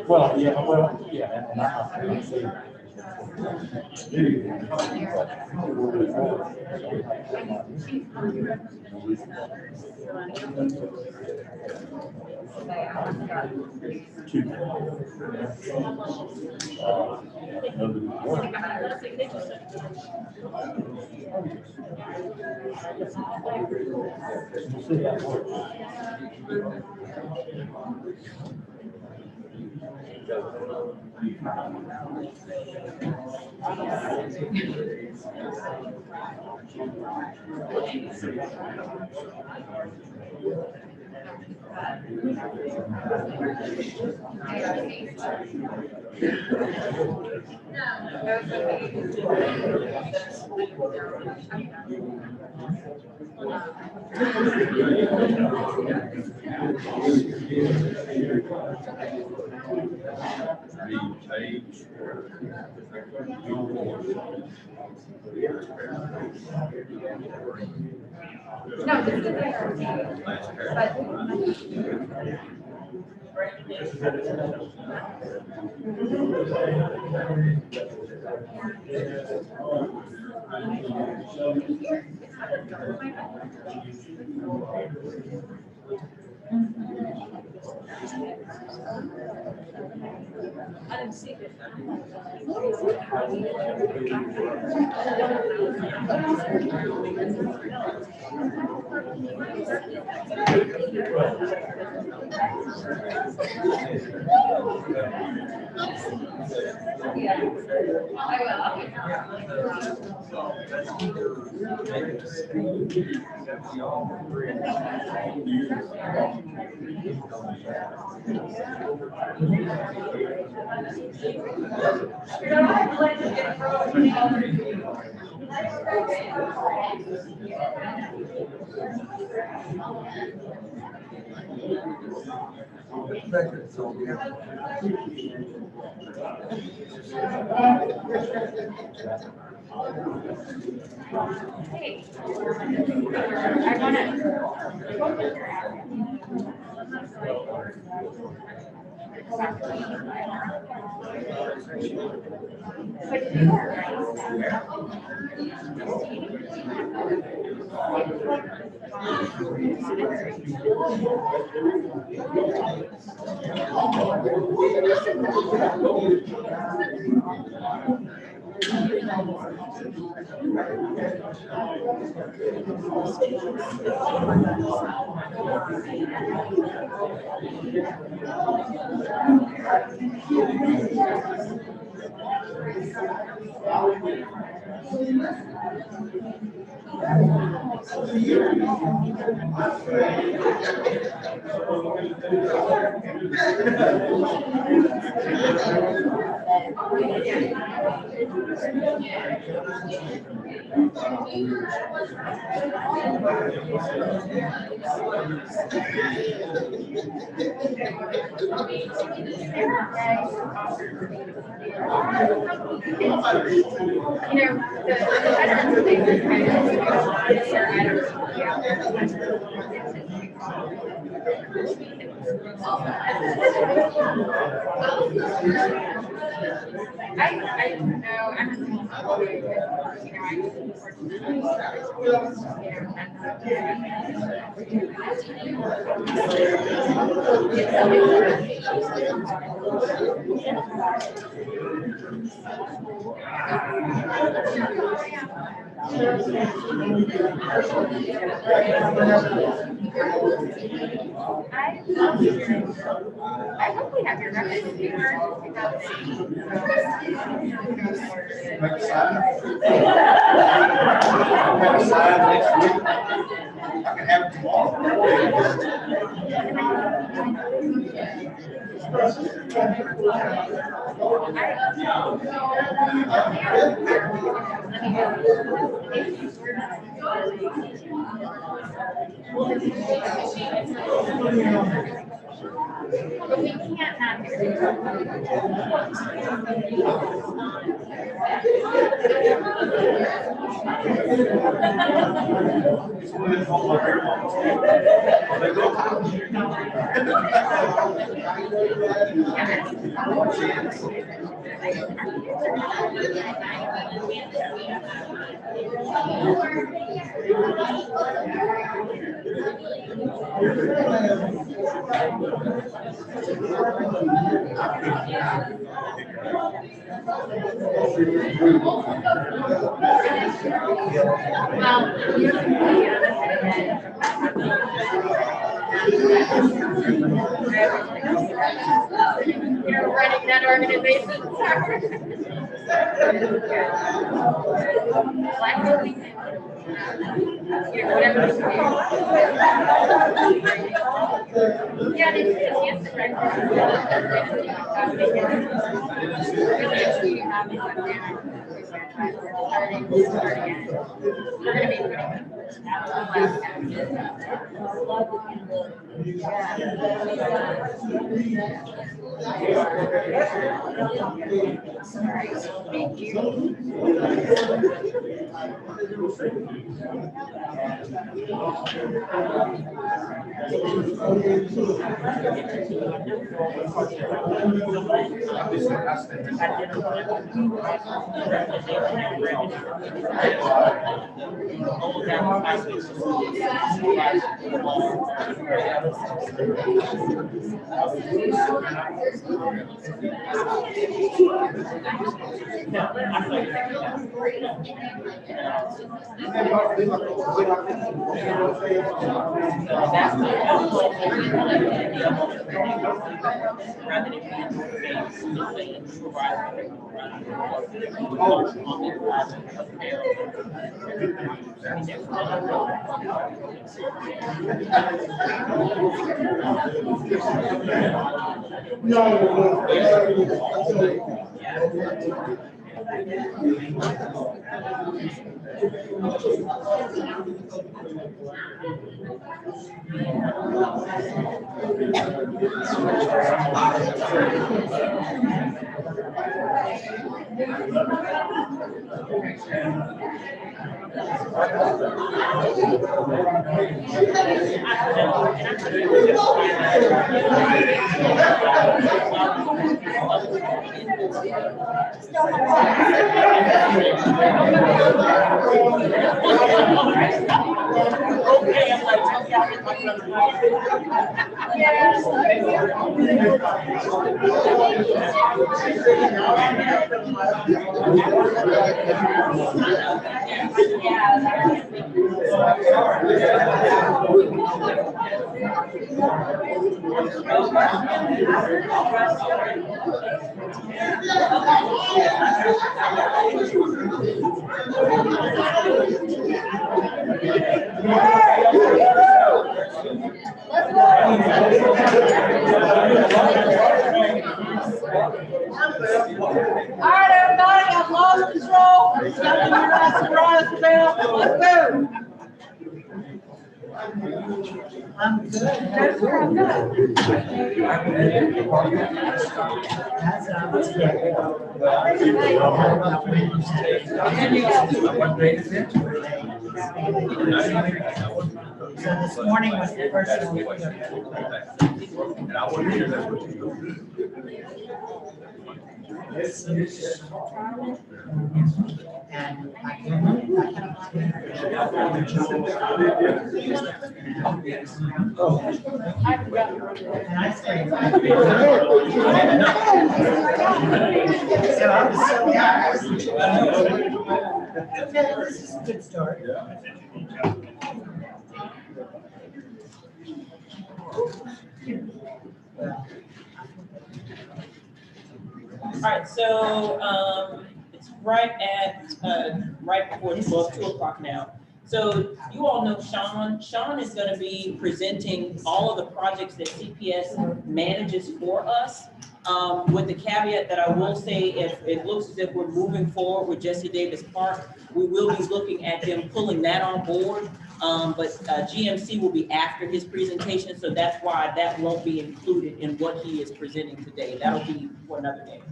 Well, yeah, and I see. No, this is there. I didn't see it. Hey, I wanna. But you are I don't know, I'm just, I hope we have your record here. Next week. I can have it tomorrow. But we can't not do it. You're running that organization. Yeah, they did. Yes, the record. Thank you. right, everybody, I've lost control. There's nothing you're not surprised about. Let's go. I'm good. That's where I'm going. So this morning was the first one. And I want to hear that's what you And I So I was so happy. Okay, this is a good start. All right, so, it's right before 2 o'clock now. So you all know Sean. Sean is gonna be presenting all of the projects that CPS manages for us. With the caveat that I will say, if it looks as if we're moving forward with Jesse Davis Park, we will be looking at them pulling that on board. But GMC will be after his presentation, so that's why that won't be included in what he is presenting today. That'll be for another day.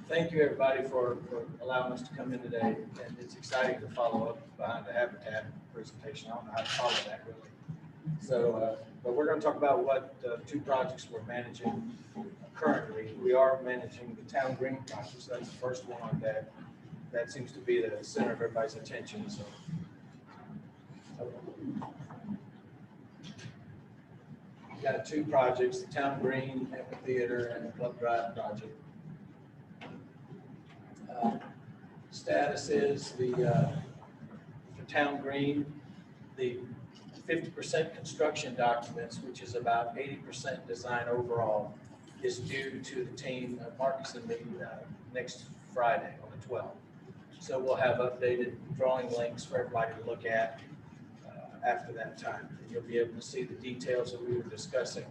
Thank you, everybody, for allowing us to come in today, and it's exciting to follow up behind the Habitat presentation. I don't know how to follow that really. So, but we're gonna talk about what two projects we're managing currently. We are managing the Town Green project, so that's the first one that seems to be the center of everybody's attention, so. We've got two projects, the Town Green Amphitheater and the Club Drive project. Status is for Town Green, the 50% construction documents, which is about 80% design overall, is due to the team, Marcus and me, next Friday on the 12th. So we'll have updated drawing links for everybody to look at after that time. You'll be able to see the details that we were discussing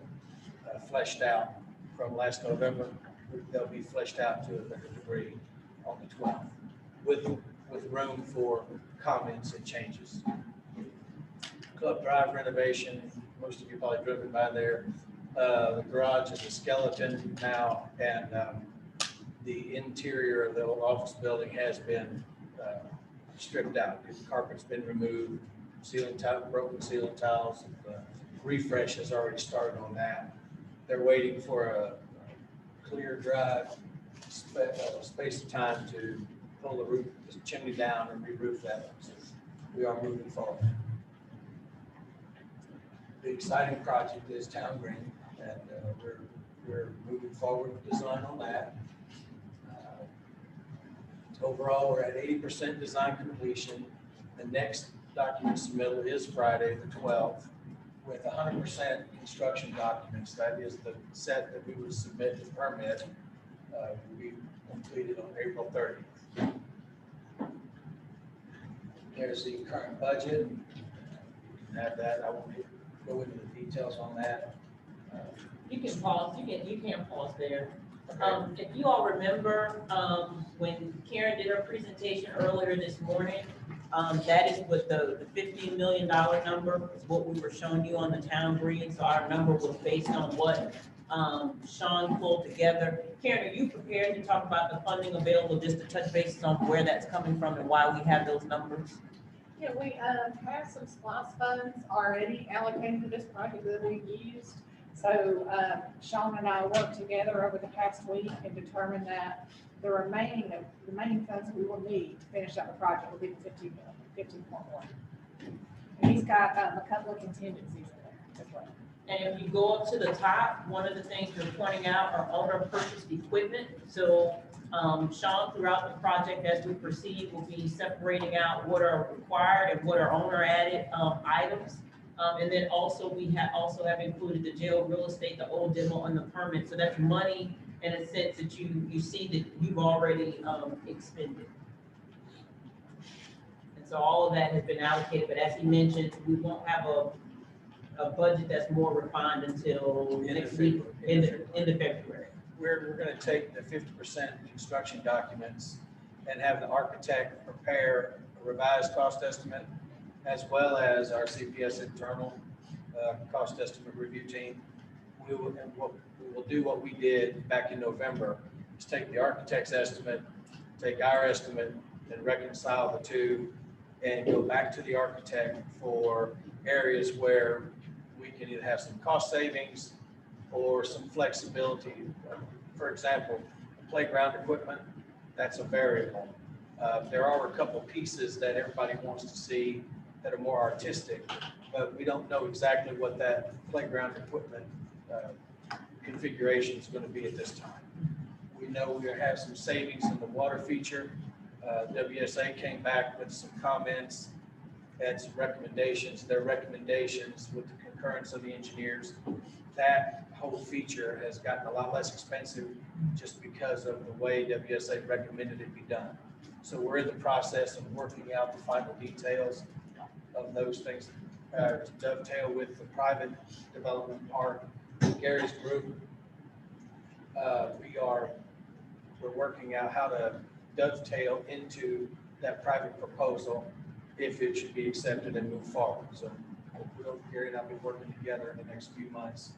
fleshed out from last November. They'll be fleshed out to a better degree on the 12th with room for comments and changes. Club Drive renovation, most of you probably driven by there. The garage is a skeleton now, and the interior of the old office building has been stripped out. The carpet's been removed, ceiling tile, broken ceiling tiles. Refresh has already started on that. They're waiting for a clear, dry space of time to pull the roof, the chimney down and re-roof that. So we are moving forward. The exciting project is Town Green, and we're moving forward with design on that. Overall, we're at 80% design completion. The next document submittal is Friday, the 12th, with 100% construction documents. That is the set that we would submit to permit. Will be completed on April 30th. There's the current budget. Have that. I won't go into the details on that. You can pause, you can pause there. If you all remember, when Karen did her presentation earlier this morning, that is what the $15 million number is what we were showing you on the town green. So our number was based on what Sean pulled together. Karen, are you prepared to talk about the funding available, just to touch bases on where that's coming from and why we have those numbers? Yeah, we have some SPOS funds already allocated to this project that we used. So Sean and I worked together over the past week and determined that the remaining funds we will need to finish up the project will be the 15.1. And he's got a couple of contingencies in there as well. And if you go up to the top, one of the things you're pointing out are owner purchased equipment. So Sean, throughout the project, as we proceed, will be separating out what are required and what are owner added items. And then also we have included the jail real estate, the old demo and the permit. So that's money in a sense that you see that you've already expended. And so all of that has been allocated, but as he mentioned, we won't have a budget that's more refined until next week, end of February. We're gonna take the 50% construction documents and have the architect prepare a revised cost estimate, as well as our CPS internal cost estimate review team. We will do what we did back in November, is take the architect's estimate, take our estimate, and reconcile the two, and go back to the architect for areas where we can either have some cost savings or some flexibility. For example, playground equipment, that's a variable. There are a couple pieces that everybody wants to see that are more artistic, but we don't know exactly what that playground equipment configuration is going to be at this time. We know we have some savings in the water feature. WSA came back with some comments and some recommendations. Their recommendations with the concurrence of the engineers, that whole feature has gotten a lot less expensive just because of the way WSA recommended it be done. So we're in the process of working out the final details of those things to dovetail with the private development part. Gary's group, we're working out how to dovetail into that private proposal if it should be accepted and move forward. So Gary and I will be working together in the next few months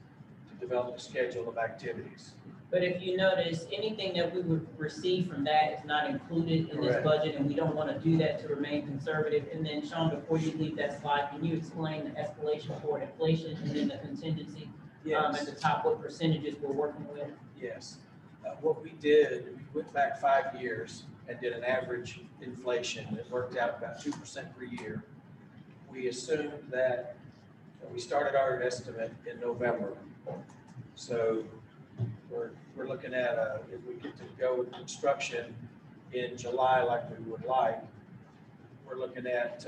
to develop a schedule of activities. But if you notice, anything that we would receive from that is not included in this Correct. budget, and we don't want to do that to remain conservative. And then Sean, before you leave that slide, can you explain the escalation for inflation and then the contingency at the top, what percentages we're working with? Yes. What we did, we went back 5 years and did an average inflation. It worked out about 2% per year. We assumed that we started our estimate in November. So we're looking at, if we get to go with construction in July like we would like, we're looking at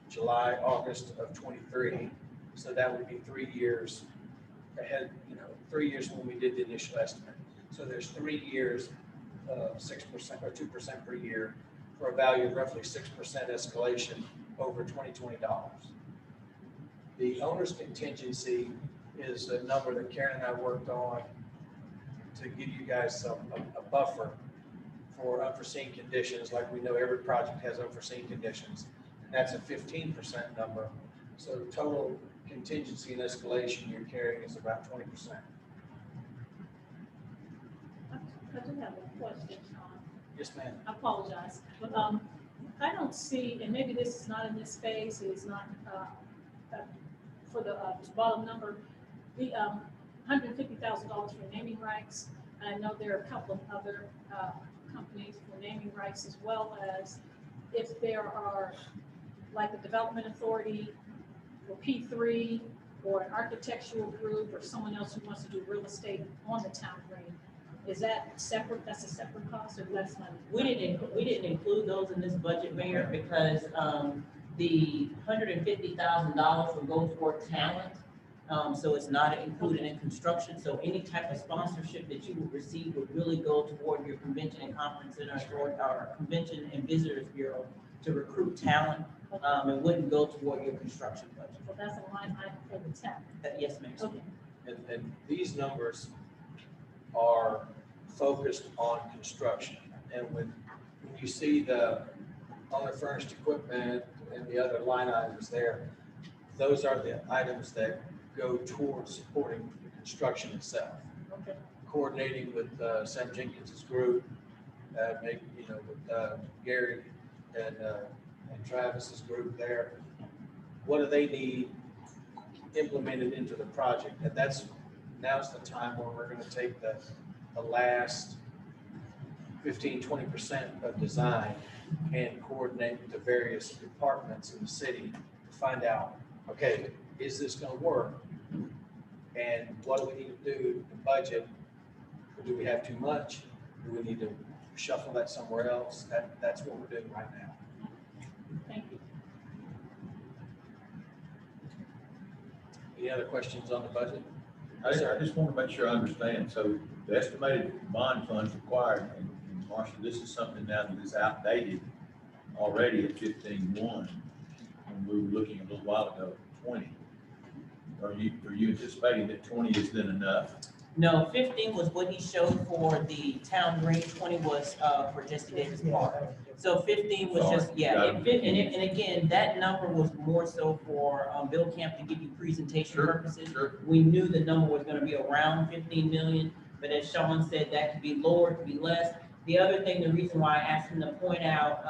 July, August of 23. So that would be 3 years ahead, 3 years when we did the initial estimate. So there's 3 years of 6% or 2% per year for a value of roughly 6% escalation over $2020. The owner's contingency is a number that Karen and I worked on to give you guys a buffer for unforeseen conditions. Like we know every project has unforeseen conditions, and that's a 15% number. So the total contingency and escalation you're carrying is about 20%. I do have a question, Sean. Yes, ma'am. I apologize, but I don't see, and maybe this is not in this space, it's not for the bottom number, the $150,000 for naming rights. I know there are a couple of other companies for naming rights, as well as if there are, like the Development Authority or P3 or an architectural group or someone else who wants to do real estate on the town green. Is that separate? That's a separate cost, or less money? We didn't include those in this budget, Mayor, because the $150,000 will go toward talent. So it's not included in construction. So any type of sponsorship that you would receive would really go toward your convention and conference center or our convention and visitors bureau to recruit talent. It wouldn't go toward your construction budget. So that's a line item for the town. Yes, ma'am. Okay. And these numbers are focused on construction. And when you see the owner furnished equipment and the other line items there, those are the items that go towards supporting the construction itself. Okay. Coordinating with Sam Jenkins's group, maybe, with Gary and Travis's group there. What do they need implemented into the project? And now's the time where we're gonna take the last 15-20% of design and coordinate with the various departments in the city to find out, okay, is this gonna work? And what do we need to do to budget? Or do we have too much? Do we need to shuffle that somewhere else? That's what we're doing right now. Thank you. Any other questions on the budget? I just want to make sure I understand. So the estimated bond funds required, and Marcia, this is something now that is outdated already at 15.1, when we were looking a little while ago at 20. Are you anticipating that 20 is then enough? No, 15 was what he showed for the town green, 20 was for Jesse Davis Park. So 15 was just, yeah, and again, that number was more so for Bill Camp to give you presentation purposes. Sure. We knew the number was gonna be around 15 million, but as Sean said, that could be lower, could be less. The other thing, the reason why I asked him to point out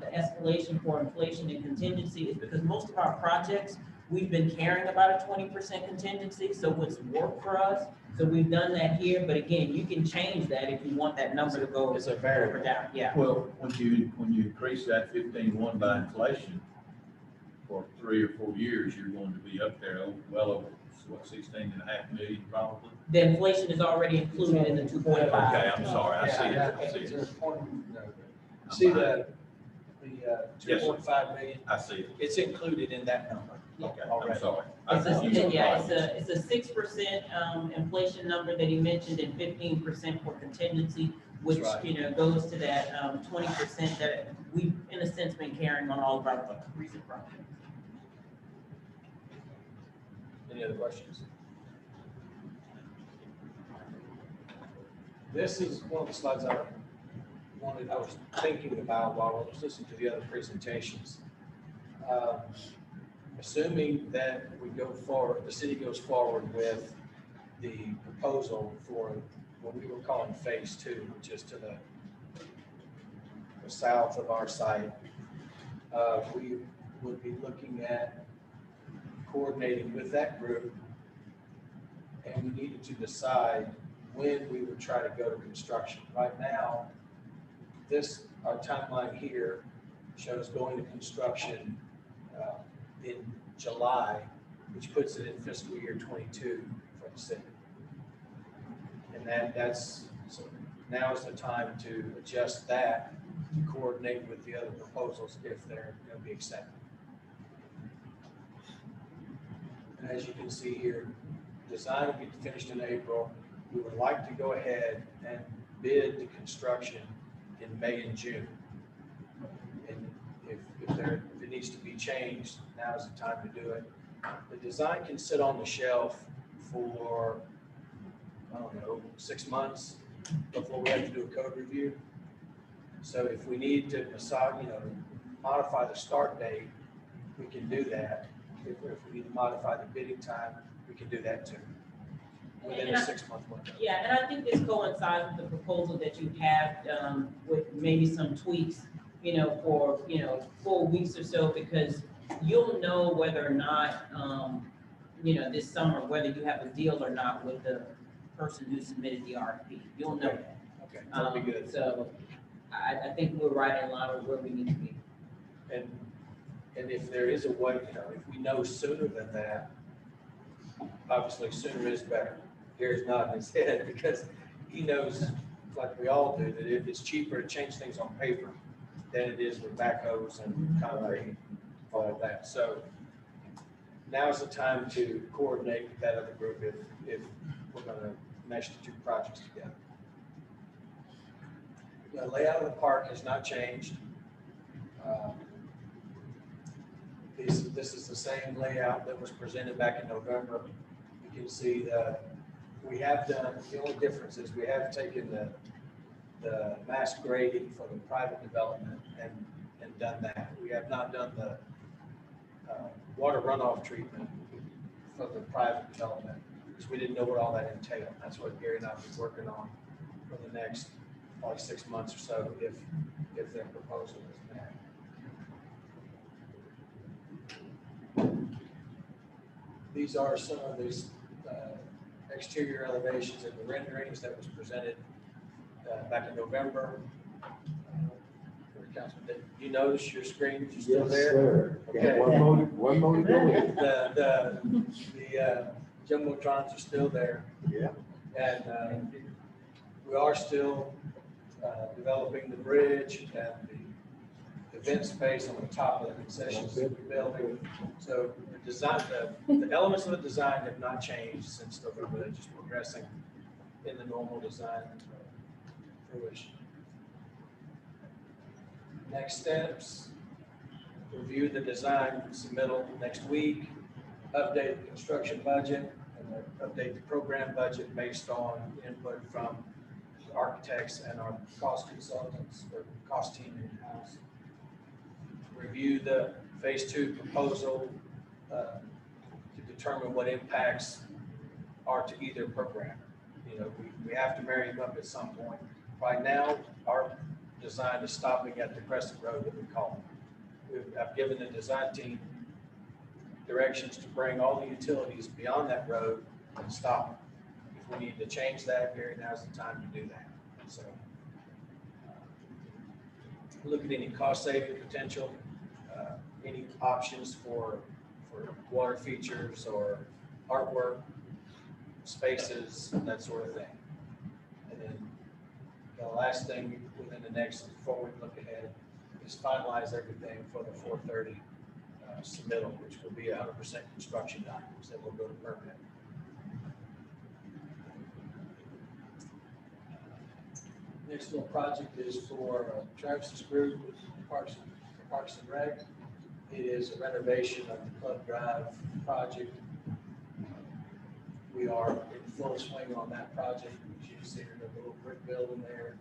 the escalation for inflation and contingency is because most of our projects, we've been carrying about a 20% contingency, so it's worked for us. So we've done that here, but again, you can change that if you want that number to go It's a up or variable. down, yeah. Well, when you increase that 15.1 by inflation for 3 or 4 years, you're going to be up there well over, what, 16.5 million probably? The inflation is already included in the 2.5. Okay, I'm sorry, I see it, I see It's it. important, see the 2.5 million, I see it. it's included in that number. Okay, I'm Already. sorry. It's a 6% inflation number that he mentioned and 15% for contingency, which, That's right. Goes to that 20% that we've, in a sense, been carrying on all of our recent projects. Any other questions? This is one of the slides I was thinking about while I was listening to the other presentations. Assuming that we go forward, the city goes forward with the proposal for what we were calling phase 2, which is to the south of our site, we would be looking at coordinating with that group, and we needed to decide when we would try to go to construction. Right now, our timeline here shows going to construction in July, which puts it in fiscal year 22 for the city. And so now is the time to adjust that, to coordinate with the other proposals if they're going to be accepted. And as you can see here, design will be finished in April. We would like to go ahead and bid the construction in May and June. And if it needs to be changed, now is the time to do it. The design can sit on the shelf for, I don't know, 6 months before we have to do a code review. So if we need to modify the start date, we can do that. If we need to modify the bidding time, we can do that too, within a 6-month window. Yeah, and I think this coincides with the proposal that you have with maybe some tweaks, for, 4 weeks or so, because you'll know whether or not, this summer, whether you have a deal or not with the person who submitted the RFP. You'll know that. Okay, that'll be good. So I think we're right in line with where we need to be. And if there is a way, if we know sooner than that, obviously sooner is better. Gary's nodding his head because he knows, like we all do, that if it's cheaper to change things on paper than it is with backhoes and concrete, all of that. So now's the time to coordinate with that other group if we're going to mesh the 2 projects together. The layout of the park has not changed. This is the same layout that was presented back in November. You can see we have done, the only difference is we have taken the mass grading for the private development and done that. We have not done the water runoff treatment for the private development, because we didn't know what all that entailed. That's what Gary and I have been working on for the next probably 6 months or so, if their proposal is met. These are some of these exterior elevations and the renderings that was presented back in November. Councilman, did you notice your screen is still Yes, there? sir. Okay. One more to go in. The jumbotrons are still there. Yeah. And we are still developing the bridge and the event space on the top of the concession building. So the design, the elements of the design have not changed since November. They're just progressing in the normal design fruition. Next steps, review the design submittal next week, update the construction budget, and update the program budget based on input from the architects and our cost consultants or cost team in-house. Review the phase 2 proposal to determine what impacts are to either program. You know, we have to marry them up at some point. Right now, our design is stopping at the Crescent Road that we call it. I've given the design team directions to bring all the utilities beyond that road and stop. If we need to change that, Gary, now's the time to do that. So look at any cost saving potential, any options for water features or artwork, spaces, that sort of thing. And then the last thing within the next, before we look ahead, is finalize everything for the 430 submittal, which will be 100% construction documents that will go to permit. Next little project is for Travis's group, Parks and Rec. It is a renovation of the Club Drive project. We are in full swing on that project. As you can see, there's a little brick building there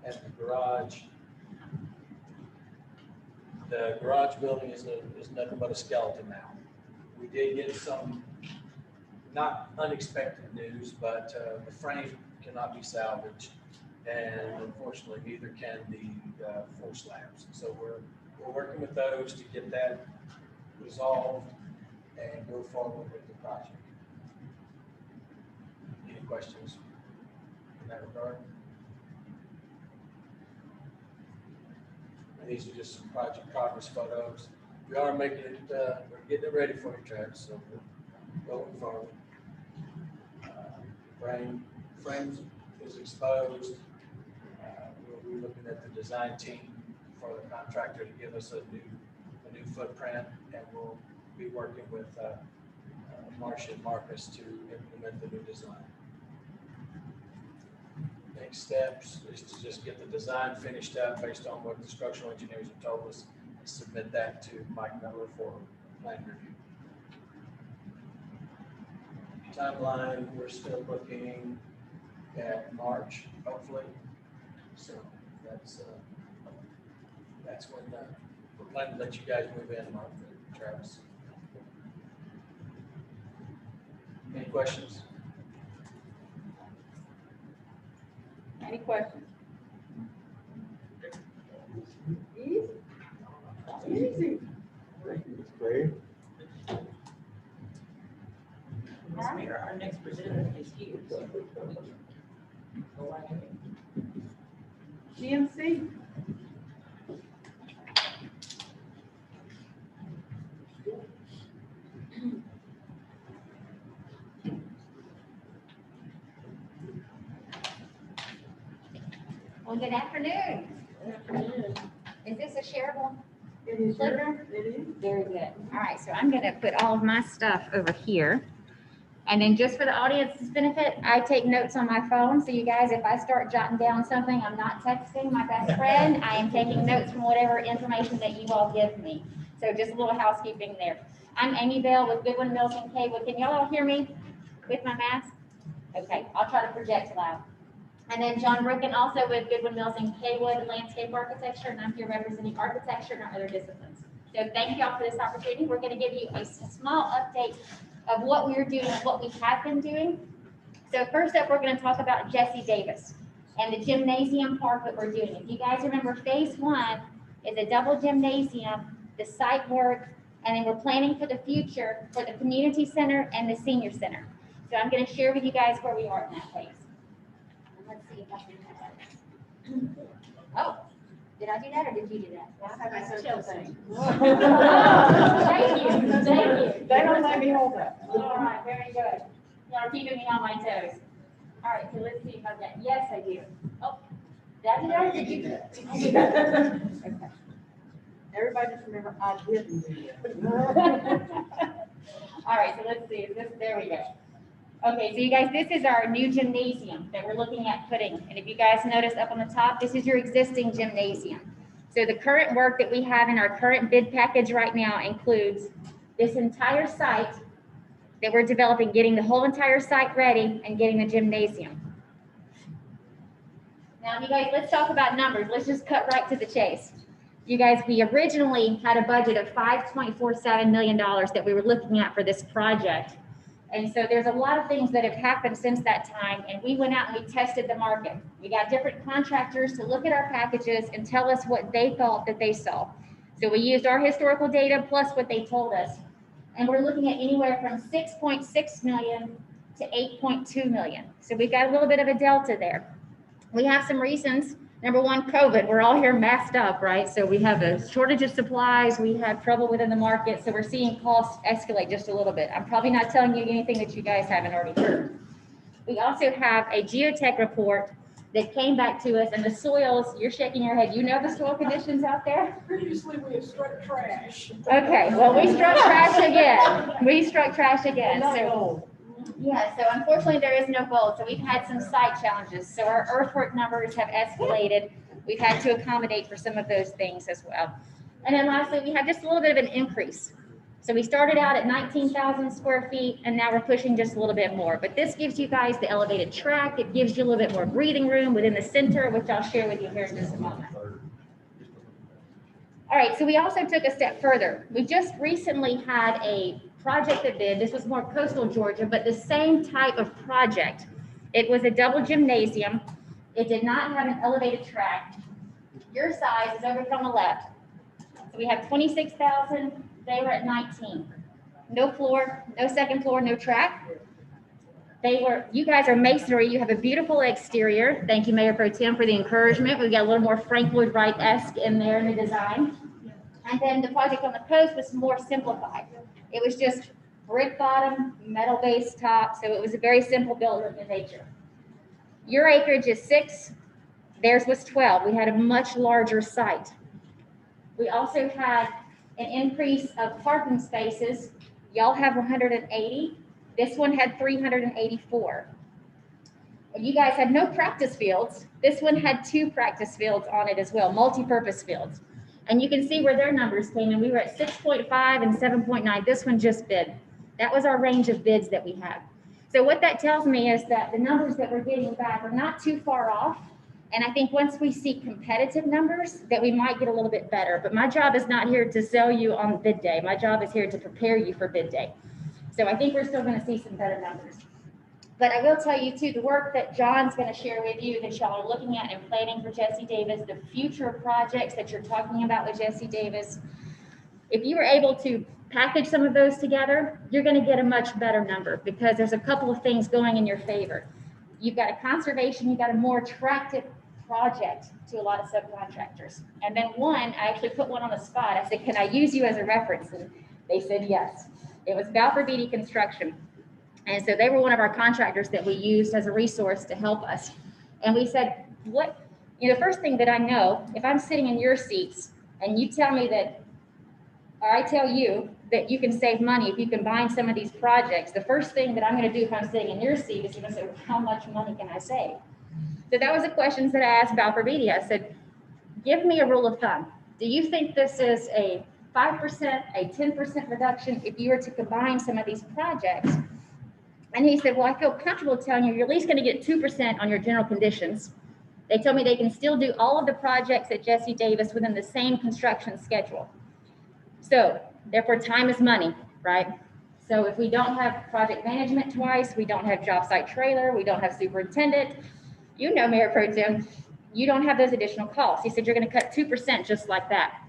and the garage. The garage building is nothing but a skeleton now. We did get some not unexpected news, but the frame cannot be salvaged, and unfortunately, neither can the floor slabs. So we're working with those to get that resolved and go forward with the project. Any questions in that regard? And these are just some project progress photos. We are making it, we're getting it ready for you, Travis, so we're going forward. Frames is exposed. We'll be looking at the design team for the contractor to give us a new footprint, and we'll be working with Marcia and Marcus to implement the new design. Next steps is to just get the design finished up based on what the structural engineers have told us, and submit that to Mike Miller for plan review. Timeline, we're still looking at March, hopefully. So that's when we're planning to let you guys move in, Mark, Travis. Any questions? Any questions? Easy. Easy. It's great. Ms. Mayor, our next presenter is here. So we can go right ahead. GMC. Well, good afternoon. Good afternoon. Is this a shareable? It is your, Clicker? it is. Very good. All right, so I'm gonna put all of my stuff over here. And then just for the audience's benefit, I take notes on my phone. So you guys, if I start jotting down something, I'm not texting my best friend. I am taking notes from whatever information that you all give me. So just a little housekeeping there. I'm Amy Bell with Goodwin Mills and Cable. Can y'all all hear me with my mask? Okay, I'll try to project loud. And then John Bricken, also with Goodwin Mills and Kaywood Landscape Architecture, and I'm here representing architecture and our other disciplines. So thank you all for this opportunity. We're going to give you a small update of what we're doing and what we have been doing. So first up, we're going to talk about Jesse Davis and the gymnasium park that we're doing. If you guys remember, phase 1 is a double gymnasium, the site work, and then we're planning for the future for the community center and the senior center. So I'm going to share with you guys where we are in that phase. Let's see if I can do that. Oh, did I do that or did you do that? Chelsea. Thank you, thank you. They don't let me hold that. All right, very good. Y'all are keeping me on my toes. All right, so let's see if I've got, yes, I do. Oh, did I do that or did you? I did that. Okay. Everybody just remember, I didn't do that. All right, so let's see, there we go. Okay, so you guys, this is our new gymnasium that we're looking at putting. And if you guys notice up on the top, this is your existing gymnasium. So the current work that we have in our current bid package right now includes this entire site that we're developing, getting the whole entire site ready and getting the gymnasium. Now, you guys, let's talk about numbers. Let's just cut right to the chase. You guys, we originally had a budget of $5.47 million that we were looking at for this project. And so there's a lot of things that have happened since that time, and we went out and we tested the market. We got different contractors to look at our packages and tell us what they thought that they saw. So we used our historical data plus what they told us. And we're looking at anywhere from 6.6 million to 8.2 million. So we've got a little bit of a delta there. We have some reasons. Number one, COVID. We're all here masked up, right? So we have a shortage of supplies. We have trouble within the market. So we're seeing costs escalate just a little bit. I'm probably not telling you anything that you guys haven't already heard. We also have a geotech report that came back to us, and the soils, you're shaking your head. You know the soil conditions out there? Previously, we have struck trash. Okay, well, we struck trash again. We struck trash again. Not So, gold. yeah, so unfortunately, there is no gold. So we've had some site challenges. So our earthwork numbers have escalated. We've had to accommodate for some of those things as well. And then lastly, we have just a little bit of an increase. So we started out at 19,000 square feet, and now we're pushing just a little bit more. But this gives you guys the elevated track. It gives you a little bit more breathing room within the center, which I'll share with you here in just a moment. All right, so we also took a step further. We just recently had a project that did, this was more coastal Georgia, but the same type of project. It was a double gymnasium. It did not have an elevated track. Your size is over here on the left. So we have 26,000, they were at 19. No floor, no second floor, no track. You guys are masonry, you have a beautiful exterior. Thank you, Mayor Pro Tem, for the encouragement. We've got a little more Frank Lloyd Wright-esque in there in the design. And then the project on the coast was more simplified. It was just brick bottom, metal base top, so it was a very simple build in nature. Your acreage is 6, theirs was 12. We had a much larger site. We also had an increase of parking spaces. Y'all have 180. This one had 384. And you guys had no practice fields. This one had 2 practice fields on it as well, multi-purpose fields. And you can see where their numbers came in. We were at 6.5 and 7.9. This one just bid. That was our range of bids that we have. So what that tells me is that the numbers that we're getting back are not too far off. And I think once we see competitive numbers, that we might get a little bit better. But my job is not here to sell you on bid day. My job is here to prepare you for bid day. So I think we're still going to see some better numbers. But I will tell you too, the work that John's going to share with you that y'all are looking at and planning for Jesse Davis, the future projects that you're talking about with Jesse Davis, if you were able to package some of those together, you're going to get a much better number because there's a couple of things going in your favor. You've got a conservation, you've got a more attractive project to a lot of subcontractors. And then one, I actually put one on the spot. I said, can I use you as a reference? And they said yes. It was Balfour Beatty Construction. And so they were one of our contractors that we used as a resource to help us. And we said, the first thing that I know, if I'm sitting in your seats and you tell me that, or I tell you that you can save money if you combine some of these projects, the first thing that I'm going to do if I'm sitting in your seat is going to say, how much money can I save? So that was the questions that I asked Balfour Beatty. I said, give me a rule of thumb. Do you think this is a 5%, a 10% reduction if you were to combine some of these projects? And he said, well, I feel comfortable telling you, you're at least gonna get 2% on your general conditions. They told me they can still do all of the projects at Jesse Davis within the same construction schedule. So therefore, time is money, right? So if we don't have project management twice, we don't have job site trailer, we don't have superintendent, you know, Mayor Pro Tem, you don't have those additional costs. He said, you're gonna cut 2% just like that.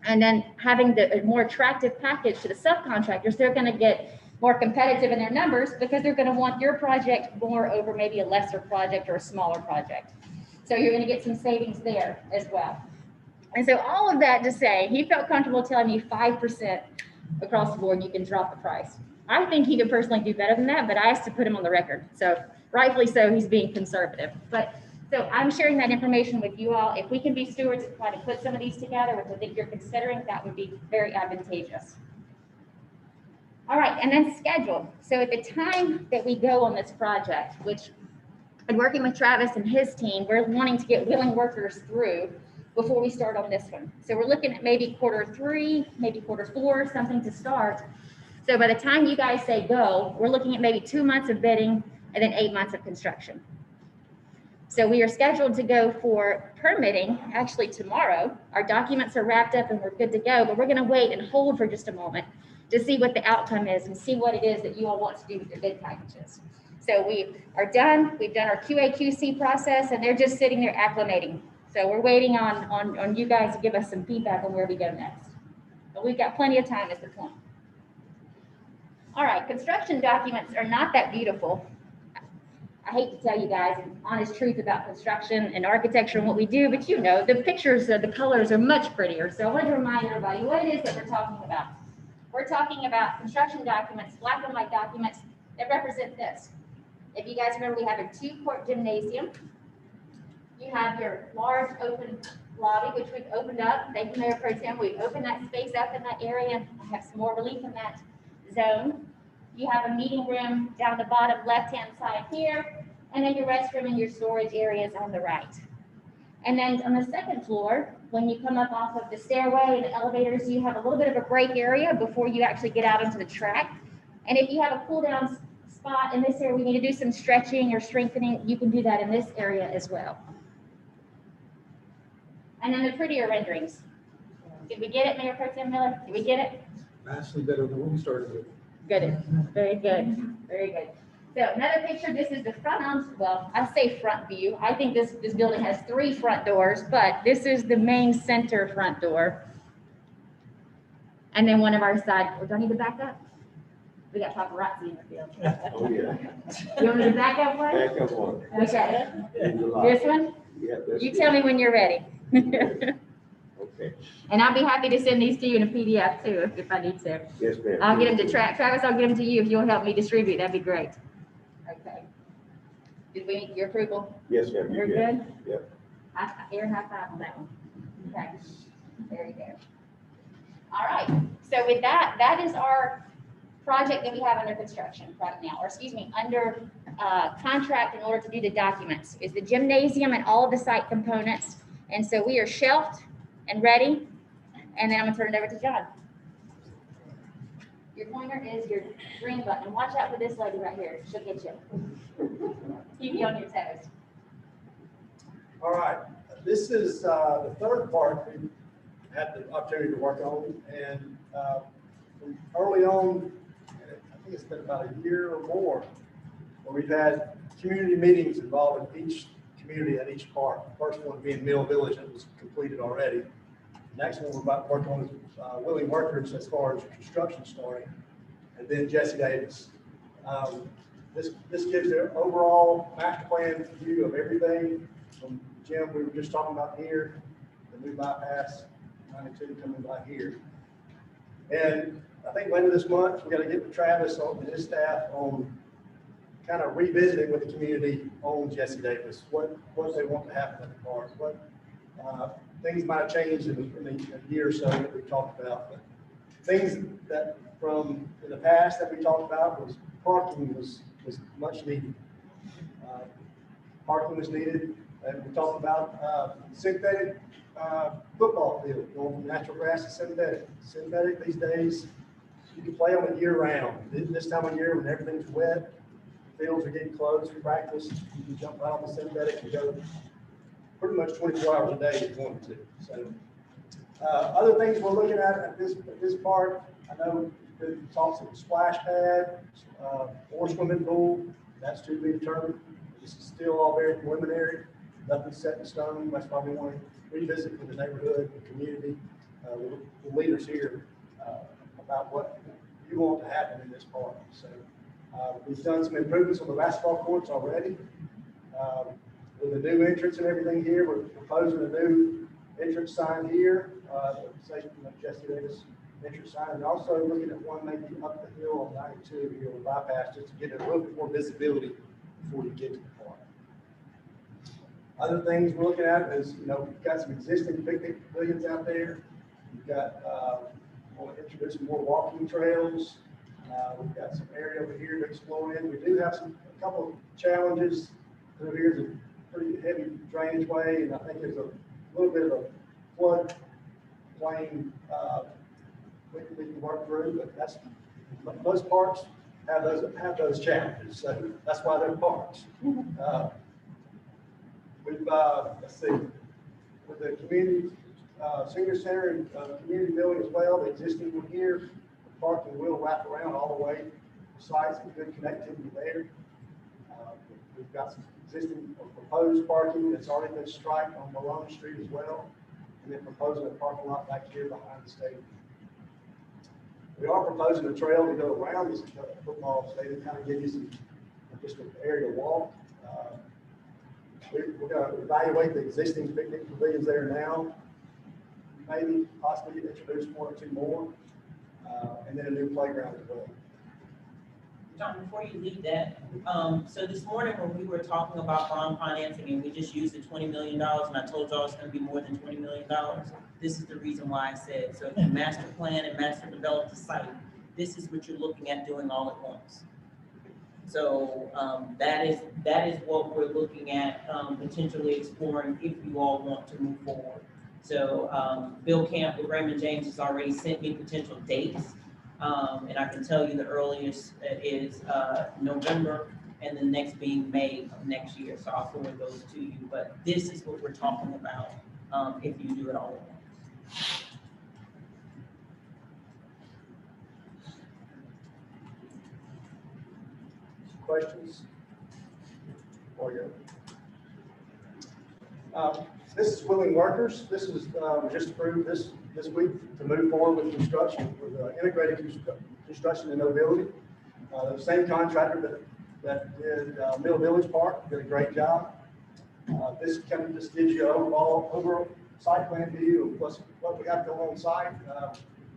And then having the more attractive package to the subcontractors, they're gonna get more competitive in their numbers because they're gonna want your project more over maybe a lesser project or a smaller project. So you're gonna get some savings there as well. And so all of that to say, he felt comfortable telling me 5% across the board, you can drop the price. I think he could personally do better than that, but I asked to put him on the record. So rightfully so, he's being conservative. But so I'm sharing that information with you all. If we can be stewards and try to put some of these together, which I think you're considering, that would be very advantageous. All right, and then schedule. So at the time that we go on this project, which and working with Travis and his team, we're wanting to get willing workers through before we start on this one. So we're looking at maybe Q3, maybe Q4, something to start. So by the time you guys say go, we're looking at maybe 2 months of bidding and then 8 months of construction. So we are scheduled to go for permitting actually tomorrow. Our documents are wrapped up and we're good to go, but we're gonna wait and hold for just a moment to see what the outcome is and see what it is that you all want to do with your bid packages. So we are done. We've done our QA/QC process and they're just sitting there acclimating. So we're waiting on you guys to give us some feedback on where we go next. But we've got plenty of time is the point. All right, construction documents are not that beautiful. I hate to tell you guys the honest truth about construction and architecture and what we do, but you know, the pictures, the colors are much prettier. So I want to remind everybody what it is that we're talking about. We're talking about construction documents, black and white documents that represent this. If you guys remember, we have a 2-court gymnasium. You have your large open lobby, which we've opened up. Thank you, Mayor Pro Tem. We've opened that space up in that area. I have some more relief in that zone. You have a meeting room down the bottom left-hand side here, and then your restroom and your storage areas on the right. And then on the second floor, when you come up off of the stairway and the elevators, you have a little bit of a break area before you actually get out into the track. And if you have a cool-down spot in this area, we need to do some stretching or strengthening, you can do that in this area as well. And then the prettier renderings. Did we get it, Mayor Pro Tem Miller? Did we get it? Vastly better than what we started with. Good, very good, very good. So another picture, this is the front, well, I say front view. I think this building has 3 front doors, but this is the main center front door. And then one of our side, do I need to back up? We got paparazzi in the field. Oh, yeah. You want me to back up one? Back up one. Okay. In July. This one? Yeah, that's You it. tell me when you're ready. Okay. And I'll be happy to send these to you in a PDF too, if I need to. Yes, ma'am. I'll get them to Travis, I'll get them to you if you'll help me distribute, that'd be great. Okay. Did we need your approval? Yes, ma'am. We're You good? Yep. Air high five on that one. Okay, very good. All right, so with that, that is our project that we have under construction right now, or excuse me, under contract in order to do the documents, is the gymnasium and all of the site components. And so we are shelved and ready, and then I'm gonna turn it over to John. Your pointer is your green button, and watch out for this lady right here, she'll get you. Keep you on your toes. All right, this is the third part we had the opportunity to work on, and from early on, I think it's been about a year or more, where we've had community meetings involving each community at each part. The first one being Mill Village, that was completed already. The next one we're about to work on is willing workers as far as construction starting, and then Jesse Davis. This gives an overall master plan view of everything from Jim we were just talking about here, the new bypass 92 coming by here. And I think later this month, we got to get with Travis and his staff on kind of revisiting with the community on Jesse Davis, what they want to happen in the park, what things might have changed in a year or so that we talked about. But things that from in the past that we talked about was parking was much needed. Parking was needed, and we talked about synthetic football field, going from natural grass to synthetic. Synthetic these days, you can play on it year round. This time of year when everything's wet, fields are getting closed for practice. You can jump right on the synthetic and go pretty much 24 hours a day if you want to. So, other things we're looking at this part, I know there's talks of a splash pad, or swimming pool. That's to be determined. This is still all very preliminary. Nothing set in stone. That's why we want to revisit with the neighborhood, the community, the leaders here about what you want to happen in this park. So we've done some improvements on the basketball courts already. With the new entrance and everything here, we're proposing a new entrance sign here, say, Jesse Davis entrance sign, and also looking at one maybe up the hill on 92 here with bypass, just to get a little bit more visibility before you get to the park. Other things we're looking at is, we've got some existing picnic pavilions out there. We've got, want to introduce some more walking trails. We've got some area over here to explore in. We do have a couple of challenges. Through here is a pretty heavy drainage way, and I think there's a little bit of a flood plain we can work through, but most parks have those challenges, so that's why they're parks. We've, let's see, with the community, senior center and community building as well, the existing one here, the parking will wrap around all the way to sites with good connectivity there. We've got some existing proposed parking that's already been striped on Malone Street as well, and then proposing a parking lot back here behind the stadium. We are proposing a trail to go around this football stadium, kind of give you some, just an area to walk. We're going to evaluate the existing picnic pavilions there now, maybe possibly introduce one or two more, and then a new playground as well. John, before you leave that, so this morning when we were talking about bond financing and we just used the $20 million, and I told y'all it's going to be more than $20 million, this is the reason why I said, so if you master plan and master develop the site, this is what you're looking at doing all at once. So that is what we're looking at potentially exploring if you all want to move forward. So Bill Camp with Raymond James has already sent me potential dates. And I can tell you the earliest is November and the next being May of next year. So I'll forward those to you. But this is what we're talking about if you do it all at once. Questions? This is Willing Workers. This is just approved this week to move forward with construction, with integrated construction and mobility. The same contractor that did Mill Village Park did a great job. This kind of just gives you an overall site plan view of what we got going on site.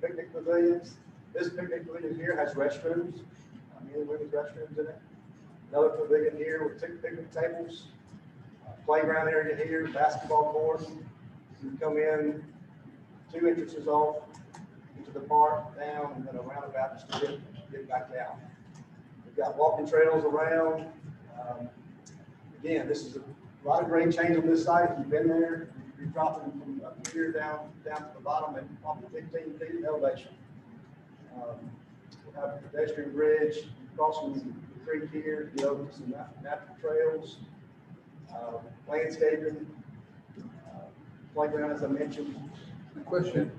Picnic pavilions. This picnic pavilion here has restrooms, men and women's restrooms in it. Another pavilion here with picnic tables, playground area here, basketball court. You come in, 2 entrances off into the park, down, and then a roundabout just to get back out. We've got walking trails around. Again, this is a lot of grade change on this site. If you've been there, you're dropping from up here down to the bottom at probably 15 feet of elevation. We'll have a pedestrian bridge crossing the creek here to get over to some natural trails, landscaping, playground, as I mentioned. Question,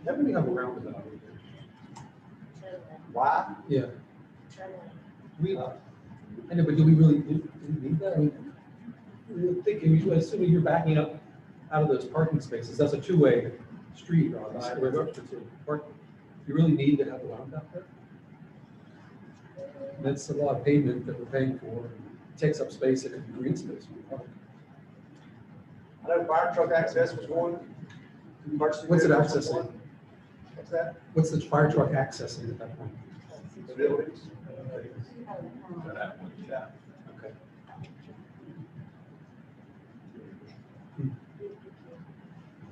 how many have a roundabout? Why? Yeah. I know, but do we really need that? I mean, you're thinking, assuming you're backing up out of those parking spaces, that's a 2-way street on the square up to parking. You really need to have a roundabout there? That's a lot of pavement that we're paying for. It takes up space, it could be green space. I know fire truck access was one. What's it accessing? What's that? What's the fire truck accessing at that point? The buildings. Yeah. Okay.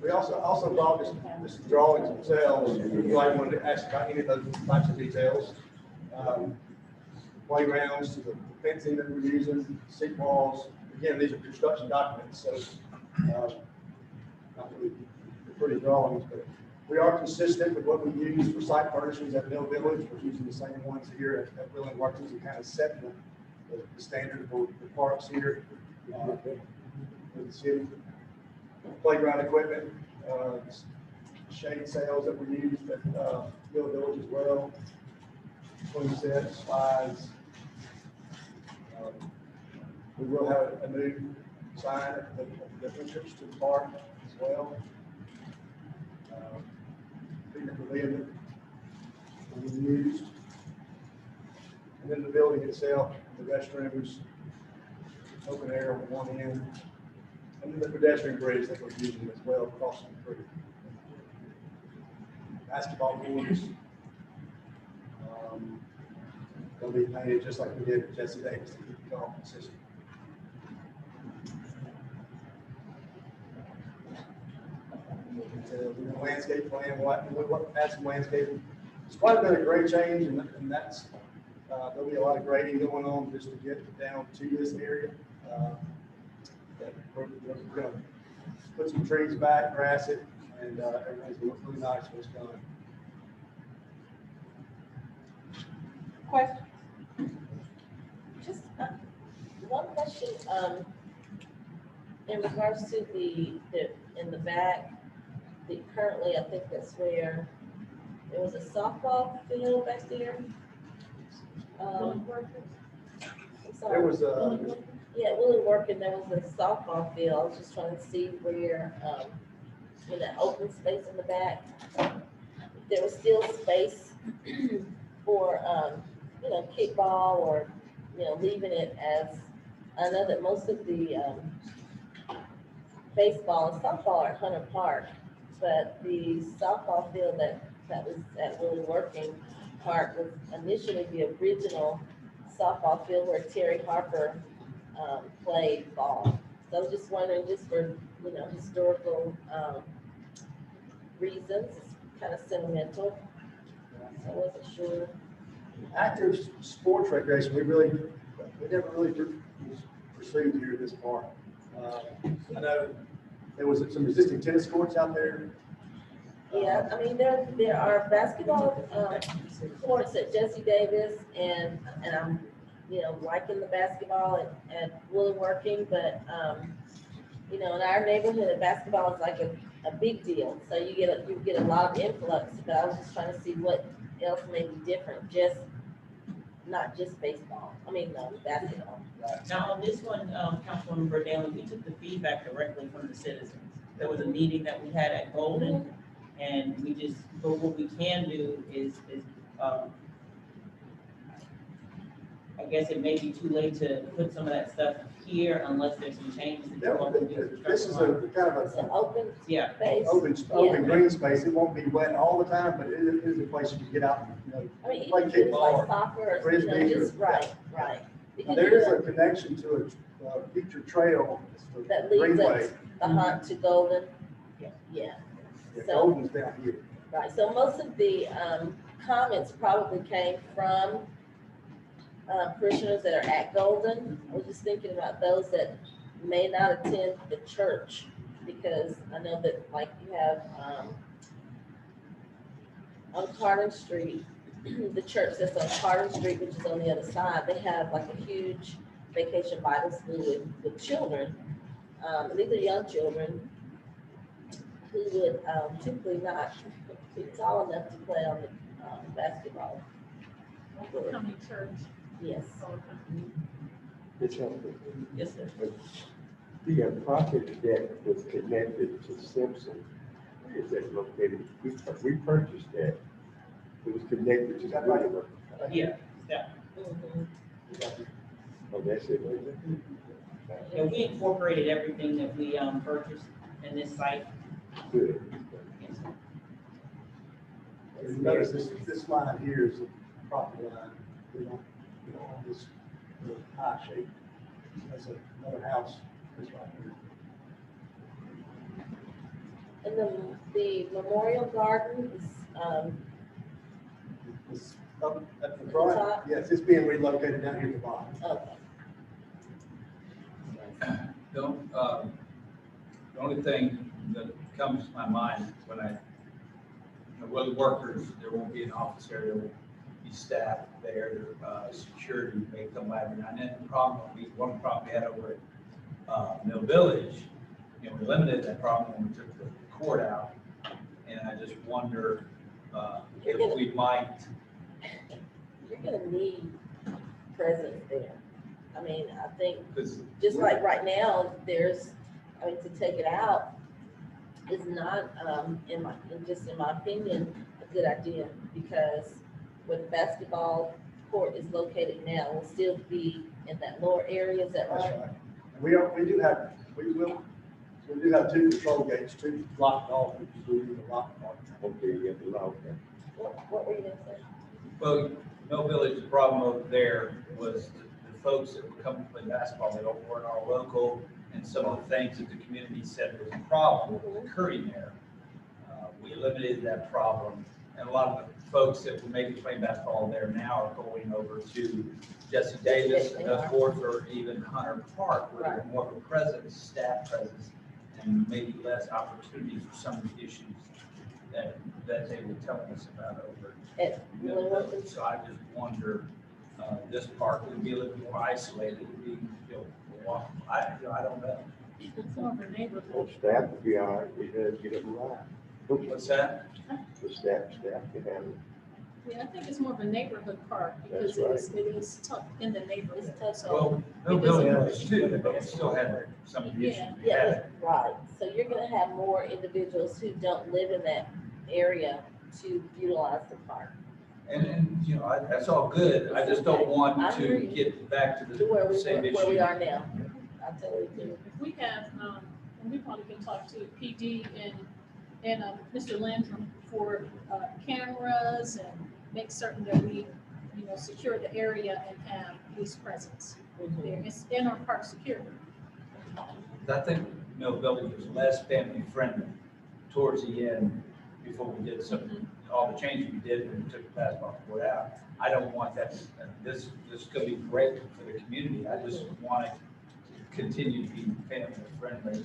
We also brought this drawings themselves. If you like wanted to ask about any of those types of details. Playgrounds, to the fencing that we're using, seat walls. Again, these are construction documents, so not really pretty drawings, but we are consistent with what we use for site furnishings at Mill Village. We're using the same ones here at Willing Workers and kind of setting the standard for the parks here, in the city. Playground equipment, shade sails that we use at, Mill Village as well. Swing sets, slides. We will have a new sign at the entrance to the park as well. Peter Pavilion that we used. And then the building itself, the restrooms, open air on one end. And then the pedestrian bridge that we're using as well, crossing the creek. Basketball courts. They'll be painted just like we did with Jesse Davis to keep the golf consistent. The landscape plan, what add some landscaping. It's quite been a great change, and that's there'll be a lot of grading going on just to get down to this area. We're going to put some trees back, grass it, and everything's going to look really nice when it's done. Question? Just one question, in regards to the in the back, currently, I think that's where there was a softball field back there. I'm sorry. There was Yeah, Willie Working, there was a softball field. I was just trying to see where, in that open space in the back, there was still space for, kickball or, leaving it as, I know that most of the, baseball and softball are at Hunter Park, but the softball field that was at Willie Working Park was initially the original softball field where Terry Harper played ball. So I was just wondering, just for, historical reasons, it's kind of sentimental. So I wasn't sure. Active sports recreation, we never really pursued here at this park. I know there was some existing tennis courts out there. Yeah, I mean, there are basketball courts at Jesse Davis, and I'm, liking the basketball at Willie Working, but, in our neighborhood, basketball is like a big deal. So you get a lot of influx, but I was just trying to see what else may be different, not just baseball, basketball. Now, on this one, Councilwoman Burdell, we took the feedback directly from the citizens. There was a meeting that we had at Golden, and but what we can do is I guess it may be too late to put some of that stuff here unless there's some changes that you want to do. This is a kind of An open Yeah. space. open green space. It won't be wet all the time, but it is a place you can get out and, I mean, play even if it's kickball like or soccer or, frisbee or- just, right. Now, Because there is a connection to a future trail. It's the that leads Greenway. us the hunt to Golden. Yeah. Yeah. Yeah, So, Golden's down here. right, so most of the comments probably came from parishioners that are at Golden. I was just thinking about those that may not attend the church, because I know that, like, you have on Carter Street, the church that's on Carter Street, which is on the other side, they have like a huge vacation Bible school with children. These are young children who would typically not be tall enough to play on the basketball. Coming church. Yes. It's helpful. Yes, sir. The property that was connected to Simpson, where is that located? We purchased that. It was connected to the river. Yeah. Oh, that's it. Yeah, we incorporated everything that we purchased in this site. Good. You notice this line here is the property line. We don't own this high shape. That's another house. This right here. And the memorial garden is, It's up at the front. Yes, it's being relocated down here at the bottom. okay. The only thing that comes to my mind when Willie Workers, there won't be an office area, be staff there, security may come out. And I know the problem, one problem we had over at Mill Village, you know, we limited that problem when we took the court out. And I just wonder if we might. You're gonna need presence there. I mean, I think, just like right now, I mean, to take it out is not, in my opinion, a good idea, because where the basketball court is located now will still be in that lower area, is that right? We do have two control gates, two locked off, which is really the locked off. Okay, you have to lock that. What were you gonna say? Well, Mill Village, the problem over there was the folks that would come to play basketball, they weren't all local, and some of the things that the community said was a problem occurring there. We eliminated that problem, and a lot of the folks that were maybe playing basketball there now are going over to Jesse Davis, and those courts, or even Hunter Park, where there's more of a presence, staff presence, and maybe less opportunities for some of the issues that they were telling us about over at Mill Village. So I just wonder, this park would be a little more isolated, would be, I don't know. It's more of a neighborhood. Well, staff would be all right, we had to get them right. What's that? The staff can handle it. Yeah, I think it's more of a neighborhood park because That's it is tough in the neighborhood. So Well, Mill Village was too, but it still had some of the issues we had. Right, so you're gonna have more individuals who don't live in that area to utilize the park. And, you know, that's all good. I just don't want I to agree. get back to To the where same issue. we are now. I totally do. if we have, and we probably can talk to PD and Mr. Landrum for cameras and make certain that we, secure the area and have police presence there. It's in our park security. I think Mill Village was less family friendly towards the end before we did all the changes we did when we took the basketball court out. I don't want that, this is gonna be great for the community. I just want it to continue to be family friendly.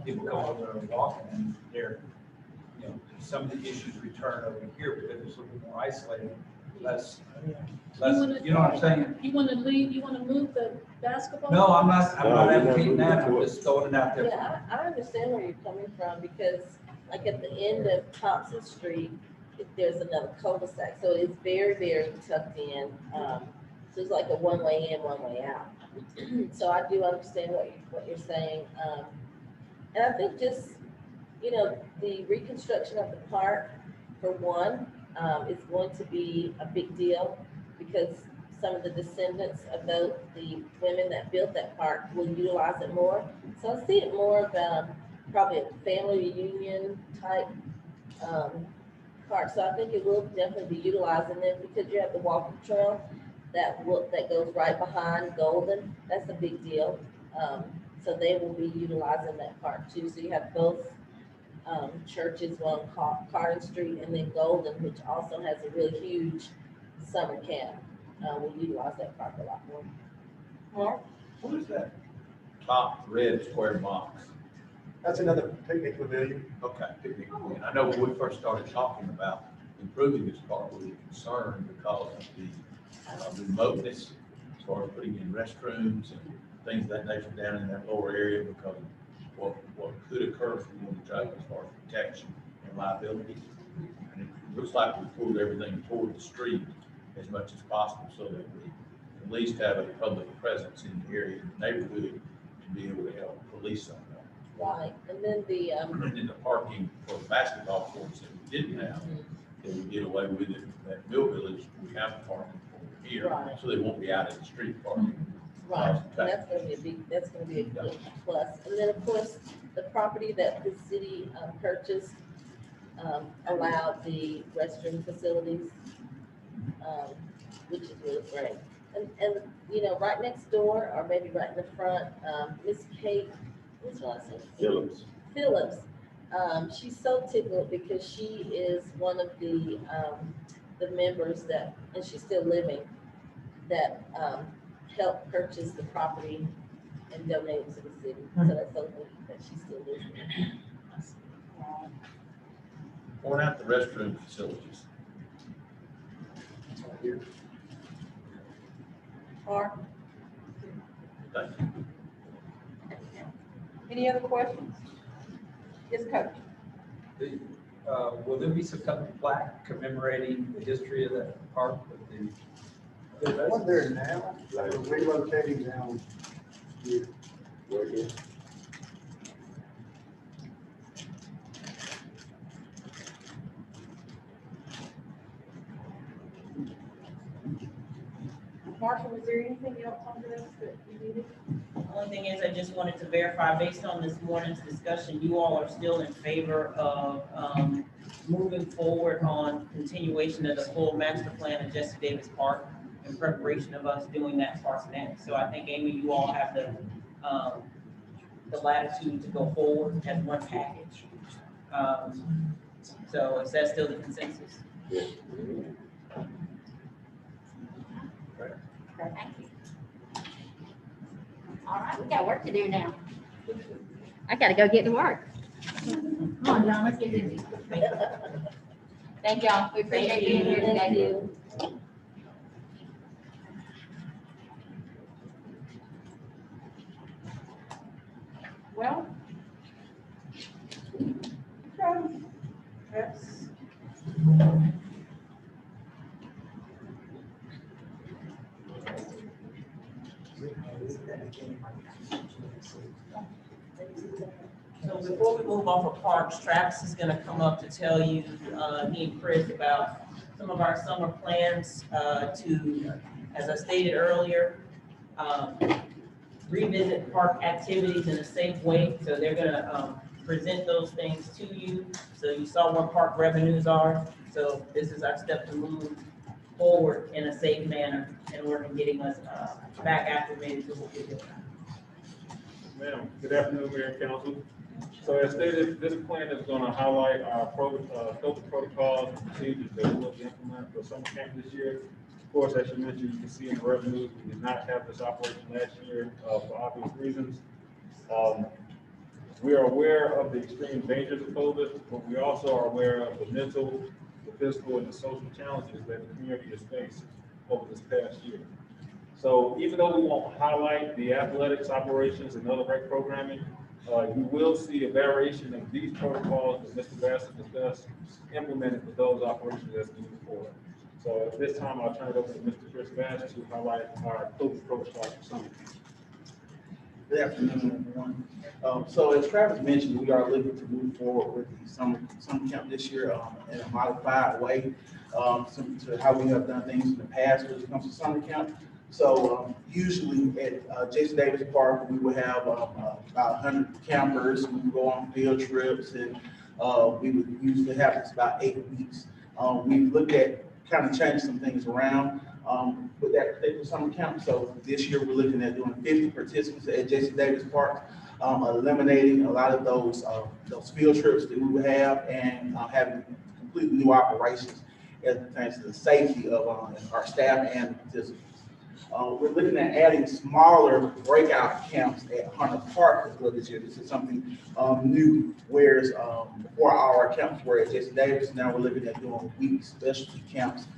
People come over and walking and they're, some of the issues return over here because it's a little more isolated, less, you know what I'm saying? You wanna move the basketball? No, I'm not advocating that, I'm just throwing it out there. Yeah, I understand where you're coming from, because like at the end of Thompson Street, there's another cul-de-sac, so it's very, very tucked in. So it's like a one-way in, one-way out. So I do understand what you're saying. And I think just, the reconstruction of the park, for one, is going to be a big deal, because some of the descendants of the women that built that park will utilize it more. So I see it more of probably a family reunion type park. So I think it will definitely be utilized. And then because you have the walking trail that goes right behind Golden, that's a big deal. So they will be utilizing that park too. So you have both churches, one on Carter Street and then Golden, which also has a really huge summer camp. We utilize that park a lot more. Mark, what is that top red square box? That's another picnic pavilion. Okay, picnic pavilion. I know when we first started talking about improving this park, we were concerned because of the remoteness, as far as putting in restrooms and things of that nature down in that lower area, because of what could occur from the traffic as far as protection and liability. And it looks like we pulled everything toward the street as much as possible, so that we at least have a public presence in the area, in the neighborhood, to be able to help police on that. Right, and then the And then the parking for the basketball courts that we didn't have, that we did away with it, at Mill Village, we have parking over here, Right. so they won't be out in the street parking. Right, and that's gonna be a good plus. And then, of course, the property that the city purchased allowed the restroom facilities, which is really great. And right next door, or maybe right in the front, Miss Kate, what's her last name? Phillips. She's so tickled because she is one of the members that, and she's still living, that helped purchase the property and donate it to the city. So that's so good that she's still living. Pouring out the restroom facilities. here. Mark, Thank you. any other questions? Yes, Coach. Will there be some type of plaque commemorating the history of that park? There's one there now, we're relocating down here. Where it is? Marshall, was there anything else on this that you needed? Only thing is, I just wanted to verify, based on this morning's discussion, you all are still in favor of, moving forward on continuation of the full master plan of Jesse Davis Park in preparation of us doing that part next. So I think, Amy, you all have the latitude to go forward as one package. So is that still the consensus? Yes. Thank you. All right, we got work to do now. I gotta go get to work. Come on, John, let's get busy. Thank y'all. We appreciate being here today. Well. Yes. So before we move off of parks, Travis is gonna come up to tell you, he and Chris, about some of our summer plans, to, as I stated earlier, revisit park activities in a safe way. So they're gonna, present those things to you. So you saw where park revenues are. So this is our step to move forward in a safe manner in order to getting us, back acclimated to what we're doing. Ma'am, good afternoon, Mayor and Council. So as stated, this plan is going to highlight our COVID protocols and procedures that we will implement for summer camp this year. Of course, as you mentioned, you can see in the revenues, we did not have this operation last year for obvious reasons. We are aware of the extreme dangers of COVID, but we also are aware of the mental, the physical, and the social challenges that the community has faced over this past year. So even though we won't highlight the athletics operations and other rec programming, you will see a variation of these protocols that Mr. Bassett discussed implemented for those operations as we move forward. So at this time, I'll turn it over to Mr. Chris Bass to highlight our COVID protocols for summer. Good afternoon, everyone. So as Travis mentioned, we are looking to move forward with the summer camp this year in a modified way, to how we have done things in the past when it comes to summer camp. So usually at Jason Davis Park, we would have about 100 campers. We would go on field trips, and we would usually have this about 8 weeks. We've looked at kind of changing some things around with that particular summer camp. So this year we're looking at doing 50 participants at Jason Davis Park, eliminating a lot of those field trips that we would have, and having completely new operations as it pertains to the safety of our staff and the participants. We're looking at adding smaller breakout camps at Hunter Park as well this year. This is something new, whereas before our camps were at Jason Davis, now we're looking at doing week specialty camps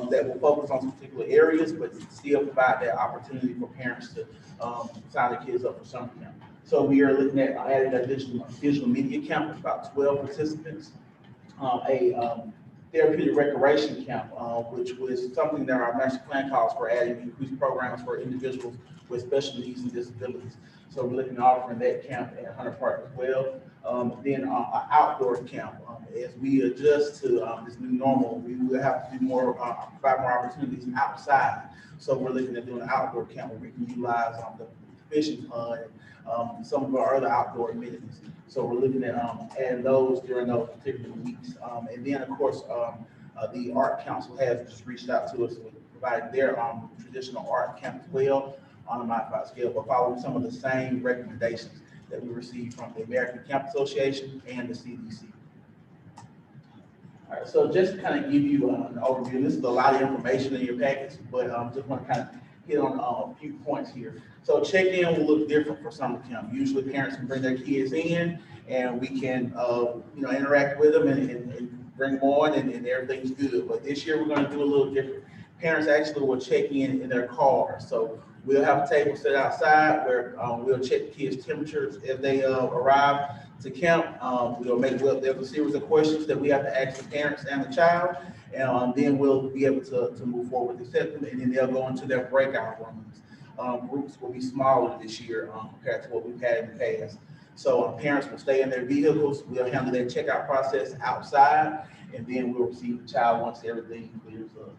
that will focus on some particular areas, but still provide that opportunity for parents to sign their kids up for summer camp. So we are looking at adding a digital media camp with about 12 participants, a therapeutic recreation camp, which was something that our master plan calls for, adding increased programs for individuals with special needs and disabilities. So we're looking at offering that camp at Hunter Park as well. Then an outdoor camp. As we adjust to this new normal, we will have to do more, provide more opportunities outside. So we're looking at doing an outdoor camp where we can utilize the fishing pond, some of our other outdoor amenities. So we're looking at adding those during those particular weeks. And then, of course, the Art Council has just reached out to us with providing their traditional art camp as well on a modified scale, but following some of the same recommendations that we received from the American Camp Association and the CDC. All right, so just to kind of give you an overview, this is a lot of information in your package, but just want to kind of hit on a few points here. So check-in will look different for summer camp. Usually parents can bring their kids in, and we can interact with them and bring them on, and everything's good. But this year we're going to do a little different. parents actually will check in their car. So we'll have a table set outside where we'll check the kids' temperatures if they arrive to camp. There's a series of questions that we have to ask the parents and the child, and then we'll be able to move forward with acceptance, and then they'll go into their breakout rooms. Groups will be smaller this year compared to what we've had in the past. So parents will stay in their vehicles. We'll handle their checkout process outside, and then we'll receive the child once everything clears up.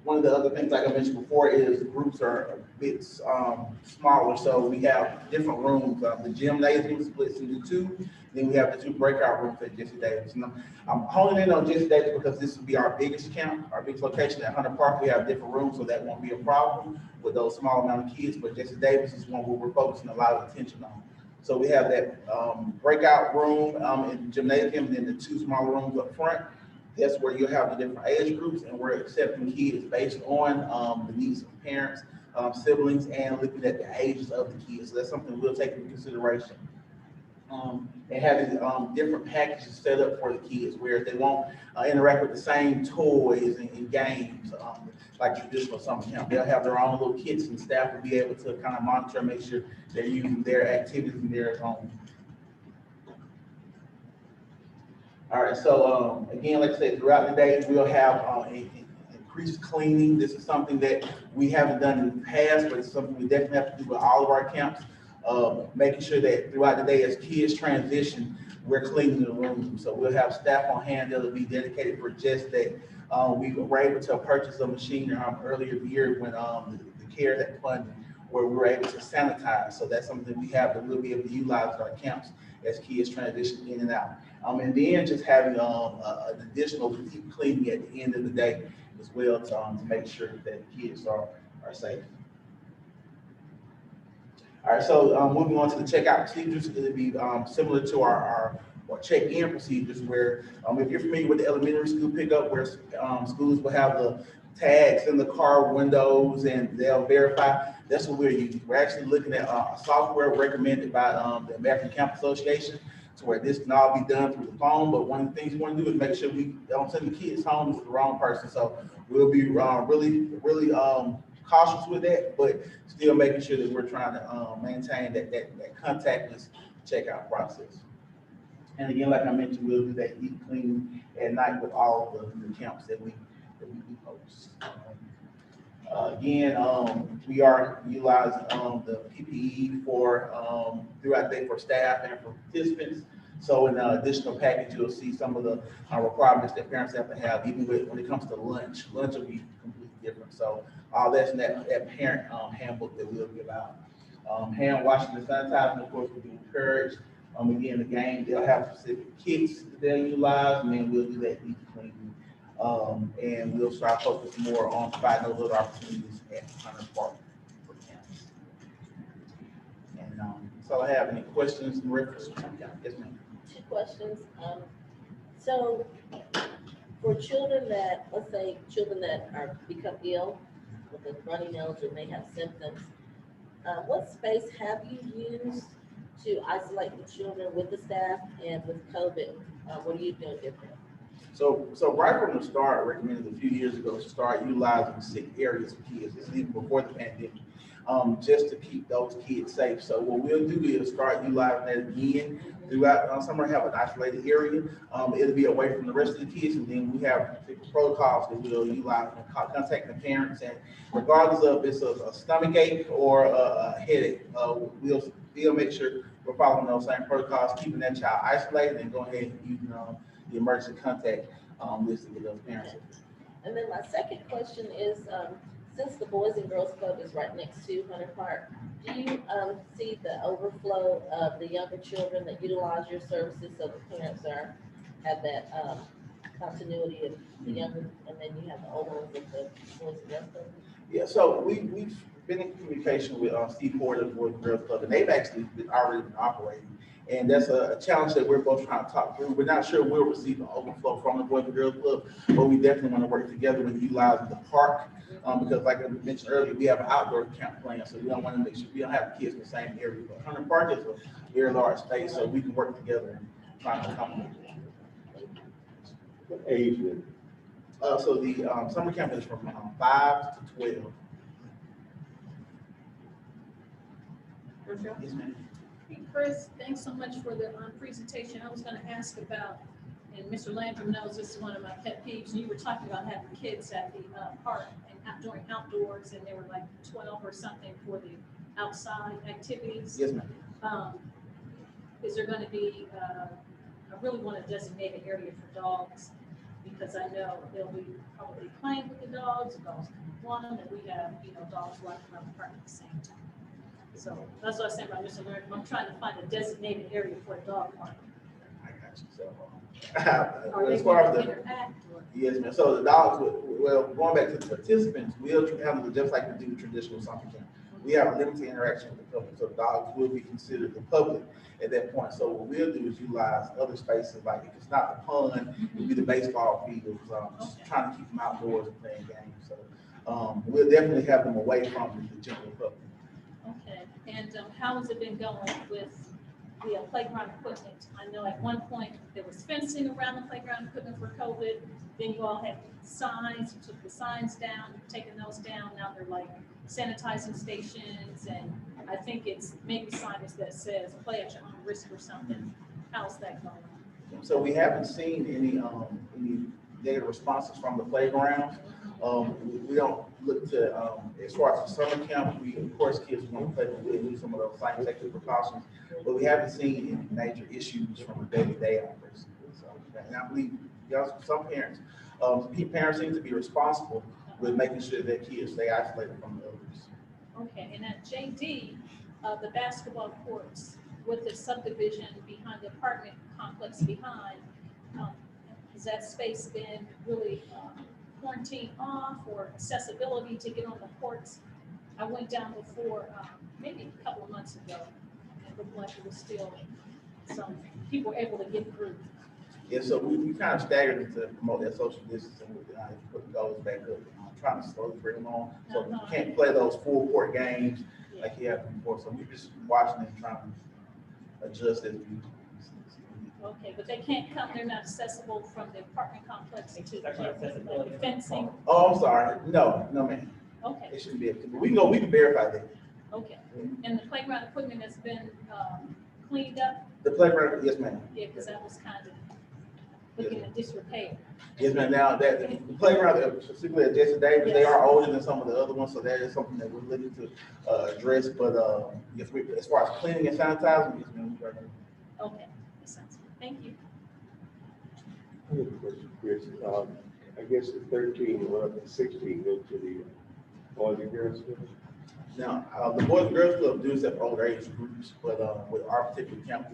One of the other things, like I mentioned before, is the groups are a bit smaller. So we have different rooms. The gymnasium splits into two. Then we have the two breakout rooms at Jesse Davis. And I'm honing in on Jesse Davis because this will be our biggest camp, our biggest location. At Hunter Park, we have different rooms, so that won't be a problem with those small amount of kids. But Jesse Davis is one where we're focusing a lot of attention on. So we have that breakout room in the gymnasium, and then the two smaller rooms up front. That's where you'll have the different age groups, and we're accepting kids based on the needs of parents, siblings, and looking at the ages of the kids. So that's something we'll take into consideration. And having different packages set up for the kids where they won't interact with the same toys and games like traditional summer camp. They'll have their own little kits, and staff will be able to kind of monitor and make sure they're using their activities in their home. All right, so again, like I said, throughout the day, we'll have increased cleaning. This is something that we haven't done in the past, but it's something we definitely have to do with all of our camps. Making sure that throughout the day as kids transition, we're cleaning the rooms. So we'll have staff on hand that'll be dedicated for just that. We were able to purchase a machine earlier this year when the CARES Act funding, where we were able to sanitize. So that's something we have that we'll be able to utilize at our camps as kids transition in and out. And then just having an additional deep cleaning at the end of the day as well to make sure that the kids are safe. All right, so moving on to the checkout procedures, it'll be similar to our check-in procedures where if you're familiar with the elementary school pickup, where schools will have the tags in the car windows and they'll verify, that's what we're using. We're actually looking at software recommended by the American Camp Association, to where this can all be done through the phone. But one of the things we want to do is make sure we don't send the kids home to the wrong person. So we'll be really cautious with that, but still making sure that we're trying to maintain that contactless checkout process. And again, like I mentioned, we'll do that deep cleaning at night with all of the camps that we host. We are utilizing the PPE for throughout the day for staff and for participants. So in the additional package, you'll see some of the requirements that parents have to have, even when it comes to lunch. Lunch will be completely different. So all that's in that parent handbook that we'll give out. Hand washing and sanitizing, of course, will be encouraged. Again, the game, they'll have specific kits that they'll utilize, and then we'll do that deep cleaning. And we'll start to focus more on providing those other opportunities at Hunter Park for camps. And so I have any questions in reference to camp? Yes, ma'am. 2 questions. So for children that, let's say children that are become ill with a runny nose or may have symptoms, what space have you used to isolate the children with the staff and with COVID? What are you doing different? So right from the start, recommended a few years ago to start utilizing sick areas for kids. This is even before the pandemic, just to keep those kids safe. So what we'll do is start utilizing that again throughout summer, have an isolated area. It'll be away from the rest of the kids, and then we have protocols that we'll utilize when contacting the parents. And regardless of if it's a stomach ache or a headache, we'll make sure we're following those same protocols, keeping that child isolated, and go ahead and use the emergency contact list to get those parents. And then my second question is, since the Boys and Girls Club is right next to Hunter Park, do you see the overflow of the younger children that utilize your services, so the parents have that continuity of the younger, and then you have the older ones with the Boys and Girls Club? Yeah, so we've been in communication with Steve Porter, the Boys and Girls Club, and they've actually already been operating. And that's a challenge that we're both trying to talk through. We're not sure we'll receive an overflow from the Boys and Girls Club, but we definitely want to work together with utilizing the park. Because like I mentioned earlier, we have an outdoor camp plan, so we don't want to make sure we don't have kids in the same area. But Hunter Park is a very large space, so we can work together and try to accommodate. What age So the summer camp is from 5 to 12. Yes, ma'am. Hey, Chris, thanks so much for the presentation. I was gonna ask about, and Mr. Landrum knows this is one of my pet peeves, you were talking about having kids at the park and during outdoors, and there were like 12 or something for the outside activities. Yes, ma'am. Is there gonna be, I really want a designated area for dogs, because I know they'll be probably playing with the dogs can want them, and we have, dogs running around the park at the same time. So that's what I was saying about Mr. Landrum. I'm trying to find a designated area for a dog park. I got you. So, Are they as far as going to the, interact or? yes, ma'am. So the dogs, well, going back to the participants, we'll handle it just like we do traditional summer camp. We have limited interaction with the public, so the dogs will be considered the public at that point. So what we'll do is utilize other spaces, like if it's not the pond, it'll be the baseball fields, just trying to keep them outdoors and playing games. So we'll definitely have them away from the general public. Okay, and how has it been going with the playground equipment? I know at one point there was fencing around the playground equipment for COVID. Then you all had signs, you took the signs down, you've taken those down. Now they're like sanitizing stations, and I think it's maybe signage that says play at your own risk or something. How's that going? So we haven't seen any negative responses from the playgrounds. We don't look to, as far as the summer camp, we, of course, kids want to play, but we'll use some of those same safety precautions, but we haven't seen any major issues from a day-to-day operation. So, and I believe, some parents seem to be responsible with making sure that kids stay isolated from the others. Okay, and at JD, the basketball courts with the subdivision behind the apartment complex behind, has that space been really quarantine off, or accessibility to get on the courts? I went down before, maybe a couple of months ago, and it looked like it was still some people were able to get through. Yeah, so we kind of staggered it to promote that social distancing with putting those back up, trying to slowly bring them on. So you can't play those full court games like you have before. So we're just watching and trying to adjust as we. Okay, but they can't come, they're not accessible from the apartment complex to the fencing? Oh, I'm sorry. No, ma'am. Okay. They shouldn't be able to. But we can verify that. Okay, and the playground equipment has been cleaned up? The playground, yes, ma'am. Yeah, because that was kind of looking at disrepair. Yes, ma'am. Now that the playground, specifically at Jesse Davis, Yes. they are older than some of the other ones, so that is something that we're looking to address. But yes, as far as cleaning and sanitizing, yes, ma'am. Okay, that sounds good. Thank you. I have a question, Chris. I guess the 13 or up to 16 go to the Boys and Girls Club. Now, the Boys and Girls Club does have older age groups, but with our particular camp,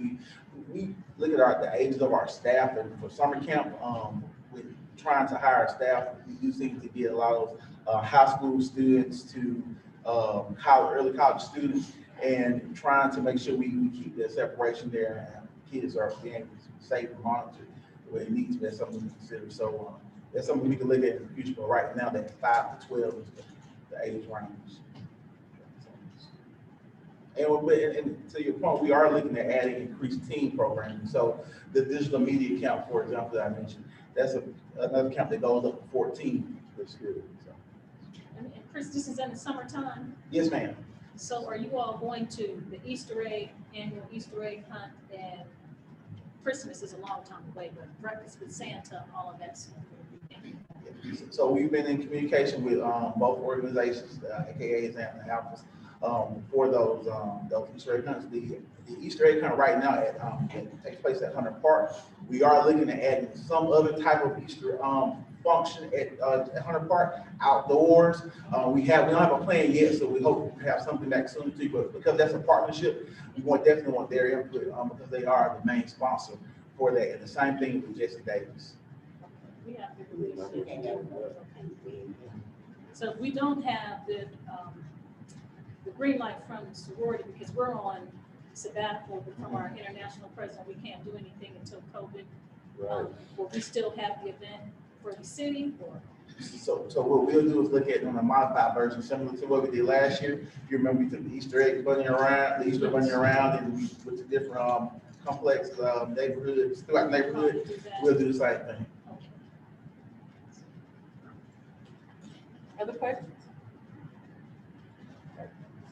we look at the ages of our staff, and for summer camp, with trying to hire staff, we do seem to get a lot of high school students to early college students, and trying to make sure we keep that separation there, and kids are being safe and monitored where it needs to be. That's something we consider. So that's something we can look at in the future, but right now that 5 to 12 is the age range. And to your point, we are looking at adding increased team programming. So the digital media camp, for example, that I mentioned, that's another camp that goes up to 14. That's good. So. And Chris, this is in the summertime? Yes, ma'am. So are you all going to the Easter egg, annual Easter egg hunt, and Christmas is a long time away, but breakfast with Santa and all of that stuff? So we've been in communication with both organizations, AKAs and the Alphas, for those Easter egg hunts. The Easter egg hunt right now it takes place at Hunter Park. We are looking at adding some other type of Easter function at Hunter Park outdoors. We don't have a plan yet, so we hope to have something back soon too. But because that's a partnership, we definitely want their input because they are the main sponsor for that. And the same thing with Jesse Davis. We have to release it. So we don't have the green light from the sorority because we're on sabbatical from our international president. We can't do anything until COVID. Will we still have the event for the city or? So what we'll do is look at on a modified version, similar to what we did last year. If you remember, we took the Easter egg bunny around, the Easter bunny around, and we went to different complex neighborhoods throughout the neighborhood. We'll do the same thing. Other questions?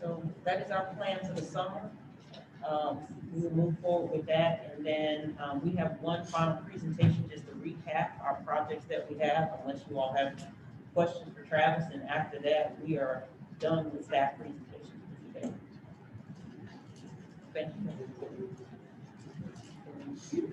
So that is our plan for the summer. We will move forward with that, and then, we have one final presentation, just to recap our projects that we have, unless you all have questions for Travis, and after that, we are done with staff presentations for today. Thank you.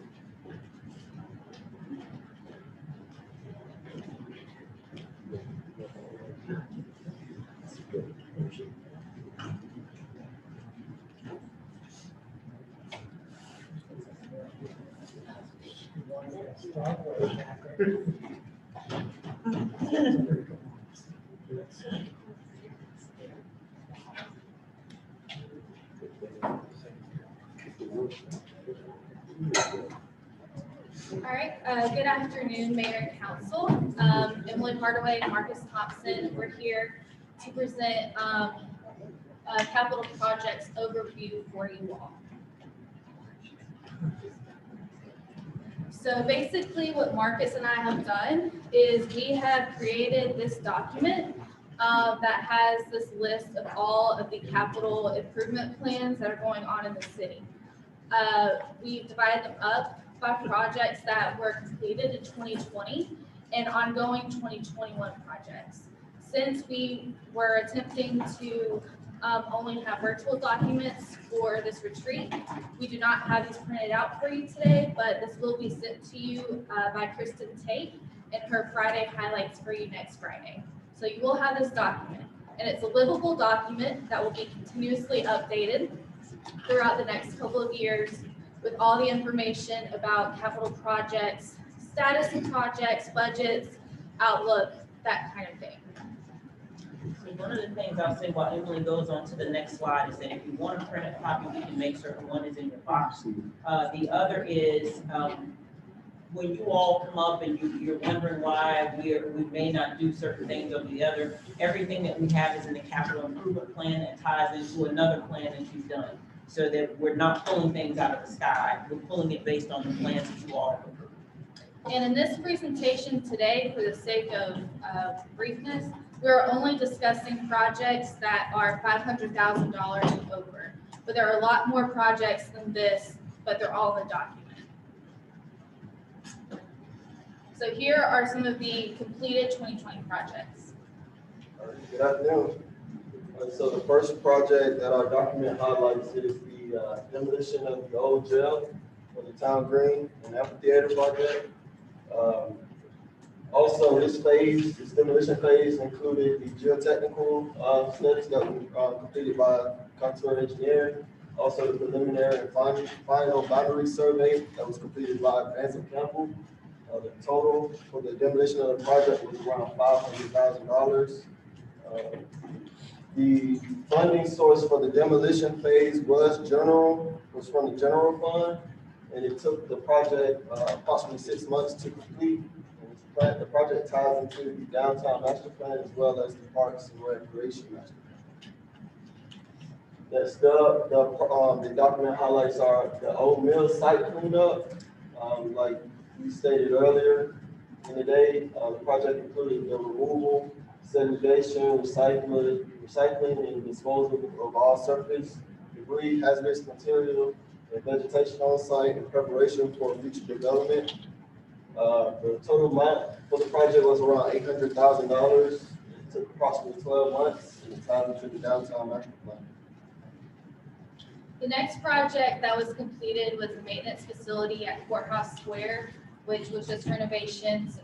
All right, good afternoon, Mayor and Council. Emily Hardaway and Marcus Thompson, we're here to present capital projects overview for you all. So basically what Marcus and I have done is we have created this document that has this list of all of the capital improvement plans that are going on in the city. We've divided them up by projects that were completed in 2020 and ongoing 2021 projects. Since we were attempting to only have virtual documents for this retreat, we do not have these printed out for you today, but this will be sent to you by Kristen Tate in her Friday highlights for you next Friday. So you will have this document, and it's a livable document that will be continuously updated throughout the next couple of years with all the information about capital projects, status of projects, budgets, outlook, that kind of thing. So one of the things I'll say while Emily goes on to the next slide is that if you want to print a copy, we can make certain one is in your box. The other is, when you all come up and you're wondering why we may not do certain things over the other, everything that we have is in the capital improvement plan that ties into another plan that you've done. So that we're not pulling things out of the sky, we're pulling it based on the plans that you all have approved. And in this presentation today, for the sake of briefness, we're only discussing projects that are $500,000 and over. But there are a lot more projects than this, but they're all in the document. So here are some of the completed 2020 projects. Good afternoon. So the first project that our document highlights is the demolition of the old jail for the Town Green and Amphitheater project. Also, this demolition phase included the geotechnical studies that were completed by Contour Engineering. Also, the preliminary and final boundary survey that was completed by Vance and Campbell. The total for the demolition of the project was around $500,000. The funding source for the demolition phase was from the general fund, and it took the project approximately 6 months to complete. And the project ties into the downtown master plan as well as the parks and recreation master plan. Next up, the document highlights are the old mill site cleanup. Like we stated earlier in the day, the project included the removal, segregation, recycling, and disposal of all surface debris, hazardous material, and vegetation on site in preparation for future development. The total amount for the project was around $800,000. It took approximately 12 months, and it tied into the downtown master plan. The next project that was completed was the maintenance facility at Courthouse Square, which was just renovations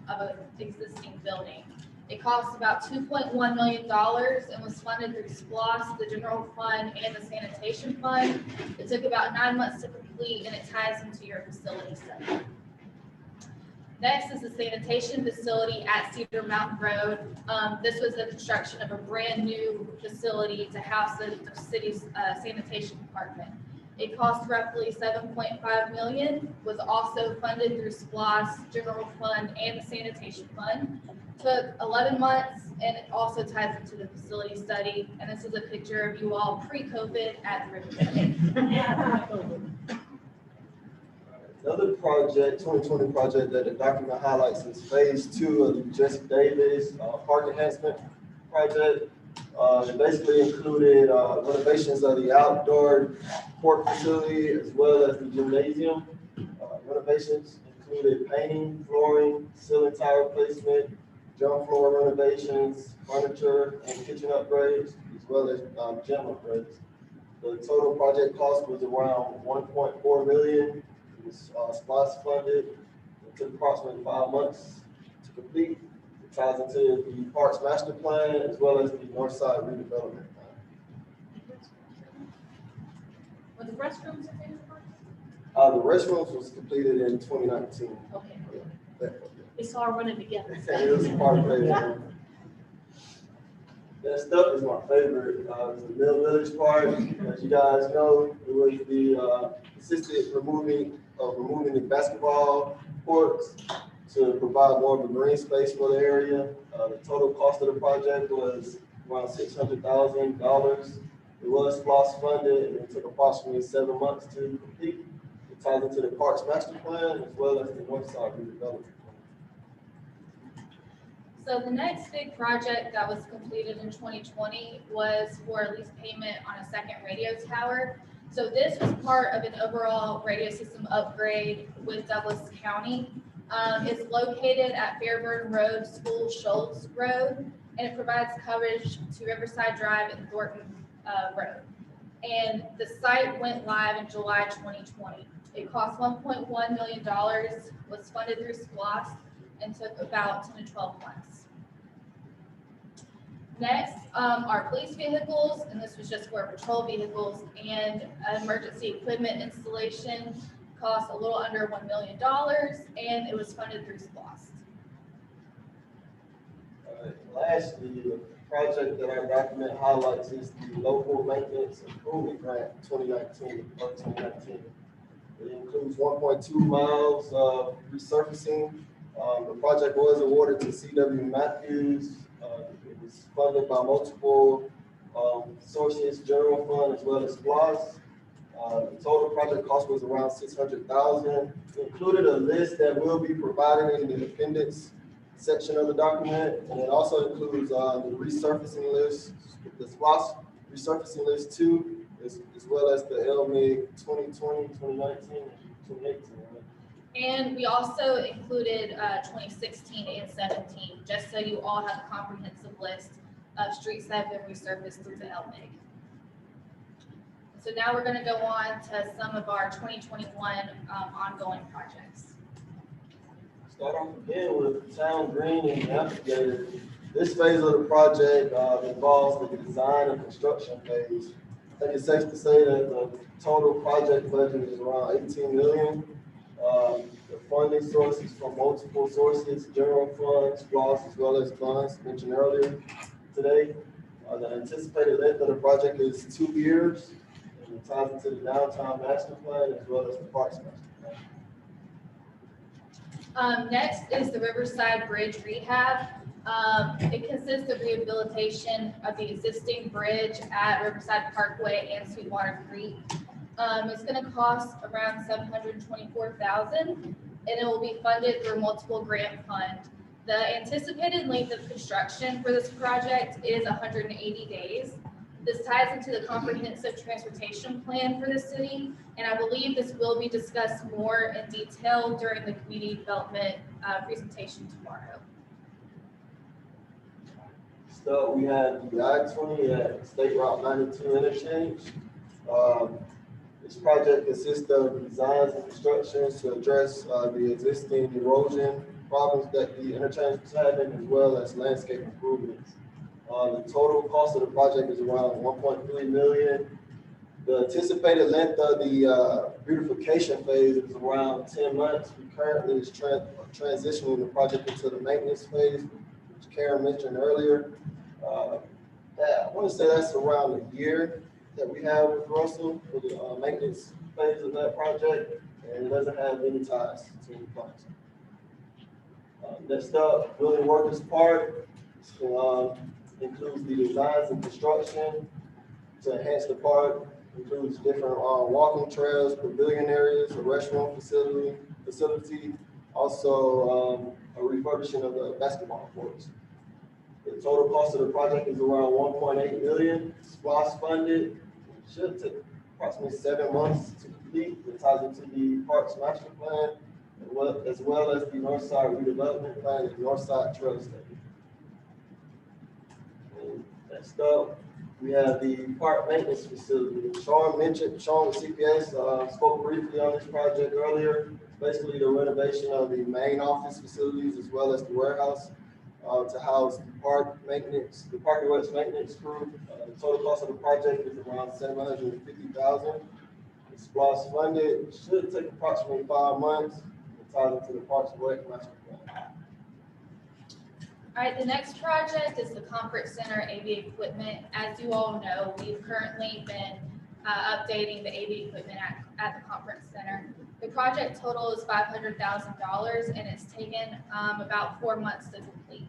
of an existing building. It cost about $2.1 million and was funded through SPLOST, the general fund, and the sanitation fund. It took about 9 months to complete, and it ties into your facility study. Next is the sanitation facility at Cedar Mountain Road. This was the construction of a brand new facility to house the city's sanitation department. It cost roughly $7.5 million, was also funded through SPLOST, general fund, and the sanitation fund. Took 11 months, and it also ties into the facility study. And this is a picture of you all pre-COVID at the river. Another project, 2020 project that the document highlights is phase 2 of the Jesse Davis Park Enhancement Project. It basically included renovations of the outdoor court facility as well as the gymnasium. Renovations included painting, flooring, ceiling tile replacement, gym floor renovations, furniture and kitchen upgrades, as well as gym upgrades. The total project cost was around 1.4 million. It was SPOS funded. It took approximately 5 months to complete. It ties into the Parks Master Plan as well as the Northside Redevelopment Plan. Were the restrooms in there? The restrooms was completed in 2019. Okay. Yeah. It's all running together. It was part of it. That stuff is my favorite. The Mill Village part, as you guys know, it was the assisted removing the basketball courts to provide more of a green space for the area. The total cost of the project was around $600,000. It was SPOS funded, and it took approximately 7 months to complete. It ties into the Parks Master Plan as well as the Northside Redevelopment. So the next big project that was completed in 2020 was for a lease payment on a second radio tower. So this was part of an overall radio system upgrade with Douglas County. It's located at Fairburn Road, School Schultz Road, and it provides coverage to Riverside Drive and Thornton Road. And the site went live in July 2020. It cost $1.1 million, was funded through SPOS, and took about 10 to 12 months. Next, our police vehicles, and this was just for patrol vehicles and emergency equipment installation, cost a little under $1 million, and it was funded through SPOS. Lastly, the project that our document highlights is the Local Maintenance Improvement Grant 2019. It includes 1.2 miles of resurfacing. The project was awarded to C.W. Matthews. It was funded by multiple sources, general fund as well as SPOS. The total project cost was around $600,000. Included a list that will be provided in the appendix section of the document, and it also includes the resurfacing list, the SPOS resurfacing list 2, as well as the LMIG 2020, 2019, and 2018. And we also included 2016 and 17, just so you all have a comprehensive list of streets that have been resurfaced through the LMIG. So now we're going to go on to some of our 2021 ongoing projects. Start off again with Town Green and the Amphitheater. This phase of the project involves the design and construction phase. I think it's safe to say that the total project budget is around $18 million. The funding sources from multiple sources, general funds, SPOS, as well as funds mentioned earlier today. The anticipated length of the project is 2 years, and it ties into the downtown master plan as well as the parks master plan. Next is the Riverside Bridge rehab. It consists of rehabilitation of the existing bridge at Riverside Parkway and Sweetwater Creek. It's going to cost around $724,000, and it will be funded through multiple grant funds. The anticipated length of construction for this project is 180 days. This ties into the comprehensive transportation plan for the city, and I believe this will be discussed more in detail during the community development presentation tomorrow. So we have the I-20 at State Route 92 interchange. This project consists of designs and constructions to address the existing erosion problems that the interchange is having, as well as landscape improvements. The total cost of the project is around $1.3 million. The anticipated length of the beautification phase is around 10 months. We currently is transitioning the project into the maintenance phase, which Karen mentioned earlier. I want to say that's around a year that we have with Russell for the maintenance phase of that project, and it doesn't have any ties to the project. Next up, building workers part includes the designs and construction to enhance the park, includes different, walking trails, pavilion areas, a restaurant facility, also, a refurbishing of the basketball courts. The total cost of the project is around 1.8 million, SPOS funded, should take approximately 7 months to complete. It ties into the Parks Master Plan, as well as the Northside Redevelopment Plan and Northside Trail Study. And next up, we have the park maintenance facility. Sean with CPS, spoke briefly on this project earlier. Basically the renovation of the main office facilities as well as the warehouse to house the park maintenance, the parking works maintenance crew. The total cost of the project is around $750,000. It's SPOS funded, should take approximately 5 months. It ties into the Parks and Rec Master Plan. All right, the next project is the Conference Center AV equipment. As you all know, we've currently been updating the AV equipment at the Conference Center. The project total is $500,000 and it's taken about 4 months to complete.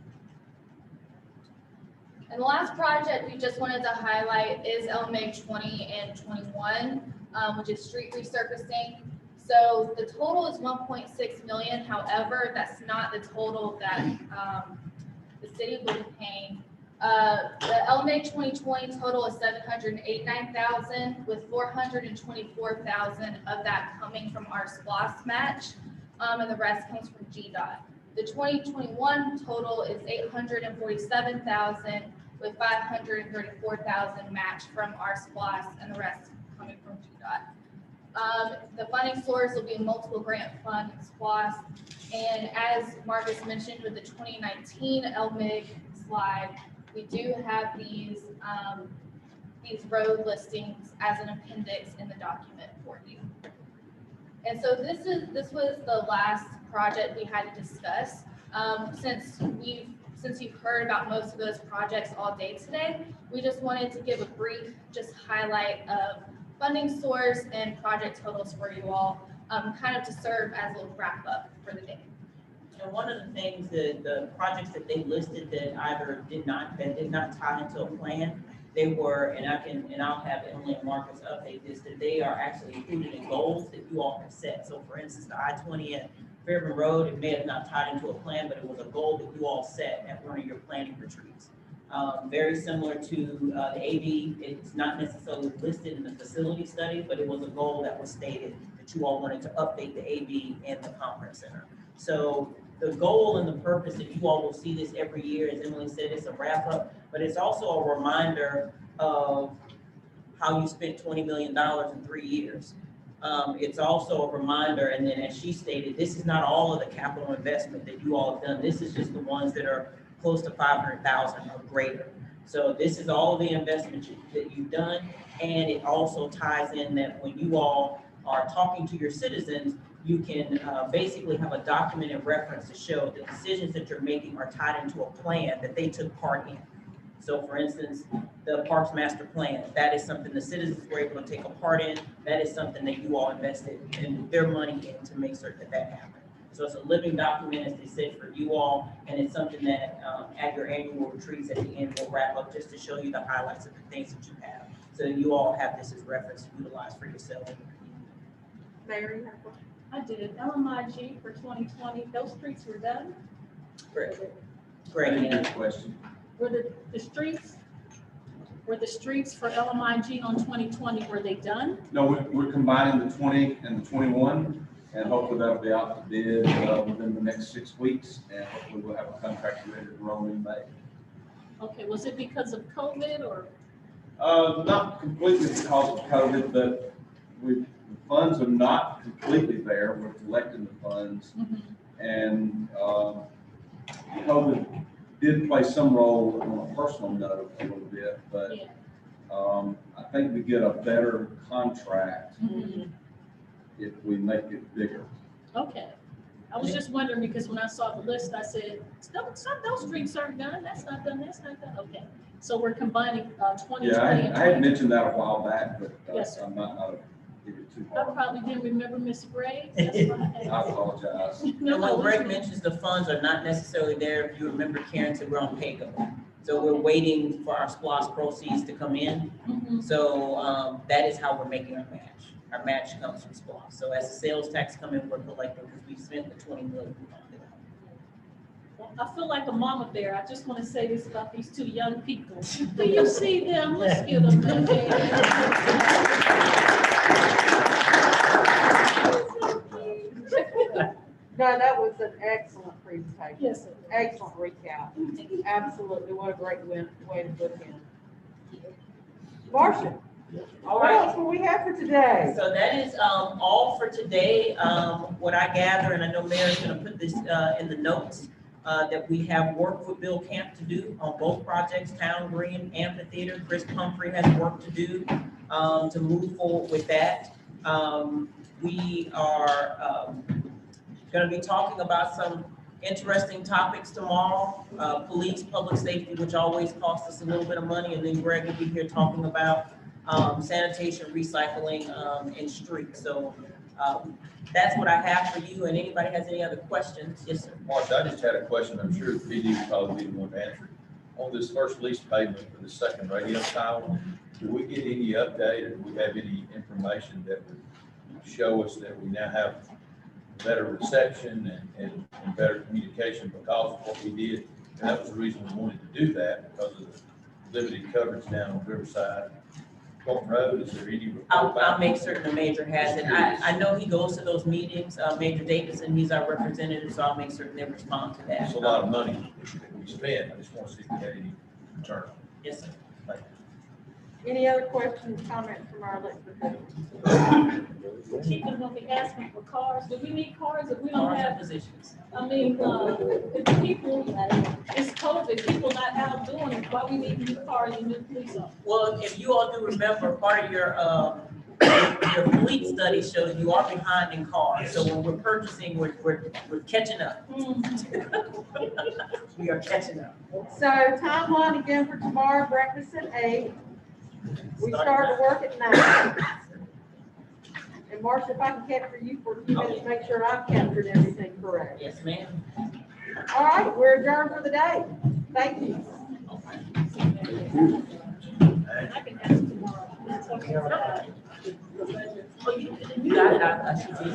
And the last project we just wanted to highlight is LMIG 20 and 21, which is street resurfacing. So the total is 1.6 million. However, that's not the total that the city will be paying. The LMIG 2020 total is 789,000, with 424,000 of that coming from our SPOS match, and the rest comes from GDOT. The 2021 total is 847,000, with 534,000 matched from our SPOS, and the rest coming from GDOT. The funding source will be a multiple grant fund and SPOS, and as Marcus mentioned with the 2019 LMIG slide, we do have these road listings as an appendix in the document for you. And so this was the last project we had to discuss. Since you've heard about most of those projects all day today, we just wanted to give a brief highlight of funding source and project totals for you all, kind of to serve as a little wrap up for the day. And one of the things that the projects that they listed that either did not tie into a plan, they were, and I'll have Emily and Marcus update this, that they are actually included in goals that you all have set. So for instance, the I-20 at Fairburn Road, it may have not tied into a plan, but it was a goal that you all set at one of your planning retreats. Very similar to the AV, it's not necessarily listed in the facility study, but it was a goal that was stated that you all wanted to update the AV and the conference center. So the goal and the purpose that you all will see this every year, as Emily said, it's a wrap up, but it's also a reminder of how you spent $20 million in 3 years. It's also a reminder, and then as she stated, this is not all of the capital investment that you all have done. This is just the ones that are close to 500,000 or greater. So this is all of the investment that you've done, and it also ties in that when you all are talking to your citizens, you can basically have a documented reference to show the decisions that you're making are tied into a plan that they took part in. So for instance, the Parks Master Plan, that is something the citizens were able to take a part in. That is something that you all invested in their money in to make certain that that happened. So it's a living document, as they said, for you all, and it's something that at your annual retreats at the end, we'll wrap up just to show you the highlights of the things that you have. So you all have this as reference to utilize for yourself. Mary, you have one? I did. LMIG for 2020, those streets were done? Great. Great. Good question. Were the streets for LMIG on 2020, were they done? No, we're combining the 20 and the 21, and hopefully that'll be out to bid within the next 6 weeks, and hopefully we'll have a contract ready to roll in May. Okay, was it because of COVID or? Not completely because of COVID, but the funds are not completely there. We're collecting the funds, and COVID did play some role on a personal note a little bit, but I think we get a better contract if we make it bigger. Okay. I was just wondering because when I saw the list, I said, those streets aren't done. That's not done. That's not done. Okay. So we're combining 2020 and I had mentioned that a while back, but yes, I'm not give it too I hard. probably didn't remember Ms. Gray. That's why I apologize. And when Greg mentions the funds are not necessarily there, if you remember Karen said we're on pay-go. So we're waiting for our SPOS proceeds to come in. So, that is how we're making our match. Our match comes from SPOS. So as the sales tax come in, we're collecting because we spent the 20 million. I feel like a mama bear. I just want to say this about these two young people. Do you see them? Let's give them a No, that was an excellent presentation. Yes, sir. Excellent recap. Absolutely. What a great way to put it in. Marcia, All what right. else will we have for today? So that is, all for today. What I gather, and I know Mayor's gonna put this, in the notes, that we have work with Bill Camp to do on both projects, Town Green, Amphitheater. Chris Pumphrey has work to do, to move forward with that. We are, gonna be talking about some interesting topics tomorrow. Police, public safety, which always costs us a little bit of money, and then Greg will be here talking about sanitation, recycling, and streets. So that's what I have for you, and anybody has any other questions? Yes, sir. Marcia, I just had a question. I'm sure PD would probably be the one to answer. On this first lease payment for the second radio tower, do we get any update, or do we have any information that would show us that we now have better reception and better communication because of what we did? And that was the reason we wanted to do that, because of the limited coverage down on Riverside. Thornton Road, is there any? I'll make certain the major has it. I know he goes to those meetings, Major Davidson, he's our representative, so I'll make certain they respond to that. It's a lot of money that we spent. I just want to see if we had any return. Yes, sir. Thank you. Any other questions, comments from our elected officials? People gonna be asking for cars. Do we need cars if we don't Cars and have? positions. I mean, if people, it's COVID, people not out doing it, why we need new cars and new police officers? Well, if you all do remember, part of your fleet study shows you are behind in cars. So when we're purchasing, we're catching up. We are catching up. So timeline again for tomorrow, breakfast at 8. We start to work at 9. And Marcia, if I can capture you for a few minutes, make sure I've captured everything correct. Yes, ma'am. All right, we're adjourned for the day. Thank you. I can ask tomorrow. That's okay. Oh, you got it. I should be.